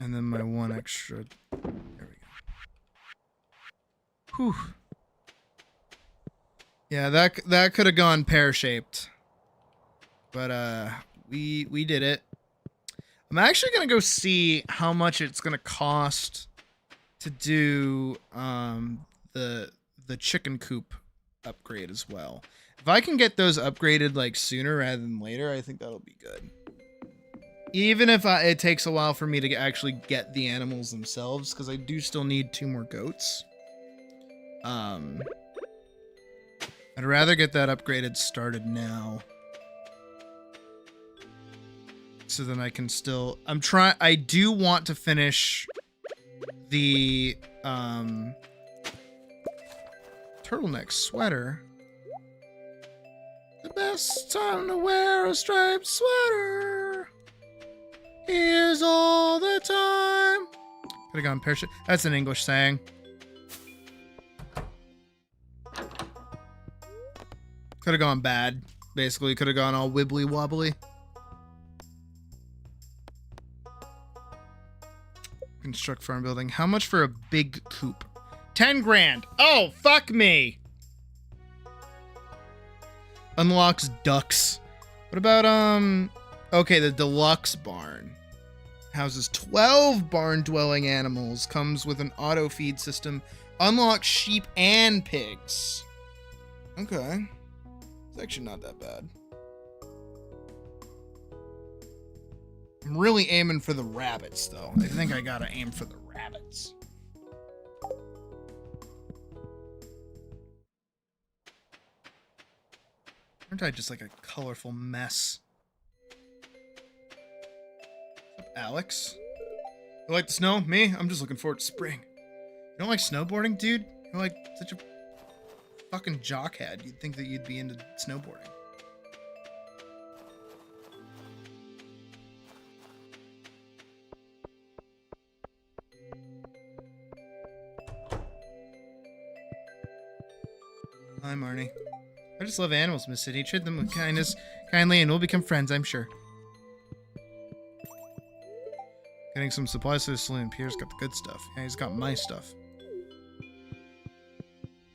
And then my one extra. There we go. Whew. Yeah, that could have gone pear-shaped. But we did it. I'm actually gonna go see how much it's gonna cost to do the chicken coop upgrade as well. If I can get those upgraded like sooner rather than later, I think that'll be good. Even if it takes a while for me to actually get the animals themselves, because I do still need 2 more goats. I'd rather get that upgraded started now. So then I can still... I do want to finish the turtleneck sweater. The best time to wear a striped sweater is all the time. Could have gone parachute. That's an English saying. Could have gone bad. Basically, could have gone all wibbly wobbly. Construct farm building. How much for a big coop? 10 grand. Oh, fuck me. Unlocks ducks. What about, okay, the deluxe barn. Houses 12 barn dwelling animals. Comes with an auto feed system. Unlocks sheep and pigs. Okay. It's actually not that bad. I'm really aiming for the rabbits, though. I think I gotta aim for the rabbits. Aren't I just like a colorful mess? What's up, Alex? You like the snow? Me? I'm just looking forward to spring. You don't like snowboarding, dude? You're like such a fucking jockhead. You'd think that you'd be into snowboarding. Hi, Marnie. I just love animals, Miss City. Treat them with kindly, and we'll become friends, I'm sure. Getting some supplies to the saloon. Pierre's got the good stuff. Yeah, he's got my stuff.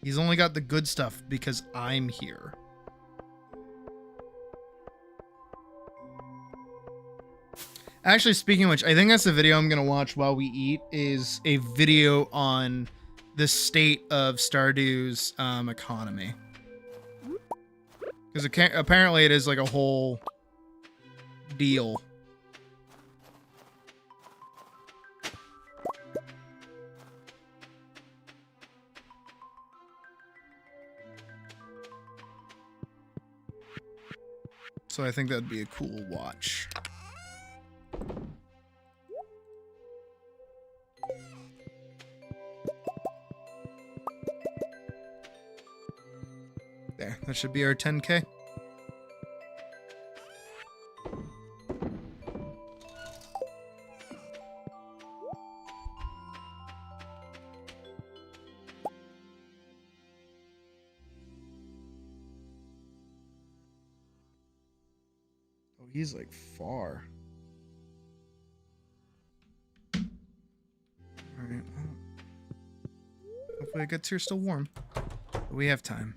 He's only got the good stuff because I'm here. Actually, speaking of which, I think that's the video I'm going to watch while we eat, is a video on the state of Stardew's economy. Because apparently it is like a whole deal. So I think that'd be a cool watch. That should be our 10K. Oh, he's like far. Alright, well, hopefully it gets here still warm. But we have time.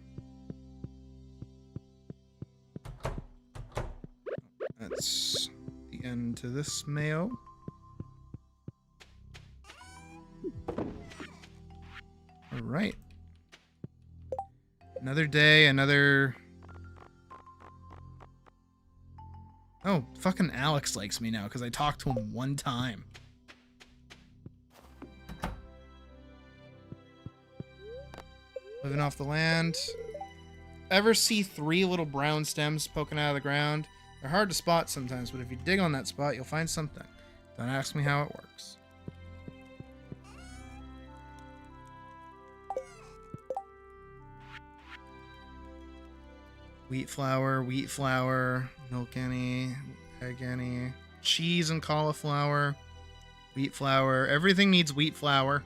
That's the end to this mayo. Alright. Another day, another... Oh, fucking Alex likes me now because I talked to him one time. Living off the land. Ever see 3 little brown stems poking out of the ground? They're hard to spot sometimes, but if you dig on that spot, you'll find something. Don't ask me how it works. Wheat flour, milk any, egg any, cheese and cauliflower, wheat flour. Everything needs wheat flour.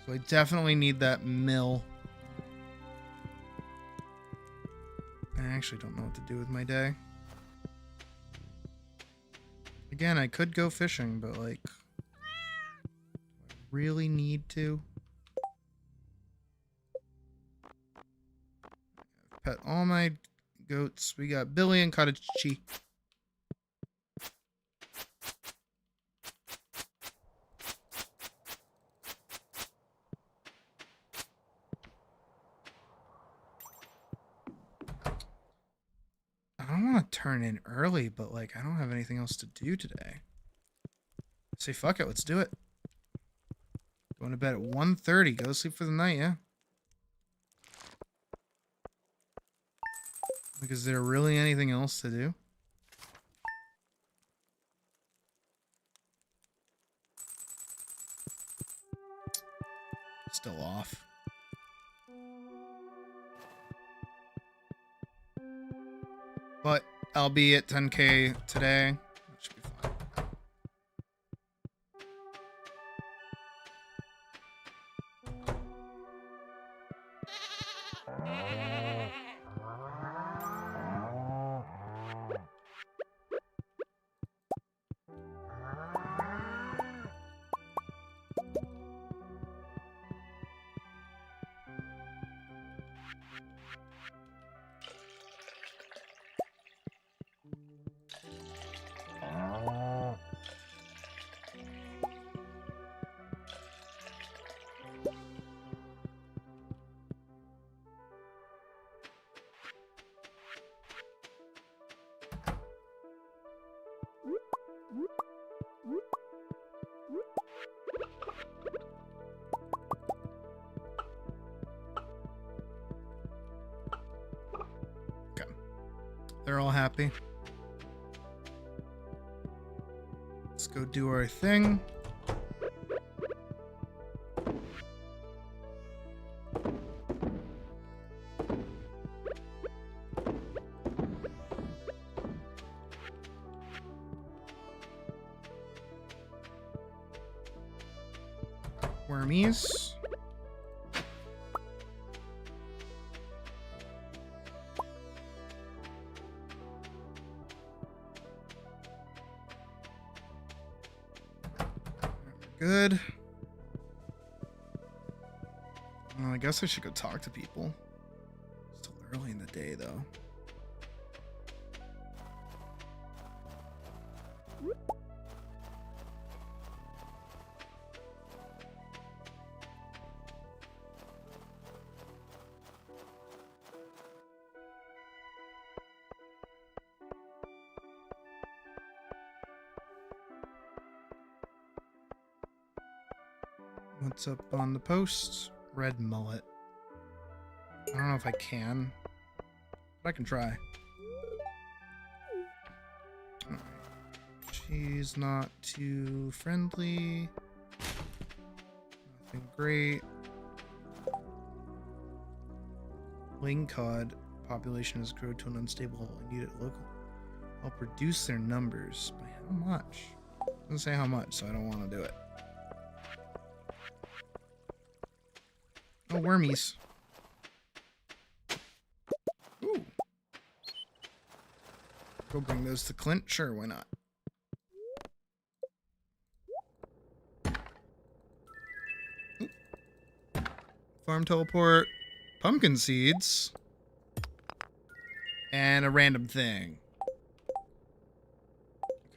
So I definitely need that mill. I actually don't know what to do with my day. Again, I could go fishing, but like, do I really need to? I've pet all my goats. We got Billy and cottage cheese. I don't want to turn in early, but like I don't have anything else to do today. Say fuck it, let's do it. Going to bed at 1:30. Go to sleep for the night, yeah? Like, is there really anything else to do? Still off. But I'll be at 10K today. That should be fine. They're all happy. Let's go do our thing. Wormies. Good. Well, I guess I should go talk to people. Still early in the day, though. What's up on the post? Red mullet. I don't know if I can, but I can try. Alright. She's not too friendly. Nothing great. wing cod population has grown to an unstable level. I need it local. I'll reduce their numbers. By how much? It doesn't say how much, so I don't want to do it. Oh, wormies. Ooh. Go bring those to Clint? Sure, why not? Ooh. Farm teleport. Pumpkin seeds. And a random thing.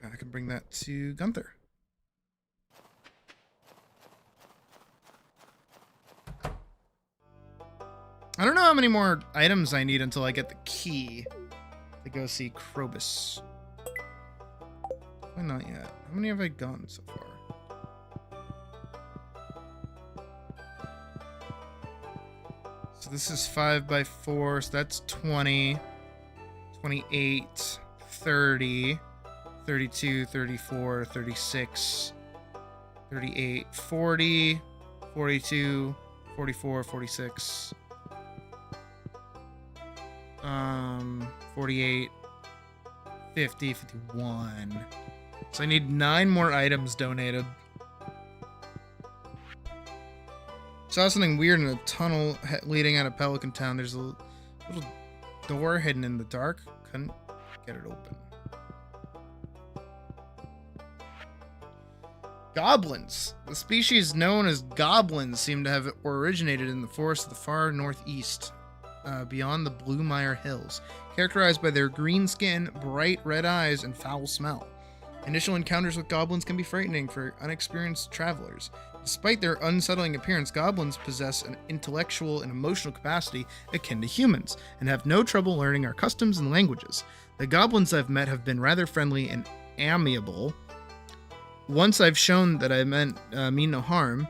Okay, I can bring that to Gunther. I don't know how many more items I need until I get the key to go see Krobus. Why not yet? How many have I gotten so far? So this is 5x4, so that's 20, 28, 30, 32, 34, 36, 38, 40, 42, 44, 46. 48, 50, 51. So I need 9 more items donated. Saw something weird in a tunnel leading out of Pelican Town. There's a little door hidden in the dark. Couldn't get it open. Goblins. The species known as goblins seem to have originated in the forest of the far northeast. Beyond the Blue Mire Hills, characterized by their green skin, bright red eyes, and foul smell. Initial encounters with goblins can be frightening for unexperienced travelers. Despite their unsettling appearance, goblins possess an intellectual and emotional capacity akin to humans, and have no trouble learning our customs and languages. The goblins I've met have been rather friendly and amiable. Once I've shown that I mean no harm.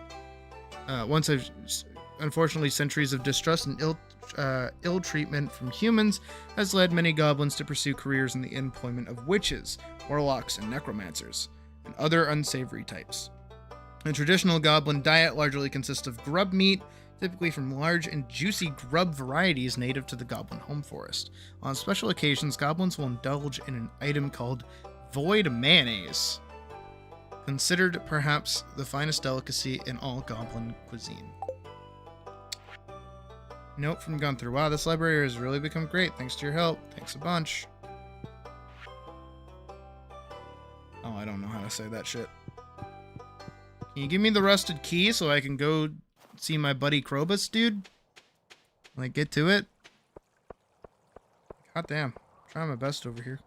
Unfortunately, centuries of distrust and ill treatment from humans has led many goblins to pursue careers in the employment of witches, warlocks, and necromancers, and other unsavory types. The traditional goblin diet largely consists of grub meat, typically from large and juicy grub varieties native to the goblin home forest. On special occasions, goblins will indulge in an item called void mayonnaise, considered perhaps the finest delicacy in all goblin cuisine. Note from Gunther. Wow, this library has really become great. Thanks to your help. Thanks a bunch. Oh, I don't know how to say that shit. Can you give me the rusted key so I can go see my buddy Krobus, dude? Like, get to it? God damn. I'm trying my best over here.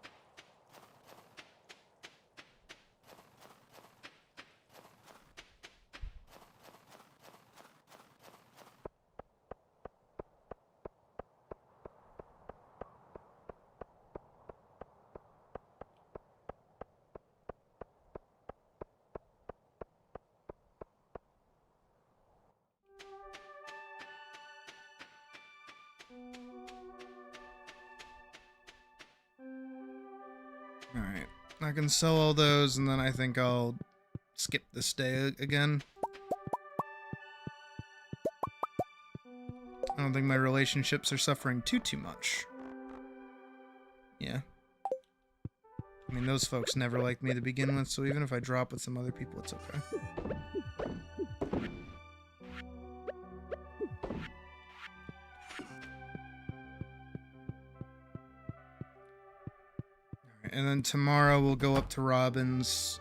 Alright, I can sell all those, and then I think I'll skip this day again. I don't think my relationships are suffering too much. Yeah. I mean, those folks never liked me to begin with, so even if I drop with some other people, it's okay. And then tomorrow we'll go up to Robin's,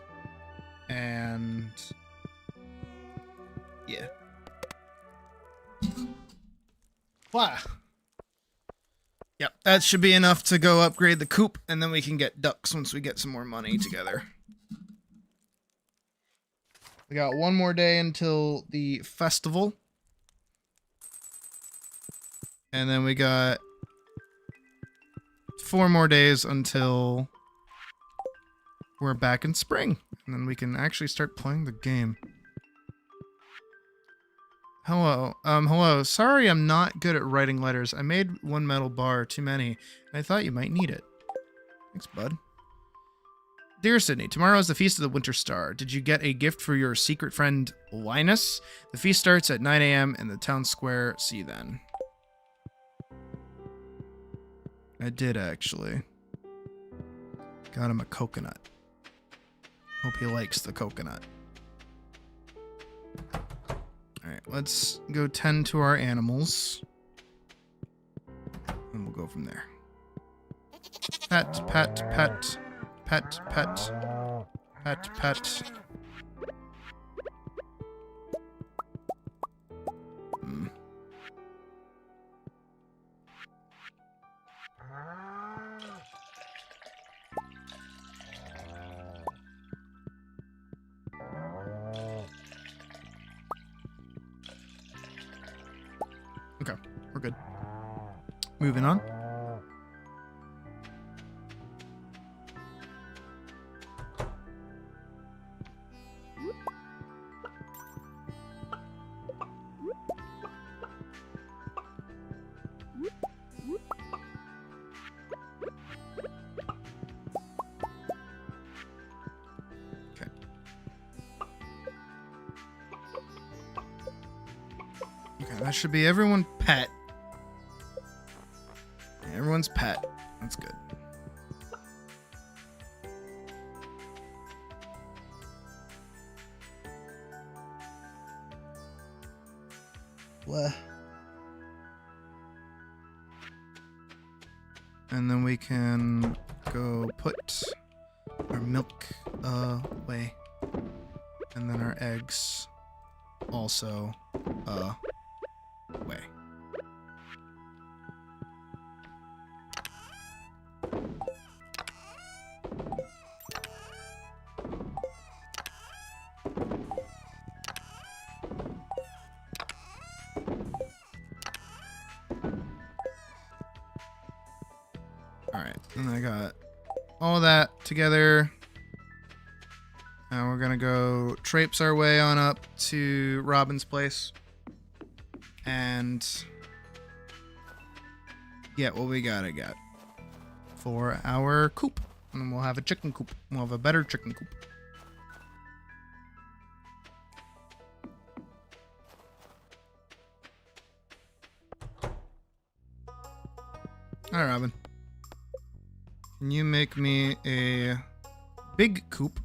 and yeah. Wow. Yep, that should be enough to go upgrade the coop, and then we can get ducks once we get some more money together. We got one more day until the festival. And then we got 4 more days until we're back in spring, and then we can actually start playing the game. Hello. Hello. Sorry I'm not good at writing letters. I made one metal bar too many, and I thought you might need it. Thanks, bud. Dear Sydney, tomorrow is the Feast of the Winter Star. Did you get a gift for your secret friend, Linus? The feast starts at 9 a.m. in the town square. See you then. I did actually. Got him a coconut. Hope he likes the coconut. Alright, let's go tend to our animals. And we'll go from there. Pet, pet, pet. Pet, pet. Pet, pet. Okay, we're good. Moving on. Okay, that should be everyone pet. Yeah, everyone's pet. That's good. What? And then we can go put our milk away. And then our eggs also way. Alright, and I got all that together. Now we're gonna go traipse our way on up to Robin's place and get what we gotta get for our coop. And we'll have a chicken coop. We'll have a better chicken coop. Alright, Robin. Can you make me a big coop?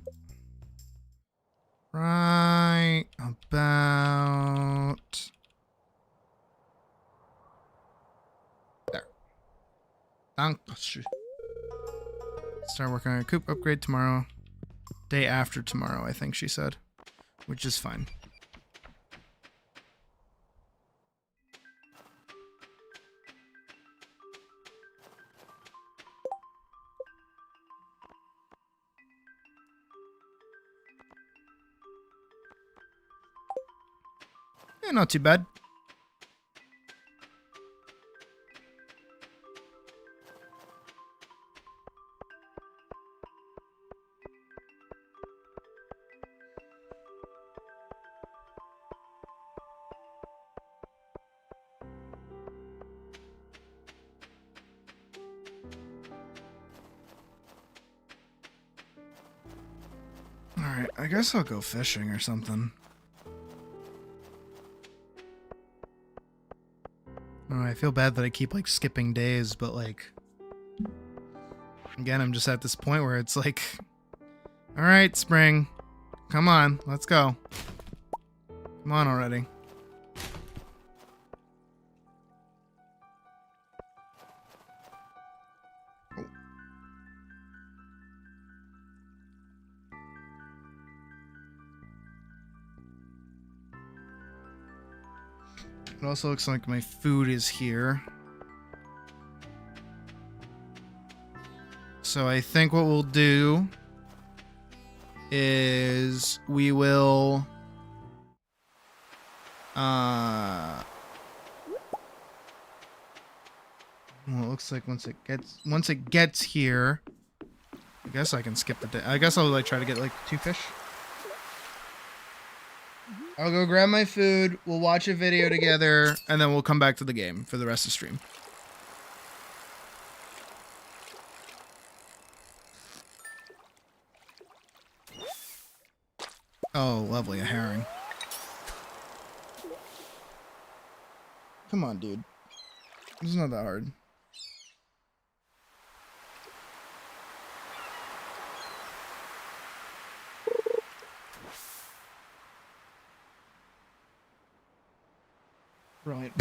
Right about there. Start working on a coop upgrade tomorrow. Day after tomorrow, I think she said. Which is fine. Yeah, not too bad. Alright, I guess I'll go fishing or something. Oh, I feel bad that I keep like skipping days, but like again, I'm just at this point where it's like, all right, spring, come on, let's go. Come on already. Oh. It also looks like my food is here. So I think what we'll do is we will well, it looks like once it gets here, I guess I can skip the day. I guess I'll like try to get like 2 fish. I'll go grab my food, we'll watch a video together, and then we'll come back to the game for the rest of the stream. Oh, lovely, a herring. Come on, dude. This is not that hard. Brilliant.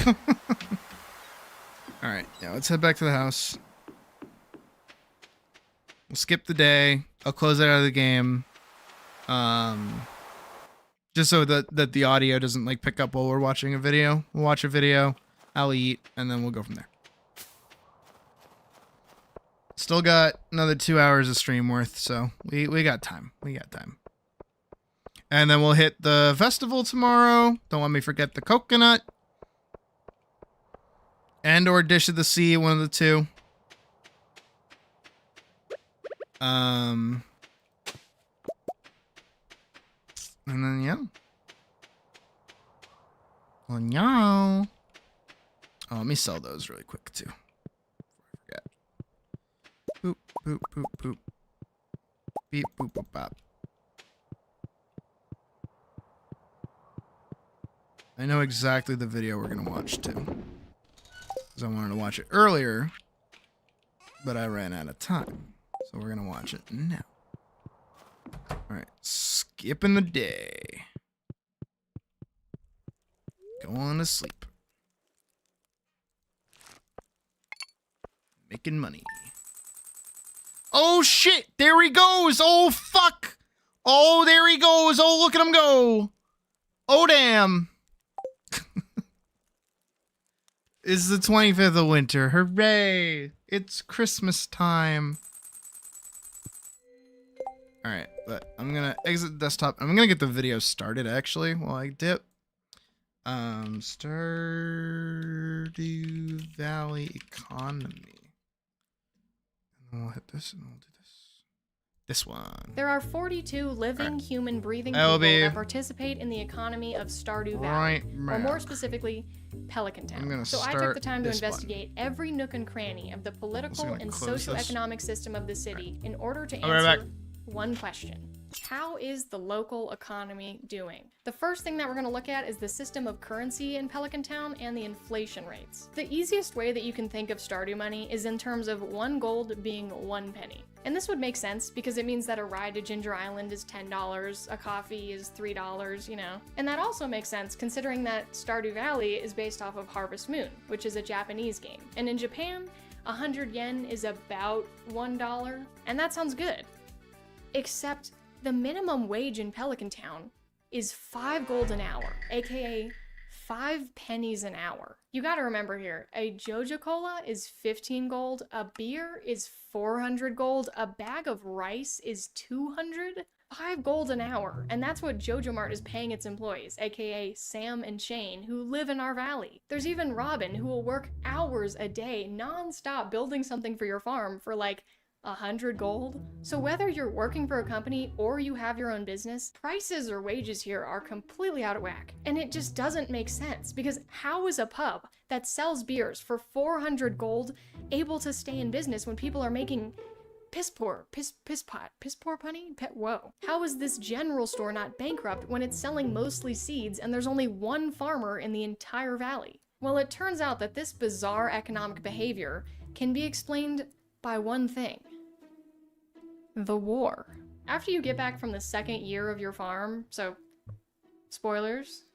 Alright, yeah, let's head back to the house. We'll skip the day. I'll close it out of the game. Just so that the audio doesn't like pick up while we're watching a video. We'll watch a video, I'll eat, and then we'll go from there. Still got another 2 hours of stream worth, so we got time. We got time. And then we'll hit the festival tomorrow. Don't let me forget the coconut. And or Dish of the Sea, one of the two. And then, yeah. Well, yeah. Oh, let me sell those really quick, too. Before I forget. Boop, boop, boop, boop. Beep, boop, boop, bop. I know exactly the video we're going to watch, too. Because I wanted to watch it earlier, but I ran out of time. So we're going to watch it now. Alright, skipping the day. Going to sleep. Making money. Oh shit! There he goes! Oh fuck! Oh, there he goes! Oh, look at him go! Oh damn! It's the 25th of winter. Hooray! It's Christmas time. Alright, but I'm gonna exit the desktop. I'm gonna get the video started actually while I dip. Stardew Valley economy. And we'll hit this and we'll do this. This one. There are 42 living, human, breathing I'll people be that participate in the economy of Stardew Valley, right or more back. specifically, Pelican Town. I'm gonna So I took start the time to this investigate every nook and cranny of the political gonna and close this. socioeconomic system of the city in order to I'll be right answer back. one question. How is the local economy doing? The first thing that we're going to look at is the system of currency in Pelican Town and the inflation rates. The easiest way that you can think of Stardew money is in terms of 1 gold being 1 penny. And this would make sense because it means that a ride to Ginger Island is $10, a coffee is $3, you know. And that also makes sense considering that Stardew Valley is based off of Harvest Moon, which is a Japanese game. And in Japan, 100 yen is about $1, and that sounds good. Except the minimum wage in Pelican Town is 5 gold an hour, aka 5 pennies an hour. You gotta remember here, a Joja Cola is 15 gold, a beer is 400 gold, a bag of rice is 200, 5 gold an hour, and that's what Joja Mart is paying its employees, aka Sam and Shane, who live in our valley. There's even Robin, who will work hours a day non-stop building something for your farm for like 100 gold. So whether you're working for a company or you have your own business, prices or wages here are completely out of whack. And it just doesn't make sense because how is a pub that sells beers for 400 gold able to stay in business when people are making piss poor punny? Whoa. How is this general store not bankrupt when it's selling mostly seeds and there's only one farmer in the entire valley? Well, it turns out that this bizarre economic behavior can be explained by one thing. The war. After you get back from the 2nd year of your farm, so spoilers,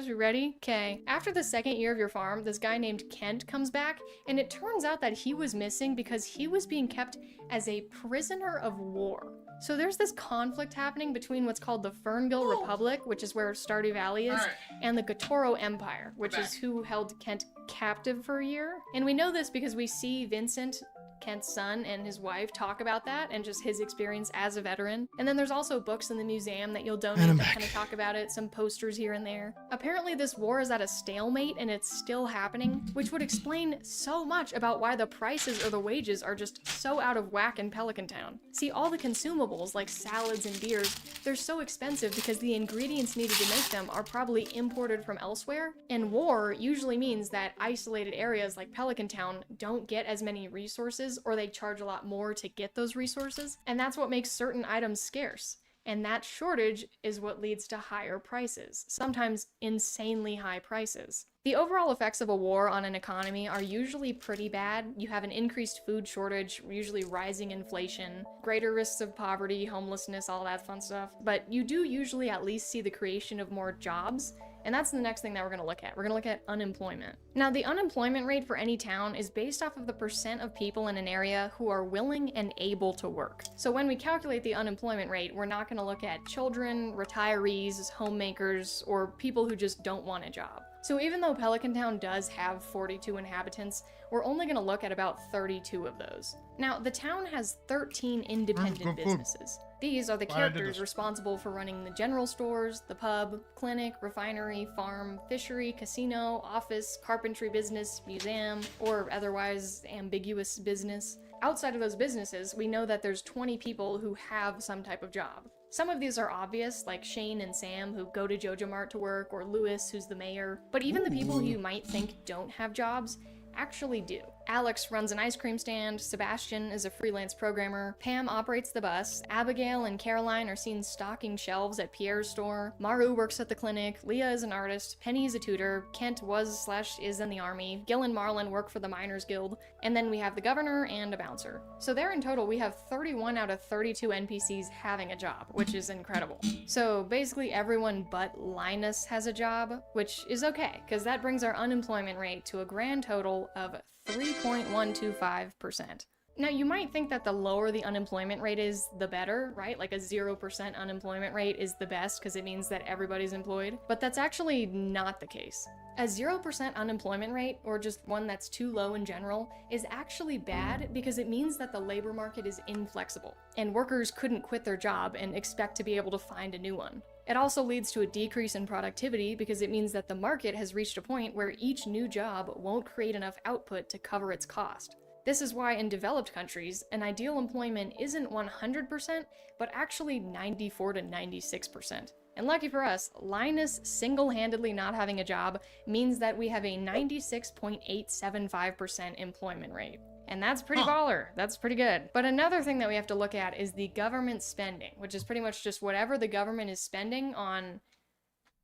you ready? Okay. After the 2nd year of your farm, this guy named Kent comes back, and it turns out that he was missing because he was being kept as a prisoner of war. So there's this conflict happening between what's called the Fernville Republic, which is where Stardew Valley is, and the Gotoro Empire, which is who held Kent captive for a year. And we know this because we see Vincent, Kent's son, and his wife talk about that and just his experience as a veteran. And then there's also books in the museum that you'll donate that kind of talk about it, some posters here and there. Apparently this war is at a stalemate and it's still happening, which would explain so much about why the prices or the wages are just so out of whack in Pelican Town. See, all the consumables like salads and beers, they're so expensive because the ingredients needed to make them are probably imported from elsewhere, and war usually means that isolated areas like Pelican Town don't get as many resources, or they charge a lot more to get those resources, and that's what makes certain items scarce. And that shortage is what leads to higher prices, sometimes insanely high prices. The overall effects of a war on an economy are usually pretty bad. You have an increased food shortage, usually rising inflation, greater risks of poverty, homelessness, all that fun stuff. But you do usually at least see the creation of more jobs, And that's the next thing that we're going to look at. We're going to look at unemployment. Now, the unemployment rate for any town is based off of the percent of people in an area who are willing and able to work. So when we calculate the unemployment rate, we're not going to look at children, retirees, homemakers, or people who just don't want a job. So even though Pelican Town does have 42 inhabitants, we're only going to look at about 32 of those. Now, the town has 13 independent businesses. These are the characters responsible for running the general stores, the pub, clinic, refinery, farm, fishery, casino, office, carpentry business, museum, or otherwise ambiguous business. Outside of those businesses, we know that there's 20 people who have some type of job. Some of these are obvious, like Shane and Sam, who go to Jojo Mart to work, or Lewis, who's the mayor. But even the people who you might think don't have jobs actually do. Alex runs an ice cream stand, Sebastian is a freelance programmer, Pam operates the bus, Abigail and Caroline are seen stocking shelves at Pierre's store, Maru works at the clinic, Leah is an artist, Penny is a tutor, Kent was/is in the army, Gil and Marlon work for the Miners Guild, and then we have the governor and a bouncer. So there in total we have 31 out of 32 NPCs having a job, which is incredible. So basically everyone but Linus has a job, which is okay, because that brings our unemployment rate to a grand total of 3.125%. Now, you might think that the lower the unemployment rate is, the better, right? Like a 0% unemployment rate is the best because it means that everybody's employed, but that's actually not the case. A 0% unemployment rate, or just one that's too low in general, is actually bad because it means that the labor market is inflexible, and workers couldn't quit their job and expect to be able to find a new one. It also leads to a decrease in productivity because it means that the market has reached a point where each new job won't create enough output to cover its cost. This is why in developed countries, an ideal employment isn't 100%, but actually 94 to 96%. And lucky for us, Linus single-handedly not having a job means that we have a 96.875% employment rate. And that's pretty baller. That's pretty good. But another thing that we have to look at is the government spending, which is pretty much just whatever the government is spending on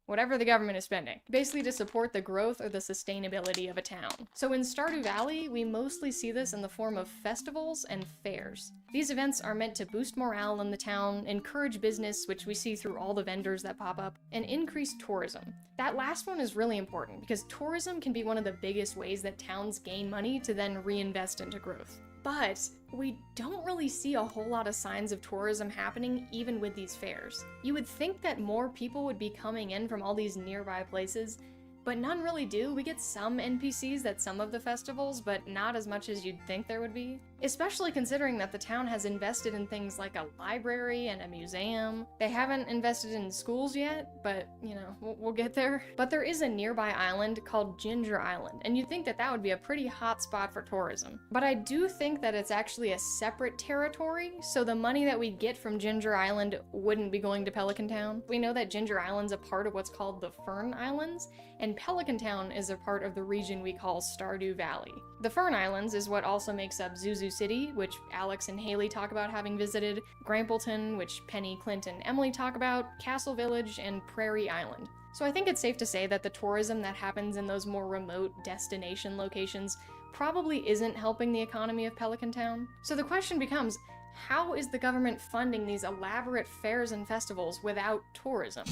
whatever the government is spending, basically to support the growth or the sustainability of a town. So in Stardew Valley, we mostly see this in the form of festivals and fairs. These events are meant to boost morale in the town, encourage business, which we see through all the vendors that pop up, and increase tourism. That last one is really important because tourism can be one of the biggest ways that towns gain money to then reinvest into growth. But we don't really see a whole lot of signs of tourism happening even with these fairs. You would think that more people would be coming in from all these nearby places, but none really do. We get some NPCs at some of the festivals, but not as much as you'd think there would be. Especially considering that the town has invested in things like a library and a museum. They haven't invested in schools yet, but, you know, we'll get there. But there is a nearby island called Ginger Island, and you'd think that that would be a pretty hot spot for tourism. But I do think that it's actually a separate territory, so the money that we'd get from Ginger Island wouldn't be going to Pelican Town. We know that Ginger Island's a part of what's called the Fern Islands, and Pelican Town is a part of the region we call Stardew Valley. The Fern Islands is what also makes up Zuzu City, which Alex and Haley talk about having visited, Grampleton, which Penny, Clint, and Emily talk about, Castle Village, and Prairie Island. So I think it's safe to say that the tourism that happens in those more remote destination locations probably isn't helping the economy of Pelican Town. So the question becomes, how is the government funding these elaborate fairs and festivals without tourism?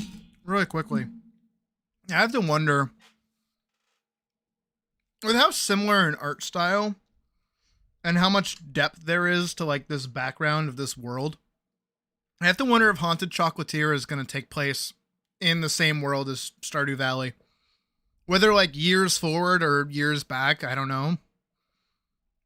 Really quickly, I have to wonder, with how similar an art style and how much depth there is to like this background of this world, I have to wonder if Haunted Chocolatier is going to take place in the same world as Stardew Valley. Whether like years forward or years back, I don't know.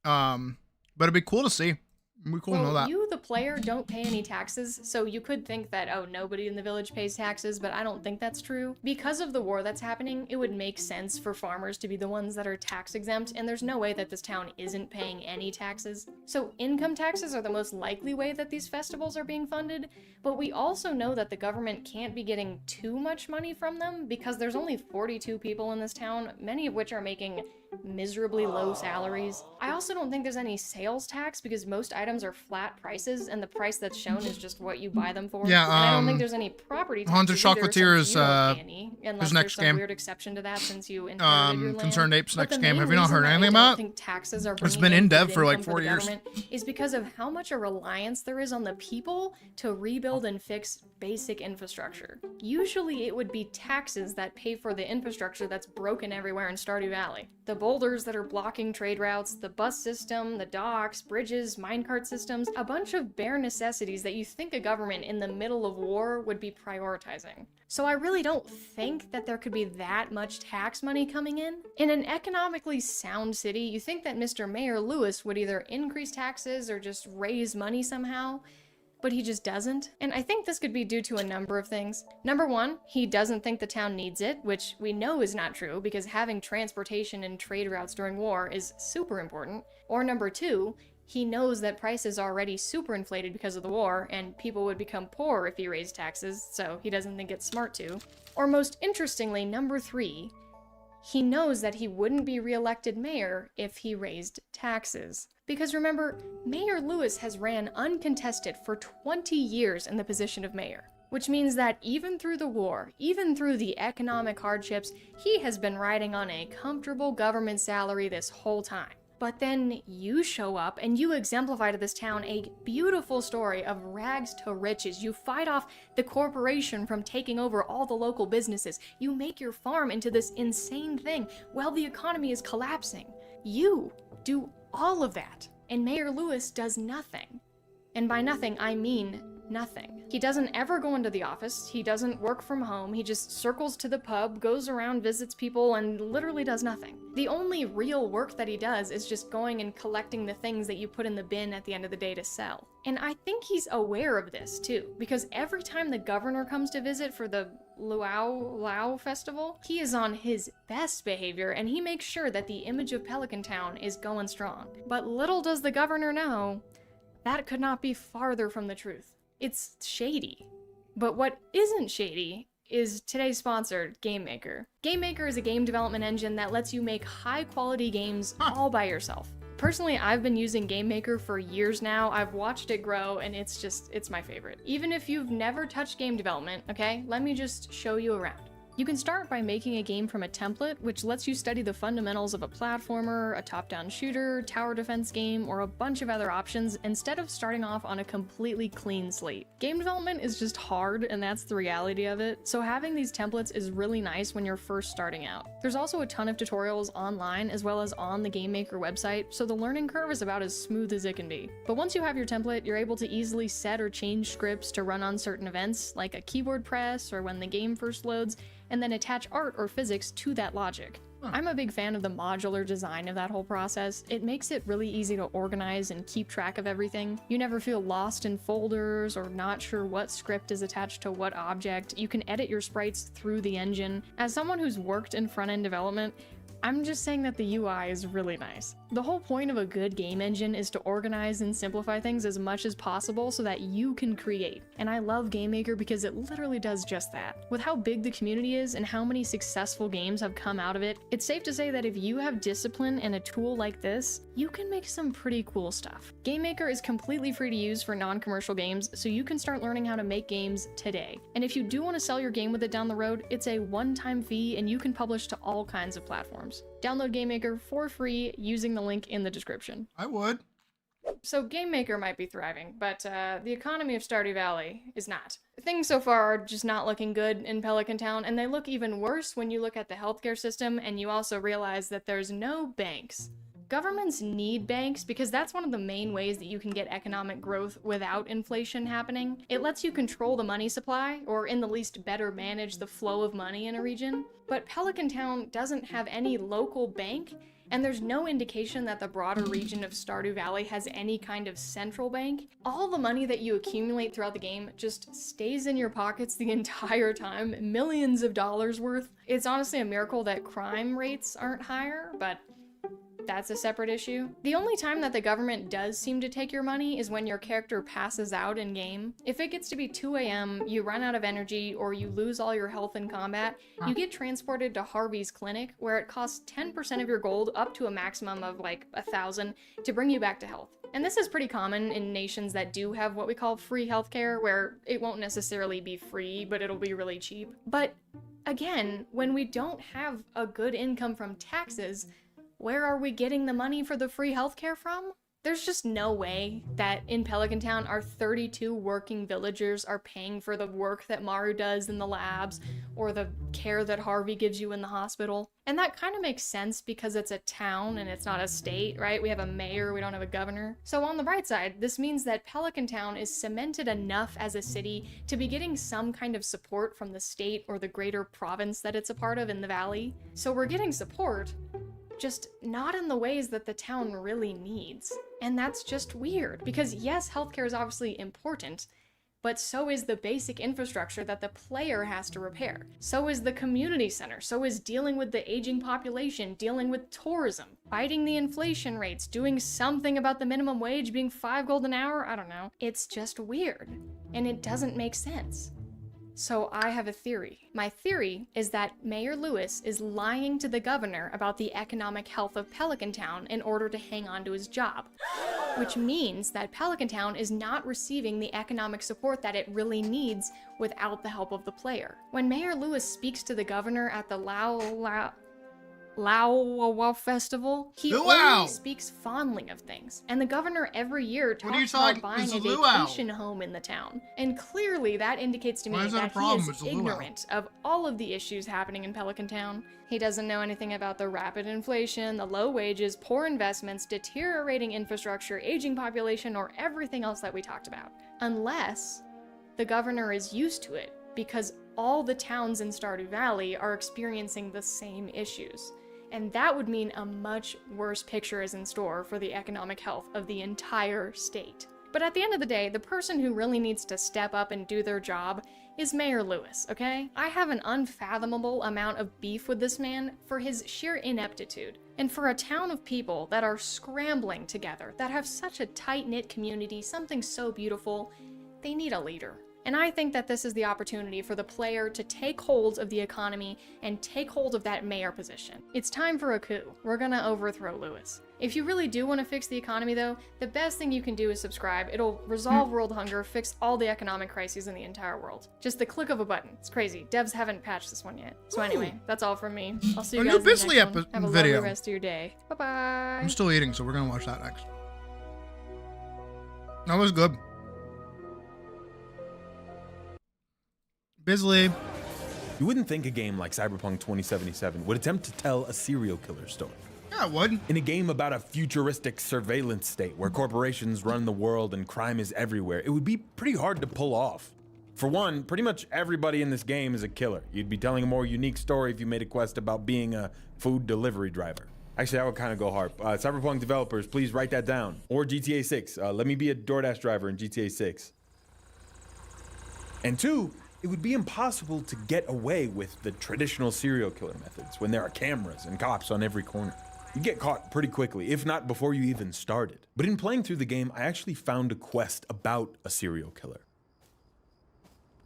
But it'd be cool to see. It'd be cool to know that. You, the player, don't pay any taxes, so you could think that, oh, nobody in the village pays taxes, but I don't think that's true. Because of the war that's happening, it would make sense for farmers to be the ones that are tax exempt, and there's no way that this town isn't paying any taxes. So income taxes are the most likely way that these festivals are being funded, but we also know that the government can't be getting too much money from them because there's only 42 people in this town, many of which are making miserably low salaries. I also don't think there's any sales tax because most items are flat price prices, and the price that's shown is just what you buy them for. Yeah, and I don't think there's any property Haunted taxes either, Chocolatier since is, you don't pay any, unless who's there's next some game? weird exception to that since you inherited your land. Concerned Apes But next the game. main Have you not reason heard that I anything don't about? think taxes are It's bringing been in dev good for like income 4 the years. government is because of how much a reliance there is on the people to rebuild and fix basic infrastructure. Usually it would be taxes that pay for the infrastructure that's broken everywhere in Stardew Valley. The boulders that are blocking trade routes, the bus system, the docks, bridges, minecart systems, a bunch of bare necessities that you think a government in the middle of war would be prioritizing. So I really don't think that there could be that much tax money coming in. In an economically sound city, you think that Mr. Mayor Lewis would either increase taxes or just raise money somehow, but he just doesn't. And I think this could be due to a number of things. Number one, he doesn't think the town needs it, which we know is not true because having transportation and trade routes during war is super important. Or number two, he knows that prices are already super inflated because of the war, and people would become poor if he raised taxes, so he doesn't think it's smart to. Or most interestingly, number three, he knows that he wouldn't be reelected mayor if he raised taxes. Because remember, Mayor Lewis has ran uncontested for 20 years in the position of mayor. Which means that even through the war, even through the economic hardships, he has been riding on a comfortable government salary this whole time. But then you show up and you exemplify to this town a beautiful story of rags to riches. You fight off the corporation from taking over all the local businesses. You make your farm into this insane thing while the economy is collapsing. You do all of that, and Mayor Lewis does nothing. And by nothing, I mean nothing. He doesn't ever go into the office, he doesn't work from home, he just circles to the pub, goes around, visits people, and literally does nothing. The only real work that he does is just going and collecting the things that you put in the bin at the end of the day to sell. And I think he's aware of this too, because every time the governor comes to visit for the Luau Festival, he is on his best behavior and he makes sure that the image of Pelican Town is going strong. But little does the governor know, that could not be farther from the truth. It's shady. But what isn't shady is today's sponsor, GameMaker. GameMaker is a game development engine that lets you make high-quality games all by yourself. Personally, I've been using GameMaker for years now. I've watched it grow, and it's my favorite. Even if you've never touched game development, okay, let me just show you around. You can start by making a game from a template, which lets you study the fundamentals of a platformer, a top-down shooter, tower defense game, or a bunch of other options instead of starting off on a completely clean slate. Game development is just hard, and that's the reality of it, so having these templates is really nice when you're first starting out. There's also a ton of tutorials online as well as on the GameMaker website, so the learning curve is about as smooth as it can be. But once you have your template, you're able to easily set or change scripts to run on certain events, like a keyboard press or when the game first loads, and then attach art or physics to that logic. I'm a big fan of the modular design of that whole process. It makes it really easy to organize and keep track of everything. You never feel lost in folders or not sure what script is attached to what object. You can edit your sprites through the engine. As someone who's worked in front-end development, I'm just saying that the UI is really nice. The whole point of a good game engine is to organize and simplify things as much as possible so that you can create. And I love GameMaker because it literally does just that. With how big the community is and how many successful games have come out of it, it's safe to say that if you have discipline and a tool like this, you can make some pretty cool stuff. GameMaker is completely free to use for non-commercial games, so you can start learning how to make games today. And if you do want to sell your game with it down the road, it's a one-time fee and you can publish to all kinds of platforms. Download GameMaker for free using the link in the description. I would. So GameMaker might be thriving, but the economy of Stardew Valley is not. Things so far are just not looking good in Pelican Town, and they look even worse when you look at the healthcare system and you also realize that there's no banks. Governments need banks because that's one of the main ways that you can get economic growth without inflation happening. It lets you control the money supply, or in the least better manage the flow of money in a region. But Pelican Town doesn't have any local bank, and there's no indication that the broader region of Stardew Valley has any kind of central bank. All the money that you accumulate throughout the game just stays in your pockets the entire time, millions of dollars worth. It's honestly a miracle that crime rates aren't higher, but that's a separate issue. The only time that the government does seem to take your money is when your character passes out in game. If it gets to be 2 a.m., you run out of energy, or you lose all your health in combat, you get transported to Harvey's clinic, where it costs 10% of your gold up to a maximum of like 1,000 to bring you back to health. And this is pretty common in nations that do have what we call free healthcare, where it won't necessarily be free, but it'll be really cheap. But again, when we don't have a good income from taxes, where are we getting the money for the free healthcare from? There's just no way that in Pelican Town our 32 working villagers are paying for the work that Maru does in the labs or the care that Harvey gives you in the hospital. And that kind of makes sense because it's a town and it's not a state, right? We have a mayor, we don't have a governor. So on the bright side, this means that Pelican Town is cemented enough as a city to be getting some kind of support from the state or the greater province that it's a part of in the valley. So we're getting support, just not in the ways that the town really needs. And that's just weird, because yes, healthcare is obviously important, but so is the basic infrastructure that the player has to repair. So is the community center, so is dealing with the aging population, dealing with tourism, fighting the inflation rates, doing something about the minimum wage being 5 gold an hour, I don't know. It's just weird, and it doesn't make sense. So I have a theory. My theory is that Mayor Lewis is lying to the governor about the economic health of Pelican Town in order to hang on to his job. Which means that Pelican Town is not receiving the economic support that it really needs without the help of the player. When Mayor Lewis speaks to the governor at the Luau Festival, he only speaks fondly of things. And the governor every year talks about buying a vacation home in the town. And clearly that indicates to me that he is ignorant of all of the issues happening in Pelican Town. He doesn't know anything about the rapid inflation, the low wages, poor investments, deteriorating infrastructure, aging population, or everything else that we talked about. Unless the governor is used to it, because all the towns in Stardew Valley are experiencing the same issues. And that would mean a much worse picture is in store for the economic health of the entire state. But at the end of the day, the person who really needs to step up and do their job is Mayor Lewis, okay? I have an unfathomable amount of beef with this man for his sheer ineptitude. And for a town of people that are scrambling together, that have such a tight-knit community, something so beautiful, they need a leader. And I think that this is the opportunity for the player to take hold of the economy and take hold of that mayor position. It's time for a coup. We're gonna overthrow Lewis. If you really do want to fix the economy though, the best thing you can do is subscribe. It'll resolve world hunger, fix all the economic crises in the entire world. Just the click of a button. It's crazy. Devs haven't patched this one yet. So anyway, that's all from me. I'll see you guys in the next one. Have a lovely rest of your day. Bye-bye. I'm still eating, so we're gonna watch that next. That was good. Bisley. You wouldn't think a game like Cyberpunk 2077 would attempt to tell a serial killer story. Yeah, it would. In a game about a futuristic surveillance state where corporations run the world and crime is everywhere, it would be pretty hard to pull off. For one, pretty much everybody in this game is a killer. You'd be telling a more unique story if you made a quest about being a food delivery driver. Actually, that would kind of go hard. Cyberpunk developers, please write that down. Or GTA 6. Let me be a DoorDash driver in GTA 6. And two, it would be impossible to get away with the traditional serial killer methods when there are cameras and cops on every corner. You'd get caught pretty quickly, if not before you even started. But in playing through the game, I actually found a quest about a serial killer.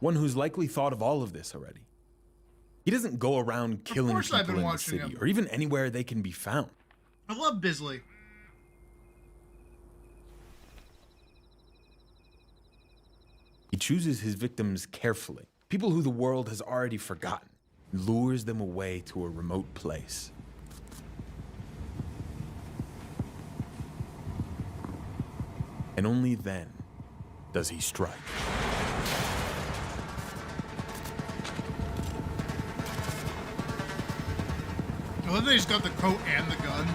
One who's likely thought of all of this already. He doesn't go around killing people in the city or even anywhere they can be found. I love Bisley. He chooses his victims carefully, people who the world has already forgotten, and lures them away to a remote place. And only then does he strike. I love that he's got the coat and the gun.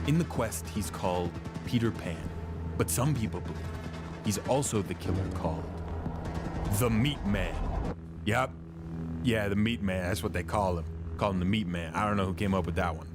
In the quest, he's called Peter Pan, but some people believe he's also the killer called the Meat Man. Yep. Yeah, the Meat Man, that's what they call him. Call him the Meat Man. I don't know who came up with that one.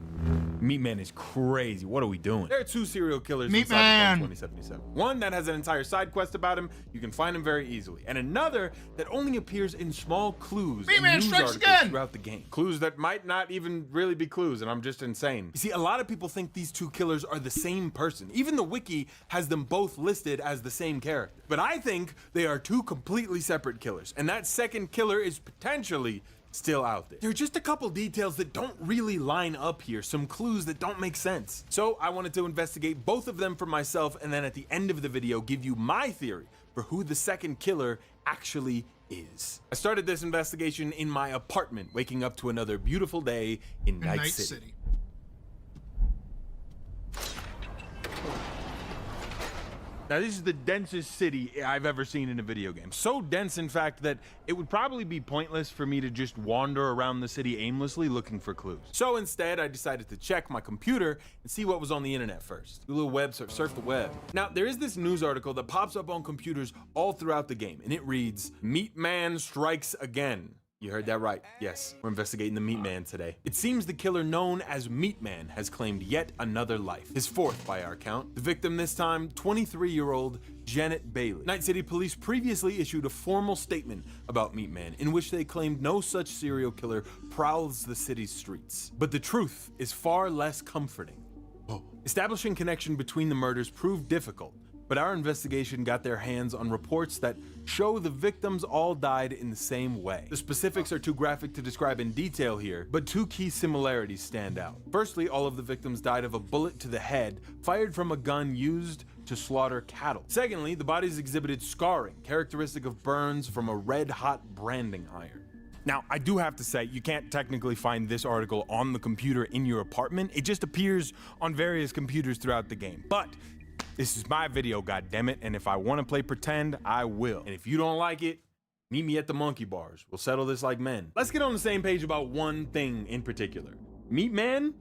Meat Man is crazy. What are we doing? There are two serial killers Meat in Cyberpunk Man. 2077. One that has an entire side quest about him. You can find him very easily. And another that only appears in small clues Meat and Man news strikes articles again. throughout the game. Clues that might not even really be clues, and I'm just insane. You see, a lot of people think these two killers are the same person. Even the wiki has them both listed as the same character. But I think they are two completely separate killers, and that second killer is potentially still out there. There are just a couple details that don't really line up here, some clues that don't make sense. So I wanted to investigate both of them for myself, and then at the end of the video give you my theory for who the second killer actually is. I started this investigation in my apartment, waking up to another beautiful day in Night City. Now, this is the densest city I've ever seen in a video game. So dense, in fact, that it would probably be pointless for me to just wander around the city aimlessly looking for clues. So instead, I decided to check my computer and see what was on the internet first. Do a little web surf the web. Now, there is this news article that pops up on computers all throughout the game, and it reads, "Meat Man strikes again." You heard that right. Yes, we're investigating the Meat Man today. It seems the killer known as Meat Man has claimed yet another life. His fourth by our count. The victim this time, 23-year-old Janet Bailey. Night City police previously issued a formal statement about Meat Man in which they claimed no such serial killer prowls the city's streets. But the truth is far less comforting. Establishing connection between the murders proved difficult, but our investigation got their hands on reports that show the victims all died in the same way. The specifics are too graphic to describe in detail here, but two key similarities stand out. Firstly, all of the victims died of a bullet to the head fired from a gun used to slaughter cattle. Secondly, the bodies exhibited scarring, characteristic of burns from a red-hot branding iron. Now, I do have to say, you can't technically find this article on the computer in your apartment. It just appears on various computers throughout the game. But this is my video, goddammit, and if I want to play pretend, I will. And if you don't like it, meet me at the monkey bars. We'll settle this like men. Let's get on the same page about one thing in particular. Meat Man?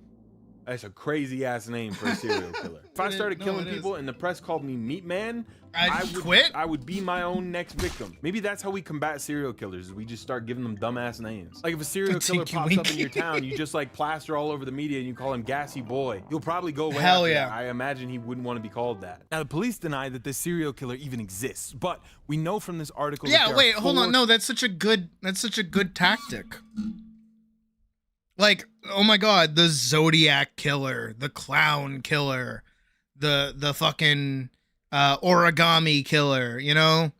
That's a crazy ass name for a serial killer. If I started killing people and the press called me Meat Man, I would quit. I would be my own next victim. Maybe that's how we combat serial killers, is we just start giving them dumbass names. Like if a serial killer pops up in your town, you just like plaster all over the media and you call him Gassy Boy. You'll probably go away. Hell after yeah. that. I imagine he wouldn't want to be called that. Now the police deny that this serial killer even exists, but we know from this article that Yeah, there wait, are hold on. 4 No, that's such a good tactic. Like, oh my god, the Zodiac killer, the clown killer, the fucking origami killer, you know?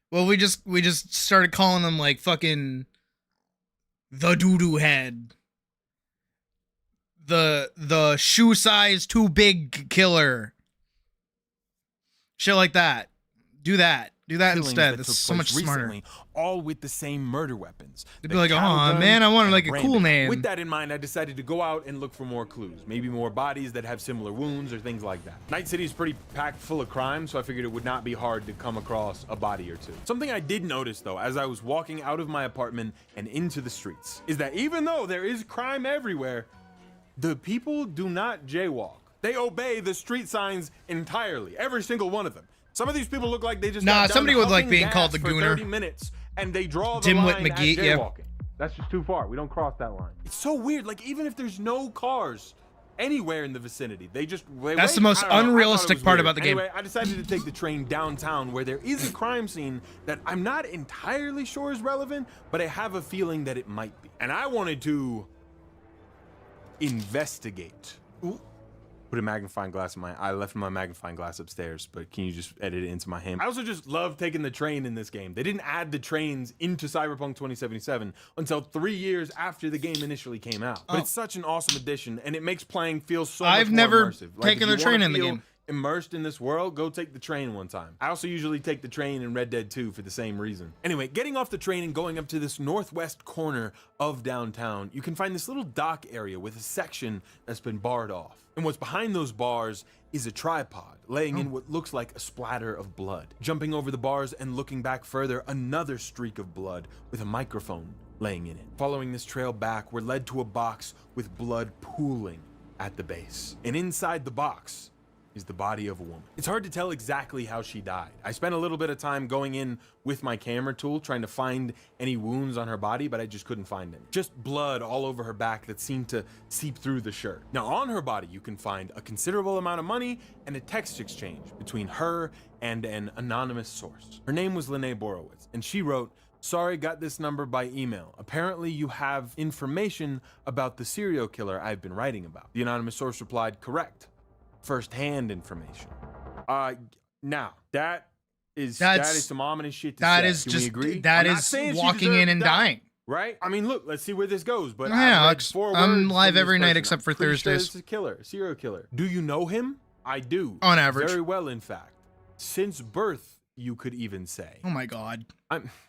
Well, we just started calling them like fucking the doo-doo head. The shoe size too big killer. Shit like that. Do that. Do that killings instead. that That's took so much place smarter. recently, all with the same murder weapons. They'd The be like, cattle "Aw, gun man, I wanted and like a cool branding." name. With that in mind, I decided to go out and look for more clues, maybe more bodies that have similar wounds or things like that. Night City is pretty packed full of crime, so I figured it would not be hard to come across a body or two. Something I did notice though, as I was walking out of my apartment and into the streets, is that even though there is crime everywhere, the people do not jaywalk. They obey the street signs entirely, every single one of them. Some of these people look like they just got done somebody would like huffing being gas called the for Gooner. 30 minutes and they draw the Dimwit line McGee, at yeah. jaywalking. That's just too far. We don't cross that line. It's so weird. Like even if there's no cars anywhere in the vicinity, they That's wait. the most I don't know. I thought it unrealistic was part weird. about the game. Anyway, I decided to take the train downtown where there is a crime scene that I'm not entirely sure is relevant, but I have a feeling that it might be. And I wanted to investigate. Ooh. Put a magnifying glass in I left my magnifying glass upstairs, but can you just edit it into my hand? I also just love taking the train in this game. They didn't add the trains into Cyberpunk 2077 until 3 years after the game initially came out. But it's such an awesome addition, and it makes playing feel so much I've more never immersive. Like, taken if you the train wanna in the feel game. immersed in this world, go take the train one time. I also usually take the train in Red Dead 2 for the same reason. Anyway, getting off the train and going up to this northwest corner of downtown, you can find this little dock area with a section that's been barred off. And what's behind those bars is a tripod, laying in what looks like a splatter of blood. Jumping over the bars and looking back further, another streak of blood with a microphone laying in it. Following this trail back, we're led to a box with blood pooling at the base. And inside the box is the body of a woman. It's hard to tell exactly how she died. I spent a little bit of time going in with my camera tool trying to find any wounds on her body, but I just couldn't find any. Just blood all over her back that seemed to seep through the shirt. Now on her body, you can find a considerable amount of money and a text exchange between her and an anonymous source. Her name was Lene Borowitz, and she wrote, "Sorry, got this number by email. Apparently you have information about the serial killer I've been writing about." The anonymous source replied, "Correct. First-hand information." Now that is some ominous shit to that say. is Can just we agree? that I'm not is saying she walking deserved in and to die, dying. right? I mean, look, let's see where this goes. But Yeah, I've read Alex, 4 I'm words live from this every night person. except for I'm pretty sure Thursdays. this is a killer, a serial killer. Do you know him? I do. On average. Very well, in fact. Since birth, you could even say. Oh my god.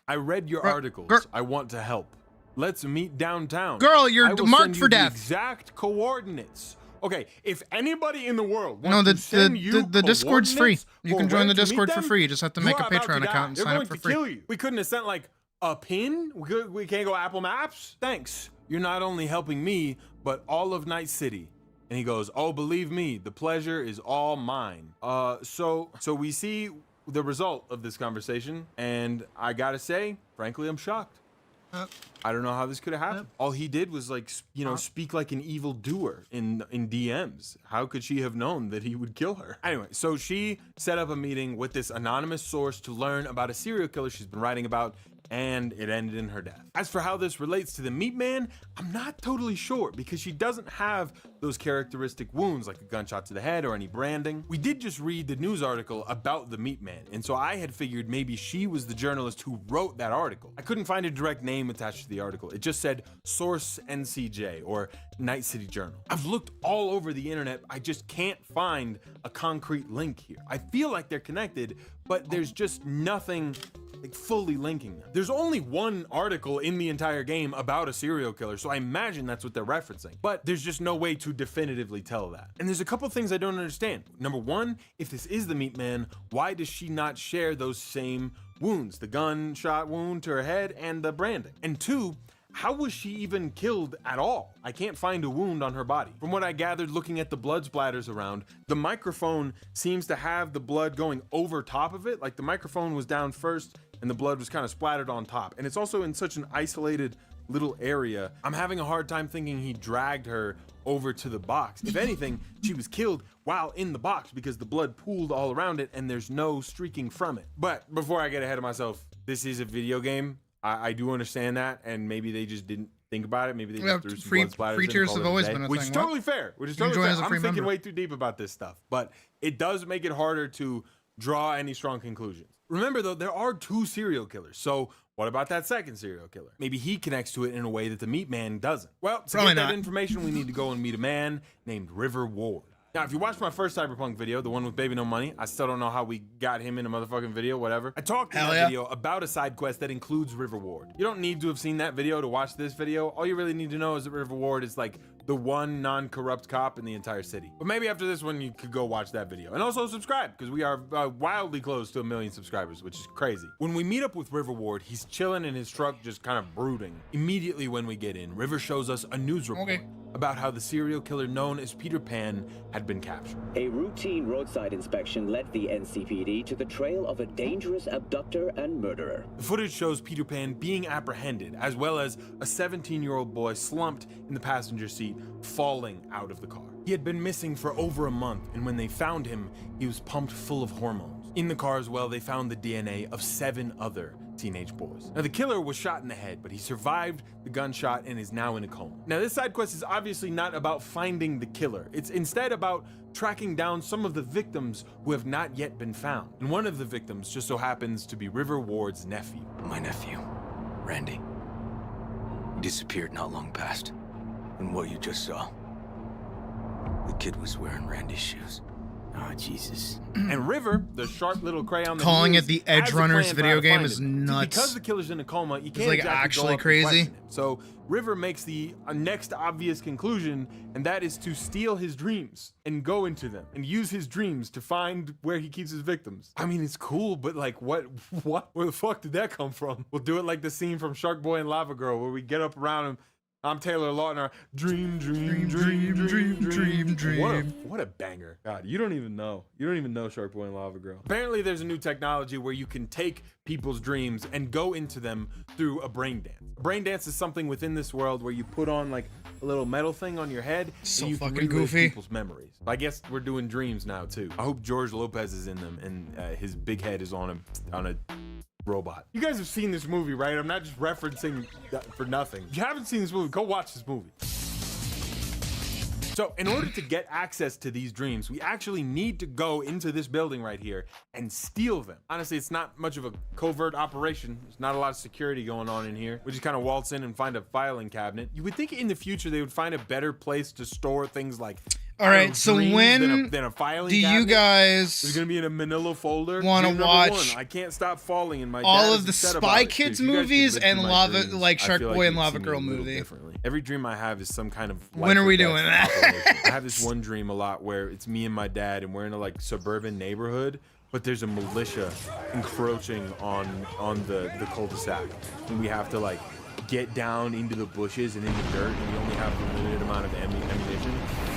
I read your articles. I want to help. Let's meet downtown. Girl, you're I will marked send for you the death. exact coordinates. Okay, if anybody in the world No, wants to send you the Discord's free. coordinates You for can join where the to meet Discord for them, free. You just have to you make a are about Patreon to die. account and They're sign going up for to free. kill you. We couldn't have sent like a pin. We can't go Apple Maps. Thanks. You're not only helping me, but all of Night City. And he goes, "Oh, believe me, the pleasure is all mine." So we see the result of this conversation, and I gotta say, frankly, I'm shocked. I don't know how this could have happened. All he did was like, speak like an evil doer in DMs. How could she have known that he would kill her? Anyway, so she set up a meeting with this anonymous source to learn about a serial killer she's been writing about, and it ended in her death. As for how this relates to the Meat Man, I'm not totally sure because she doesn't have those characteristic wounds like a gunshot to the head or any branding. We did just read the news article about the Meat Man, and so I had figured maybe she was the journalist who wrote that article. I couldn't find a direct name attached to the article. It just said Source NCJ or Night City Journal. I've looked all over the internet. I just can't find a concrete link here. I feel like they're connected, but there's just nothing like fully linking them. There's only one article in the entire game about a serial killer, so I imagine that's what they're referencing. But there's just no way to definitively tell that. And there's a couple things I don't understand. Number one, if this is the Meat Man, why does she not share those same wounds? The gunshot wound to her head and the branding. And two, how was she even killed at all? I can't find a wound on her body. From what I gathered looking at the blood splatters around, the microphone seems to have the blood going over top of it. Like the microphone was down first and the blood was kind of splattered on top. And it's also in such an isolated little area. I'm having a hard time thinking he dragged her over to the box. If anything, she was killed while in the box because the blood pooled all around it and there's no streaking from it. But before I get ahead of myself, this is a video game. I do understand that, and maybe they just didn't think about it. Maybe they just threw some blood splatters free in tiers and have called it always a day. been a Which thing. is totally fair. Which is You can totally join fair. as a free I'm thinking member. way too deep about this stuff, but it does make it harder to draw any strong conclusions. Remember, though, there are 2 serial killers, so what about that second serial killer? Maybe he connects to it in a way that the Meat Man doesn't. Well, to Probably get that not. information, we need to go and meet a man named River Ward. Now, if you watched my first Cyberpunk video, the one with Baby No Money, I still don't know how we got him in a motherfucking video, whatever. I talked in Hell that yeah. video about a side quest that includes River Ward. You don't need to have seen that video to watch this video. All you really need to know is that River Ward is like the one non-corrupt cop in the entire city. But maybe after this one, you could go watch that video. And also subscribe, because we are wildly close to 1 million subscribers, which is crazy. When we meet up with River Ward, he's chilling in his truck, just kind of brooding. Immediately when we get in, River shows us a news report about how the serial killer known as Peter Pan had been captured. A routine roadside inspection led the NCPD to the trail of a dangerous abductor and murderer. The footage shows Peter Pan being apprehended, as well as a 17-year-old boy slumped in the passenger seat, falling out of the car. He had been missing for over a month, and when they found him, he was pumped full of hormones. In the car as well, they found the DNA of 7 other teenage boys. Now, the killer was shot in the head, but he survived the gunshot and is now in a coma. Now, this side quest is obviously not about finding the killer. It's instead about tracking down some of the victims who have not yet been found. And one of the victims just so happens to be River Ward's nephew. My nephew, Randy. He disappeared not long past. And what you just saw, the kid was wearing Randy's shoes. Oh, Jesus. And River, the sharp little crayon that Calling he it is, the has Edge a plan Runners for video how to game find is him. nuts. Because the killer's in a coma, you can't like exactly actually go up and crazy. question him. So River makes the next obvious conclusion, and that is to steal his dreams and go into them and use his dreams to find where he keeps his victims. I mean, it's cool, but like, what, where the fuck did that come from? We'll do it like the scene from Shark Boy and Lava Girl, where we get up around him, I'm Taylor Lautner. Dream. What a banger. God, you don't even know. You don't even know Shark Boy and Lava Girl. Apparently there's a new technology where you can take people's dreams and go into them through a brain dance. A brain dance is something within this world where you put on like a little metal thing on your head So and you can fucking relive goofy. people's memories. I guess we're doing dreams now too. I hope George Lopez is in them and his big head is on a robot. You guys have seen this movie, right? I'm not just referencing that for nothing. If you haven't seen this movie, go watch this movie. So in order to get access to these dreams, we actually need to go into this building right here and steal them. Honestly, it's not much of a covert operation. There's not a lot of security going on in here. We just kind of waltz in and find a filing cabinet. You would think in the future they would find a better place to store things like All right, so when than a filing do you cabinet. guys There's gonna be in a manila folder. wanna Dream number watch one, I can't stop falling in my all dad of is the upset Spy about it. Kids If you guys could movies live through and my Lava- dreams, like I Shark feel Boy and you'd Lava see me Girl a little movie? differently. Every dream I have is some kind of When are life or we death doing that? operation. I have this one dream a lot where it's me and my dad and we're in a like suburban neighborhood, but there's a militia encroaching on the cul-de-sac, and we have to like get down into the bushes and in the dirt, and we only have a limited amount of ammunition,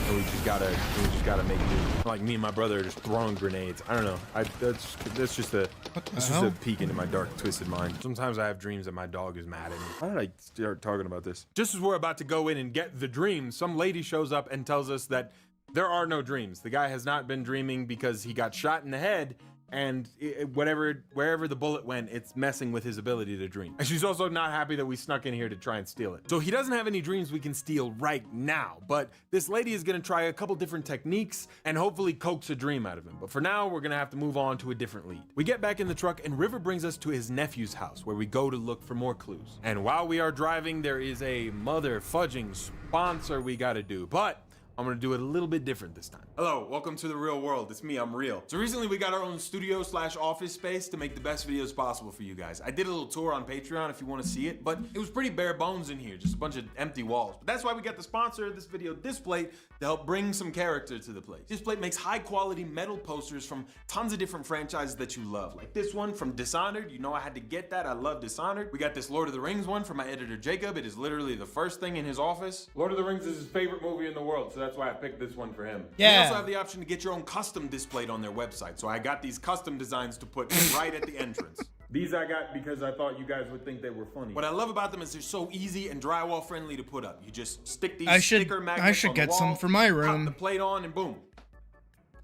and we just gotta make do. Like me and my brother are just throwing grenades. I don't know. That's just a peek into my dark, twisted mind. Sometimes I have dreams that my dog is mad at me. Why did I start talking about this? Just as we're about to go in and get the dream, some lady shows up and tells us that there are no dreams. The guy has not been dreaming because he got shot in the head, and wherever the bullet went, it's messing with his ability to dream. And she's also not happy that we snuck in here to try and steal it. So he doesn't have any dreams we can steal right now, but this lady is gonna try a couple different techniques and hopefully coax a dream out of him. But for now, we're gonna have to move on to a different lead. We get back in the truck and River brings us to his nephew's house where we go to look for more clues. And while we are driving, there is a mother fudging sponsor we gotta do, but I'm gonna do it a little bit different this time. Hello, welcome to the real world. It's me, I'm Real. So recently we got our own studio / office space to make the best videos possible for you guys. I did a little tour on Patreon if you wanna see it, but it was pretty bare bones in here, just a bunch of empty walls. But that's why we got the sponsor of this video, Displate, to help bring some character to the place. Displate makes high quality metal posters from tons of different franchises that you love. Like this one from Dishonored, you know I had to get that, I love Dishonored. We got this Lord of the Rings one from my editor Jacob, it is literally the first thing in his office. Lord of the Rings is his favorite movie in the world, so that's why I picked this one for him. Yeah. They also have the option to get your own custom displayed on their website. So I got these custom designs to put right at the entrance. These I got because I thought you guys would think they were funny. What I love about them is they're so easy and drywall friendly to put up. You just stick these sticker magnets I should on the get wall, some for my pop room. the plate on and boom.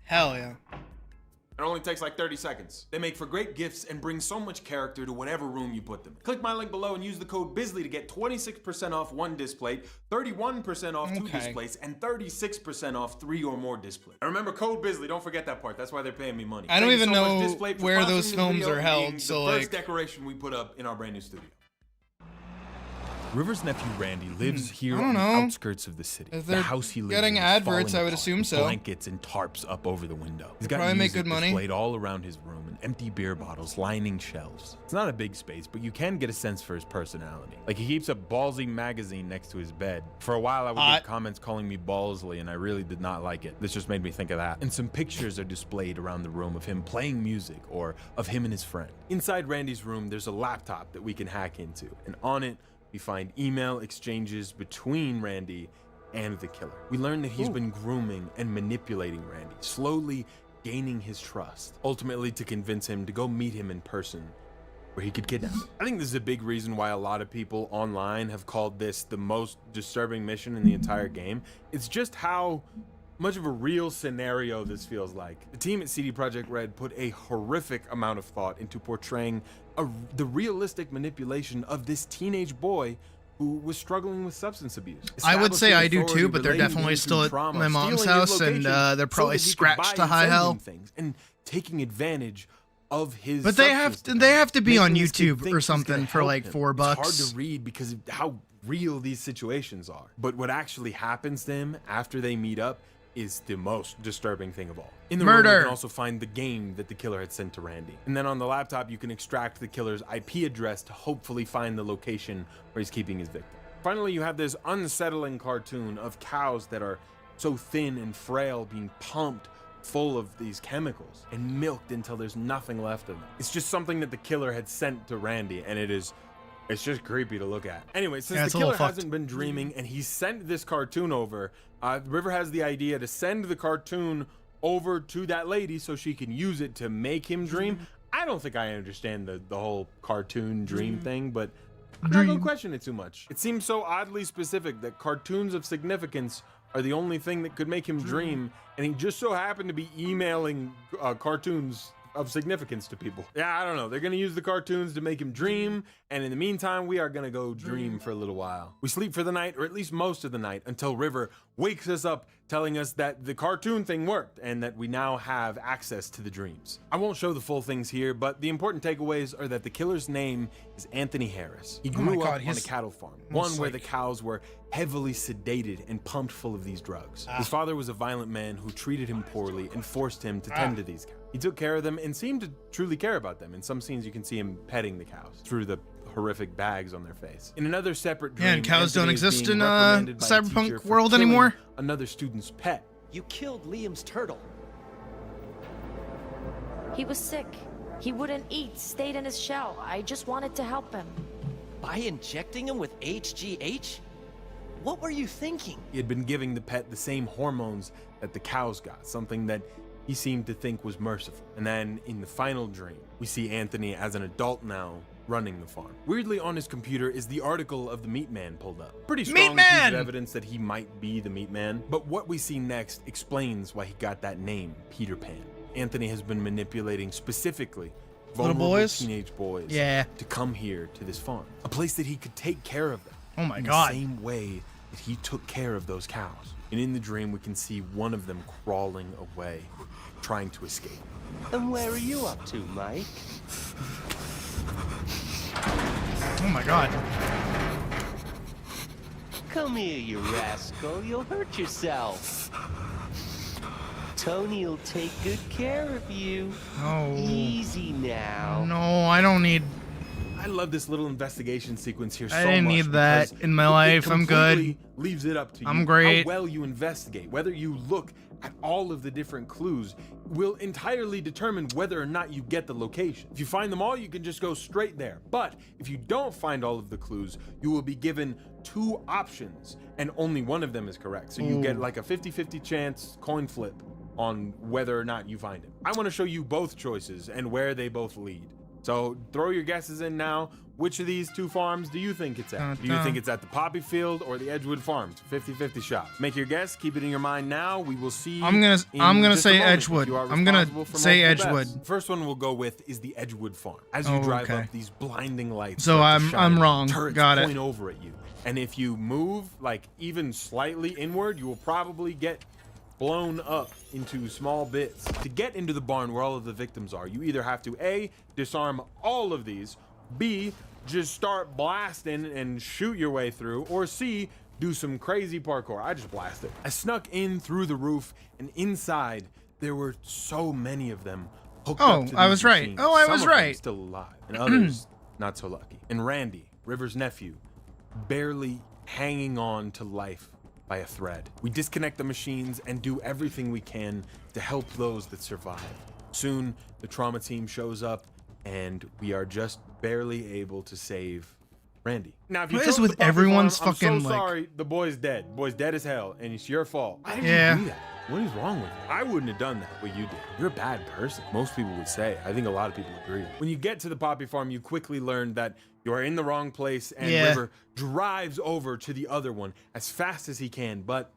Hell yeah. It only takes like 30 seconds. They make for great gifts and bring so much character to whatever room you put them. Click my link below and use the code BISLEY to get 26% off one display, 31% off two displays, and 36% off 3 or more displays. And remember, code BISLEY, don't forget that part. That's why they're paying me money. I don't Thank you even so much, know Display, for where sponsoring those this films video are and held, being so, the first like- decoration we put up in our brand new studio. River's nephew Randy lives here I don't on the know. outskirts of the city. If The they're house he lives getting in is adverts, falling I would apart, assume with so. blankets and tarps up over the window. He's got probably make music good money. displayed all around his room and empty beer bottles lining shelves. It's not a big space, but you can get a sense for his personality. Like he keeps a ballsy magazine next to his bed. For a while, I would get comments calling me ballsly, and I really did not like it. This just made me think of that. And some pictures are displayed around the room of him playing music or of him and his friend. Inside Randy's room, there's a laptop that we can hack into, and on it, we find email exchanges between Randy and the killer. We learn that he's been grooming and manipulating Randy, slowly gaining his trust, ultimately to convince him to go meet him in person where he could kidnap him. I think this is a big reason why a lot of people online have called this the most disturbing mission in the entire game. It's just how much of a real scenario this feels like. The team at CD Projekt Red put a horrific amount of thought into portraying the realistic manipulation of this teenage boy who was struggling with substance abuse. I would say I do too, but they're Establishing definitely authority still at relating my to mom's trauma, house, stealing and his location they're so probably that he could scratched buy to high and send hell. him things and taking advantage of his But they have to be on making this kid YouTube think or he's gonna something for help like him. $4. It's hard to read because of how real these situations are. But what actually happens to them after they meet up is the most disturbing thing of all. In the room, you Murder. can also find the game that the killer had sent to Randy. And then on the laptop, you can extract the killer's IP address to hopefully find the location where he's keeping his victim. Finally, you have this unsettling cartoon of cows that are so thin and frail being pumped full of these chemicals and milked until there's nothing left of them. It's just something that the killer had sent to Randy, and it is It's just creepy to look at. Anyway, Yeah, since it's the a little killer fucked. hasn't been dreaming and he sent this cartoon over, River has the idea to send the cartoon over to that lady so she can use it to make him dream. I don't think I understand the whole cartoon dream thing, but I'm not gonna question it too much. It seems so oddly specific that cartoons of significance are the only thing that could make him dream, and he just so happened to be emailing cartoons of significance to people. Yeah, I don't know. They're gonna use the cartoons to make him dream, and in the meantime, we are gonna go dream for a little while. We sleep for the night, or at least most of the night, until River wakes us up telling us that the cartoon thing worked and that we now have access to the dreams. I won't show the full things here, but the important takeaways are that the killer's name is Anthony Harris. He grew up on a cattle farm, one where the cows were heavily sedated and pumped full of these drugs. His father was a violent man who treated him poorly and forced him to tend to these cows. He took care of them and seemed to truly care about them. In some scenes, you can see him petting the cows through the horrific bags on their face. In another separate dream, Yeah, and cows don't Anthony is exist being in reprimanded by a cyberpunk teacher for world killing anymore. Another student's pet. You killed Liam's turtle. He was sick. He wouldn't eat, stayed in his shell. I just wanted to help him. By injecting him with HGH? What were you thinking? He had been giving the pet the same hormones that the cows got, something that he seemed to think was merciful. And then in the final dream, we see Anthony as an adult now running the farm. Weirdly, on his computer is the article of the Meat Man pulled up. Pretty strong piece of evidence that he might be the Meat Man, but what we see next explains why he got that name, Peter Pan. Anthony has been manipulating specifically vulnerable teenage boys to come here to this farm, a place that he could take care of them. Oh my in God. the same way that he took care of those cows. And in the dream, we can see one of them crawling away, trying to escape. And where are you up to, Mike? Oh my God. Come here, you rascal. You'll hurt yourself. Tony'll take good care of you. No. Easy now. No, I don't need. I love this little investigation sequence here so I much. didn't need that because in my it life. I'm good. completely leaves it up to you. I'm great. How well you investigate, whether you look at all of the different clues, will entirely determine whether or not you get the location. If you find them all, you can just go straight there. But if you don't find all of the clues, you will be given 2 options, and only one of them is correct. So you get like a 50-50 chance coin flip on whether or not you find it. I want to show you both choices and where they both lead. So throw your guesses in now. Which of these 2 farms do you think it's at? Do you think it's at the Poppy Field or the Edgewood Farms? 50-50 shot. Make your guess. Keep it in your mind now. We will see. I'm gonna just a say moment if Edgewood. you are I'm gonna responsible for say multiple Edgewood. bets. First one we'll go with is the Edgewood Farm. As you drive up, these blinding lights. So start to I'm shine. wrong. Turrets Got it. point over at you, and if you move like even slightly inward, you will probably get blown up into small bits. To get into the barn where all of the victims are, you either have to A, disarm all of these, B, just start blasting and shoot your way through, or C, do some crazy parkour. I just blasted. I snuck in through the roof, and inside there were so many of them hooked up to I these was right. machines. Oh, I Some was of them right. still alive, and others not so lucky. And Randy, River's nephew, barely hanging on to life by a thread. We disconnect the machines and do everything we can to help those that survive. Soon, the trauma team shows up, and we are just barely able to save Randy. Now, if you What is chose with the Poppy everyone's farm, fucking, I'm so like- sorry, the boy's dead. Boy's dead as hell, and it's your fault. Why did Yeah. you do that? What is wrong with you? I wouldn't have done that, what you did. You're a bad person. Most people would say. I think a lot of people agree. When you get to the Poppy Farm, you quickly learn that you are in the wrong place, and River drives over to the other one as fast as he can, but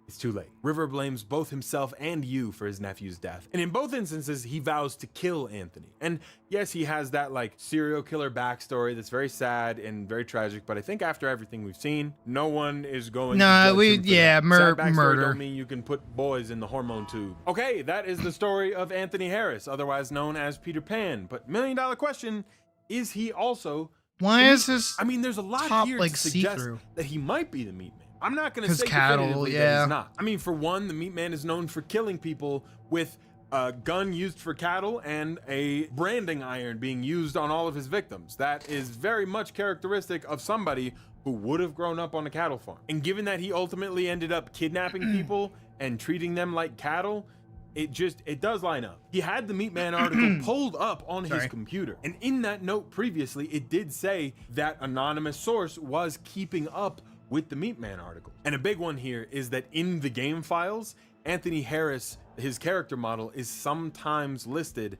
it's too late. River blames both himself and you for his nephew's death. And in both instances, he vows to kill Anthony. And yes, he has that like serial killer backstory that's very sad and very tragic, but I think after everything we've seen, no one is going to judge him for that. Sad backstory murder. Don't mean you can put boys in the hormone tube. Okay, that is the story of Anthony Harris, otherwise known as Peter Pan. But $1 million question, is he also... Why is his I mean, there's a lot top, here like, to suggest see-through? that he might be the Meat Man. I'm not going to 'Cause say cattle, definitively that yeah. he's not. I mean, for one, the Meat Man is known for killing people with a gun used for cattle and a branding iron being used on all of his victims. That is very much characteristic of somebody who would have grown up on a cattle farm. And given that he ultimately ended up kidnapping people and treating them like cattle, it does line up. He had the Meat Man article pulled up on his Sorry. computer. And in that note previously, it did say that anonymous source was keeping up with the Meat Man article. And a big one here is that in the game files, Anthony Harris, his character model, is sometimes listed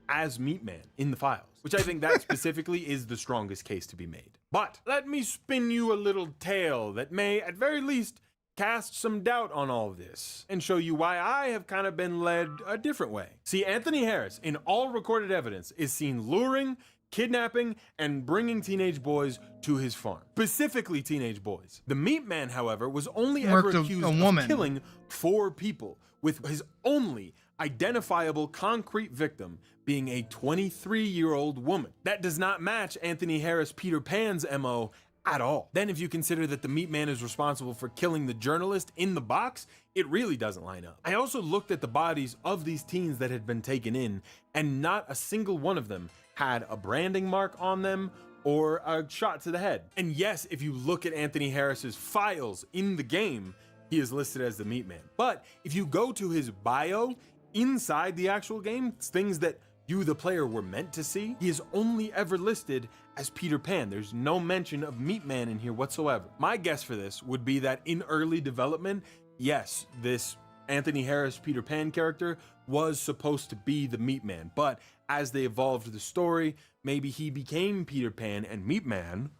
as Meat Man in the files, which I think that specifically is the strongest case to be made. But let me spin you a little tale that may, at very least, cast some doubt on all of this and show you why I have kind of been led a different way. See, Anthony Harris, in all recorded evidence, is seen luring, kidnapping, and bringing teenage boys to his farm. Specifically teenage boys. The Meat Man, however, was only ever Worked accused a of woman. killing 4 people, with his only identifiable concrete victim being a 23-year-old woman. That does not match Anthony Harris Peter Pan's MO at all. Then if you consider that the Meat Man is responsible for killing the journalist in the box, it really doesn't line up. I also looked at the bodies of these teens that had been taken in, and not a single one of them had a branding mark on them or a shot to the head. And yes, if you look at Anthony Harris's files in the game, he is listed as the Meat Man. But if you go to his bio inside the actual game, it's things that you, the player, were meant to see, he is only ever listed as Peter Pan. There's no mention of Meat Man in here whatsoever. My guess for this would be that in early development, yes, this Anthony Harris Peter Pan character was supposed to be the Meat Man, but as they evolved the story, maybe he became Peter Pan and Meat Man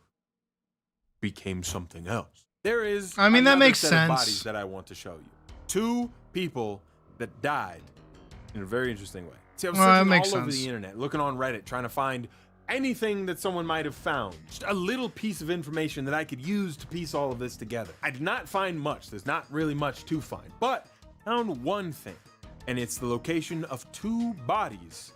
became something else. There is I mean, that another makes set sense. of bodies that I want to show you. 2 people that died in a very interesting way. See, I was Well, that searching makes all over sense. the internet, looking on Reddit, trying to find anything that someone might have found. Just a little piece of information that I could use to piece all of this together. I did not find much. There's not really much to find, but I found one thing, and it's the location of 2 bodies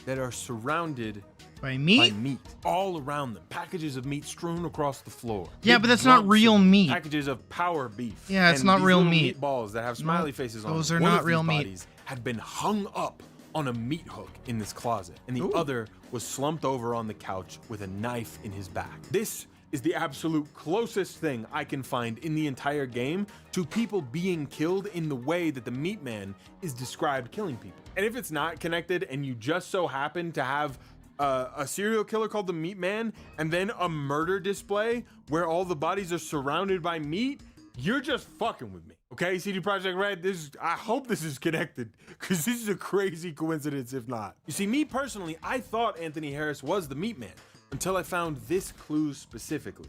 that are surrounded By meat? by meat all around them. Packages of meat strewn across the floor. Yeah, Big but that's not lumps real of meat. Packages of power beef. Yeah, it's and not these real little meat. meatballs that have smiley faces on those them. are One not of real these meat. bodies had been hung up on a meat hook in this closet, and the other was slumped over on the couch with a knife in his back. This is the absolute closest thing I can find in the entire game to people being killed in the way that the Meat Man is described killing people. And if it's not connected and you just so happen to have a serial killer called the Meat Man and then a murder display where all the bodies are surrounded by meat, you're just fucking with me. Okay, CD Projekt Red, I hope this is connected, because this is a crazy coincidence if not. You see, me personally, I thought Anthony Harris was the Meat Man until I found this clue specifically.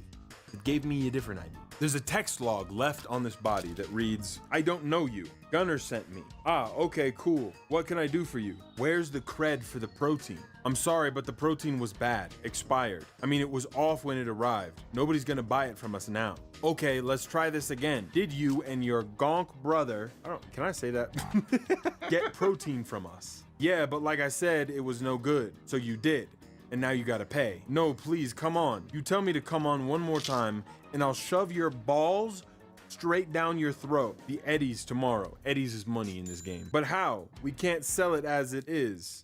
It gave me a different idea. There's a text log left on this body that reads, "I don't know you. Gunner sent me. Ah, okay, cool. What can I do for you? Where's the cred for the protein? I'm sorry, but the protein was bad. Expired. I mean, it was off when it arrived. Nobody's gonna buy it from us now. Okay, let's try this again. Did you and your gonk brother, can I say that? Get protein from us? Yeah, but like I said, it was no good. So you did. And now you gotta pay. No, please, come on. You tell me to come on one more time, and I'll shove your balls straight down your throat. The Eddies tomorrow. Eddies is money in this game. But how? We can't sell it as it is.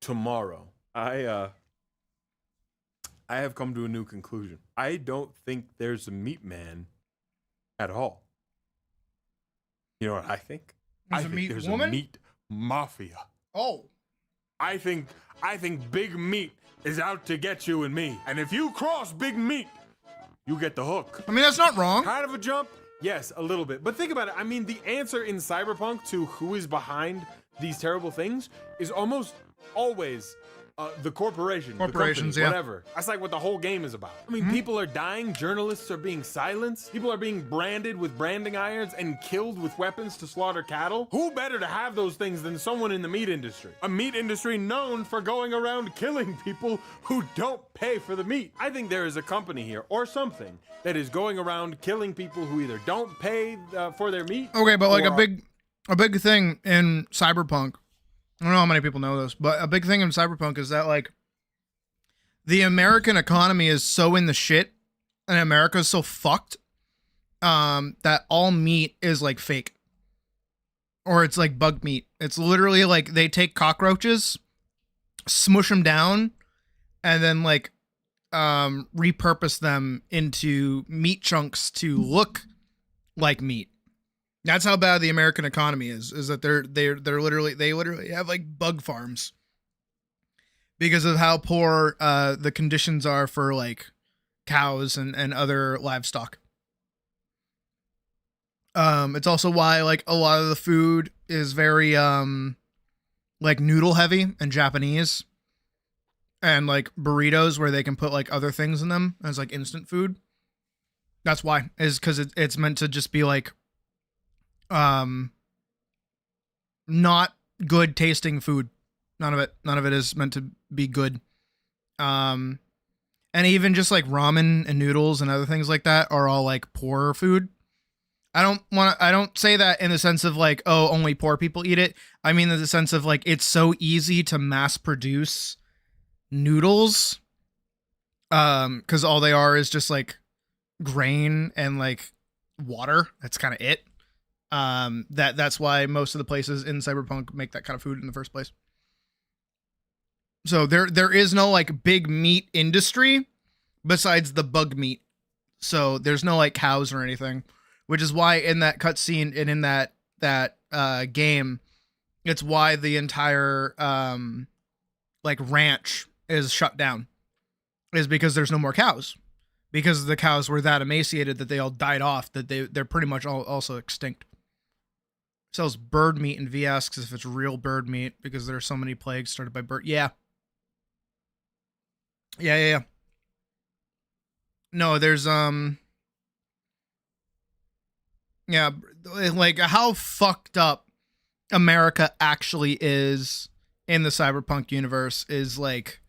Tomorrow. I have come to a new conclusion. I don't think there's a Meat Man at all. You know what I think? There's a think meat there's woman? a meat mafia. Oh. I think Big Meat is out to get you and me. And if you cross Big Meat, you get the hook. I mean, that's not wrong. Kind of a jump? Yes, a little bit. But think about it. I mean, the answer in Cyberpunk to who is behind these terrible things is almost always the corporation, Corporations, the company, yeah. whatever. That's like what the whole game is about. I mean, people are dying, journalists are being silenced, people are being branded with branding irons and killed with weapons to slaughter cattle. Who better to have those things than someone in the meat industry? A meat industry known for going around killing people who don't pay for the meat. I think there is a company here or something that is going around killing people who either don't pay for their meat. Okay, but like or a big thing in Cyberpunk, I don't know how many people know this, but a big thing in Cyberpunk is that like the American economy is so in the shit and America's so fucked that all meat is like fake. Or it's like bug meat. It's literally like they take cockroaches, smush them down, and then like repurpose them into meat chunks to look like meat. That's how bad the American economy is that they're literally have like bug farms because of how poor the conditions are for like cows and other livestock. It's also why like a lot of the food is very like noodle heavy and Japanese, and like burritos where they can put like other things in them as like instant food. That's why, is because it's meant to just be like not good tasting food. None of it is meant to be good. And even just like ramen and noodles and other things like that are all like poor food. I don't say that in the sense of like, oh, only poor people eat it. I mean in the sense of like, it's so easy to mass produce noodles. Cause all they are is just like grain and like water. That's kind of it. That's why most of the places in Cyberpunk make that kind of food in the first place. So there is no like big meat industry besides the bug meat. So there's no like cows or anything, which is why in that cutscene and in that game, it's why the entire like ranch is shut down, is because there's no more cows, because the cows were that emaciated that they all died off, that they're pretty much all also extinct. Sells bird meat, and V asks if it's real bird meat because there are so many plagues started by bird. Yeah. No, there's yeah, like how fucked up America actually is in the Cyberpunk universe is like,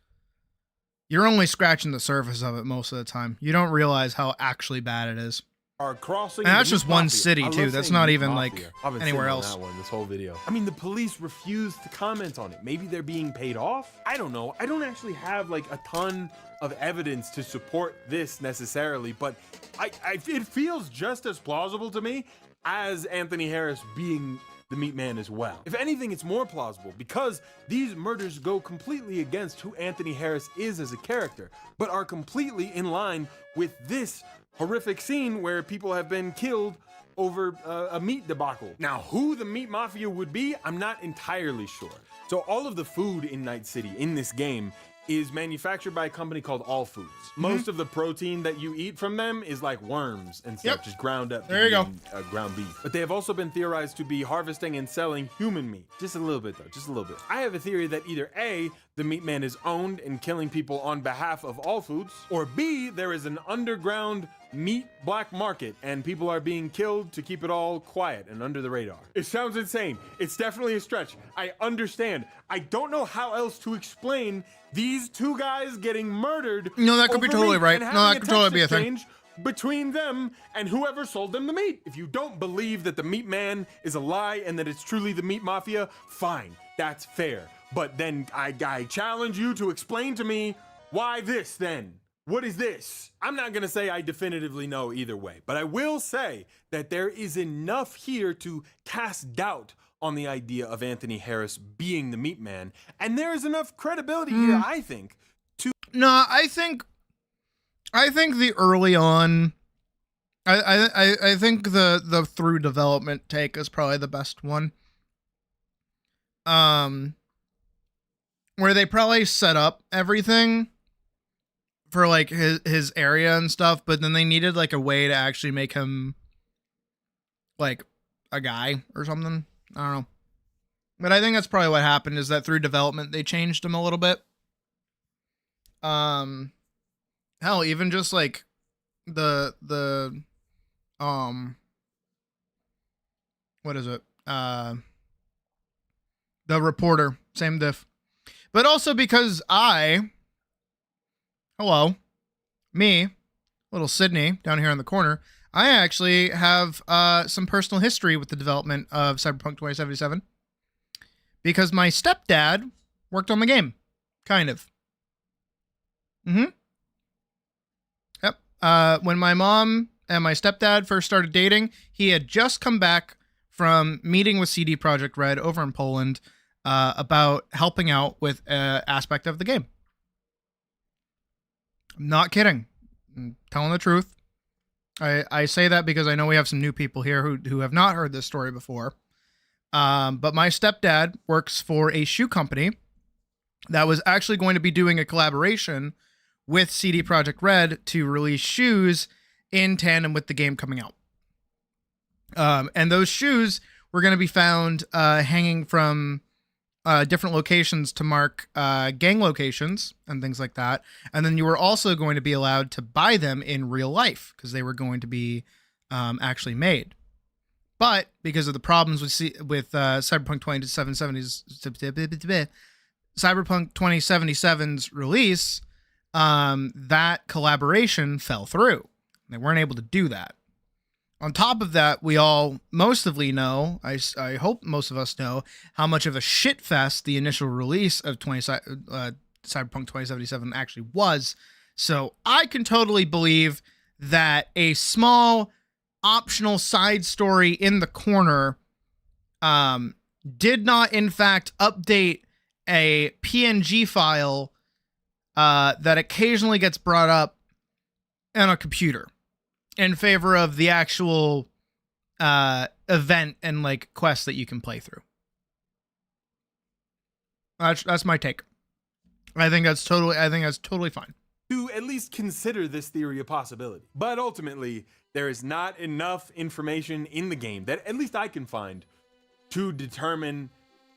you're only scratching the surface of it most of the time. You don't realize how actually bad it is. Are crossing, and that's the just one mafia. city I too. love That's saying not meat even mafia. like I've been anywhere sitting on else. that one this whole video. I mean, the police refuse to comment on it. Maybe they're being paid off. I don't know. I don't actually have like a ton of evidence to support this necessarily, but it feels just as plausible to me as Anthony Harris being the meat man as well. If anything, it's more plausible because these murders go completely against who Anthony Harris is as a character, but are completely in line with this horrific scene where people have been killed over a meat debacle. Now, who the meat mafia would be, I'm not entirely sure. So all of the food in Night City in this game is manufactured by a company called All Foods. Most of the protein that you eat from them is like worms and stuff, just ground up. There you go. Ground beef. But they have also been theorized to be harvesting and selling human meat. Just a little bit though, just a little bit. I have a theory that either A, the meat man is owned and killing people on behalf of All Foods, or B, there is an underground meat black market and people are being killed to keep it all quiet and under the radar. It sounds insane. It's definitely a stretch. I understand. I don't know how else to explain these two guys getting murdered. No, that could be over totally meat right. and No, having that a could totally text be a thing. exchange between them and whoever sold them the meat. If you don't believe that the meat man is a lie and that it's truly the meat mafia, fine, that's fair. But then I challenge you to explain to me why this then. What is this? I'm not gonna say I definitively know either way, but I will say that there is enough here to cast doubt on the idea of Anthony Harris being the meat man, and there is enough credibility here, I think, to... No, I think the early on, I think the through development take is probably the best one. Where they probably set up everything for like his area and stuff, but then they needed like a way to actually make him like a guy or something. I don't know. But I think that's probably what happened, is that through development they changed him a little bit. Hell, even just like the what is it? The reporter, same diff. But also because me, little Sydney down here in the corner, I actually have some personal history with the development of Cyberpunk 2077 because my stepdad worked on the game, kind of. Yep. When my mom and my stepdad first started dating, he had just come back from meeting with CD Projekt Red over in Poland about helping out with an aspect of the game. I'm not kidding. I'm telling the truth. I say that because I know we have some new people here who have not heard this story before. But my stepdad works for a shoe company that was actually going to be doing a collaboration with CD Projekt Red to release shoes in tandem with the game coming out. And those shoes were going to be found hanging from different locations to mark gang locations and things like that. And then you were also going to be allowed to buy them in real life because they were going to be actually made. But because of the problems with Cyberpunk 2077's release, that collaboration fell through. They weren't able to do that. On top of that, most of us know, I hope most of us know, how much of a shitfest the initial release of Cyberpunk 2077 actually was. So I can totally believe that a small optional side story in the corner did not, in fact, update a PNG file that occasionally gets brought up on a computer in favor of the actual event and like quest that you can play through. That's my take. I think that's totally fine. To at least consider this theory a possibility. But ultimately, there is not enough information in the game that at least I can find to determine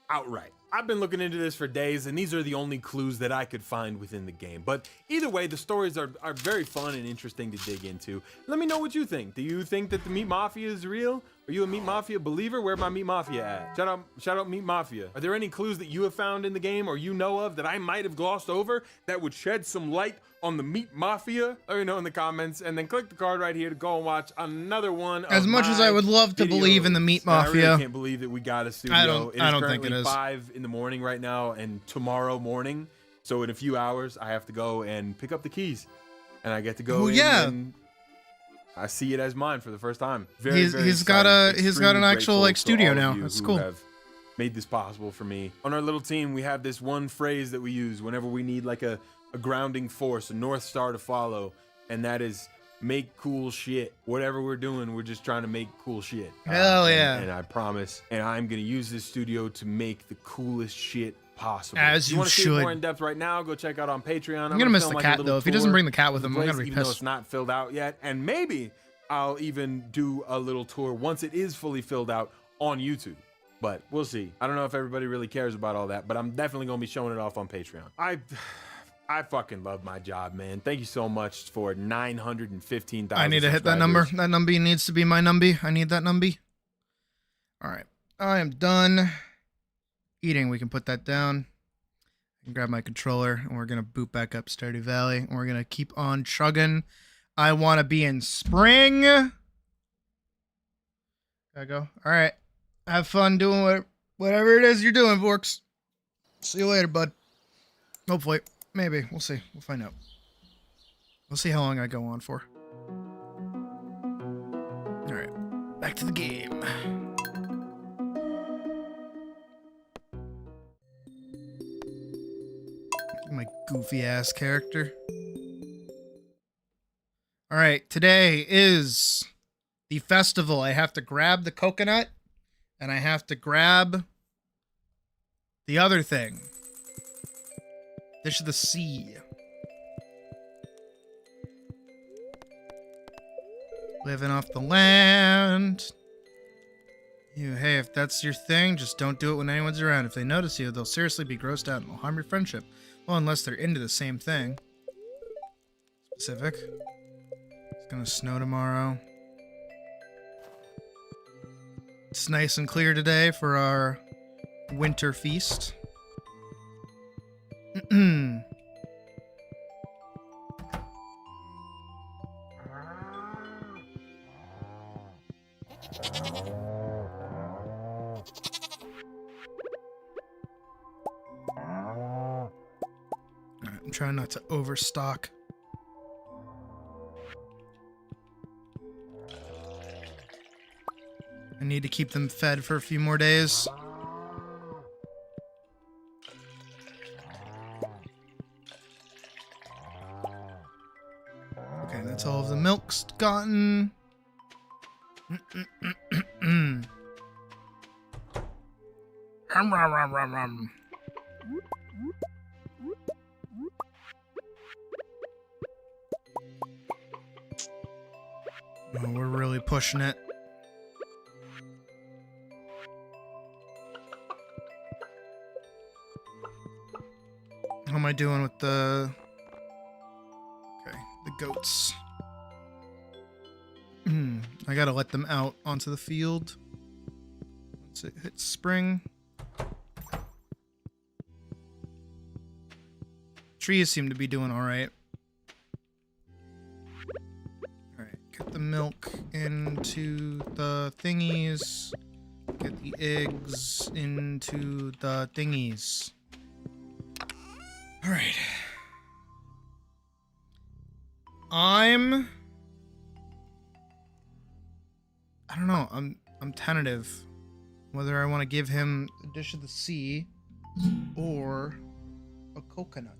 outright. I've been looking into this for days, and these are the only clues that I could find within the game. But either way, the stories are very fun and interesting to dig into. Let me know what you think. Do you think that the Meat Mafia is real? Are you a Meat Mafia believer? Where my Meat Mafia at? Shout out Meat Mafia. Are there any clues that you have found in the game or you know of that I might have glossed over that would shed some light on the Meat Mafia? Let me know in the comments, and then click the card right here to go and watch another one. As much as I would love to believe in the Meat Mafia, I really can't believe that we got a studio. I don't think it is. 5 in the morning right now, and tomorrow morning, so in a few hours, I have to go and pick up the keys, and I get to go. And I see it as mine for the first time. He's got an actual like studio now. That's cool. Have made this possible for me. On our little team, we have this one phrase that we use whenever we need like a grounding force, a North Star to follow, and that is make cool shit. Whatever we're doing, we're just trying to make cool shit. Hell yeah. And I promise, and I'm going to use this studio to make the coolest shit possible. As you want to should. see it more in depth right now, go check out on Patreon. I'm going to miss the cat, though. If he doesn't bring the cat with him, I'm going to be even though pissed. it's not filled out yet. And maybe I'll even do a little tour once it is fully filled out on YouTube. But we'll see. I don't know if everybody really cares about all that, but I'm definitely going to be showing it off on Patreon. I fucking love my job, man. Thank you so much for 915,000. I need to hit that number. That number needs to be my numby. I need that numby. All right. I am done eating. We can put that down. I can grab my controller, and we're going to boot back up Stardew Valley, and we're going to keep on chugging. I want to be in spring. Gotta go. All right. Have fun doing whatever it is you're doing, Vorks. See you later, bud. Hopefully. Maybe. We'll see. We'll find out. We'll see how long I go on for. Alright. Back to the game. My goofy ass character. Alright. Today is the festival. I have to grab the coconut. And I have to grab the other thing. Dish of the Sea. Living off the land. Hey, if that's your thing, just don't do it when anyone's around. If they notice you, they'll seriously be grossed out and will harm your friendship. Well, unless they're into the same thing. Specific. It's gonna snow tomorrow. It's nice and clear today for our winter feast. I'm trying not to overstock. I need to keep them fed for a few more days. Okay, That's all of the milk's gotten. Oh, we're really pushing it. How am I doing with the... Okay, the goats. I gotta let them out onto the field. Once it hits spring. Trees seem to be doing alright. Alright, get the milk into the thingies. Get the eggs into the thingies. Alright. I don't know. I'm tentative whether I want to give him a dish of the sea or a coconut.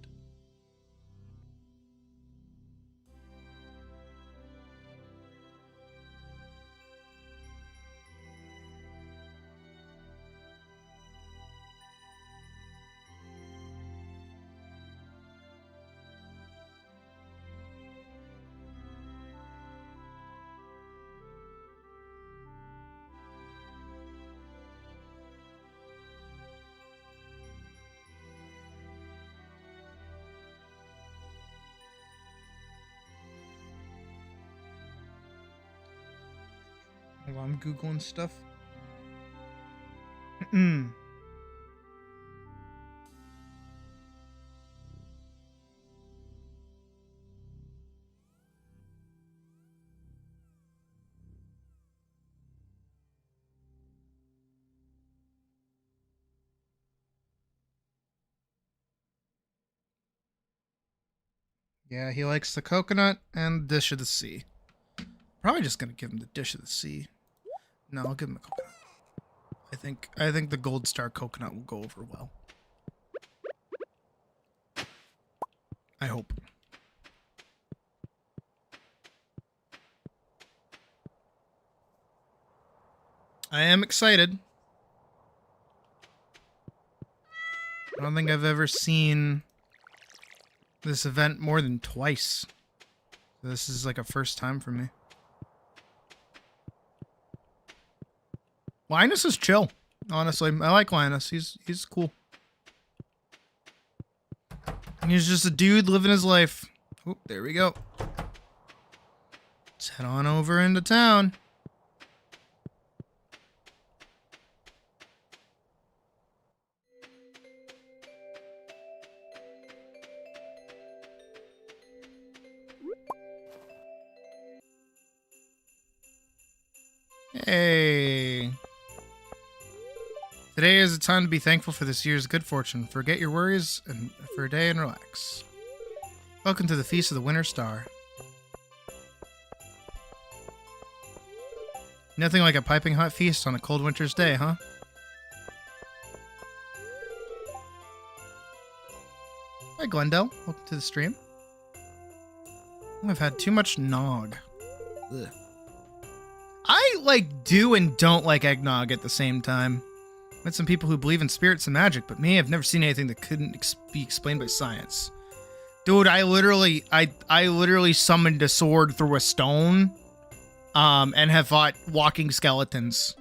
While I'm Googling stuff. Yeah, he likes the coconut and the dish of the sea. Probably just gonna give him the dish of the sea. No, I'll give him a coconut. I think the gold star coconut will go over well. I hope. I am excited. I don't think I've ever seen this event more than twice. This is like a first time for me. Linus is chill, honestly. I like Linus. He's cool. And he's just a dude living his life. Oh, there we go. Let's head on over into town. Hey. Today is a time to be thankful for this year's good fortune. Forget your worries and for a day and relax. Welcome to the Feast of the Winter Star. Nothing like a piping hot feast on a cold winter's day, huh? Hi, Glendale. Welcome to the stream. I've had too much nog. Ugh. I, do and don't like eggnog at the same time. Met some people who believe in spirits and magic, but me, I've never seen anything that couldn't be explained by science. Dude, I literally summoned a sword through a stone, and have fought walking skeletons.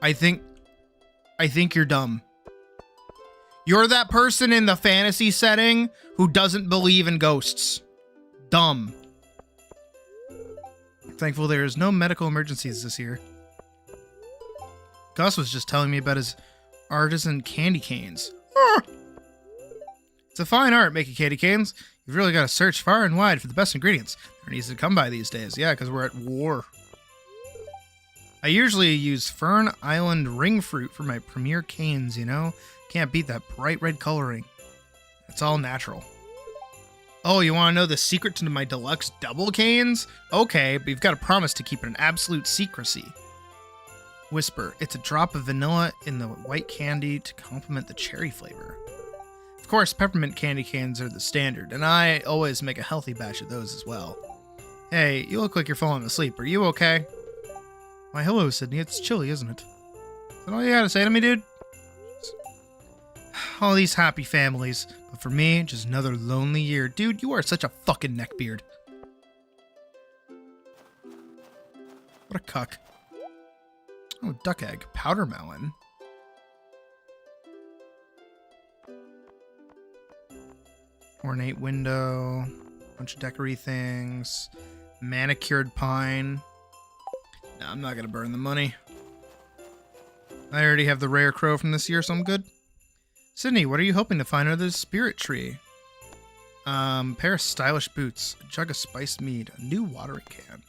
I think you're dumb. You're that person in the fantasy setting who doesn't believe in ghosts. Dumb. Thankful there is no medical emergencies this year. Gus was just telling me about his artisan candy canes. It's a fine art making candy canes. You've really got to search far and wide for the best ingredients. They're easy to come by these days. Yeah, because we're at war. I usually use Fern Island ring fruit for my premier canes, you know? Can't beat that bright red coloring. It's all natural. Oh, you want to know the secret to my deluxe double canes? Okay, but you've got to promise to keep it an absolute secrecy. Whisper, it's a drop of vanilla in the white candy to complement the cherry flavor. Of course, peppermint candy canes are the standard, and I always make a healthy batch of those as well. Hey, you look like you're falling asleep. Are you okay? Why, hello, Sydney. It's chilly, isn't it? Is that all you gotta say to me, dude? All these happy families, but for me, just another lonely year. Dude, you are such a fucking neckbeard. What a cuck. Oh, duck egg. Powder melon. Ornate window. Bunch of decory things. Manicured pine. No, I'm not gonna burn the money. I already have the rare crow from this year, so I'm good. Sydney, what are you hoping to find under the spirit tree? Pair of stylish boots, a jug of spiced mead, a new watering can.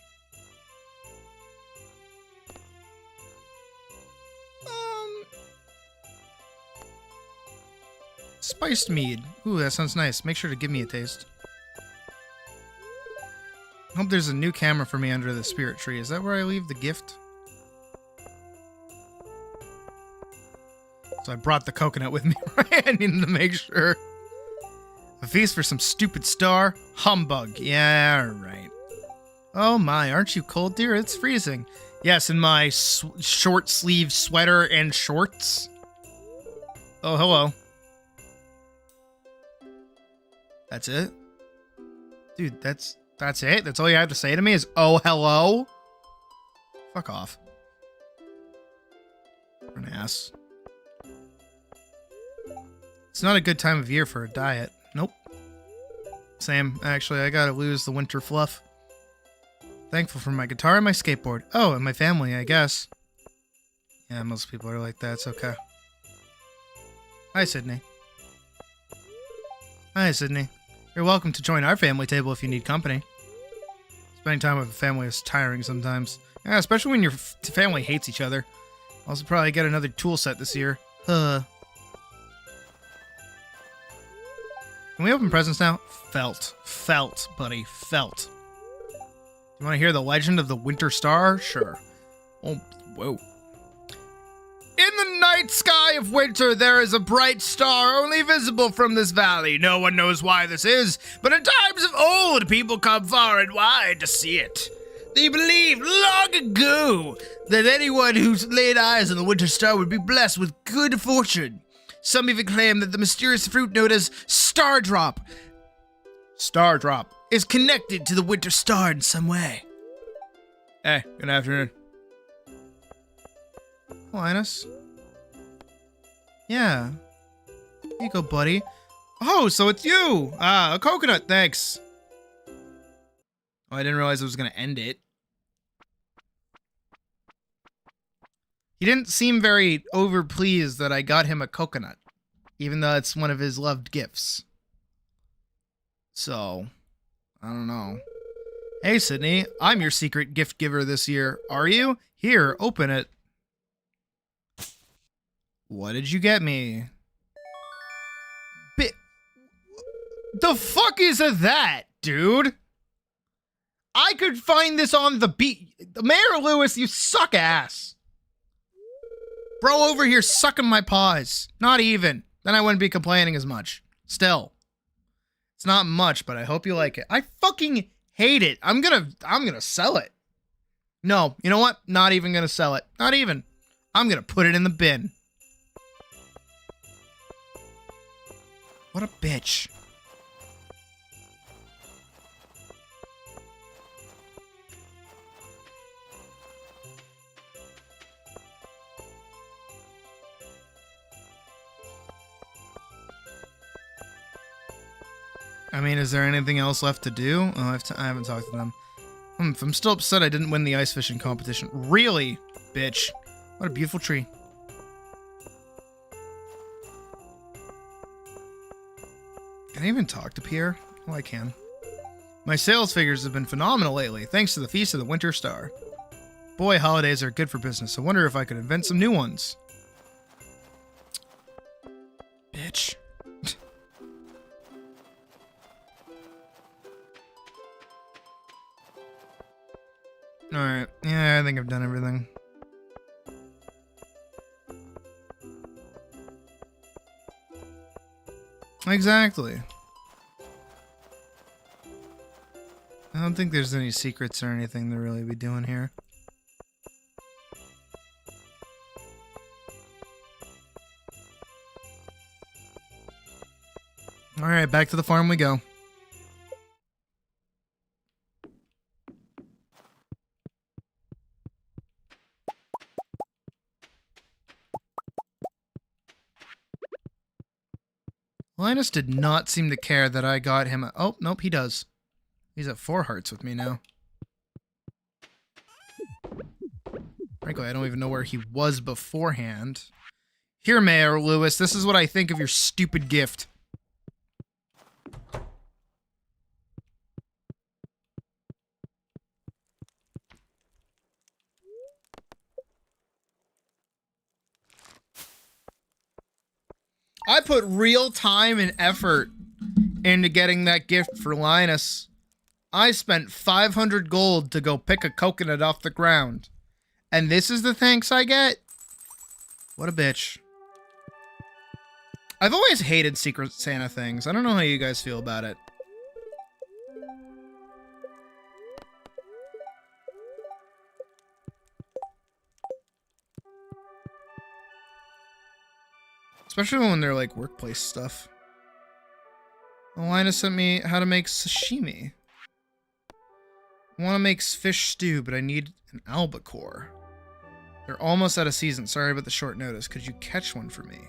Spiced mead. Ooh, that sounds nice. Make sure to give me a taste. I hope there's a new camera for me under the spirit tree. Is that where I leave the gift? So I brought the coconut with me, right? I needed to make sure. A feast for some stupid star? Humbug. Yeah, right. Oh my, aren't you cold, dear? It's freezing. Yes, in my short sleeve sweater and shorts. Oh, hello. That's it? Dude, that's it? That's all you have to say to me is, oh, hello? Fuck off. You're an ass. It's not a good time of year for a diet. Nope. Same. Actually, I gotta lose the winter fluff. Thankful for my guitar and my skateboard. Oh, and my family, I guess. Yeah, most people are like that. It's okay. Hi, Sydney. Hi, Sydney. You're welcome to join our family table if you need company. Spending time with a family is tiring sometimes. Yeah, especially when your family hates each other. Also probably get another tool set this year. Can we open presents now? Felt, buddy. Felt. You want to hear the legend of the Winter Star? Sure. Oh, whoa. In the night sky of winter, there is a bright star only visible from this valley. No one knows why this is, but in times of old, people come far and wide to see it. They believed long ago that anyone who laid eyes on the Winter Star would be blessed with good fortune. Some even claim that the mysterious fruit known as Stardrop is connected to the Winter Star in some way. Hey, good afternoon. Linus? Yeah. Here you go, buddy. Oh, so it's you! Ah, a coconut, thanks. Oh, I didn't realize I was gonna end it. He didn't seem very overpleased that I got him a coconut, even though it's one of his loved gifts. So, I don't know. Hey, Sydney, I'm your secret gift giver this year. Are you? Here, open it. What did you get me? The fuck is that, dude? I could find this on the beat. Mayor Lewis, you suck ass. Bro over here sucking my paws. Not even. Then I wouldn't be complaining as much. Still. It's not much, but I hope you like it. I fucking hate it. I'm gonna sell it. No, you know what? Not even gonna sell it. Not even. I'm gonna put it in the bin. What a bitch. I mean, is there anything else left to do? Oh, I haven't talked to them. If I'm still upset I didn't win the ice fishing competition. Really, bitch. What a beautiful tree. Can I even talk to Pierre? Oh, I can. My sales figures have been phenomenal lately, thanks to the Feast of the Winter Star. Boy, holidays are good for business. I wonder if I could invent some new ones. Bitch. Alright, yeah, I think I've done everything. Exactly. I don't think there's any secrets or anything to really be doing here. Alright, back to the farm we go. Linus did not seem to care that I got him. Oh, nope, he does. He's at 4 hearts with me now. Frankly, I don't even know where he was beforehand. Here, Mayor Lewis, this is what I think of your stupid gift. I put real time and effort into getting that gift for Linus. I spent 500 gold to go pick a coconut off the ground. And this is the thanks I get? What a bitch. I've always hated Secret Santa things. I don't know how you guys feel about it. Especially when they're like workplace stuff. Elena sent me how to make sashimi. I want to make fish stew, but I need an albacore. They're almost out of season. Sorry about the short notice. Could you catch one for me?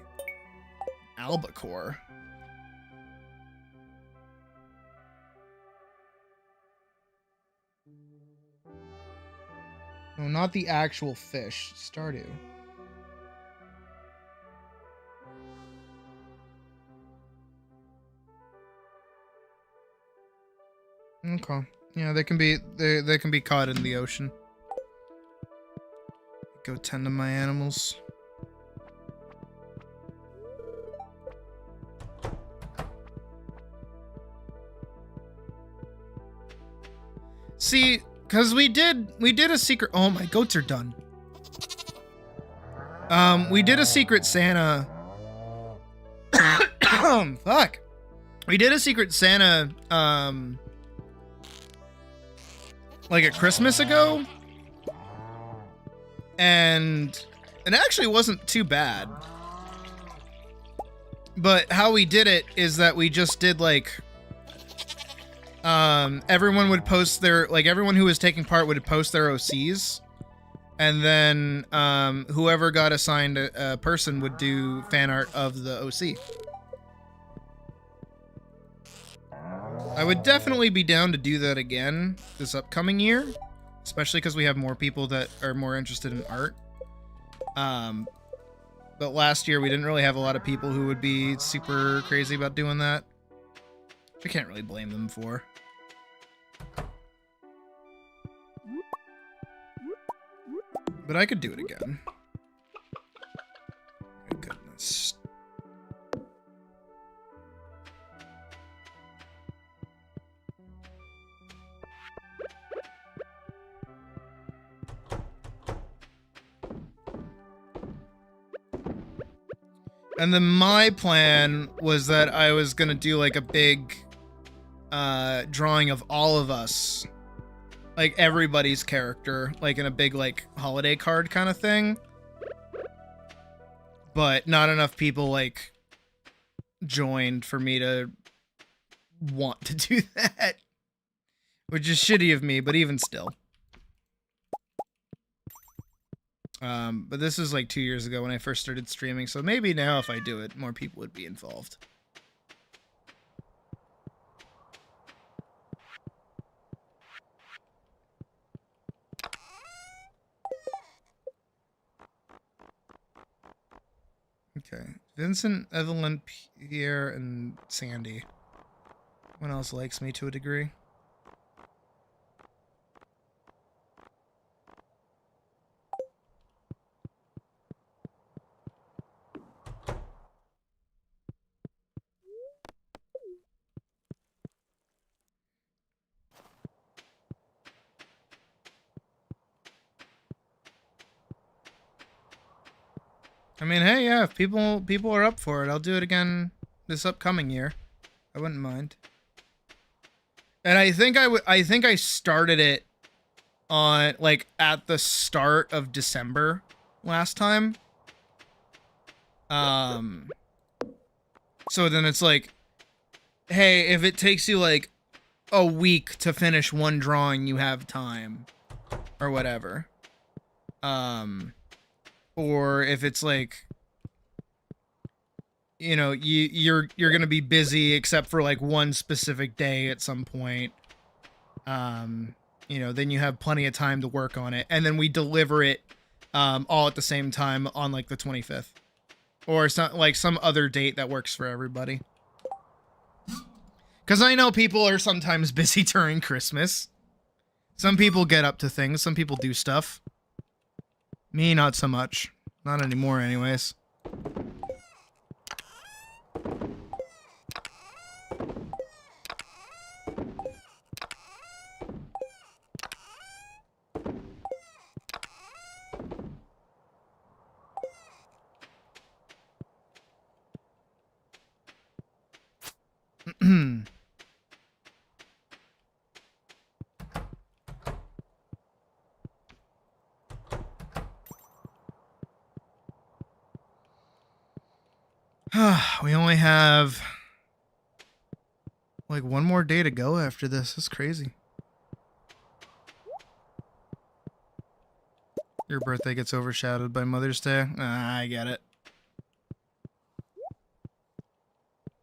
Albacore. No, not the actual fish. Stardew. Okay. Yeah, they can be caught in the ocean. Go tend to my animals. See, cause we did a secret. Oh, my goats are done. We did a Secret Santa. Fuck. We did a Secret Santa. Like a Christmas ago, and it actually wasn't too bad. But how we did it is that we just did like, everyone would post their, like everyone who was taking part would post their OCs, and then whoever got assigned a person would do fan art of the OC. I would definitely be down to do that again this upcoming year, especially because we have more people that are more interested in art. But last year we didn't really have a lot of people who would be super crazy about doing that. I can't really blame them for. But I could do it again. My goodness. And then my plan was that I was gonna do like a big drawing of all of us, like everybody's character, like in a big like holiday card kind of thing. But not enough people like joined for me to want to do that, which is shitty of me, but even still. But this is like 2 years ago when I first started streaming, so maybe now if I do it, more people would be involved. Okay. Vincent, Evelyn, Pierre, and Sandy. One else likes me to a degree. I mean, hey, yeah, if people are up for it, I'll do it again this upcoming year. I wouldn't mind. And I think I started it on like at the start of December last time. So then it's like, hey, if it takes you like a week to finish one drawing, you have time or whatever. Or if it's like, you know, you're going to be busy except for like one specific day at some point. You know, then you have plenty of time to work on it, and then we deliver it all at the same time on like the 25th. Or some other date that works for everybody. Because I know people are sometimes busy during Christmas. Some people get up to things. Some people do stuff. Me, not so much. Not anymore, anyways. We only have like one more day to go after this. That's crazy. Your birthday gets overshadowed by Mother's Day. Ah, I get it.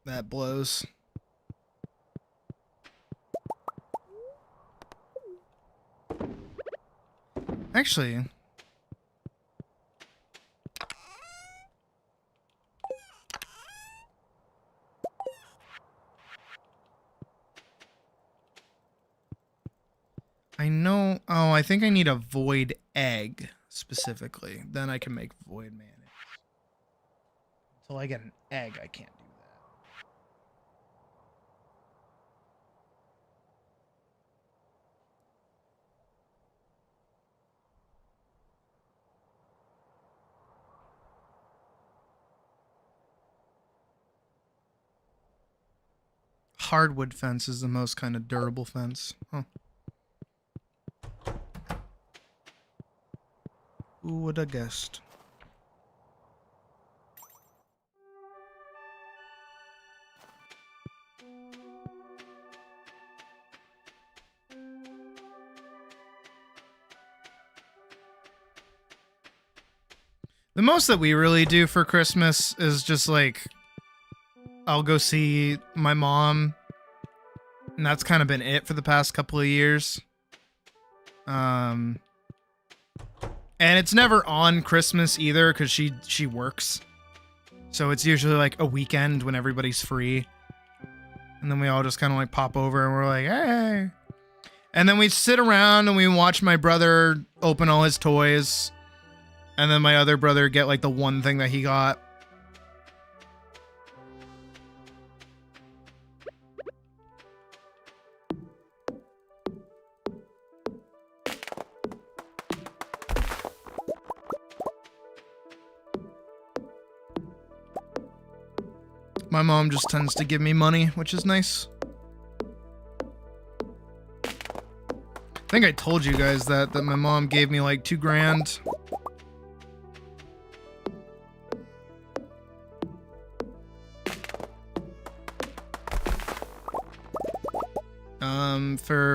That blows. Actually, I know. Oh, I think I need a void egg specifically. Then I can make void mayonnaise. Until I get an egg, I can't do that. Hardwood fence is the most kind of durable fence. Huh. Who would have guessed? The most that we really do for Christmas is just like, I'll go see my mom, and that's kind of been it for the past couple of years. And it's never on Christmas either, because she works. So it's usually like a weekend when everybody's free. And then we all just kind of like pop over and we're like, hey. And then we sit around and we watch my brother open all his toys. And then my other brother get like the one thing that he got. My mom just tends to give me money, which is nice. I think I told you guys that my mom gave me like $2 grand.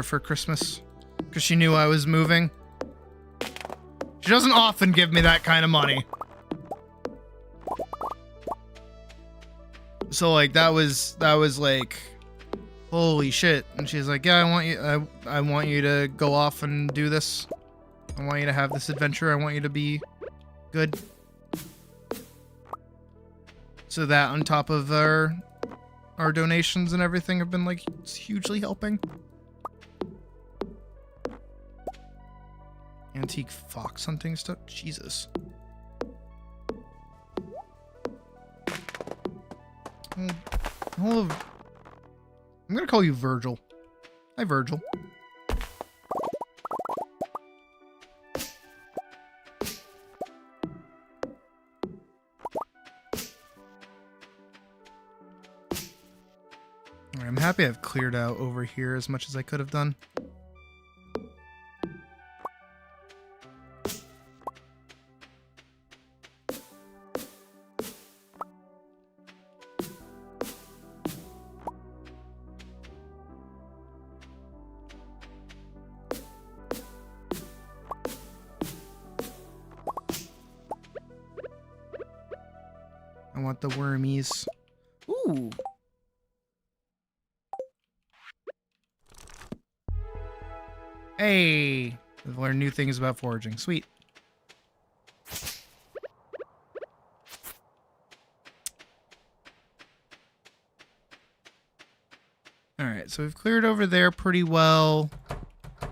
For Christmas, because she knew I was moving. She doesn't often give me that kind of money. So like that was like, holy shit. And she's like, yeah, I want you to go off and do this. I want you to have this adventure. I want you to be good. So that on top of our donations and everything have been like hugely helping. Antique fox hunting stuff. Jesus. I'm gonna call you Virgil. Hi, Virgil. Alright, I'm happy I've cleared out over here as much as I could have done. I want the wormies. Ooh. Hey, I've learned new things about foraging. Sweet. All right, so we've cleared over there pretty well. I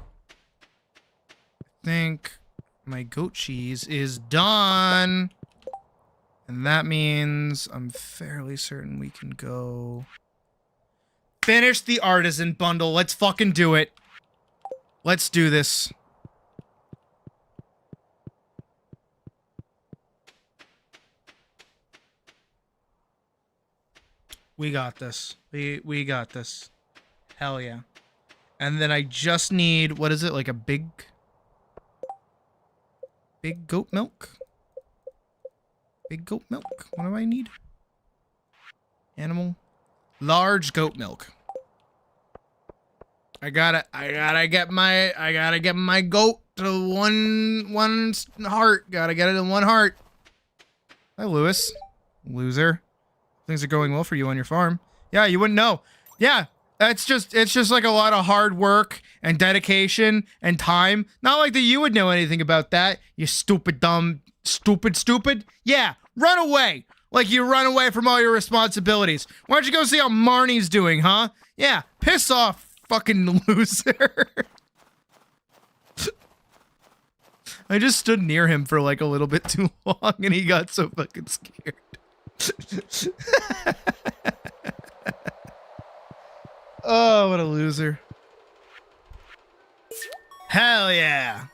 think my goat cheese is done. And that means I'm fairly certain we can go finish the artisan bundle. Let's fucking do it. Let's do this. We got this. We got this. Hell yeah. And then I just need, what is it, like a big goat milk? Big goat milk. What do I need? Animal. Large goat milk. I gotta get my goat to one heart. Gotta get it in one heart. Hi, Lewis. Loser. Things are going well for you on your farm. Yeah, you wouldn't know. Yeah, it's just like a lot of hard work and dedication and time. Not like that you would know anything about that. You stupid, dumb, stupid. Yeah, run away. Like you run away from all your responsibilities. Why don't you go see how Marnie's doing, huh? Yeah, piss off, fucking loser. I just stood near him for like a little bit too long and he got so fucking scared. Oh, what a loser. Hell yeah.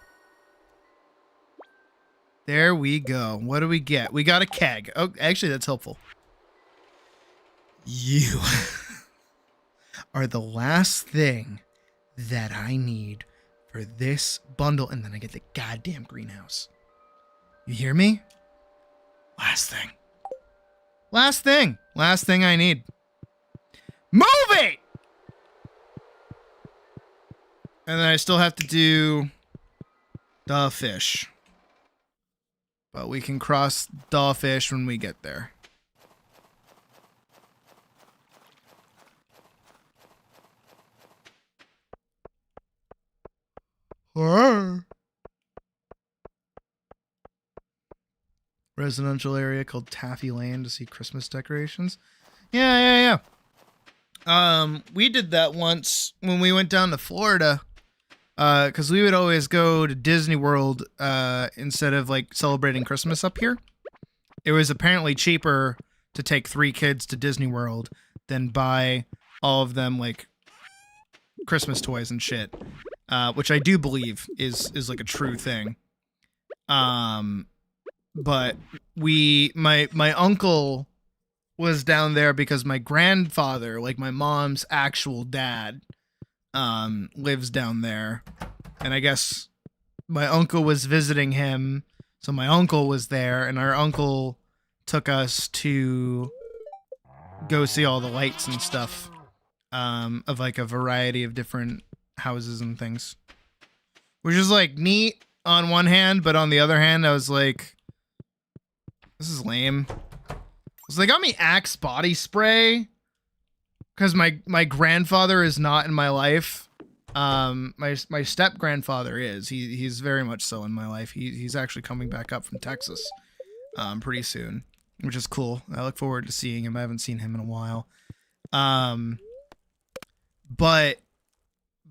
There we go. What do we get? We got a keg. Oh, actually, that's helpful. You are the last thing that I need for this bundle, and then I get the goddamn greenhouse. You hear me? Last thing. Last thing. Last thing I need. Move it! And then I still have to do the fish. But we can cross the fish when we get there. Residential area called Taffy Lane to see Christmas decorations. Yeah. We did that once when we went down to Florida. Because we would always go to Disney World instead of like celebrating Christmas up here. It was apparently cheaper to take 3 kids to Disney World than buy all of them like Christmas toys and shit, which I do believe is like a true thing. But my uncle was down there because my grandfather, like my mom's actual dad, lives down there, and I guess my uncle was visiting him, so my uncle was there, and our uncle took us to go see all the lights and stuff, of like a variety of different houses and things, which is like neat on one hand, but on the other hand, I was like, this is lame. So they got me Axe body spray because my grandfather is not in my life. My step grandfather is. He's very much so in my life. He's actually coming back up from Texas pretty soon, which is cool. I look forward to seeing him. I haven't seen him in a while. But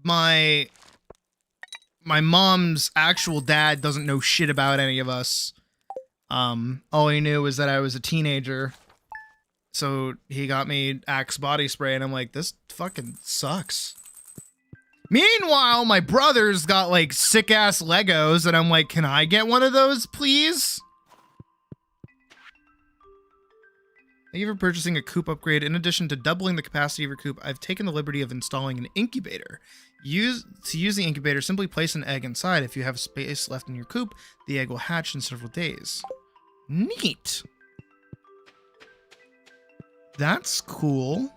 my mom's actual dad doesn't know shit about any of us. All he knew was that I was a teenager. So he got me Axe body spray, and I'm like, this fucking sucks. Meanwhile, my brother's got like sick ass Legos, and I'm like, can I get one of those, please? Thank you for purchasing a coop upgrade. In addition to doubling the capacity of your coop, I've taken the liberty of installing an incubator. To use the incubator, simply place an egg inside. If you have space left in your coop, the egg will hatch in several days. Neat. That's cool.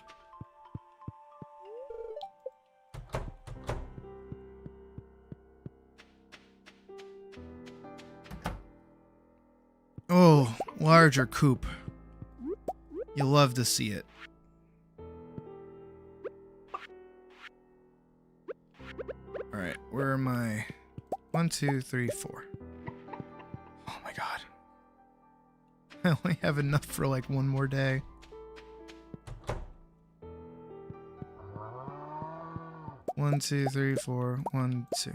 Oh, larger coop. You love to see it. Alright, where am I? 1, 2, 3, 4. Oh my god. I only have enough for like one more day. One, two, three, four. 1, 2.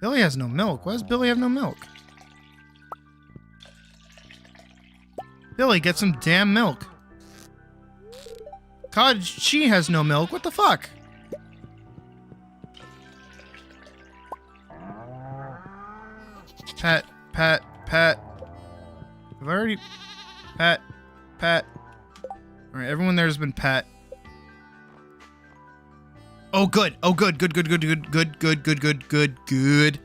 Billy has no milk. Why does Billy have no milk? Billy, get some damn milk. God, she has no milk. What the fuck? Pat, pat, pat. Have I already... Pat, pat. Alright, everyone there has been pat. Oh, good. Oh, good, good, good, good, good, good, good, good, good, good, good.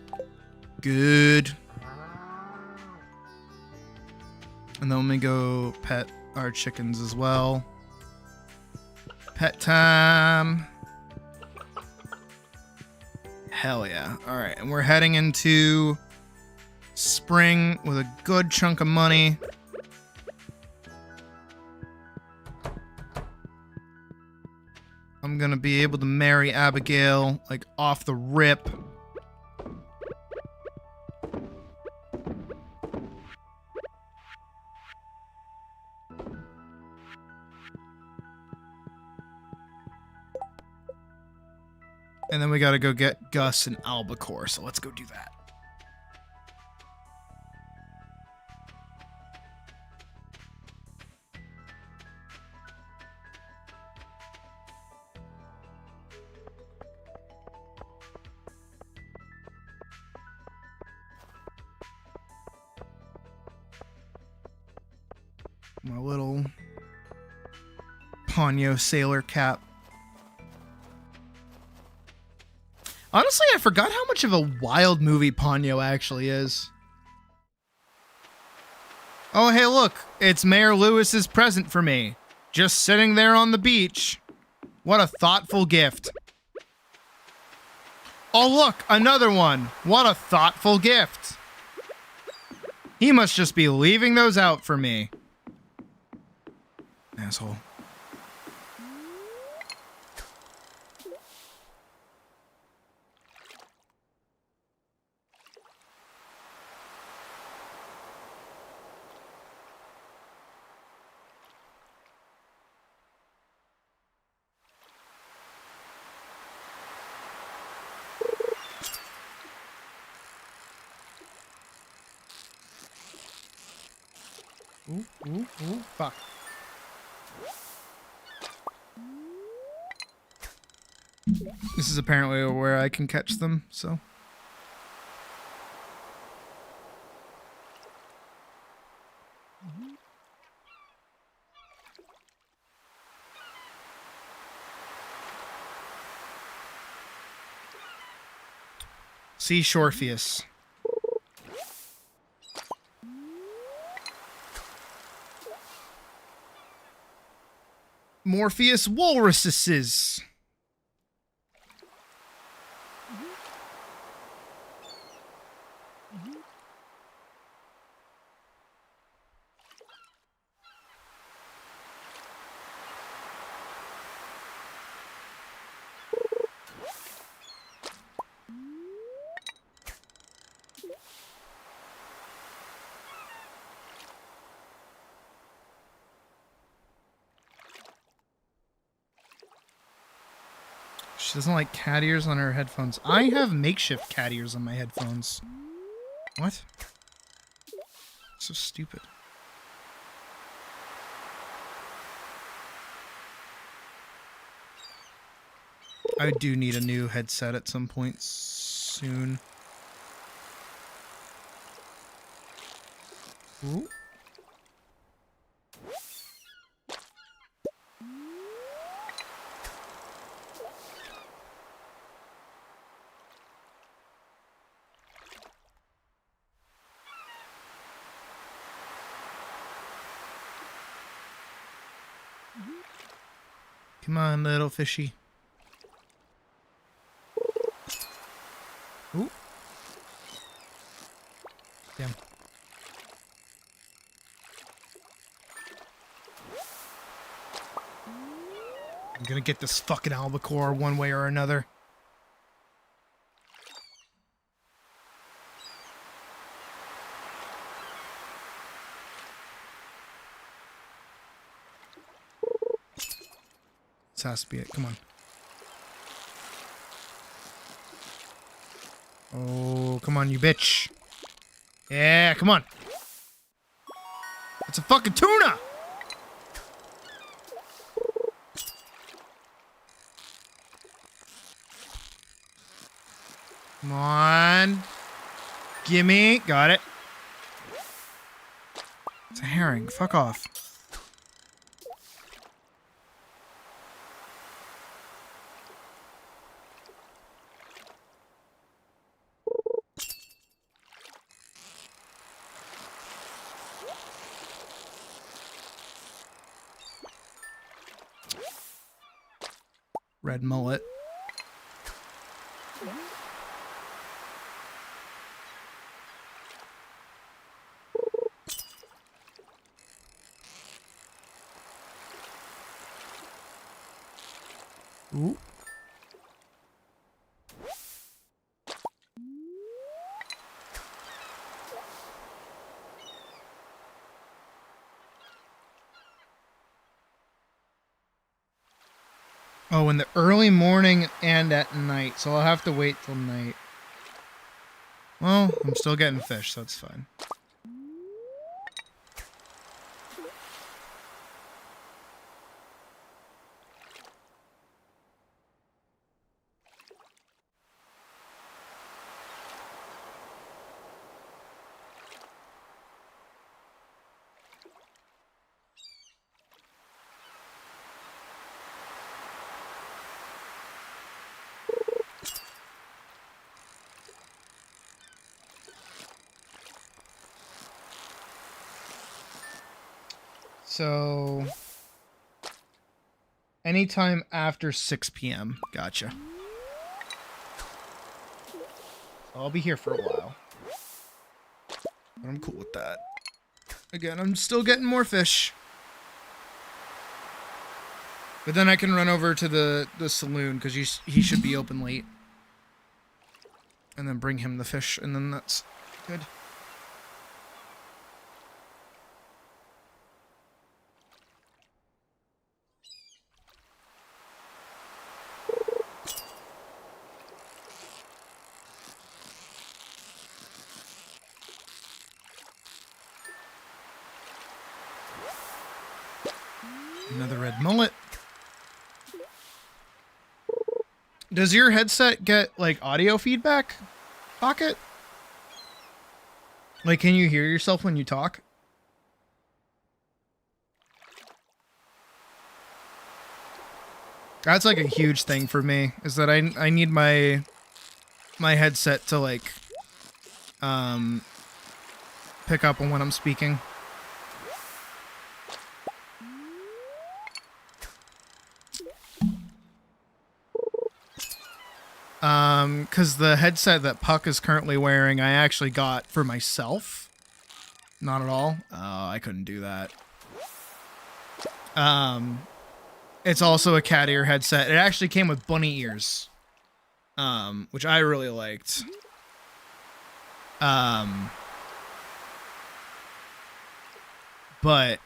Good. And then let me go pet our chickens as well. Pet time. Hell yeah. Alright, and we're heading into spring with a good chunk of money. I'm gonna be able to marry Abigail, like, off the rip. And then we gotta go get Gus and Albacore, so let's go do that. My little Ponyo sailor cap. Honestly, I forgot how much of a wild movie Ponyo actually is. Oh, hey, look. It's Mayor Lewis's present for me. Just sitting there on the beach. What a thoughtful gift. Oh, look. Another one. What a thoughtful gift. He must just be leaving those out for me. Asshole. Ooh, ooh, ooh, fuck. This is apparently where I can catch them, so. See Shorpheus. Morpheus walruses. She doesn't like cat ears on her headphones. I have makeshift cat ears on my headphones. What? So stupid. I do need a new headset at some point soon. Ooh. Come on, little fishy. Ooh. Damn. I'm gonna get this fucking albacore one way or another. This has to be it. Come on. Oh, come on, you bitch. Yeah, come on. It's a fucking tuna! Come on. Gimme. Got it. It's a herring. Fuck off. Red mullet. Ooh. Oh, in the early morning and at night, so I'll have to wait till night. Well, I'm still getting fish, so that's fine. So, anytime after 6 p.m. Gotcha. I'll be here for a while. But I'm cool with that. Again, I'm still getting more fish. But then I can run over to the saloon, because he should be open late. And then bring him the fish, and then that's good. Another red mullet. Does your headset get, like, audio feedback, Pocket? Like, can you hear yourself when you talk? That's, like, a huge thing for me, is that I need my headset to, like, pick up on when I'm speaking. Because the headset that Puck is currently wearing, I actually got for myself. Not at all. Oh, I couldn't do that. It's also a cat ear headset. It actually came with bunny ears, which I really liked. But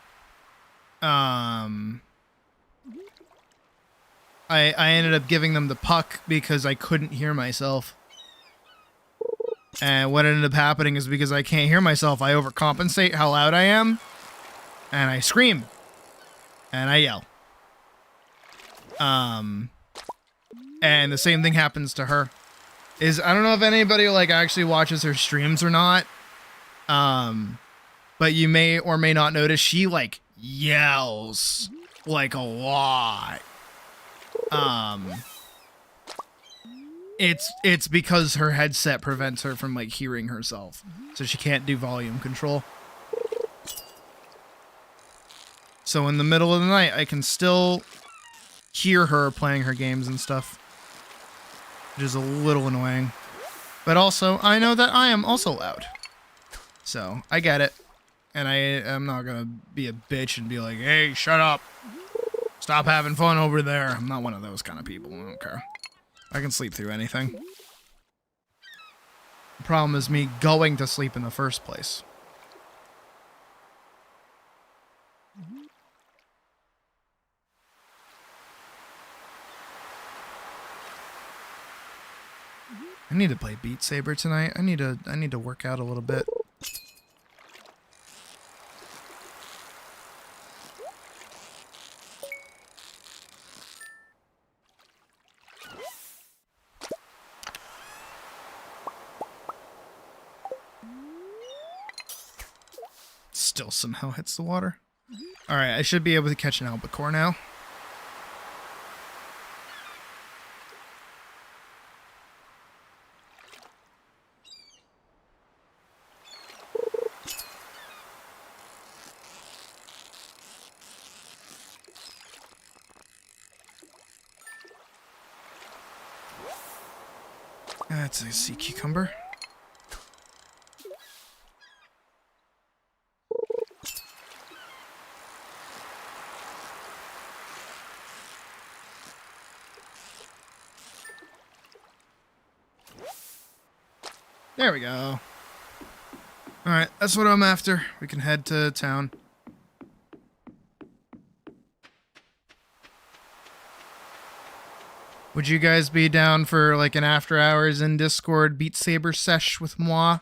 I ended up giving them the Puck because I couldn't hear myself. And what ended up happening is because I can't hear myself, I overcompensate how loud I am. And I scream. And I yell. And the same thing happens to her. I don't know if anybody, like, actually watches her streams or not. but you may or may not notice she like yells like a lot. It's because her headset prevents her from like hearing herself, so she can't do volume control. So in the middle of the night, I can still hear her playing her games and stuff, which is a little annoying. But also, I know that I am also loud, so I get it. And I am not gonna be a bitch and be like, hey, shut up. Stop having fun over there. I'm not one of those kind of people. I don't care. I can sleep through anything. The problem is me going to sleep in the first place. I need to play Beat Saber tonight. I need to work out a little bit. Still somehow hits the water. Alright, I should be able to catch an albacore now. That's a sea cucumber. There we go. Alright, that's what I'm after. We can head to town. Would you guys be down for like an after hours in Discord Beat Saber sesh with moi?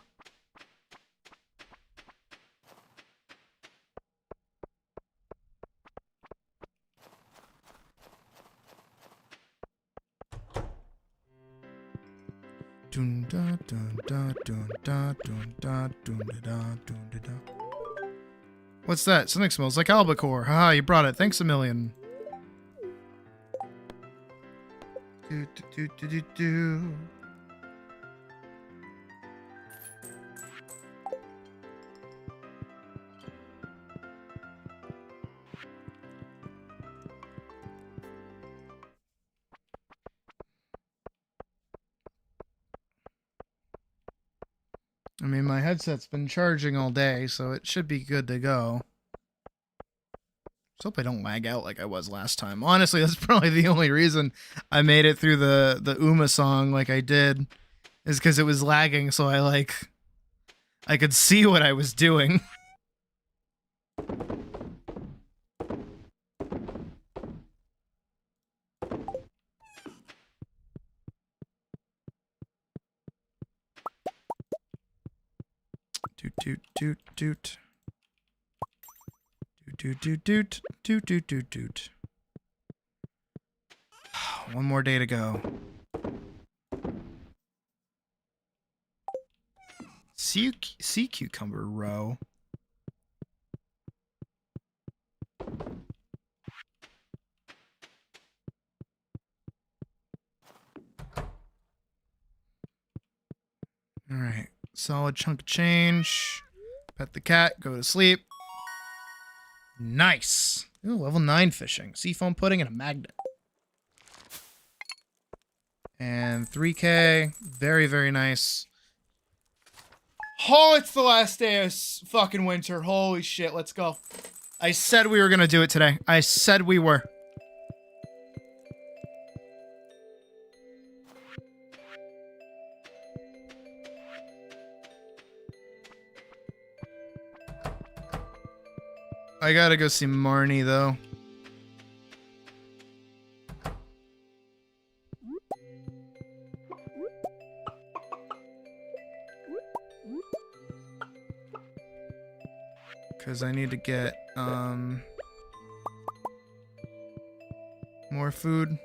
Dun da dun da dun da dun da dun da dun da da. What's that? Something smells like albacore. Haha, you brought it. Thanks a million. Do, do, do, do, do. I mean, my headset's been charging all day, so it should be good to go. Just hope I don't lag out like I was last time. Honestly, that's probably the only reason I made it through the Uma song like I did, is because it was lagging, so I could see what I was doing. Toot toot toot toot. Doot doot doot doot doot doot doot. One more day to go. Sea cucumber row. All right, solid chunk of change. Pet the cat. Go to sleep. Nice. Ooh, level 9 fishing. Seafoam pudding and a magnet. And 3K. Very, very nice. Oh, it's the last day of fucking winter. Holy shit, let's go. I said we were gonna do it today. I said we were. I gotta go see Marnie, though. Because I need to get, more food.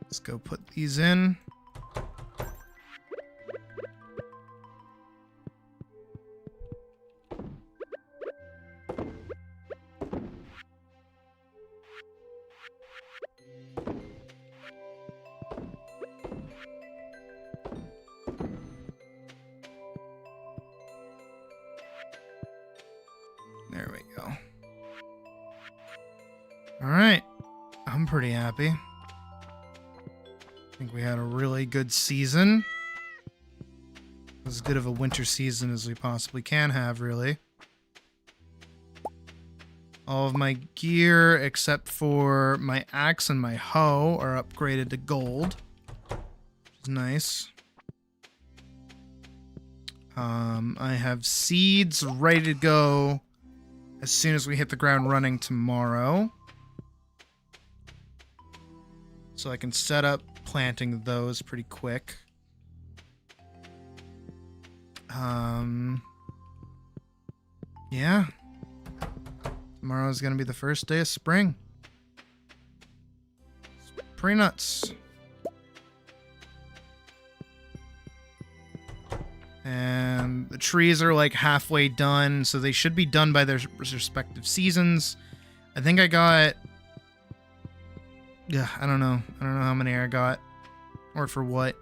Let's go put these in. There we go. All right. I'm pretty happy. I think we had a really good season. As good of a winter season as we possibly can have, really. All of my gear, except for my axe and my hoe, are upgraded to gold. Which is nice. I have seeds ready to go as soon as we hit the ground running tomorrow. So I can set up planting those pretty quick. Yeah. Tomorrow's gonna be the first day of spring. It's pretty nuts. And the trees are like halfway done, so they should be done by their respective seasons. I think I got... Yeah, I don't know. I don't know how many I got. Or for what.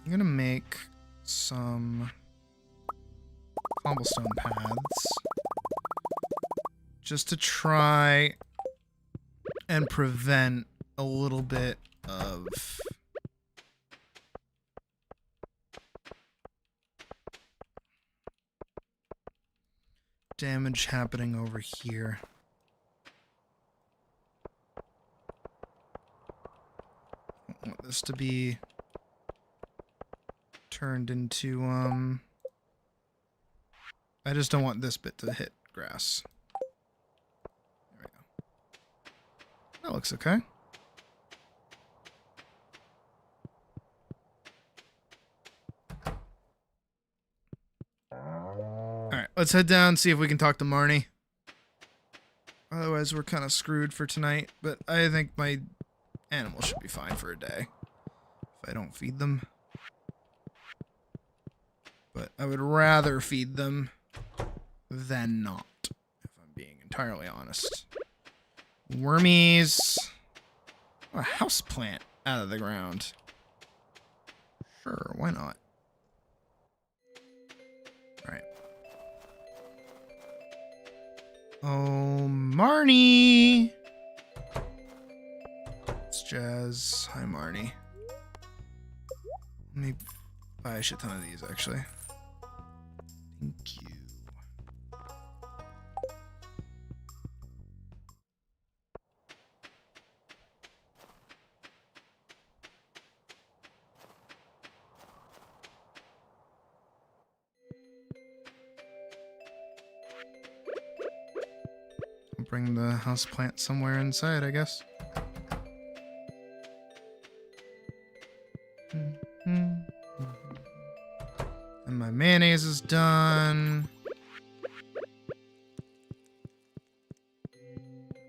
I'm gonna make some cobblestone paths just to try and prevent a little bit of damage happening over here. I want this to be turned into, I just don't want this bit to hit grass. There we go. That looks okay. Alright, let's head down and see if we can talk to Marnie. Otherwise, we're kind of screwed for tonight, but I think my animals should be fine for a day if I don't feed them. But I would rather feed them than not, if I'm being entirely honest. Wormies. Oh, a house plant out of the ground. Sure, why not? Alright. Oh, Marnie! It's Jazz. Hi, Marnie. Let me buy a shit ton of these, actually. Thank you. I'll bring the house plant somewhere inside, I guess. And my mayonnaise is done.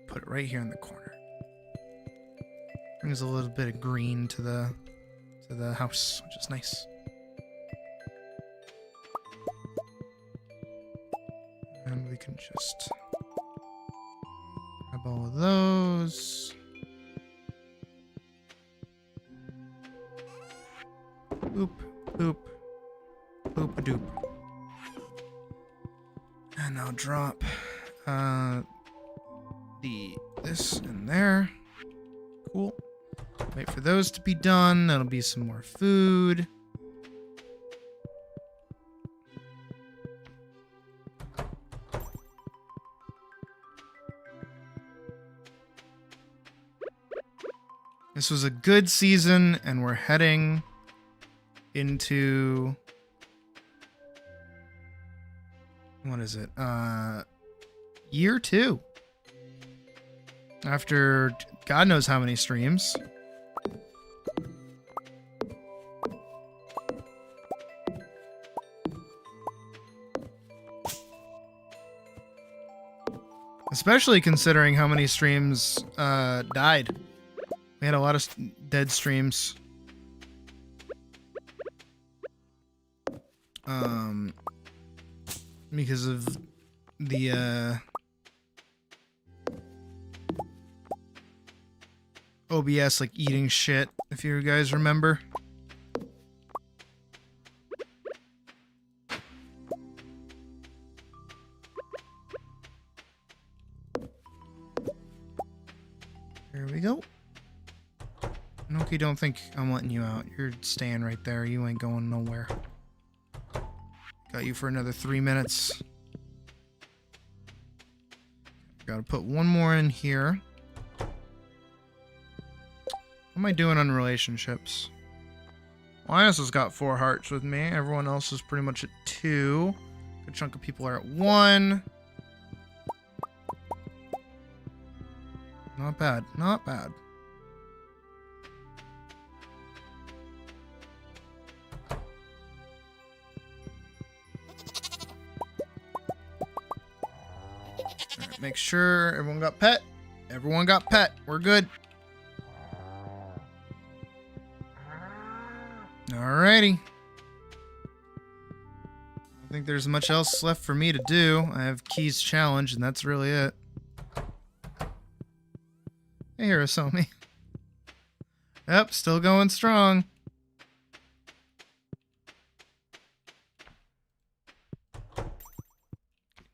Put it right here in the corner. Brings a little bit of green to the house, which is nice. And we can just grab all of those. Boop, boop. Boop-a-doop. And I'll drop this in there. Cool. Wait for those to be done. That'll be some more food. This was a good season, and we're heading into... What is it? Year 2. After God knows how many streams. Especially considering how many streams died. We had a lot of dead streams. Because of the OBS like eating shit, if you guys remember. There we go. Noki, don't think I'm letting you out. You're staying right there. You ain't going nowhere. Got you for another 3 minutes. Gotta put one more in here. How am I doing on relationships? Linus has got 4 hearts with me. Everyone else is pretty much at 2. Good chunk of people are at 1. Not bad. Not bad. Alright, make sure everyone got pet. Everyone got pet. We're good. Alrighty. I think there's much else left for me to do. I have Keys Challenge, and that's really it. Hey, Hirosomi. Yep, still going strong.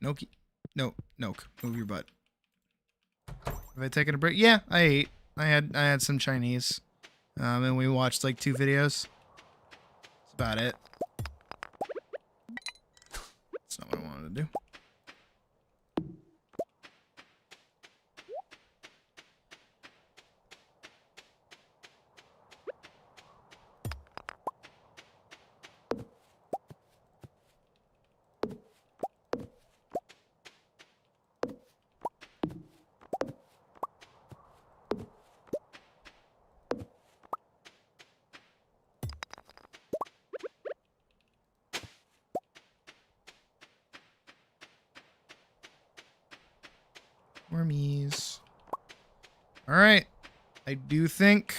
Noki. No, Noke. Move your butt. Have I taken a break? Yeah, I ate. I had some Chinese. And we watched like 2 videos. That's about it. That's not what I wanted to do. Wormies. Alright. I do think...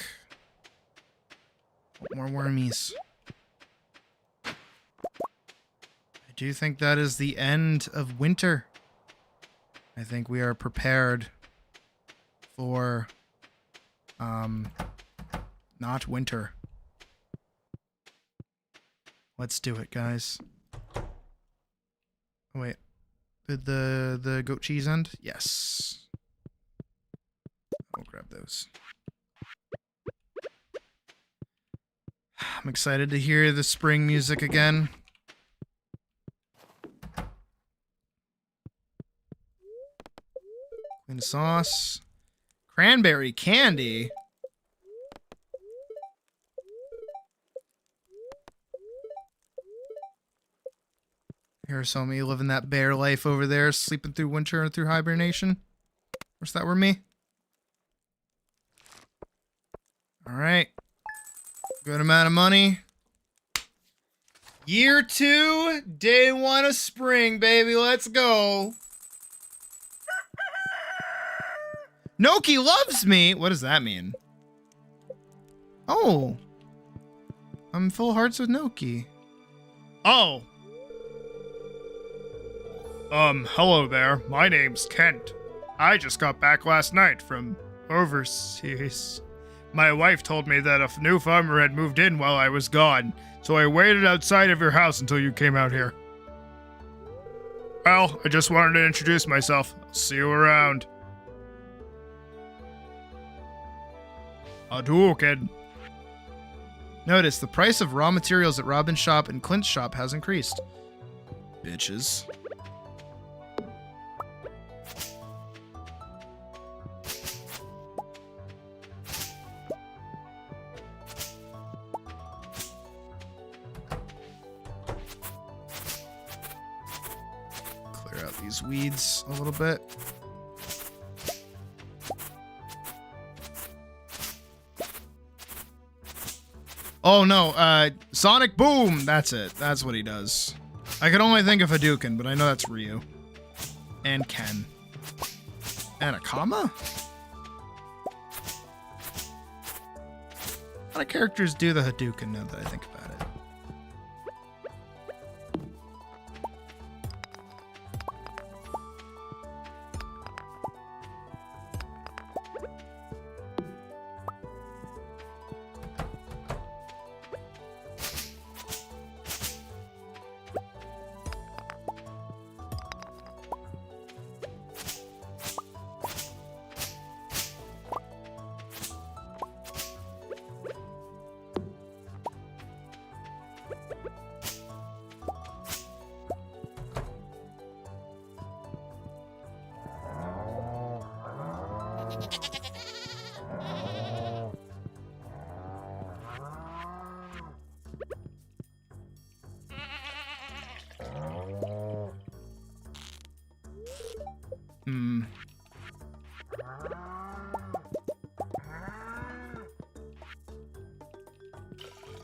More wormies. I do think that is the end of winter. I think we are prepared for... not winter. Let's do it, guys. Oh, wait. Did the goat cheese end? Yes. I'll grab those. I'm excited to hear the spring music again. Queen sauce. Cranberry candy. Here's some of me living that bear life over there, sleeping through winter and through hibernation. Wish that were me. Alright. Good amount of money. Year 2, day 1 of spring, baby. Let's go. Noki loves me. What does that mean? Oh. I'm full hearts with Noki. Oh. Hello there. My name's Kent. I just got back last night from overseas. My wife told me that a new farmer had moved in while I was gone, so I waited outside of your house until you came out here. Well, I just wanted to introduce myself. See you around. Hadouken. Notice the price of raw materials at Robin's shop and Clint's shop has increased. Bitches. Clear out these weeds a little bit. Oh no, Sonic Boom! That's it. That's what he does. I could only think of Hadouken, but I know that's Ryu. And Ken. And a comma? A lot of characters do the Hadouken now that I think about it.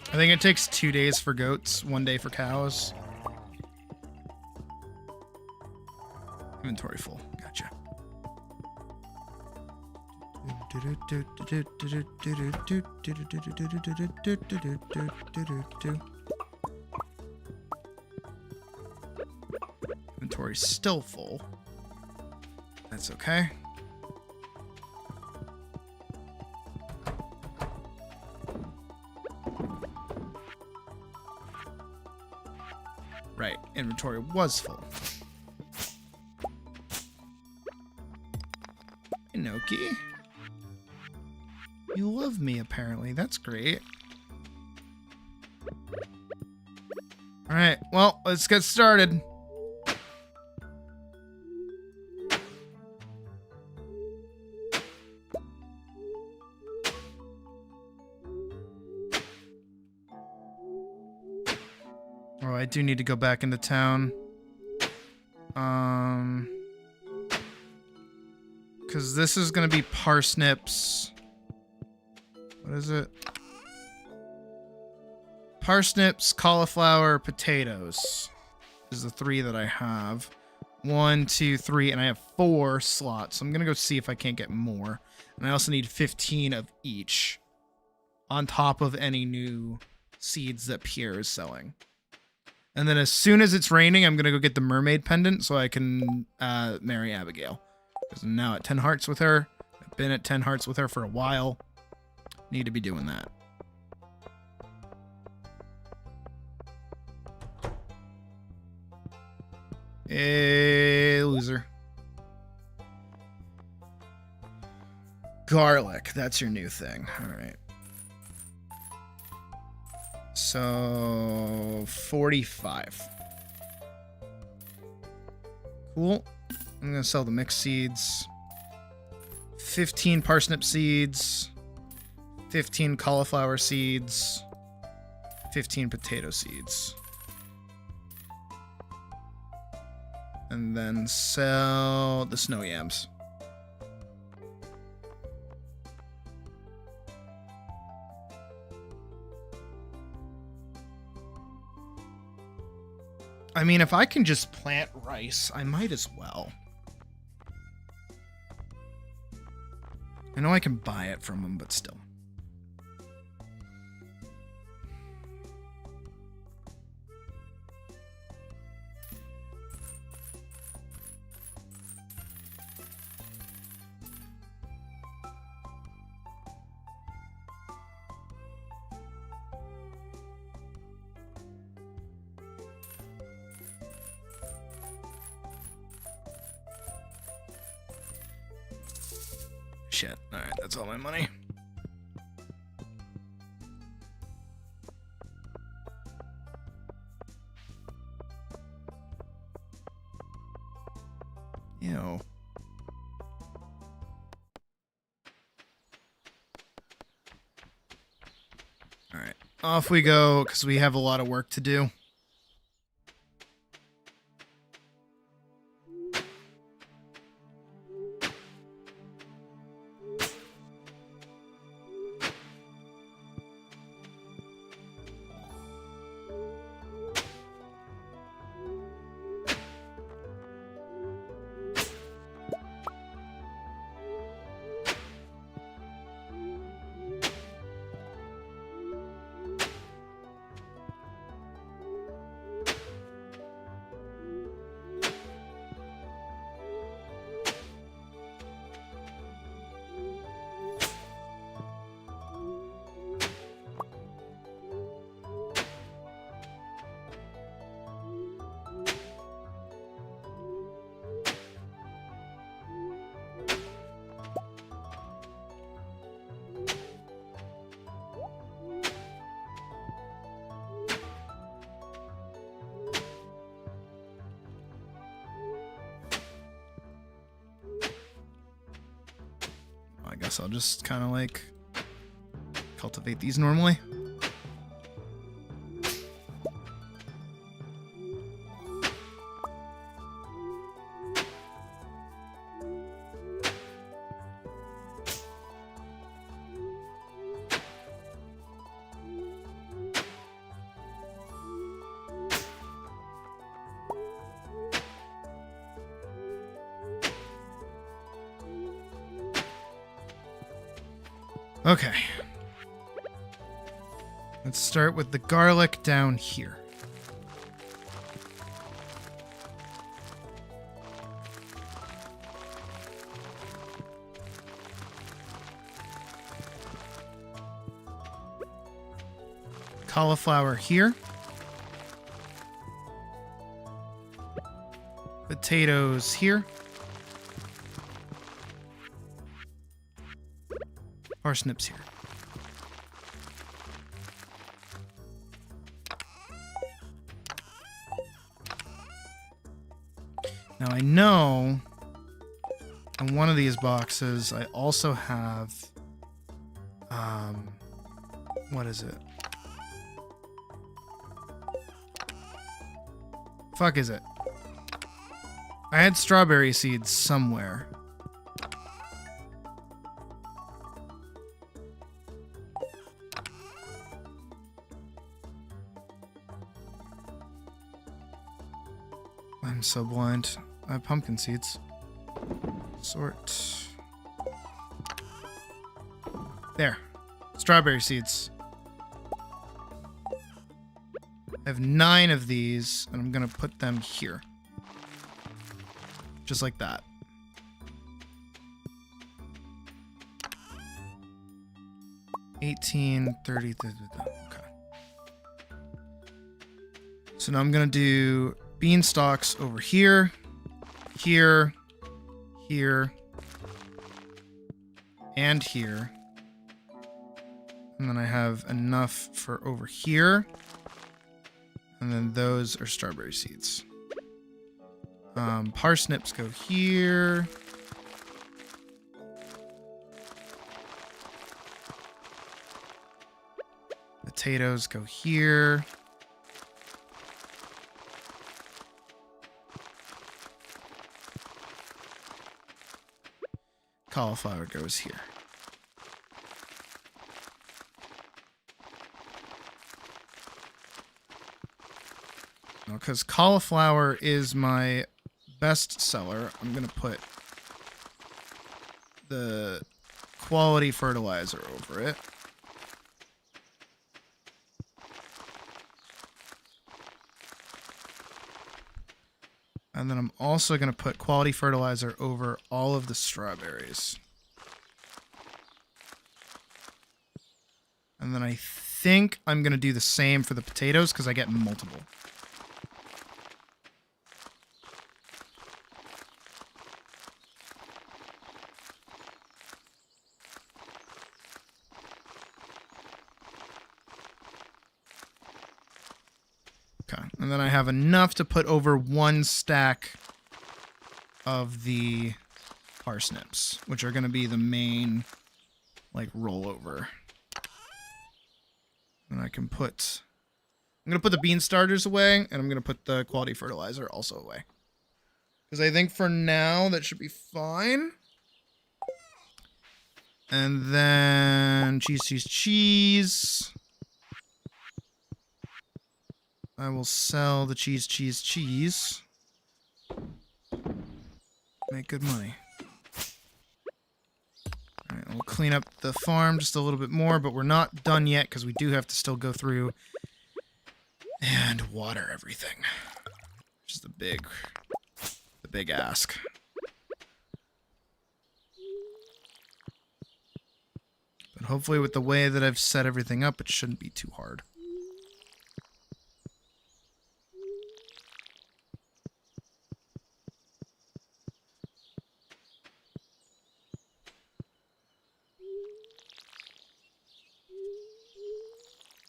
I think it takes 2 days for goats, 1 day for cows. Inventory full. Gotcha. Inventory's still full. That's okay. Right, inventory was full. Inoki. You love me, apparently. That's great. Alright, well, let's get started. Oh, I do need to go back into town. Because this is going to be parsnips. What is it? Parsnips, cauliflower, potatoes. Is the 3 that I have. 1, 2, 3, and I have 4 slots. So I'm going to go see if I can't get more. And I also need 15 of each. On top of any new seeds that Pierre is selling. And then as soon as it's raining, I'm going to go get the mermaid pendant so I can marry Abigail. Because I'm now at 10 hearts with her. I've been at 10 hearts with her for a while. Need to be doing that. Hey, loser. Garlic. That's your new thing. All right. So 45. Cool. I'm gonna sell the mixed seeds. 15 parsnip seeds. 15 cauliflower seeds. 15 potato seeds. And then sell the snow yams. I mean, if I can just plant rice, I might as well. I know I can buy it from them, but still. Shit. Alright, that's all my money. Ew. Alright, off we go, because we have a lot of work to do. I guess I'll just kind of like cultivate these normally. Okay. Let's start with the garlic down here. Cauliflower here. Potatoes here. Parsnips here. Now I know in one of these boxes I also have what is it? Fuck is it? I had strawberry seeds somewhere. I'm so blind. I have pumpkin seeds. Sort. There. Strawberry seeds. I have 9 of these, and I'm gonna put them here. Just like that. $18, $30, okay. So now I'm gonna do beanstalks over here, here, here, and here. And then I have enough for over here. And then those are strawberry seeds. Parsnips go here. Potatoes go here. Cauliflower goes here. Now, because cauliflower is my best seller, I'm going to put the quality fertilizer over it. And then I'm also going to put quality fertilizer over all of the strawberries. And then I think I'm going to do the same for the potatoes because I get multiple. Okay, and then I have enough to put over 1 stack of the parsnips, which are going to be the main, like, rollover. And I can put... I'm going to put the bean starters away, and I'm going to put the quality fertilizer also away. Because I think for now, that should be fine. And then cheese. I will sell the cheese. Make good money. Alright, we'll clean up the farm just a little bit more, but we're not done yet because we do have to still go through and water everything. Which is the big ask. But hopefully with the way that I've set everything up, it shouldn't be too hard.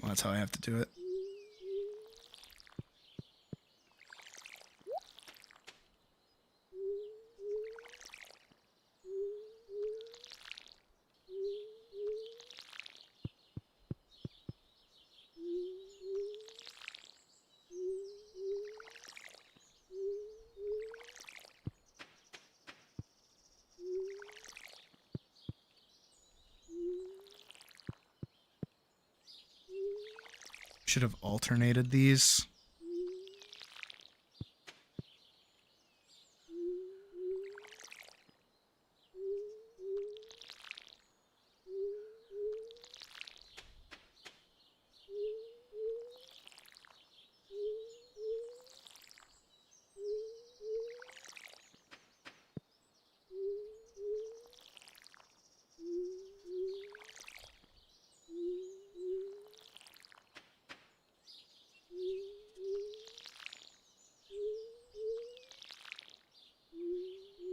Well, that's how I have to do it. Should have alternated these.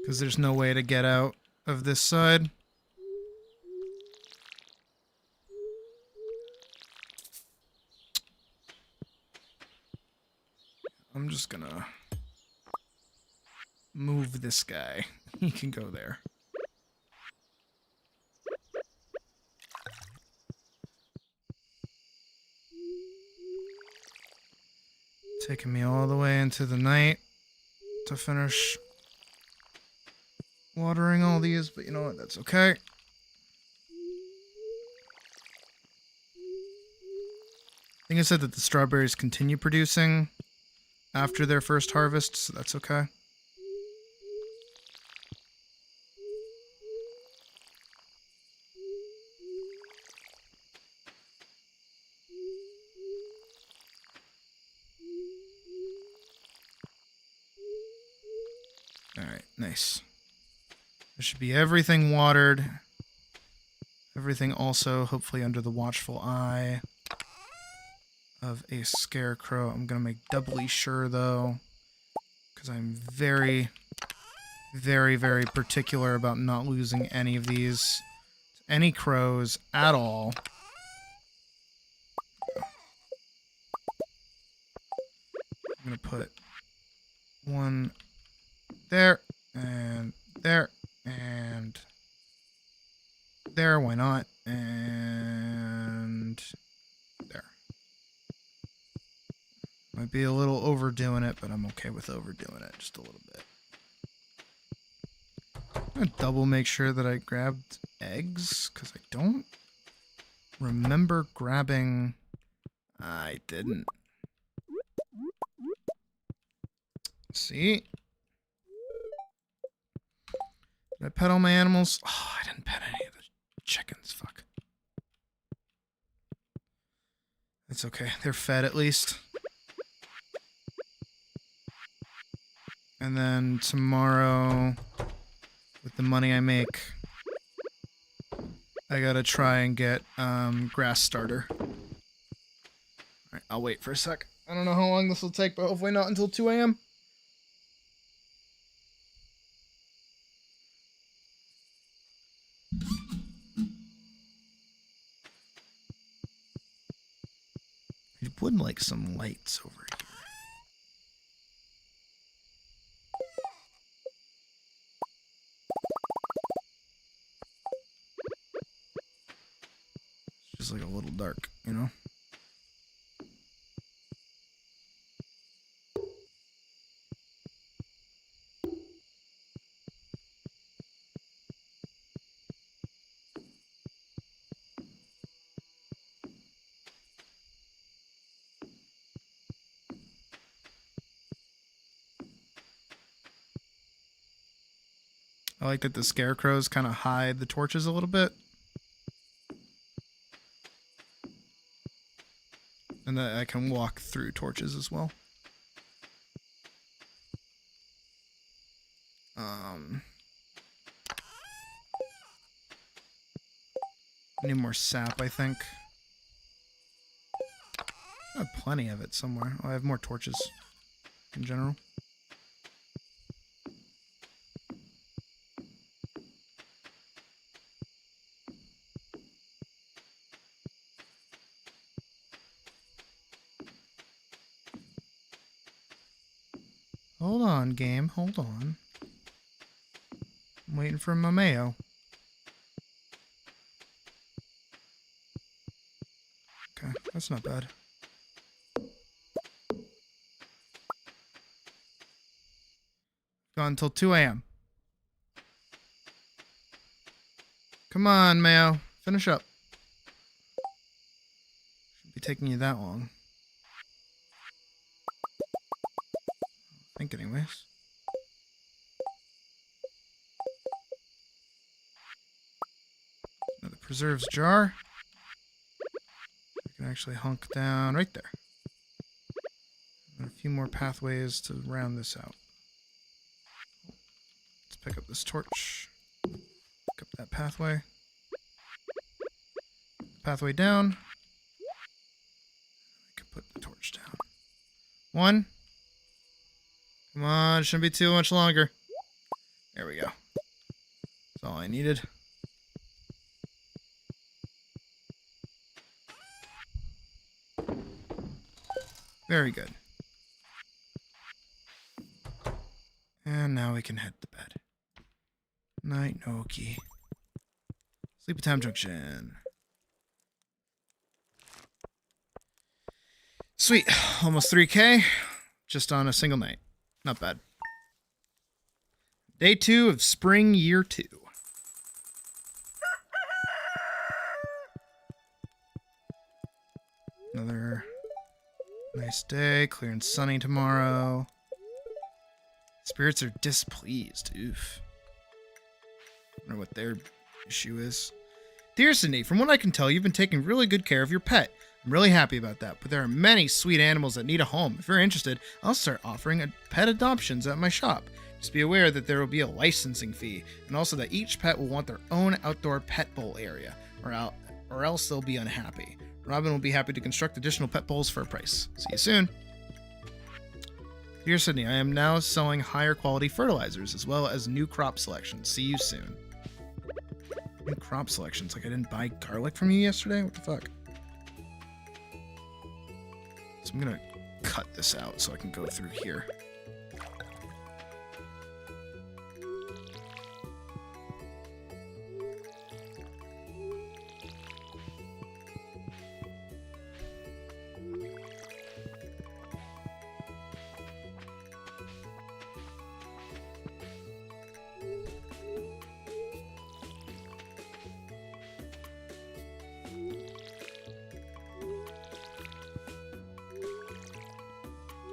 Because there's no way to get out of this side. I'm just gonna move this guy. He can go there. Taking me all the way into the night to finish watering all these, but you know what, that's okay. I think I said that the strawberries continue producing after their first harvest, so that's okay. Alright, nice. There should be everything watered. Everything also hopefully under the watchful eye of a scarecrow. I'm going to make doubly sure though, because I'm very, very, very particular about not losing any of these, any crows at all. I'm going to put one there and there. And there, why not? And there. Might be a little overdoing it, but I'm okay with overdoing it just a little bit. I'm gonna double make sure that I grabbed eggs, because I don't remember grabbing... I didn't. See? Did I pet all my animals? Oh, I didn't pet any of the chickens. Fuck. It's okay. They're fed at least. And then tomorrow, with the money I make, I gotta try and get grass starter. Alright, I'll wait for a sec. I don't know how long this will take, but hopefully not until 2 a.m. I would like some lights over here. dark, you know? I like that the scarecrows kind of hide the torches a little bit. And that I can walk through torches as well. I need more sap, I think. I have plenty of it somewhere. Oh, I have more torches in general. Hold on, game. Hold on. I'm waiting for my mayo. Okay, that's not bad. Gone until 2 a.m. Come on, mayo. Finish up. Shouldn't be taking you that long. I think anyways. Another preserves jar. We can actually hunk down right there. And a few more pathways to round this out. Let's pick up this torch. Pick up that pathway. Pathway down. We can put the torch down. 1. Come on, it shouldn't be too much longer. There we go. That's all I needed. Very good. And now we can head to bed. Night, Noki. Sleepy Time Junction. Sweet. Almost 3K. Just on a single night. Not bad. Day 2 of spring year 2. Another nice day. Clear and sunny tomorrow. Spirits are displeased. Oof. I wonder what their issue is. Dear Cindy, from what I can tell, you've been taking really good care of your pet. I'm really happy about that, but there are many sweet animals that need a home. If you're interested, I'll start offering pet adoptions at my shop. Just be aware that there will be a licensing fee, and also that each pet will want their own outdoor pet bowl area, or else they'll be unhappy. Robin will be happy to construct additional pet bowls for a price. See you soon. Dear Sydney, I am now selling higher quality fertilizers as well as new crop selections. See you soon. New crop selections? Like I didn't buy garlic from you yesterday? What the fuck? So I'm gonna cut this out so I can go through here.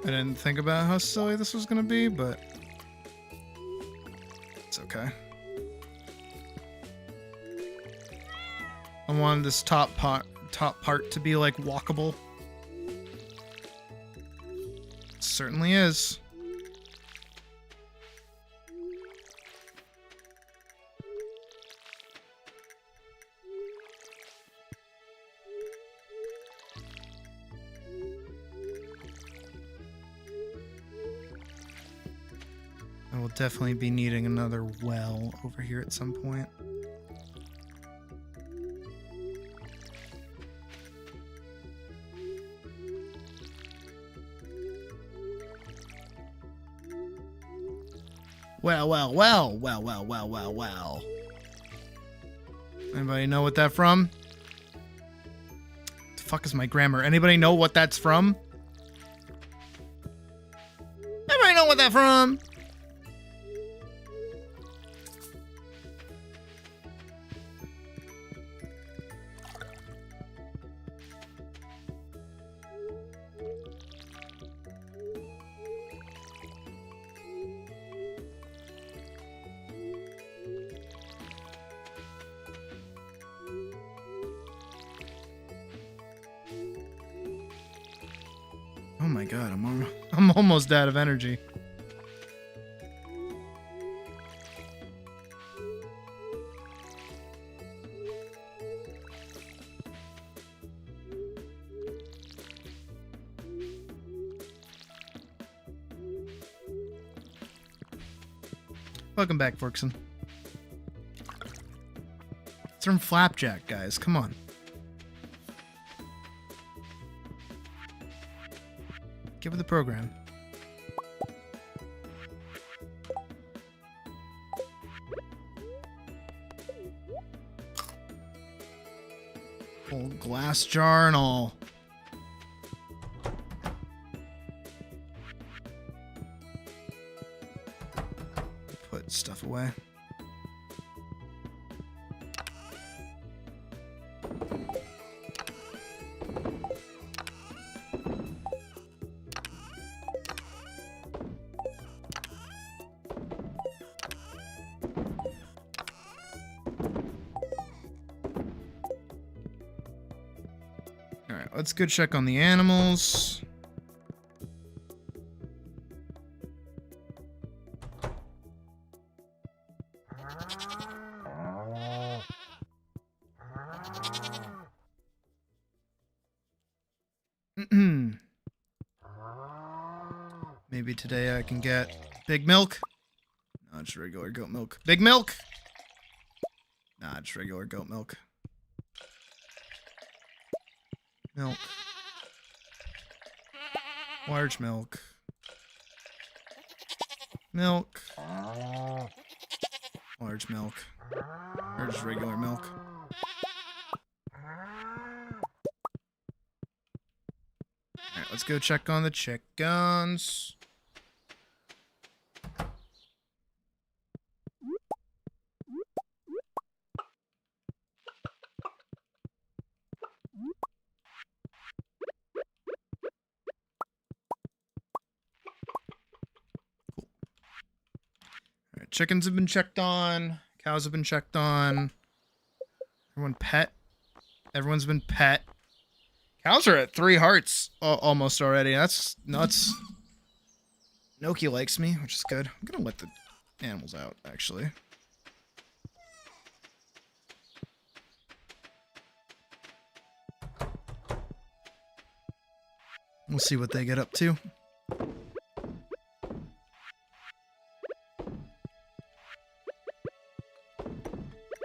I didn't think about how silly this was going to be, but it's okay. I wanted this top part to be like walkable. It certainly is. I will definitely be needing another well over here at some point. Well. Anybody know what that from? fuck is my grammar? Anybody know what that's from? Anybody know what that's from? Oh my god, I'm almost out of energy. Welcome back, Forkson. It's from Flapjack, guys. Come on. Give it the program. Old glass jar and all. Put stuff away. Let's go check on the animals. Maybe today I can get big milk. No, just regular goat milk. Big milk? Nah, just regular goat milk. Milk. Large milk. Milk. Large milk. Or just regular milk. Alright, let's go check on the chickens. Chickens have been checked on. Cows have been checked on. Everyone pet. Everyone's been pet. Cows are at 3 hearts almost already. That's nuts. Noki likes me, which is good. I'm gonna let the animals out, actually. We'll see what they get up to.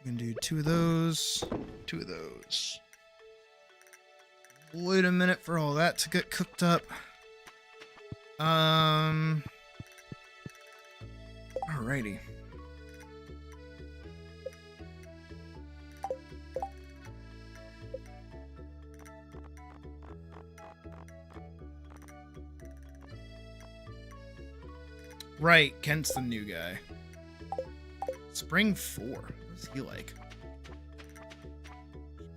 Gonna do 2 of those, 2 of those. Wait a minute for all that to get cooked up. Alrighty. Right, Kent's the new guy. Spring 4. What's he like?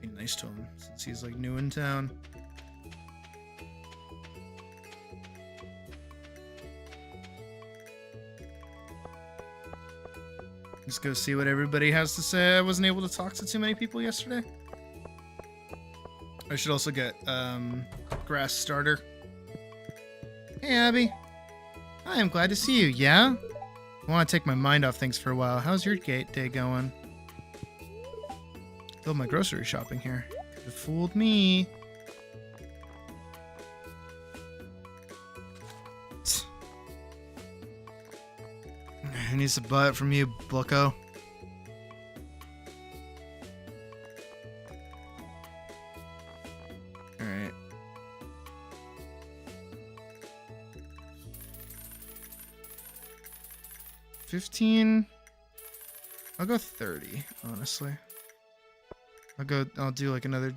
Be nice to him since he's like new in town. Let's go see what everybody has to say. I wasn't able to talk to too many people yesterday. I should also get grass starter. Hey Abby. Hi, I'm glad to see you. Yeah? I want to take my mind off things for a while. How's your day going? Did my grocery shopping here. Could have fooled me. I need to buy it from you, bucko. Alright. $15. I'll go 30, honestly. I'll do like another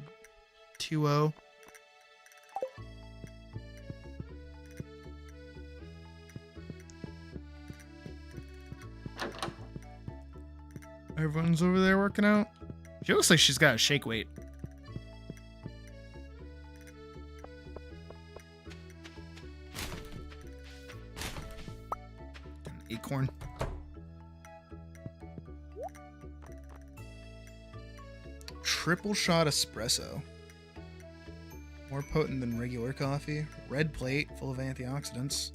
2-0. Everyone's over there working out. She looks like she's got a shake weight. An acorn. Triple shot espresso. More potent than regular coffee. Red plate, full of antioxidants.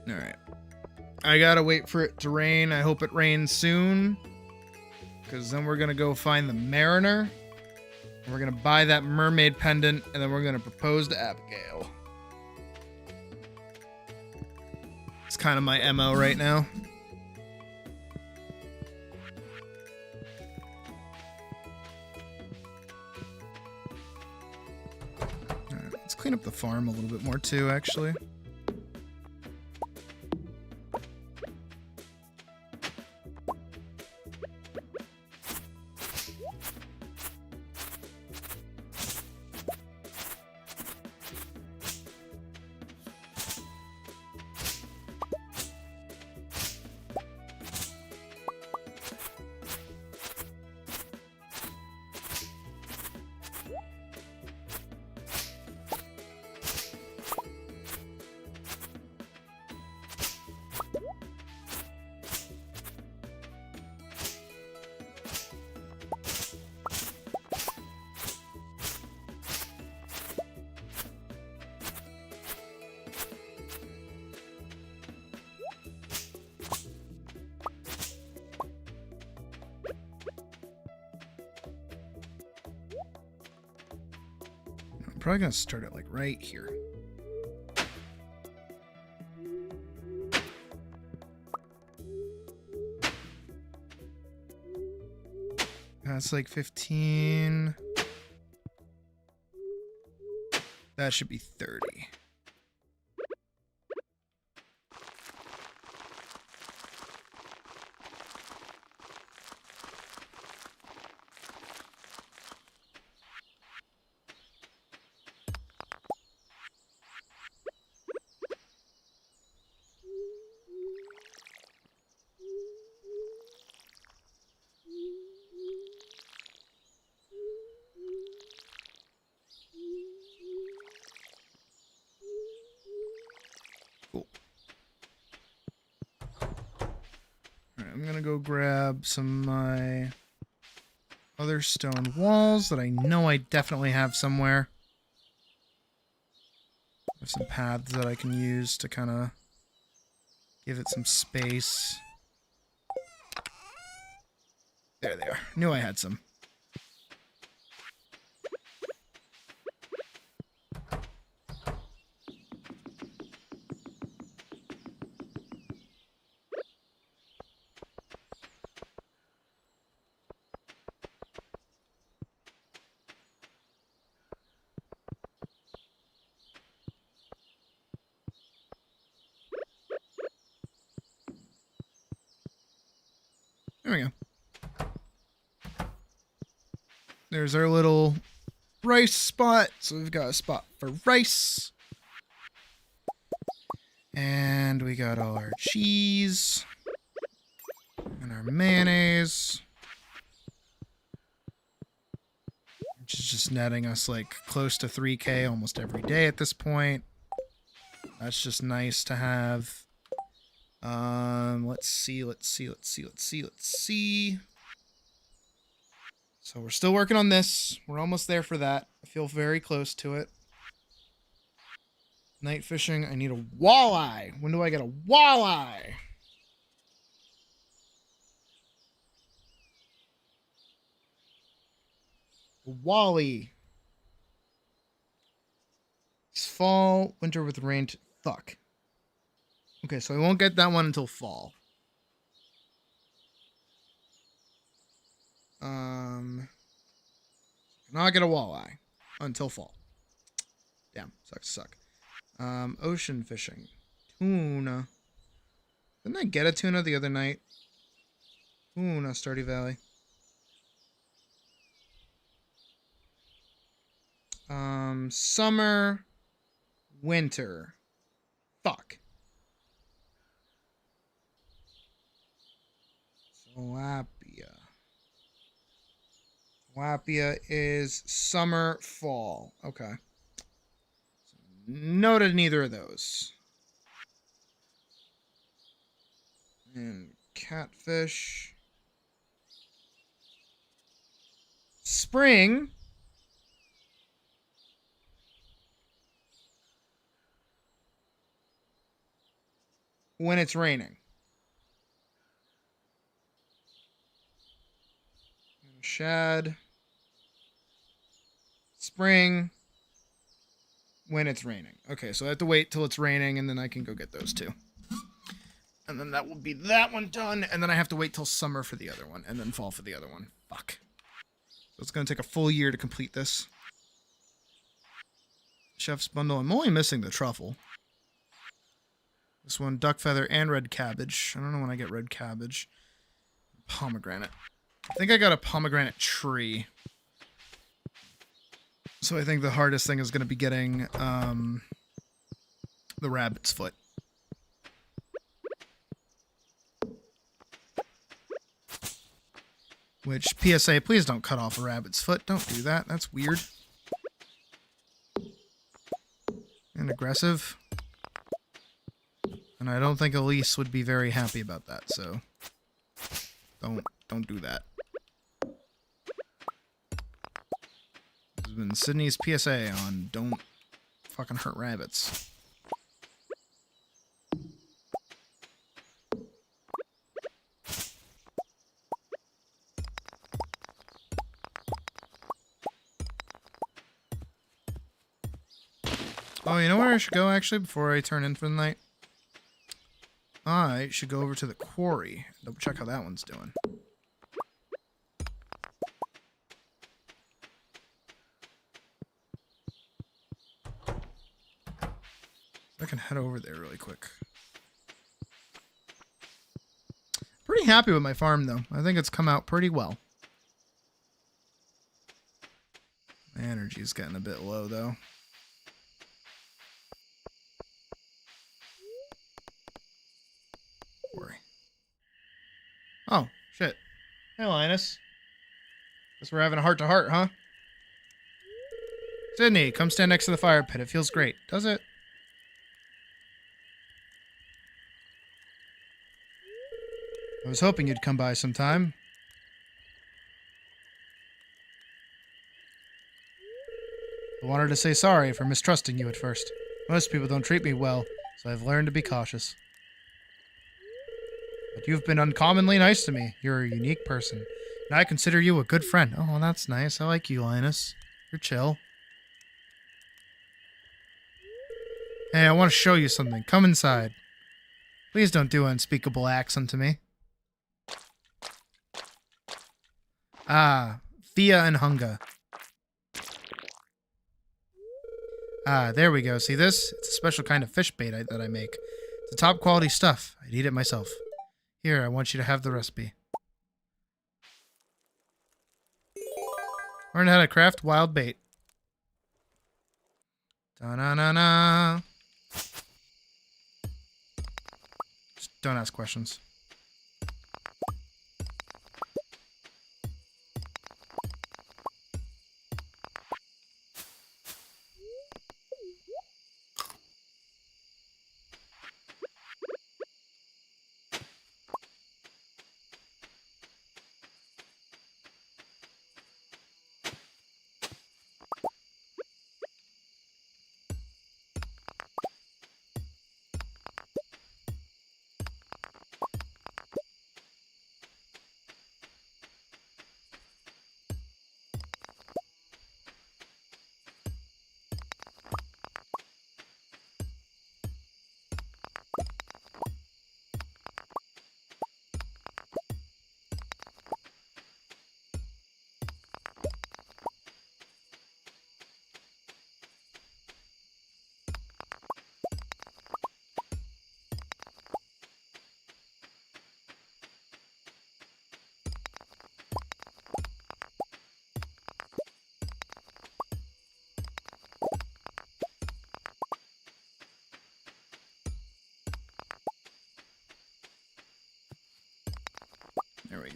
Alright. I gotta wait for it to rain. I hope it rains soon. Because then we're gonna go find the Mariner. And we're gonna buy that mermaid pendant. And then we're gonna propose to Abigail. It's kind of my MO right now. Alright, let's clean up the farm a little bit more too, actually. I'm probably gonna start it like right here. That's like 15. That should be 30. I'm gonna go grab some of my other stone walls that I know I definitely have somewhere. There's some paths that I can use to kind of give it some space. There they are. Knew I had some. There we go. There's our little rice spot. So we've got a spot for rice. And we got all our cheese. And our mayonnaise. Which is just netting us like close to 3K almost every day at this point. That's just nice to have. Let's see. So we're still working on this. We're almost there for that. I feel very close to it. Night fishing. I need a walleye. When do I get a walleye? Wally. It's fall, winter with rain. Fuck. Okay, so I won't get that one until fall. Not get a walleye until fall. Damn, sucks to suck. Ocean fishing. Tuna. Didn't I get a tuna the other night? Tuna, Stardew Valley. Summer, winter. Fuck. Tilapia. Tilapia is summer, fall. Okay. Noted neither of those. And catfish. Spring. When it's raining. Shad. Spring. When it's raining. Okay, so I have to wait till it's raining and then I can go get those two. And then that will be that one done. And then I have to wait till summer for the other one. And then fall for the other one. Fuck. So it's going to take a full year to complete this. Chef's bundle. I'm only missing the truffle. This one, duck feather and red cabbage. I don't know when I get red cabbage. Pomegranate. I think I got a pomegranate tree. So I think the hardest thing is going to be getting the rabbit's foot. Which, PSA, please don't cut off a rabbit's foot. Don't do that. That's weird. And aggressive. And I don't think Elise would be very happy about that, so don't do that. This has been Sydney's PSA on don't fucking hurt rabbits. Oh, you know where I should go actually before I turn in for the night? I should go over to the quarry. Double check how that one's doing. I can head over there really quick. Pretty happy with my farm though. I think it's come out pretty well. My energy's getting a bit low though. Oh, shit. Hey, Linus. Guess we're having a heart-to-heart, huh? Sydney, come stand next to the fire pit. It feels great. Does it? I was hoping you'd come by sometime. I wanted to say sorry for mistrusting you at first. Most people don't treat me well, so I've learned to be cautious. But you've been uncommonly nice to me. You're a unique person. And I consider you a good friend. Oh, well, that's nice. I like you, Linus. You're chill. Hey, I want to show you something. Come inside. Please don't do unspeakable acts unto me. Ah, Fia and Hunga. Ah, there we go. See this? It's a special kind of fish bait that I make. It's the top quality stuff. I'd eat it myself. Here, I want you to have the recipe. Learn how to craft wild bait. Da-na-na-na. Just don't ask questions.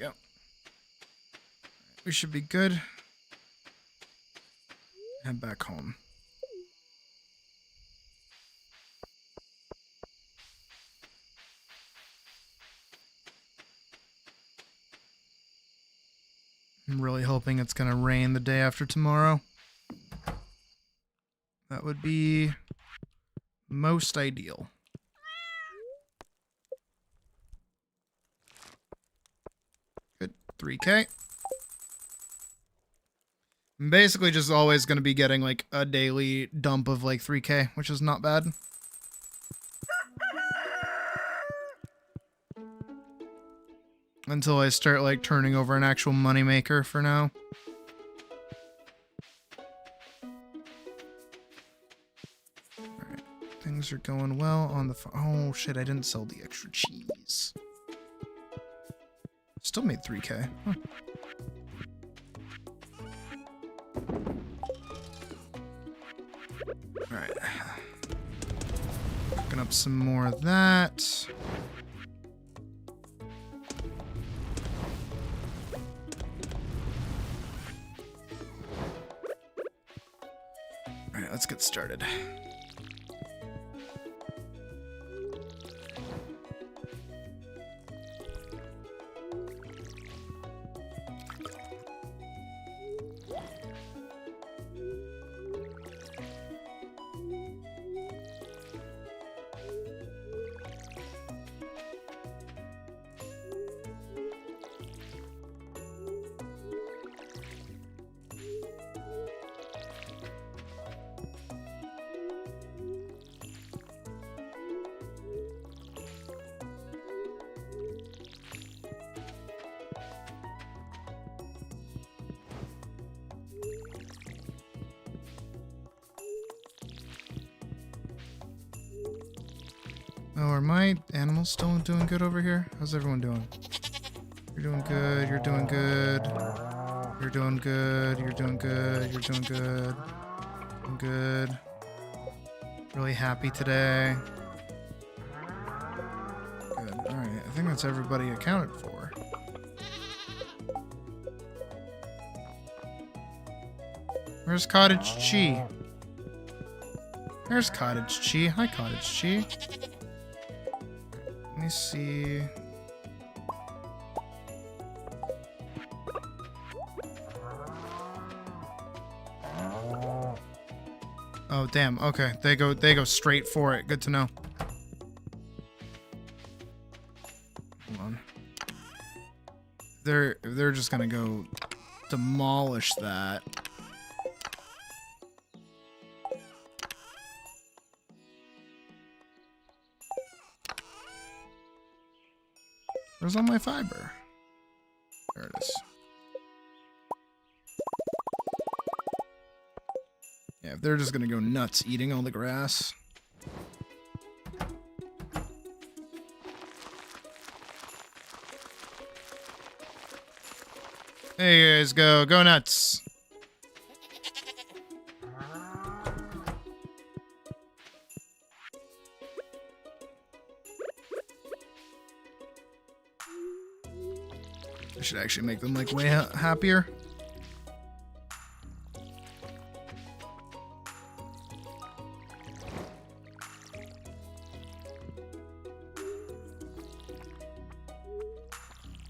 go. We should be good. Head back home. I'm really hoping it's gonna rain the day after tomorrow. That would be most ideal. Good. 3K. I'm basically just always going to be getting like a daily dump of like 3K, which is not bad. Until I start like turning over an actual moneymaker for now. Alright, things are going well on the oh shit, I didn't sell the extra cheese. Still made 3K. Huh. Alright. Picking up some more of that. Alright, let's get started. Oh, are my animals still doing good over here? How's everyone doing? You're doing good, you're doing good. You're doing good, you're doing good, you're doing good. I'm good. Really happy today. Good, alright, I think that's everybody accounted for. Where's Cottage Chi? There's Cottage Chi. Hi, Cottage Chi. Let me see. Oh damn. Okay, they go straight for it. Good to know. Hold on. They're just gonna go demolish that. Where's all my fiber? There it is. Yeah, they're just gonna go nuts eating all the grass. There you guys go. Go nuts. I should actually make them like way happier.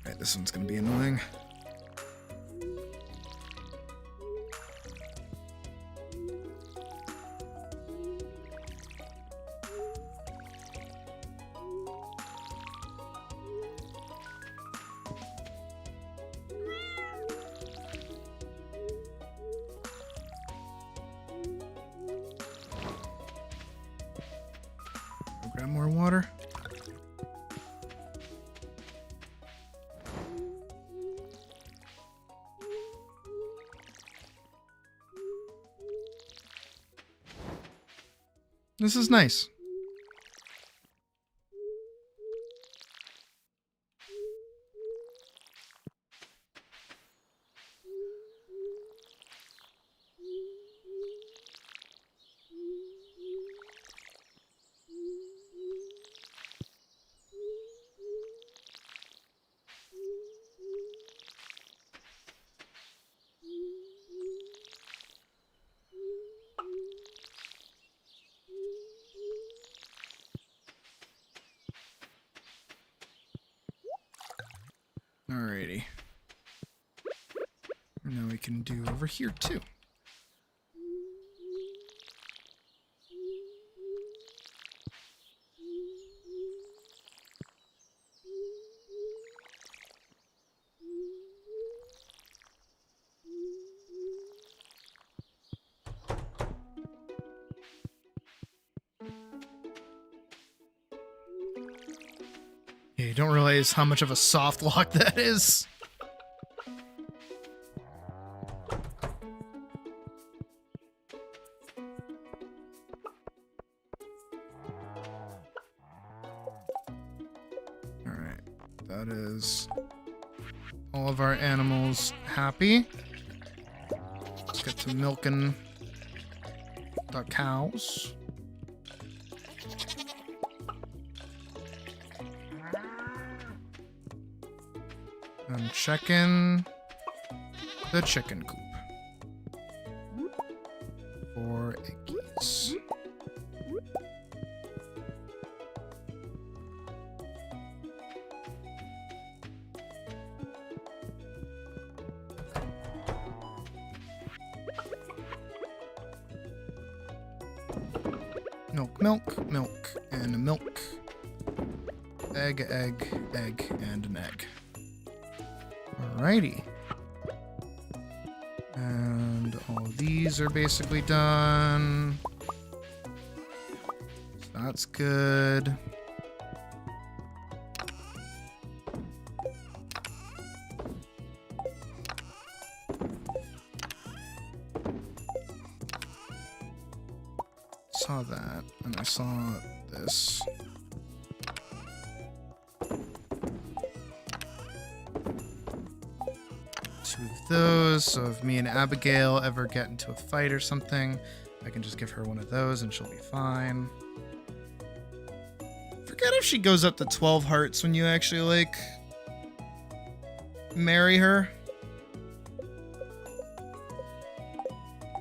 Alright, this one's gonna be annoying. Grab more water. This is nice. Alrighty. Now we can do over here too. Yeah, you don't realize how much of a soft lock that is. Alright, that is all of our animals happy. Let's get to milking the cows. And checking the chicken coop for eggies. Milk, milk, milk, and milk. Egg, egg, egg, and an egg. Alrighty. And all these are basically done. So that's good. Saw that, and I saw this. Two of those, so if me and Abigail ever get into a fight or something, I can just give her one of those and she'll be fine. Forget if she goes up to 12 hearts when you actually, like, marry her.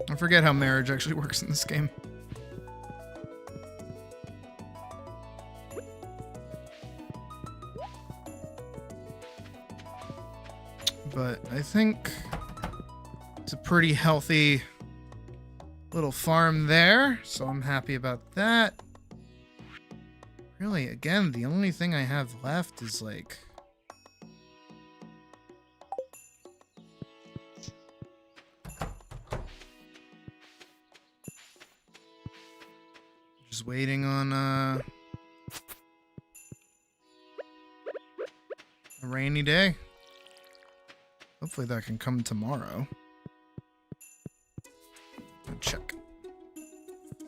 I forget how marriage actually works in this game. But I think it's a pretty healthy little farm there, so I'm happy about that. Really, again, the only thing I have left is like... just waiting on a rainy day. Hopefully that can come tomorrow. Let's check.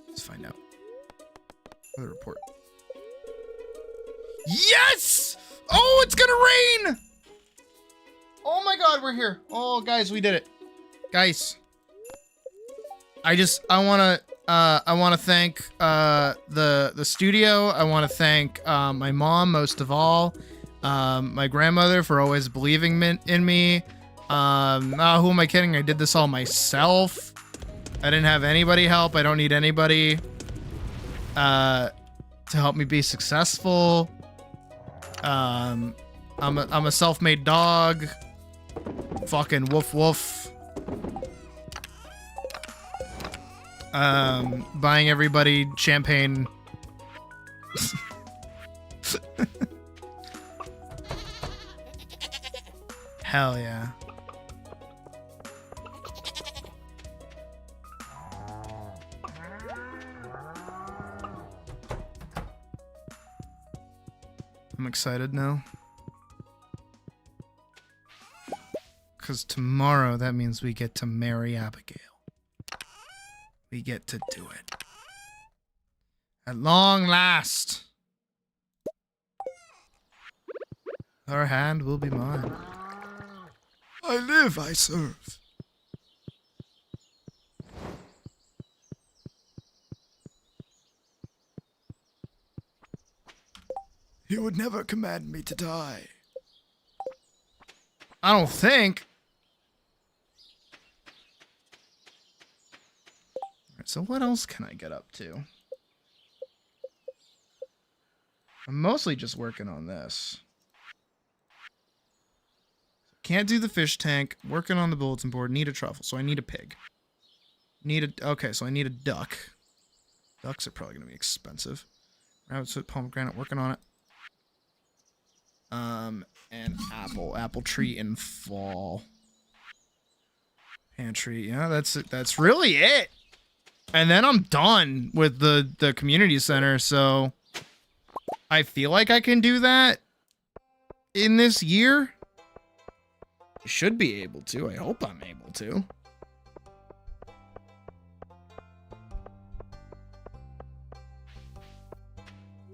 Let's find out. Weather report. Yes! Oh, it's gonna rain! Oh my god, we're here. Oh, guys, we did it. Guys. I wanna thank the studio. I wanna thank my mom most of all. My grandmother for always believing in me. Who am I kidding? I did this all myself. I didn't have anybody help. I don't need anybody to help me be successful. I'm a self-made dog. Fucking woof woof. Buying everybody champagne. Hell yeah. I'm excited now. Because tomorrow, that means we get to marry Abigail. We get to do it. At long last. Her hand will be mine. I live, I serve. He would never command me to die. I don't think. Alright, so what else can I get up to? I'm mostly just working on this. Can't do the fish tank. Working on the bulletin board. Need a truffle. So I need a pig. Okay, so I need a duck. Ducks are probably going to be expensive. Rabbit's foot, pomegranate, working on it. And apple tree in fall. Pantry, yeah, that's really it. And then I'm done with the community center, so I feel like I can do that in this year. I should be able to. I hope I'm able to.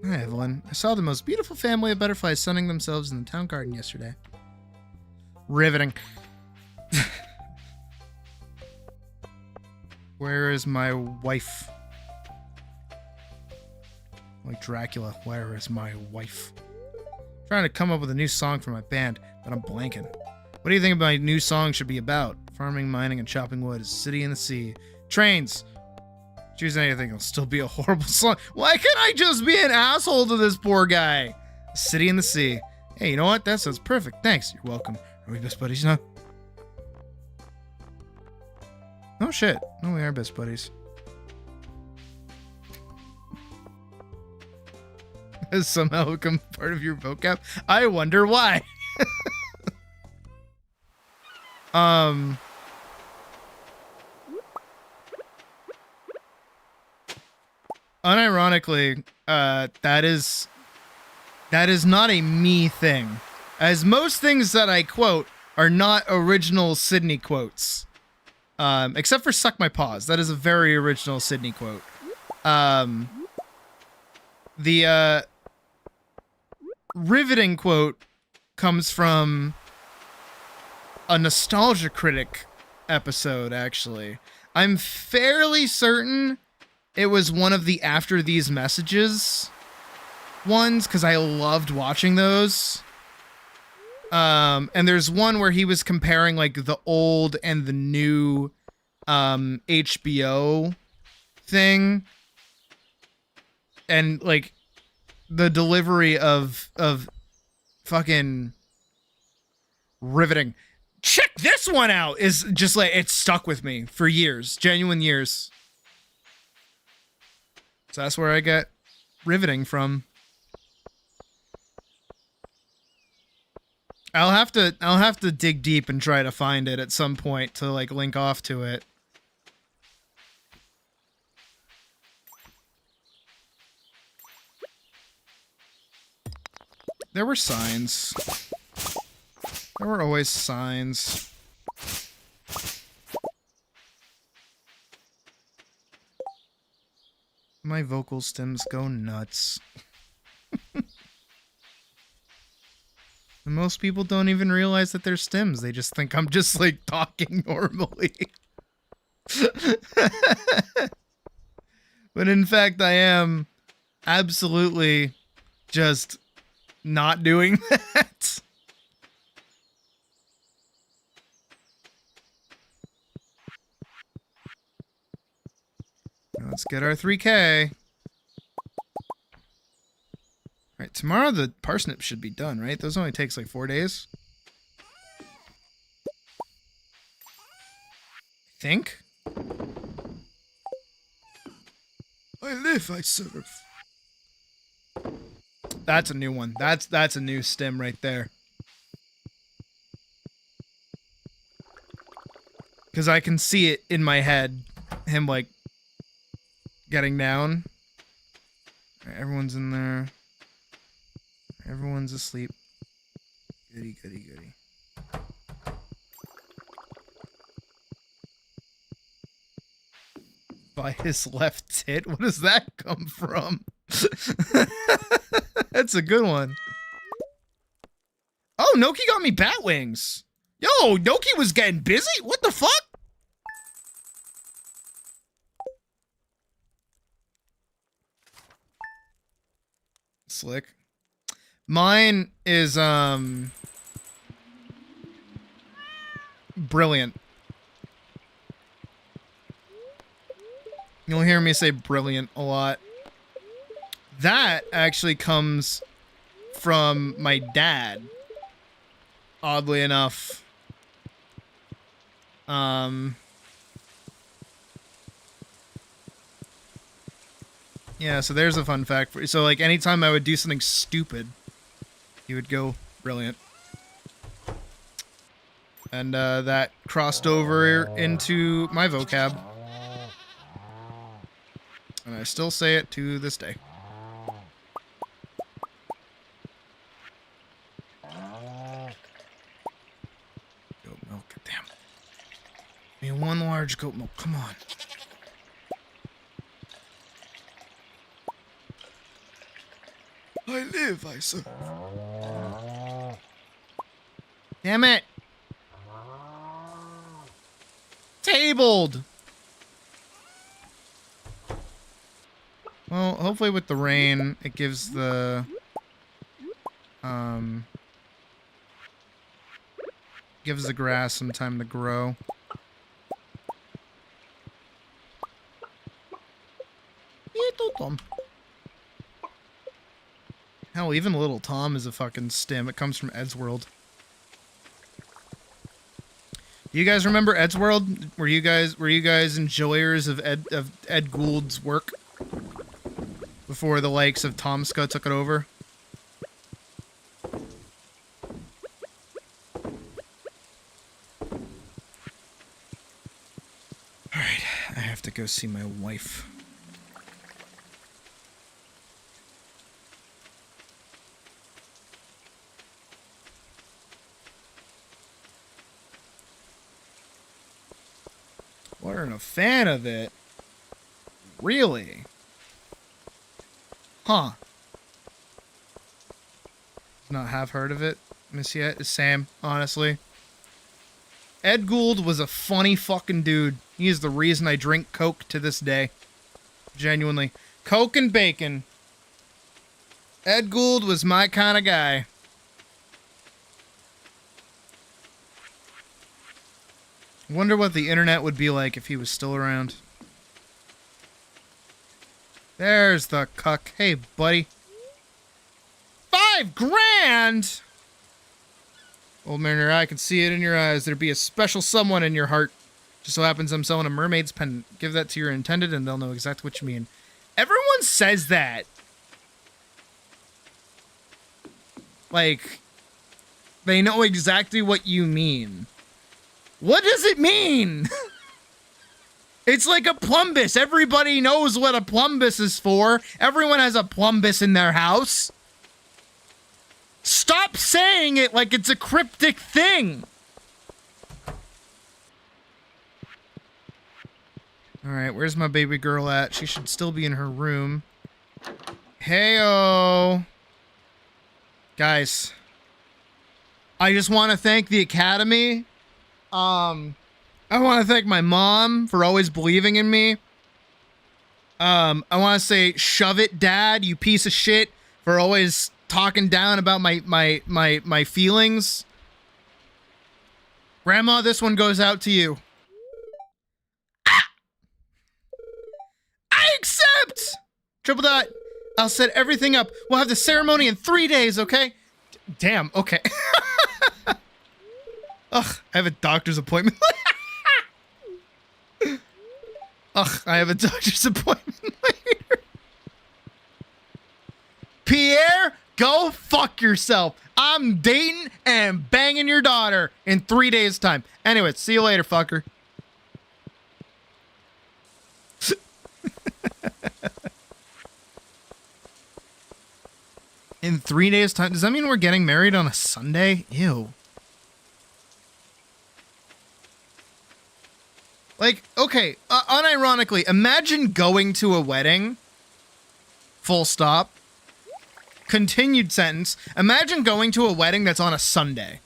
Hi, Evelyn. I saw the most beautiful family of butterflies sunning themselves in the town garden yesterday. Riveting. Where is my wife? Like Dracula, where is my wife? Trying to come up with a new song for my band, but I'm blanking. What do you think my new song should be about? Farming, mining, and chopping wood. City in the sea. Trains. Choose anything, it'll still be a horrible song. Why can't I just be an asshole to this poor guy? City in the sea. Hey, you know what? That sounds perfect. Thanks. You're welcome. Are we best buddies now? Oh shit. No, we are best buddies. Has somehow become part of your vocab. I wonder why. Unironically, that is not a me thing, as most things that I quote are not original Sydney quotes, except for "suck my paws." That is a very original Sydney quote. The riveting quote comes from a Nostalgia Critic episode, actually. I'm fairly certain it was one of the After These Messages ones, because I loved watching those. And there's one where he was comparing like the old and the new HBO thing. And like the delivery of fucking riveting. Check this one out is just like, it stuck with me for years, genuine years. So that's where I get riveting from. I'll have to dig deep and try to find it at some point to like link off to it. There were signs. There were always signs. My vocal stems go nuts. And most people don't even realize that they're stems. They just think I'm just like talking normally. But in fact, I am absolutely just not doing that. Let's get our 3K. Alright, tomorrow the parsnips should be done, right? Those only takes like 4 days. I think. I live, I serve. That's a new one. That's a new stem right there. Because I can see it in my head. Him like getting down. Right, everyone's in there. Everyone's asleep. Goody, goody, goody. By his left tit? What does that come from? That's a good one. Oh, Noki got me bat wings. Yo, Noki was getting busy? What the fuck? Slick. Mine is brilliant. You'll hear me say brilliant a lot. That actually comes from my dad. Oddly enough. Yeah, so there's a fun fact for you. So, like, anytime I would do something stupid, he would go, brilliant. And that crossed over into my vocab. And I still say it to this day. Goat milk, damn. Give me one large goat milk, come on. I live, I serve. Damn it! Tabled! Well, hopefully with the rain, it gives the... gives the grass some time to grow. Little Tom. Hell, even Little Tom is a fucking stim. It comes from Ed's World. Do you guys remember Ed's World? Were you guys enjoyers of Ed Gould's work before the likes of Tomska took it over? Alright, I have to go see my wife. Weren't a fan of it. Really? Huh. Not have heard of it, Miss yet. Sam, honestly. Ed Gould was a funny fucking dude. He is the reason I drink Coke to this day. Genuinely. Coke and bacon. Ed Gould was my kind of guy. Wonder what the internet would be like if he was still around. There's the cuck. Hey, buddy. $5 grand! Old Mariner, I can see it in your eyes. There'd be a special someone in your heart. Just so happens I'm selling a mermaid's pendant. Give that to your intended and they'll know exactly what you mean. Everyone says that. Like, they know exactly what you mean. What does it mean? It's like a plumbus. Everybody knows what a plumbus is for. Everyone has a plumbus in their house. Stop saying it like it's a cryptic thing. Alright, where's my baby girl at? She should still be in her room. Heyo. Guys. I just want to thank the Academy. I want to thank my mom for always believing in me. I want to say, shove it, Dad, you piece of shit, for always talking down about my feelings. Grandma, this one goes out to you. Ah! I accept! Triple dot. I'll set everything up. We'll have the ceremony in 3 days, okay? Damn, okay. Ugh, I have a doctor's appointment. Ugh, I have a doctor's appointment later. Pierre, go fuck yourself. I'm dating and banging your daughter in 3 days' time. Anyway, see you later, fucker. In 3 days' time? Does that mean we're getting married on a Sunday? Ew. Like, okay, unironically, imagine going to a wedding, full stop, continued sentence, imagine going to a wedding that's on a Sunday.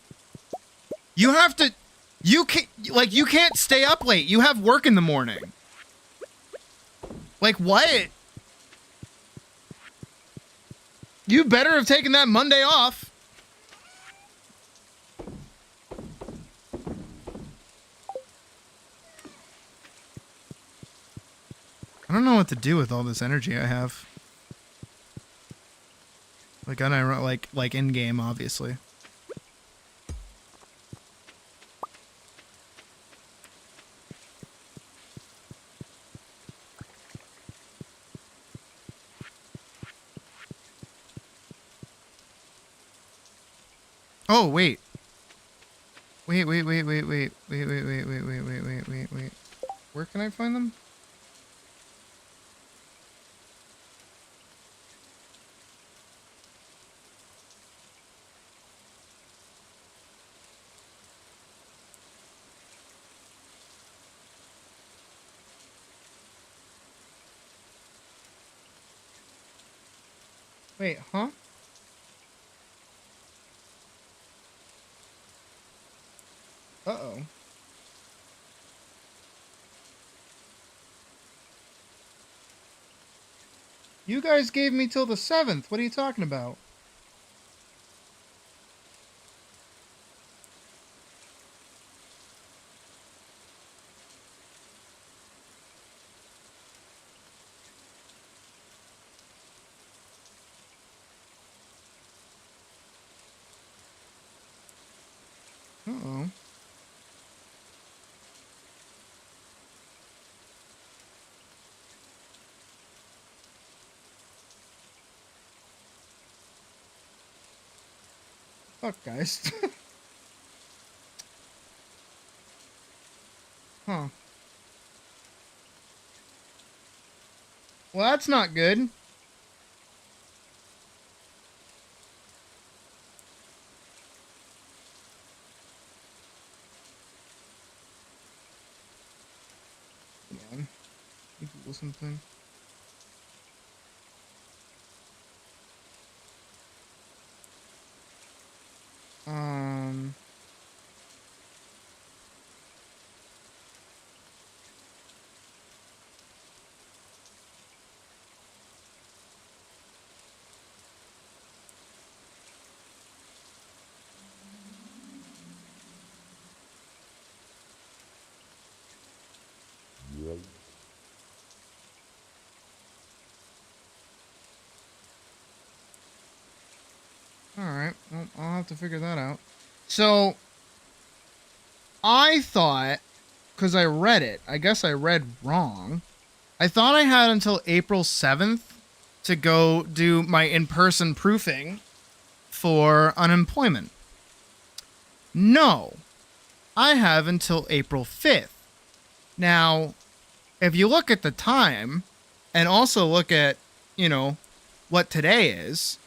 You have to, you can't stay up late, you have work in the morning. Like, what? You better have taken that Monday off. I don't know what to do with all this energy I have. Like in game, obviously. Oh, wait. Wait. Where can I find them? Wait, huh? Uh-oh. You guys gave me till the 7th. What are you talking about? Uh-oh. Fuck, guys. Huh. Well, that's not good. Hold on. Let me Google something. Alright, well, I'll have to figure that out. So, I thought, because I read it, I guess I read wrong. I thought I had until April 7th to go do my in-person proofing for unemployment. No, I have until April 5th. Now, if you look at the time, and also look at, you know, what today is,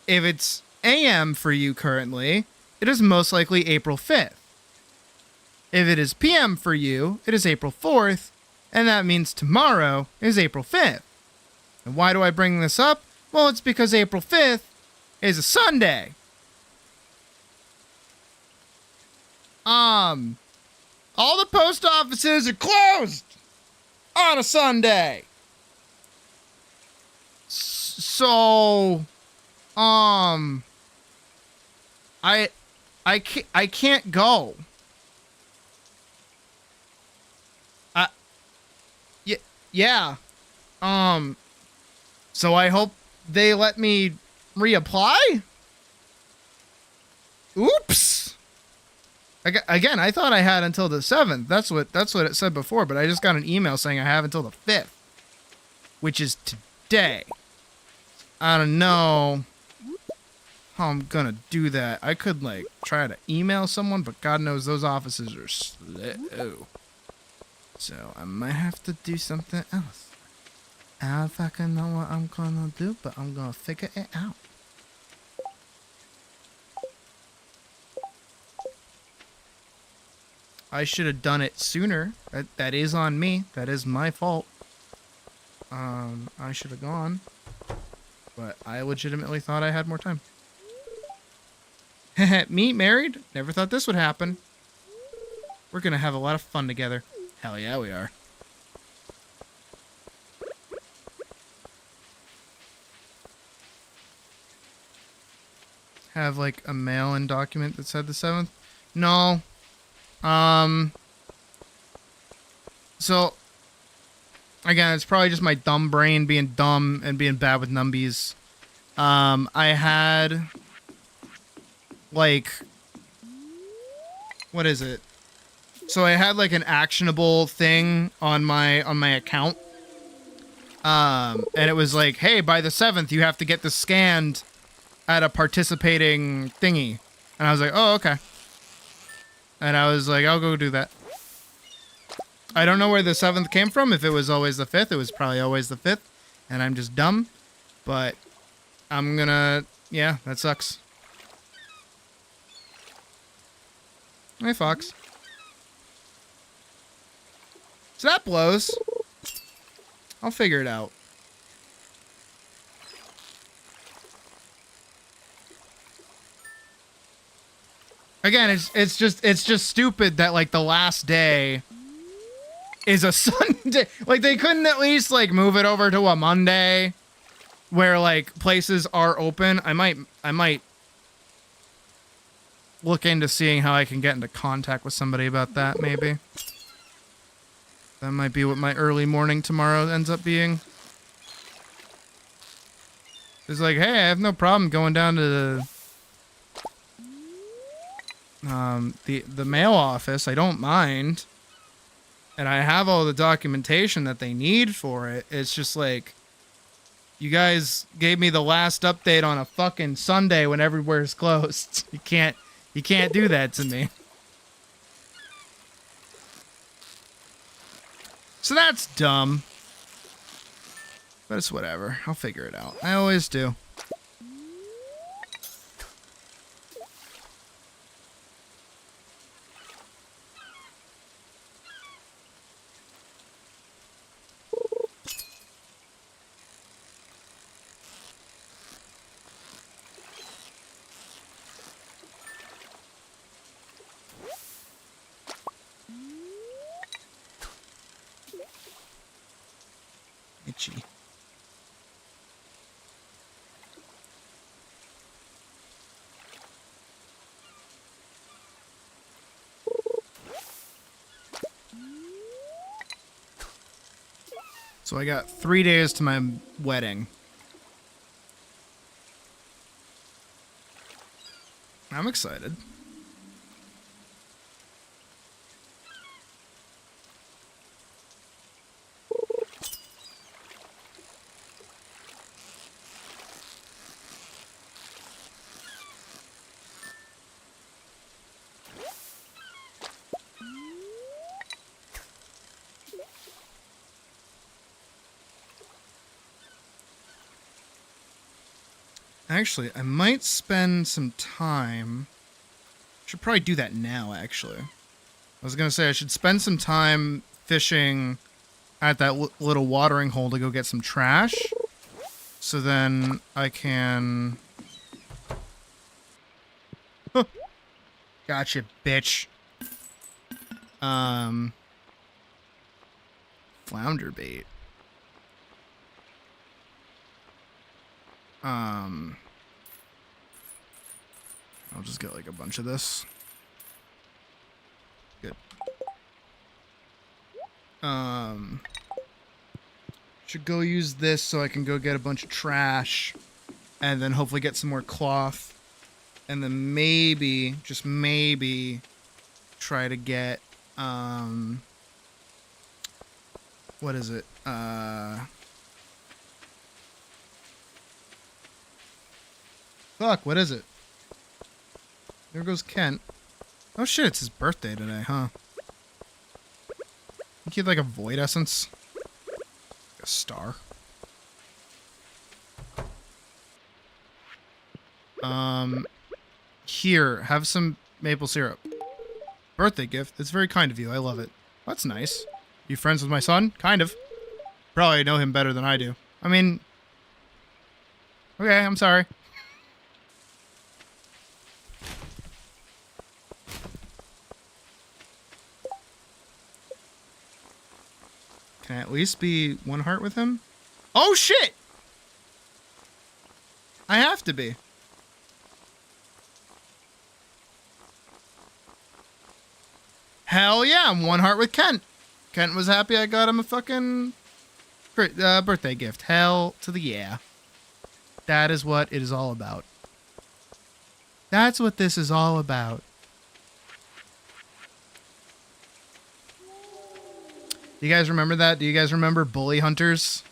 if it's AM for you currently, it is most likely April 5th. If it is PM for you, it is April 4th, and that means tomorrow is April 5th. And why do I bring this up? Well, it's because April 5th is a Sunday. All the post offices are closed on a Sunday. So, I can't go. Yeah. So I hope they let me reapply? Oops. Again, I thought I had until the 7th. That's what it said before, but I just got an email saying I have until the 5th, which is today. I don't know how I'm gonna do that. I could, like, try to email someone, but God knows those offices are slow. So I might have to do something else. I don't fucking know what I'm gonna do, but I'm gonna figure it out. I should have done it sooner. That is on me. That is my fault. I should have gone. But I legitimately thought I had more time. Me, married? Never thought this would happen. We're gonna have a lot of fun together. Hell yeah, we are. Have, like, a mail-in document that said the 7th? No. So, again, it's probably just my dumb brain being dumb and being bad with numbies. I had, like, what is it? So I had, like, an actionable thing on my account. And it was like, hey, by the 7th, you have to get this scanned at a participating thingy. And I was like, oh, okay. And I was like, I'll go do that. I don't know where the 7th came from. If it was always the 5th, it was probably always the 5th. And I'm just dumb. But I'm gonna... Yeah, that sucks. Hey, Fox. So that blows. I'll figure it out. Again, it's just stupid that like the last day is a Sunday. Like they couldn't at least like move it over to a Monday where like places are open. I might look into seeing how I can get into contact with somebody about that maybe. That might be what my early morning tomorrow ends up being. It's like, hey, I have no problem going down to the mail office. I don't mind. And I have all the documentation that they need for it. It's just like, you guys gave me the last update on a fucking Sunday when everywhere's closed. You can't do that to me. So that's dumb. But it's whatever. I'll figure it out. I always do. Itchy. So I got 3 days to my wedding. I'm excited. Actually, I might spend some time... Should probably do that now, actually. I was going to say I should spend some time fishing at that little watering hole to go get some trash. So then I can... Huh. Gotcha, bitch. Flounder bait. I'll just get like a bunch of this. Good. Should go use this so I can go get a bunch of trash and then hopefully get some more cloth and then maybe, just maybe try to get, what is it? Fuck, what is it? There goes Kent. Oh shit, it's his birthday today, huh? You get like a void essence? A star? Here, have some maple syrup. Birthday gift. It's very kind of you. I love it. That's nice. You friends with my son? Kind of. Probably know him better than I do. I mean... Okay, I'm sorry. Can I at least be one heart with him? Oh shit! I have to be. Hell yeah, I'm one heart with Kent. Kent was happy I got him a fucking birthday gift. Hell to the yeah. That is what it is all about. That's what this is all about. Do you guys remember that? Do you guys remember bully hunters?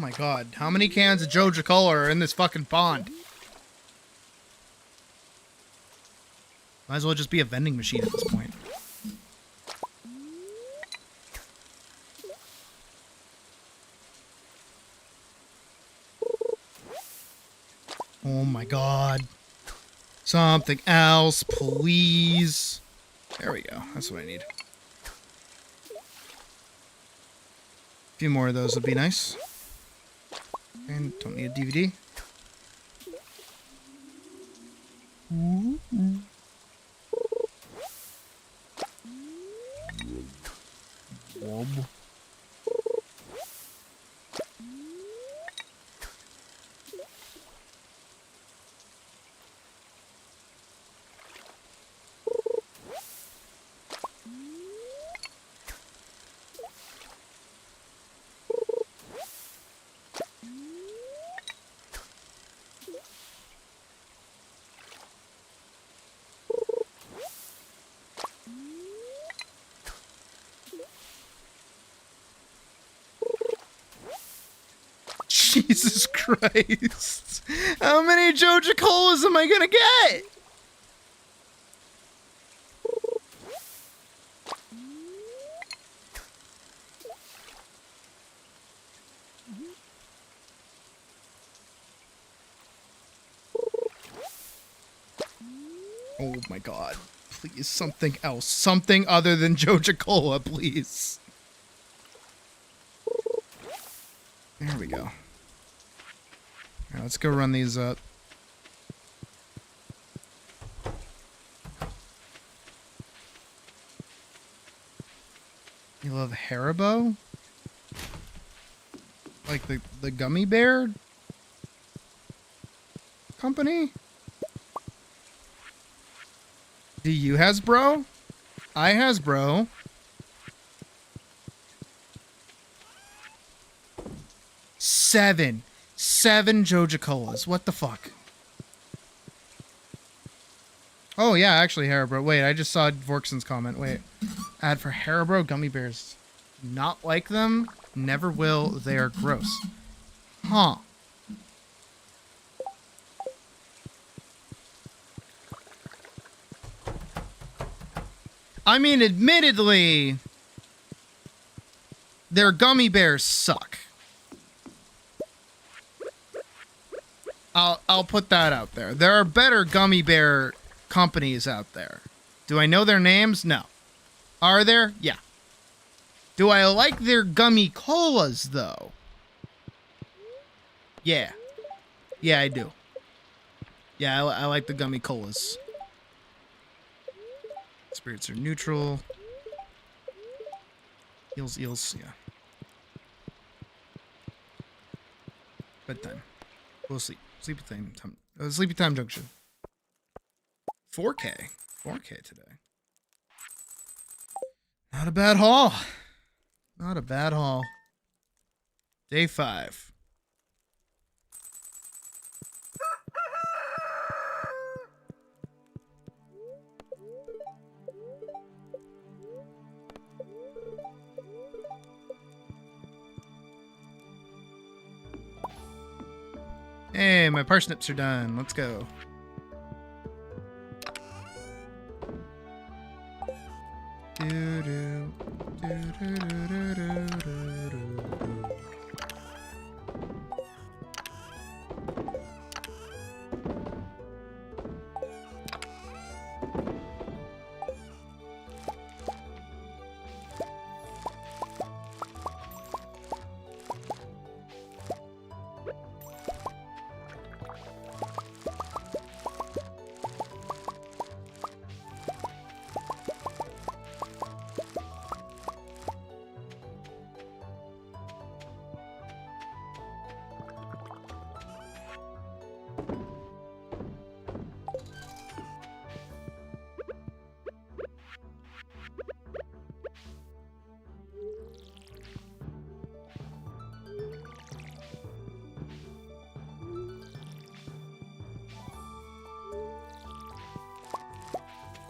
my god. How many cans of Joja Cola are in this fucking pond? Might as well just be a vending machine at this point. Oh my god. Something else, please. There we go. That's what I need. A few more of those would be nice. And don't need a DVD. Wob. Jesus Christ. How many Joja Colas am I gonna get? Oh my god. Please, something else. Something other than Joja Cola, please. There we go. All right, let's go run these up. You love Haribo? Like the gummy bear company? Do you Hasbro? I Hasbro. Seven Joja Colas. What the fuck? Oh yeah, actually Haribo. Wait, I just saw Vorkson's comment. Wait. Ad for Haribo gummy bears. Not like them. Never will. They are gross. Huh. I mean, admittedly, their gummy bears suck. I'll put that out there. There are better gummy bear companies out there. Do I know their names? No. Are there? Yeah. Do I like their gummy colas, though? Yeah. Yeah, I do. Yeah, I like the gummy colas. Spirits are neutral. Eels, yeah. Bedtime. Go sleep. Sleepy time junction. 4K. 4K today. Not a bad haul. Not a bad haul. Day 5. Hey, my parsnips are done. Let's go.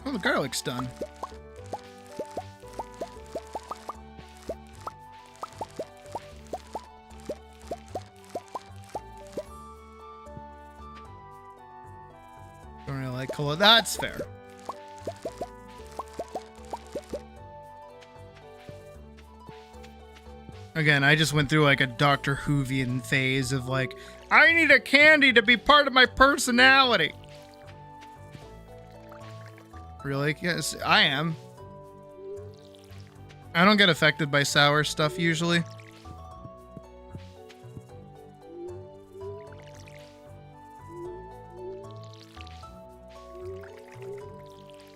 Oh, the garlic's done. well, that's fair. Again, I just went through like a Dr. Whovian phase of like, I need a candy to be part of my personality. Really? Yes, I am. I don't get affected by sour stuff usually.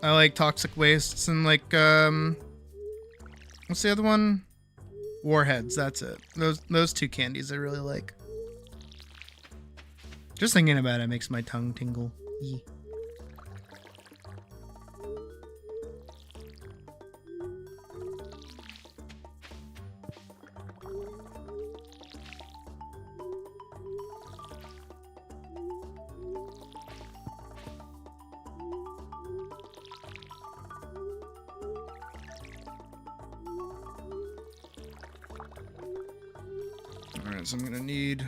I like toxic wastes and like, what's the other one? Warheads, that's it. Those two candies I really like. Just thinking about it makes my tongue tingle. Yee. Alright, so I'm gonna need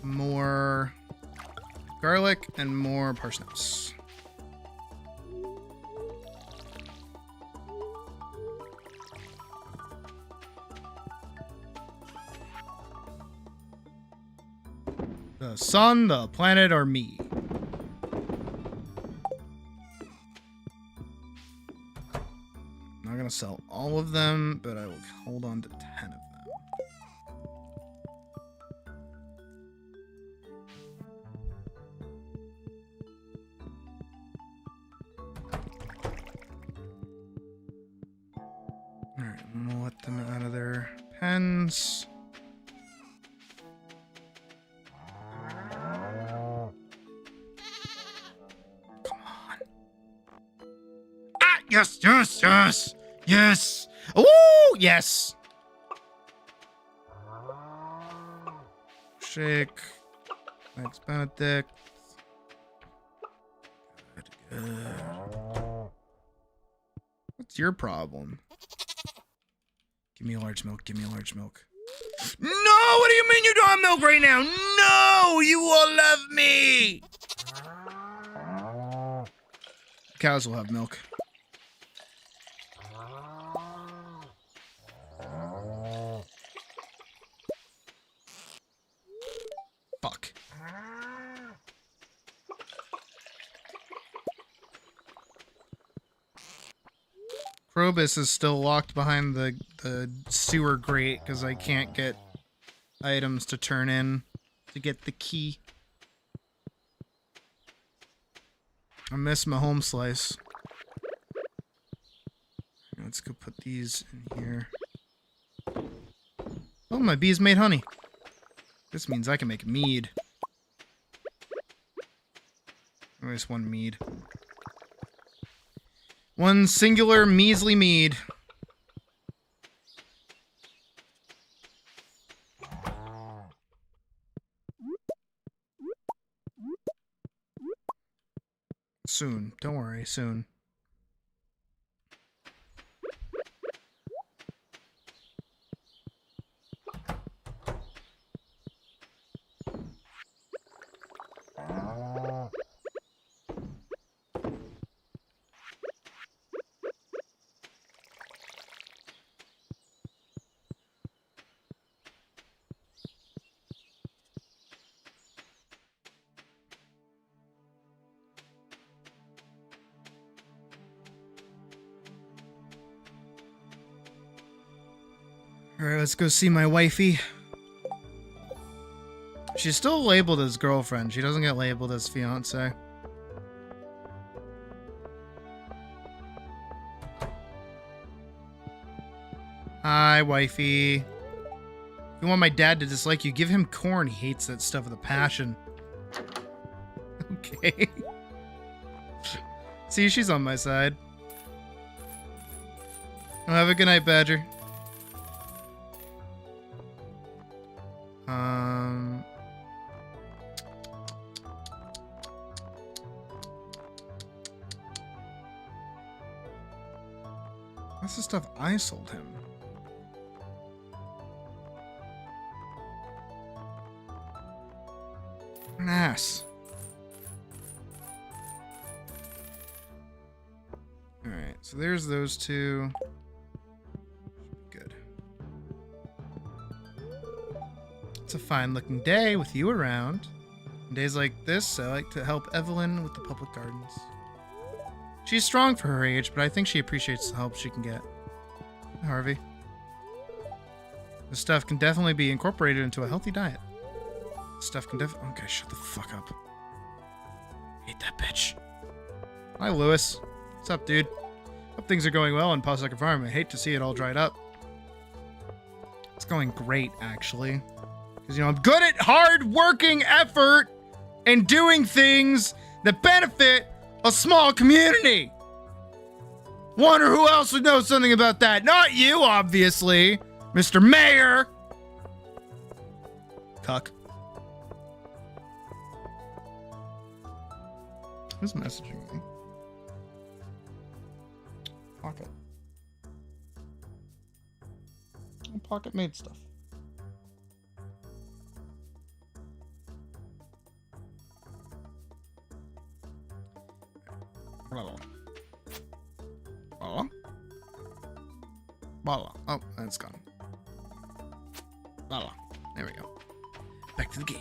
more garlic and more parsnips. The sun, the planet, or me? I'm not gonna sell all of them, but I will hold on to 10 of them. Alright, I'm gonna let them out of their pens. Come on. Ah, yes, yes, yes, yes. Oh, yes. Shake. Thanks, Benedict. Good, good. What's your problem? Give me a large milk. Give me a large milk. No! What do you mean you don't have milk right now? No! You will love me! Cows will have milk. Fuck. Krobus is still locked behind the sewer grate because I can't get items to turn in to get the key. I miss my home slice. Let's go put these in here. Oh, my bees made honey. This means I can make mead. There's one mead. One singular measly mead. Soon. Don't worry, soon. Alright, let's go see my wifey. She's still labeled as girlfriend. She doesn't get labeled as fiance. Hi, wifey. If you want my dad to dislike you, give him corn. He hates that stuff with a passion. Okay. See, she's on my side. Well, have a good night, Badger. That's the stuff I sold him. An ass. So there's those two. Good. It's a fine looking day with you around. On days like this, I like to help Evelyn with the public gardens. She's strong for her age, but I think she appreciates the help she can get. Harvey. This stuff can definitely be incorporated into a healthy diet. This stuff can okay, shut the fuck up. Hate that bitch. Hi, Lewis. What's up, dude? Hope things are going well in Pawsucker Farm. I hate to see it all dried up. It's going great, actually. Because, you know, I'm good at hard-working effort and doing things that benefit a small community. Wonder who else would know something about that? Not you, obviously, Mr. Mayor. Cuck. Who's messaging me? Pocket. Pocket made stuff. Oh, that's gone. There we go. Back to the game.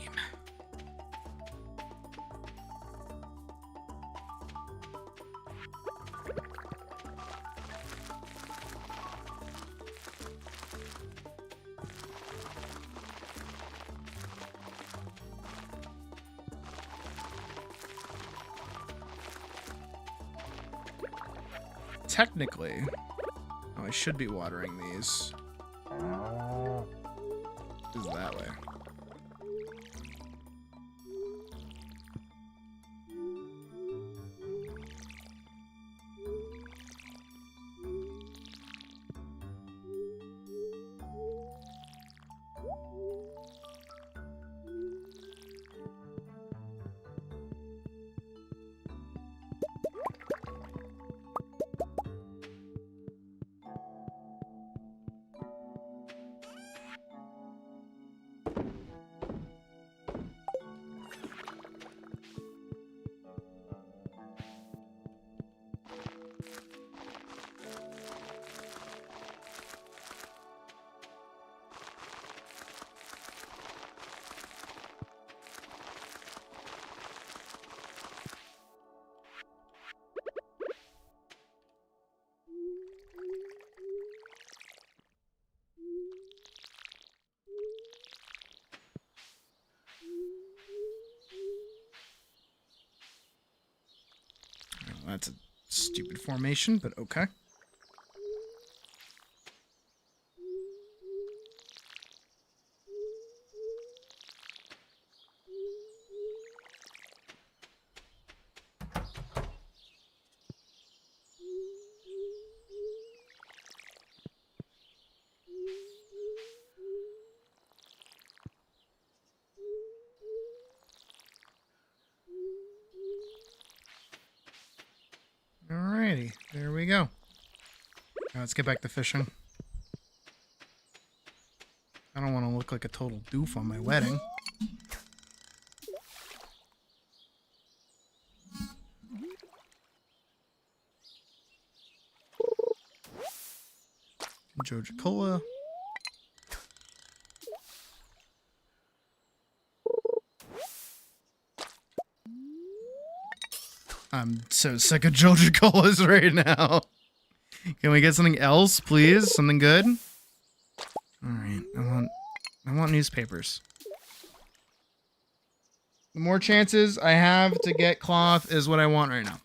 Technically, I should be watering these. Is that way. That's a stupid formation, but okay. Alrighty, there we go. Now let's get back to fishing. I don't want to look like a total doof on my wedding. Georgia Cola. I'm so sick of Georgia Colas right now. Can we get something else, please? Something good? Alright, I want newspapers. The more chances I have to get cloth is what I want right now.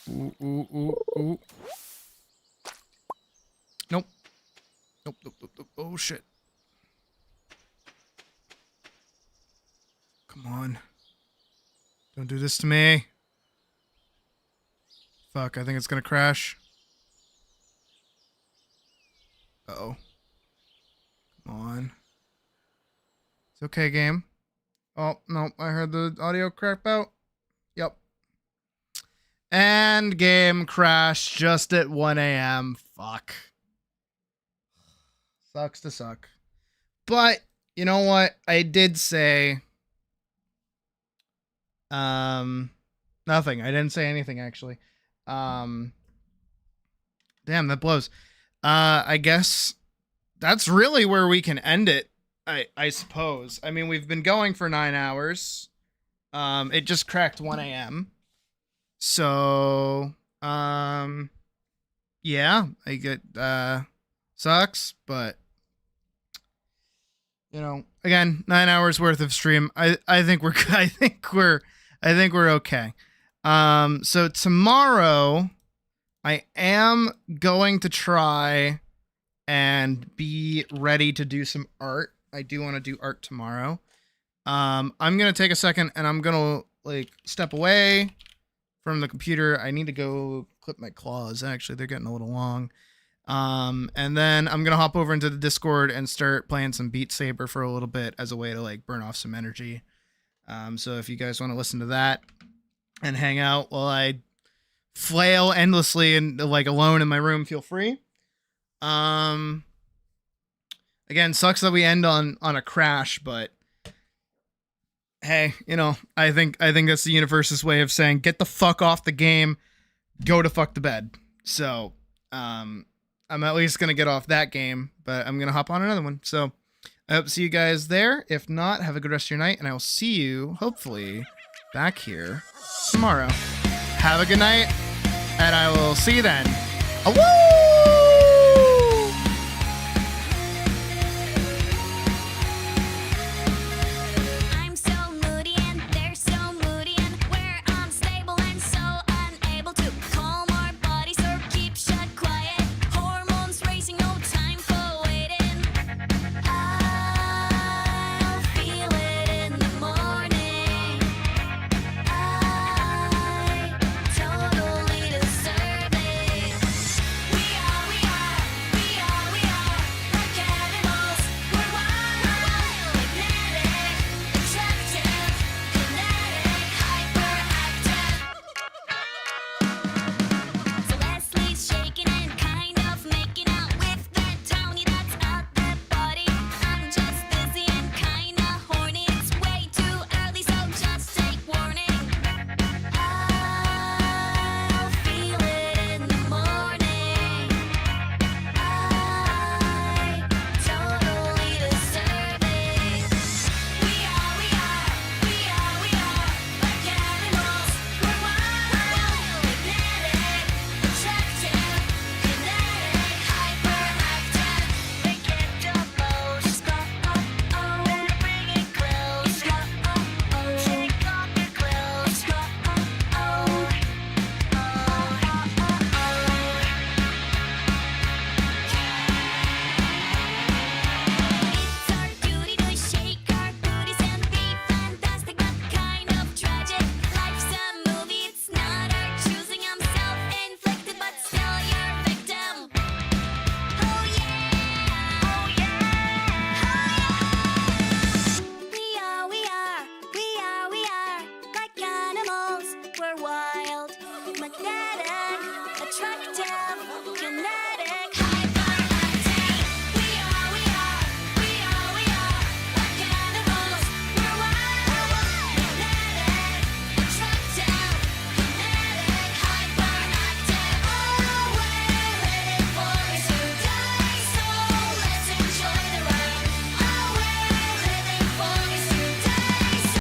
Ooh, ooh, ooh, ooh. Nope. Nope, nope, nope, nope. Oh, shit. Come on. Don't do this to me. Fuck, I think it's gonna crash. Uh-oh. Come on. It's okay, game. Oh, no, I heard the audio crap out. Yep. And game crashed just at 1 a.m. Fuck. Sucks to suck. But, you know what? I did say... Nothing. I didn't say anything, actually. Damn, that blows. I guess that's really where we can end it, I suppose. I mean, we've been going for 9 hours. It just cracked 1 a.m. So, yeah, I get, sucks, but, you know, again, 9 hours worth of stream. I think we're okay. So tomorrow I am going to try and be ready to do some art. I do want to do art tomorrow. I'm going to take a second and I'm going to like step away from the computer. I need to go clip my claws. Actually, they're getting a little long. And then I'm going to hop over into the Discord and start playing some Beat Saber for a little bit as a way to like burn off some energy. So if you guys want to listen to that and hang out while I flail endlessly and like alone in my room, feel free. Again, sucks that we end on a crash, but hey, you know, I think that's the universe's way of saying get the fuck off the game, go to fuck the bed. So, I'm at least gonna get off that game, but I'm gonna hop on another one. So I hope to see you guys there. If not, have a good rest of your night, and I will see you, hopefully, back here tomorrow. Have a good night, and I will see you then. Awoo!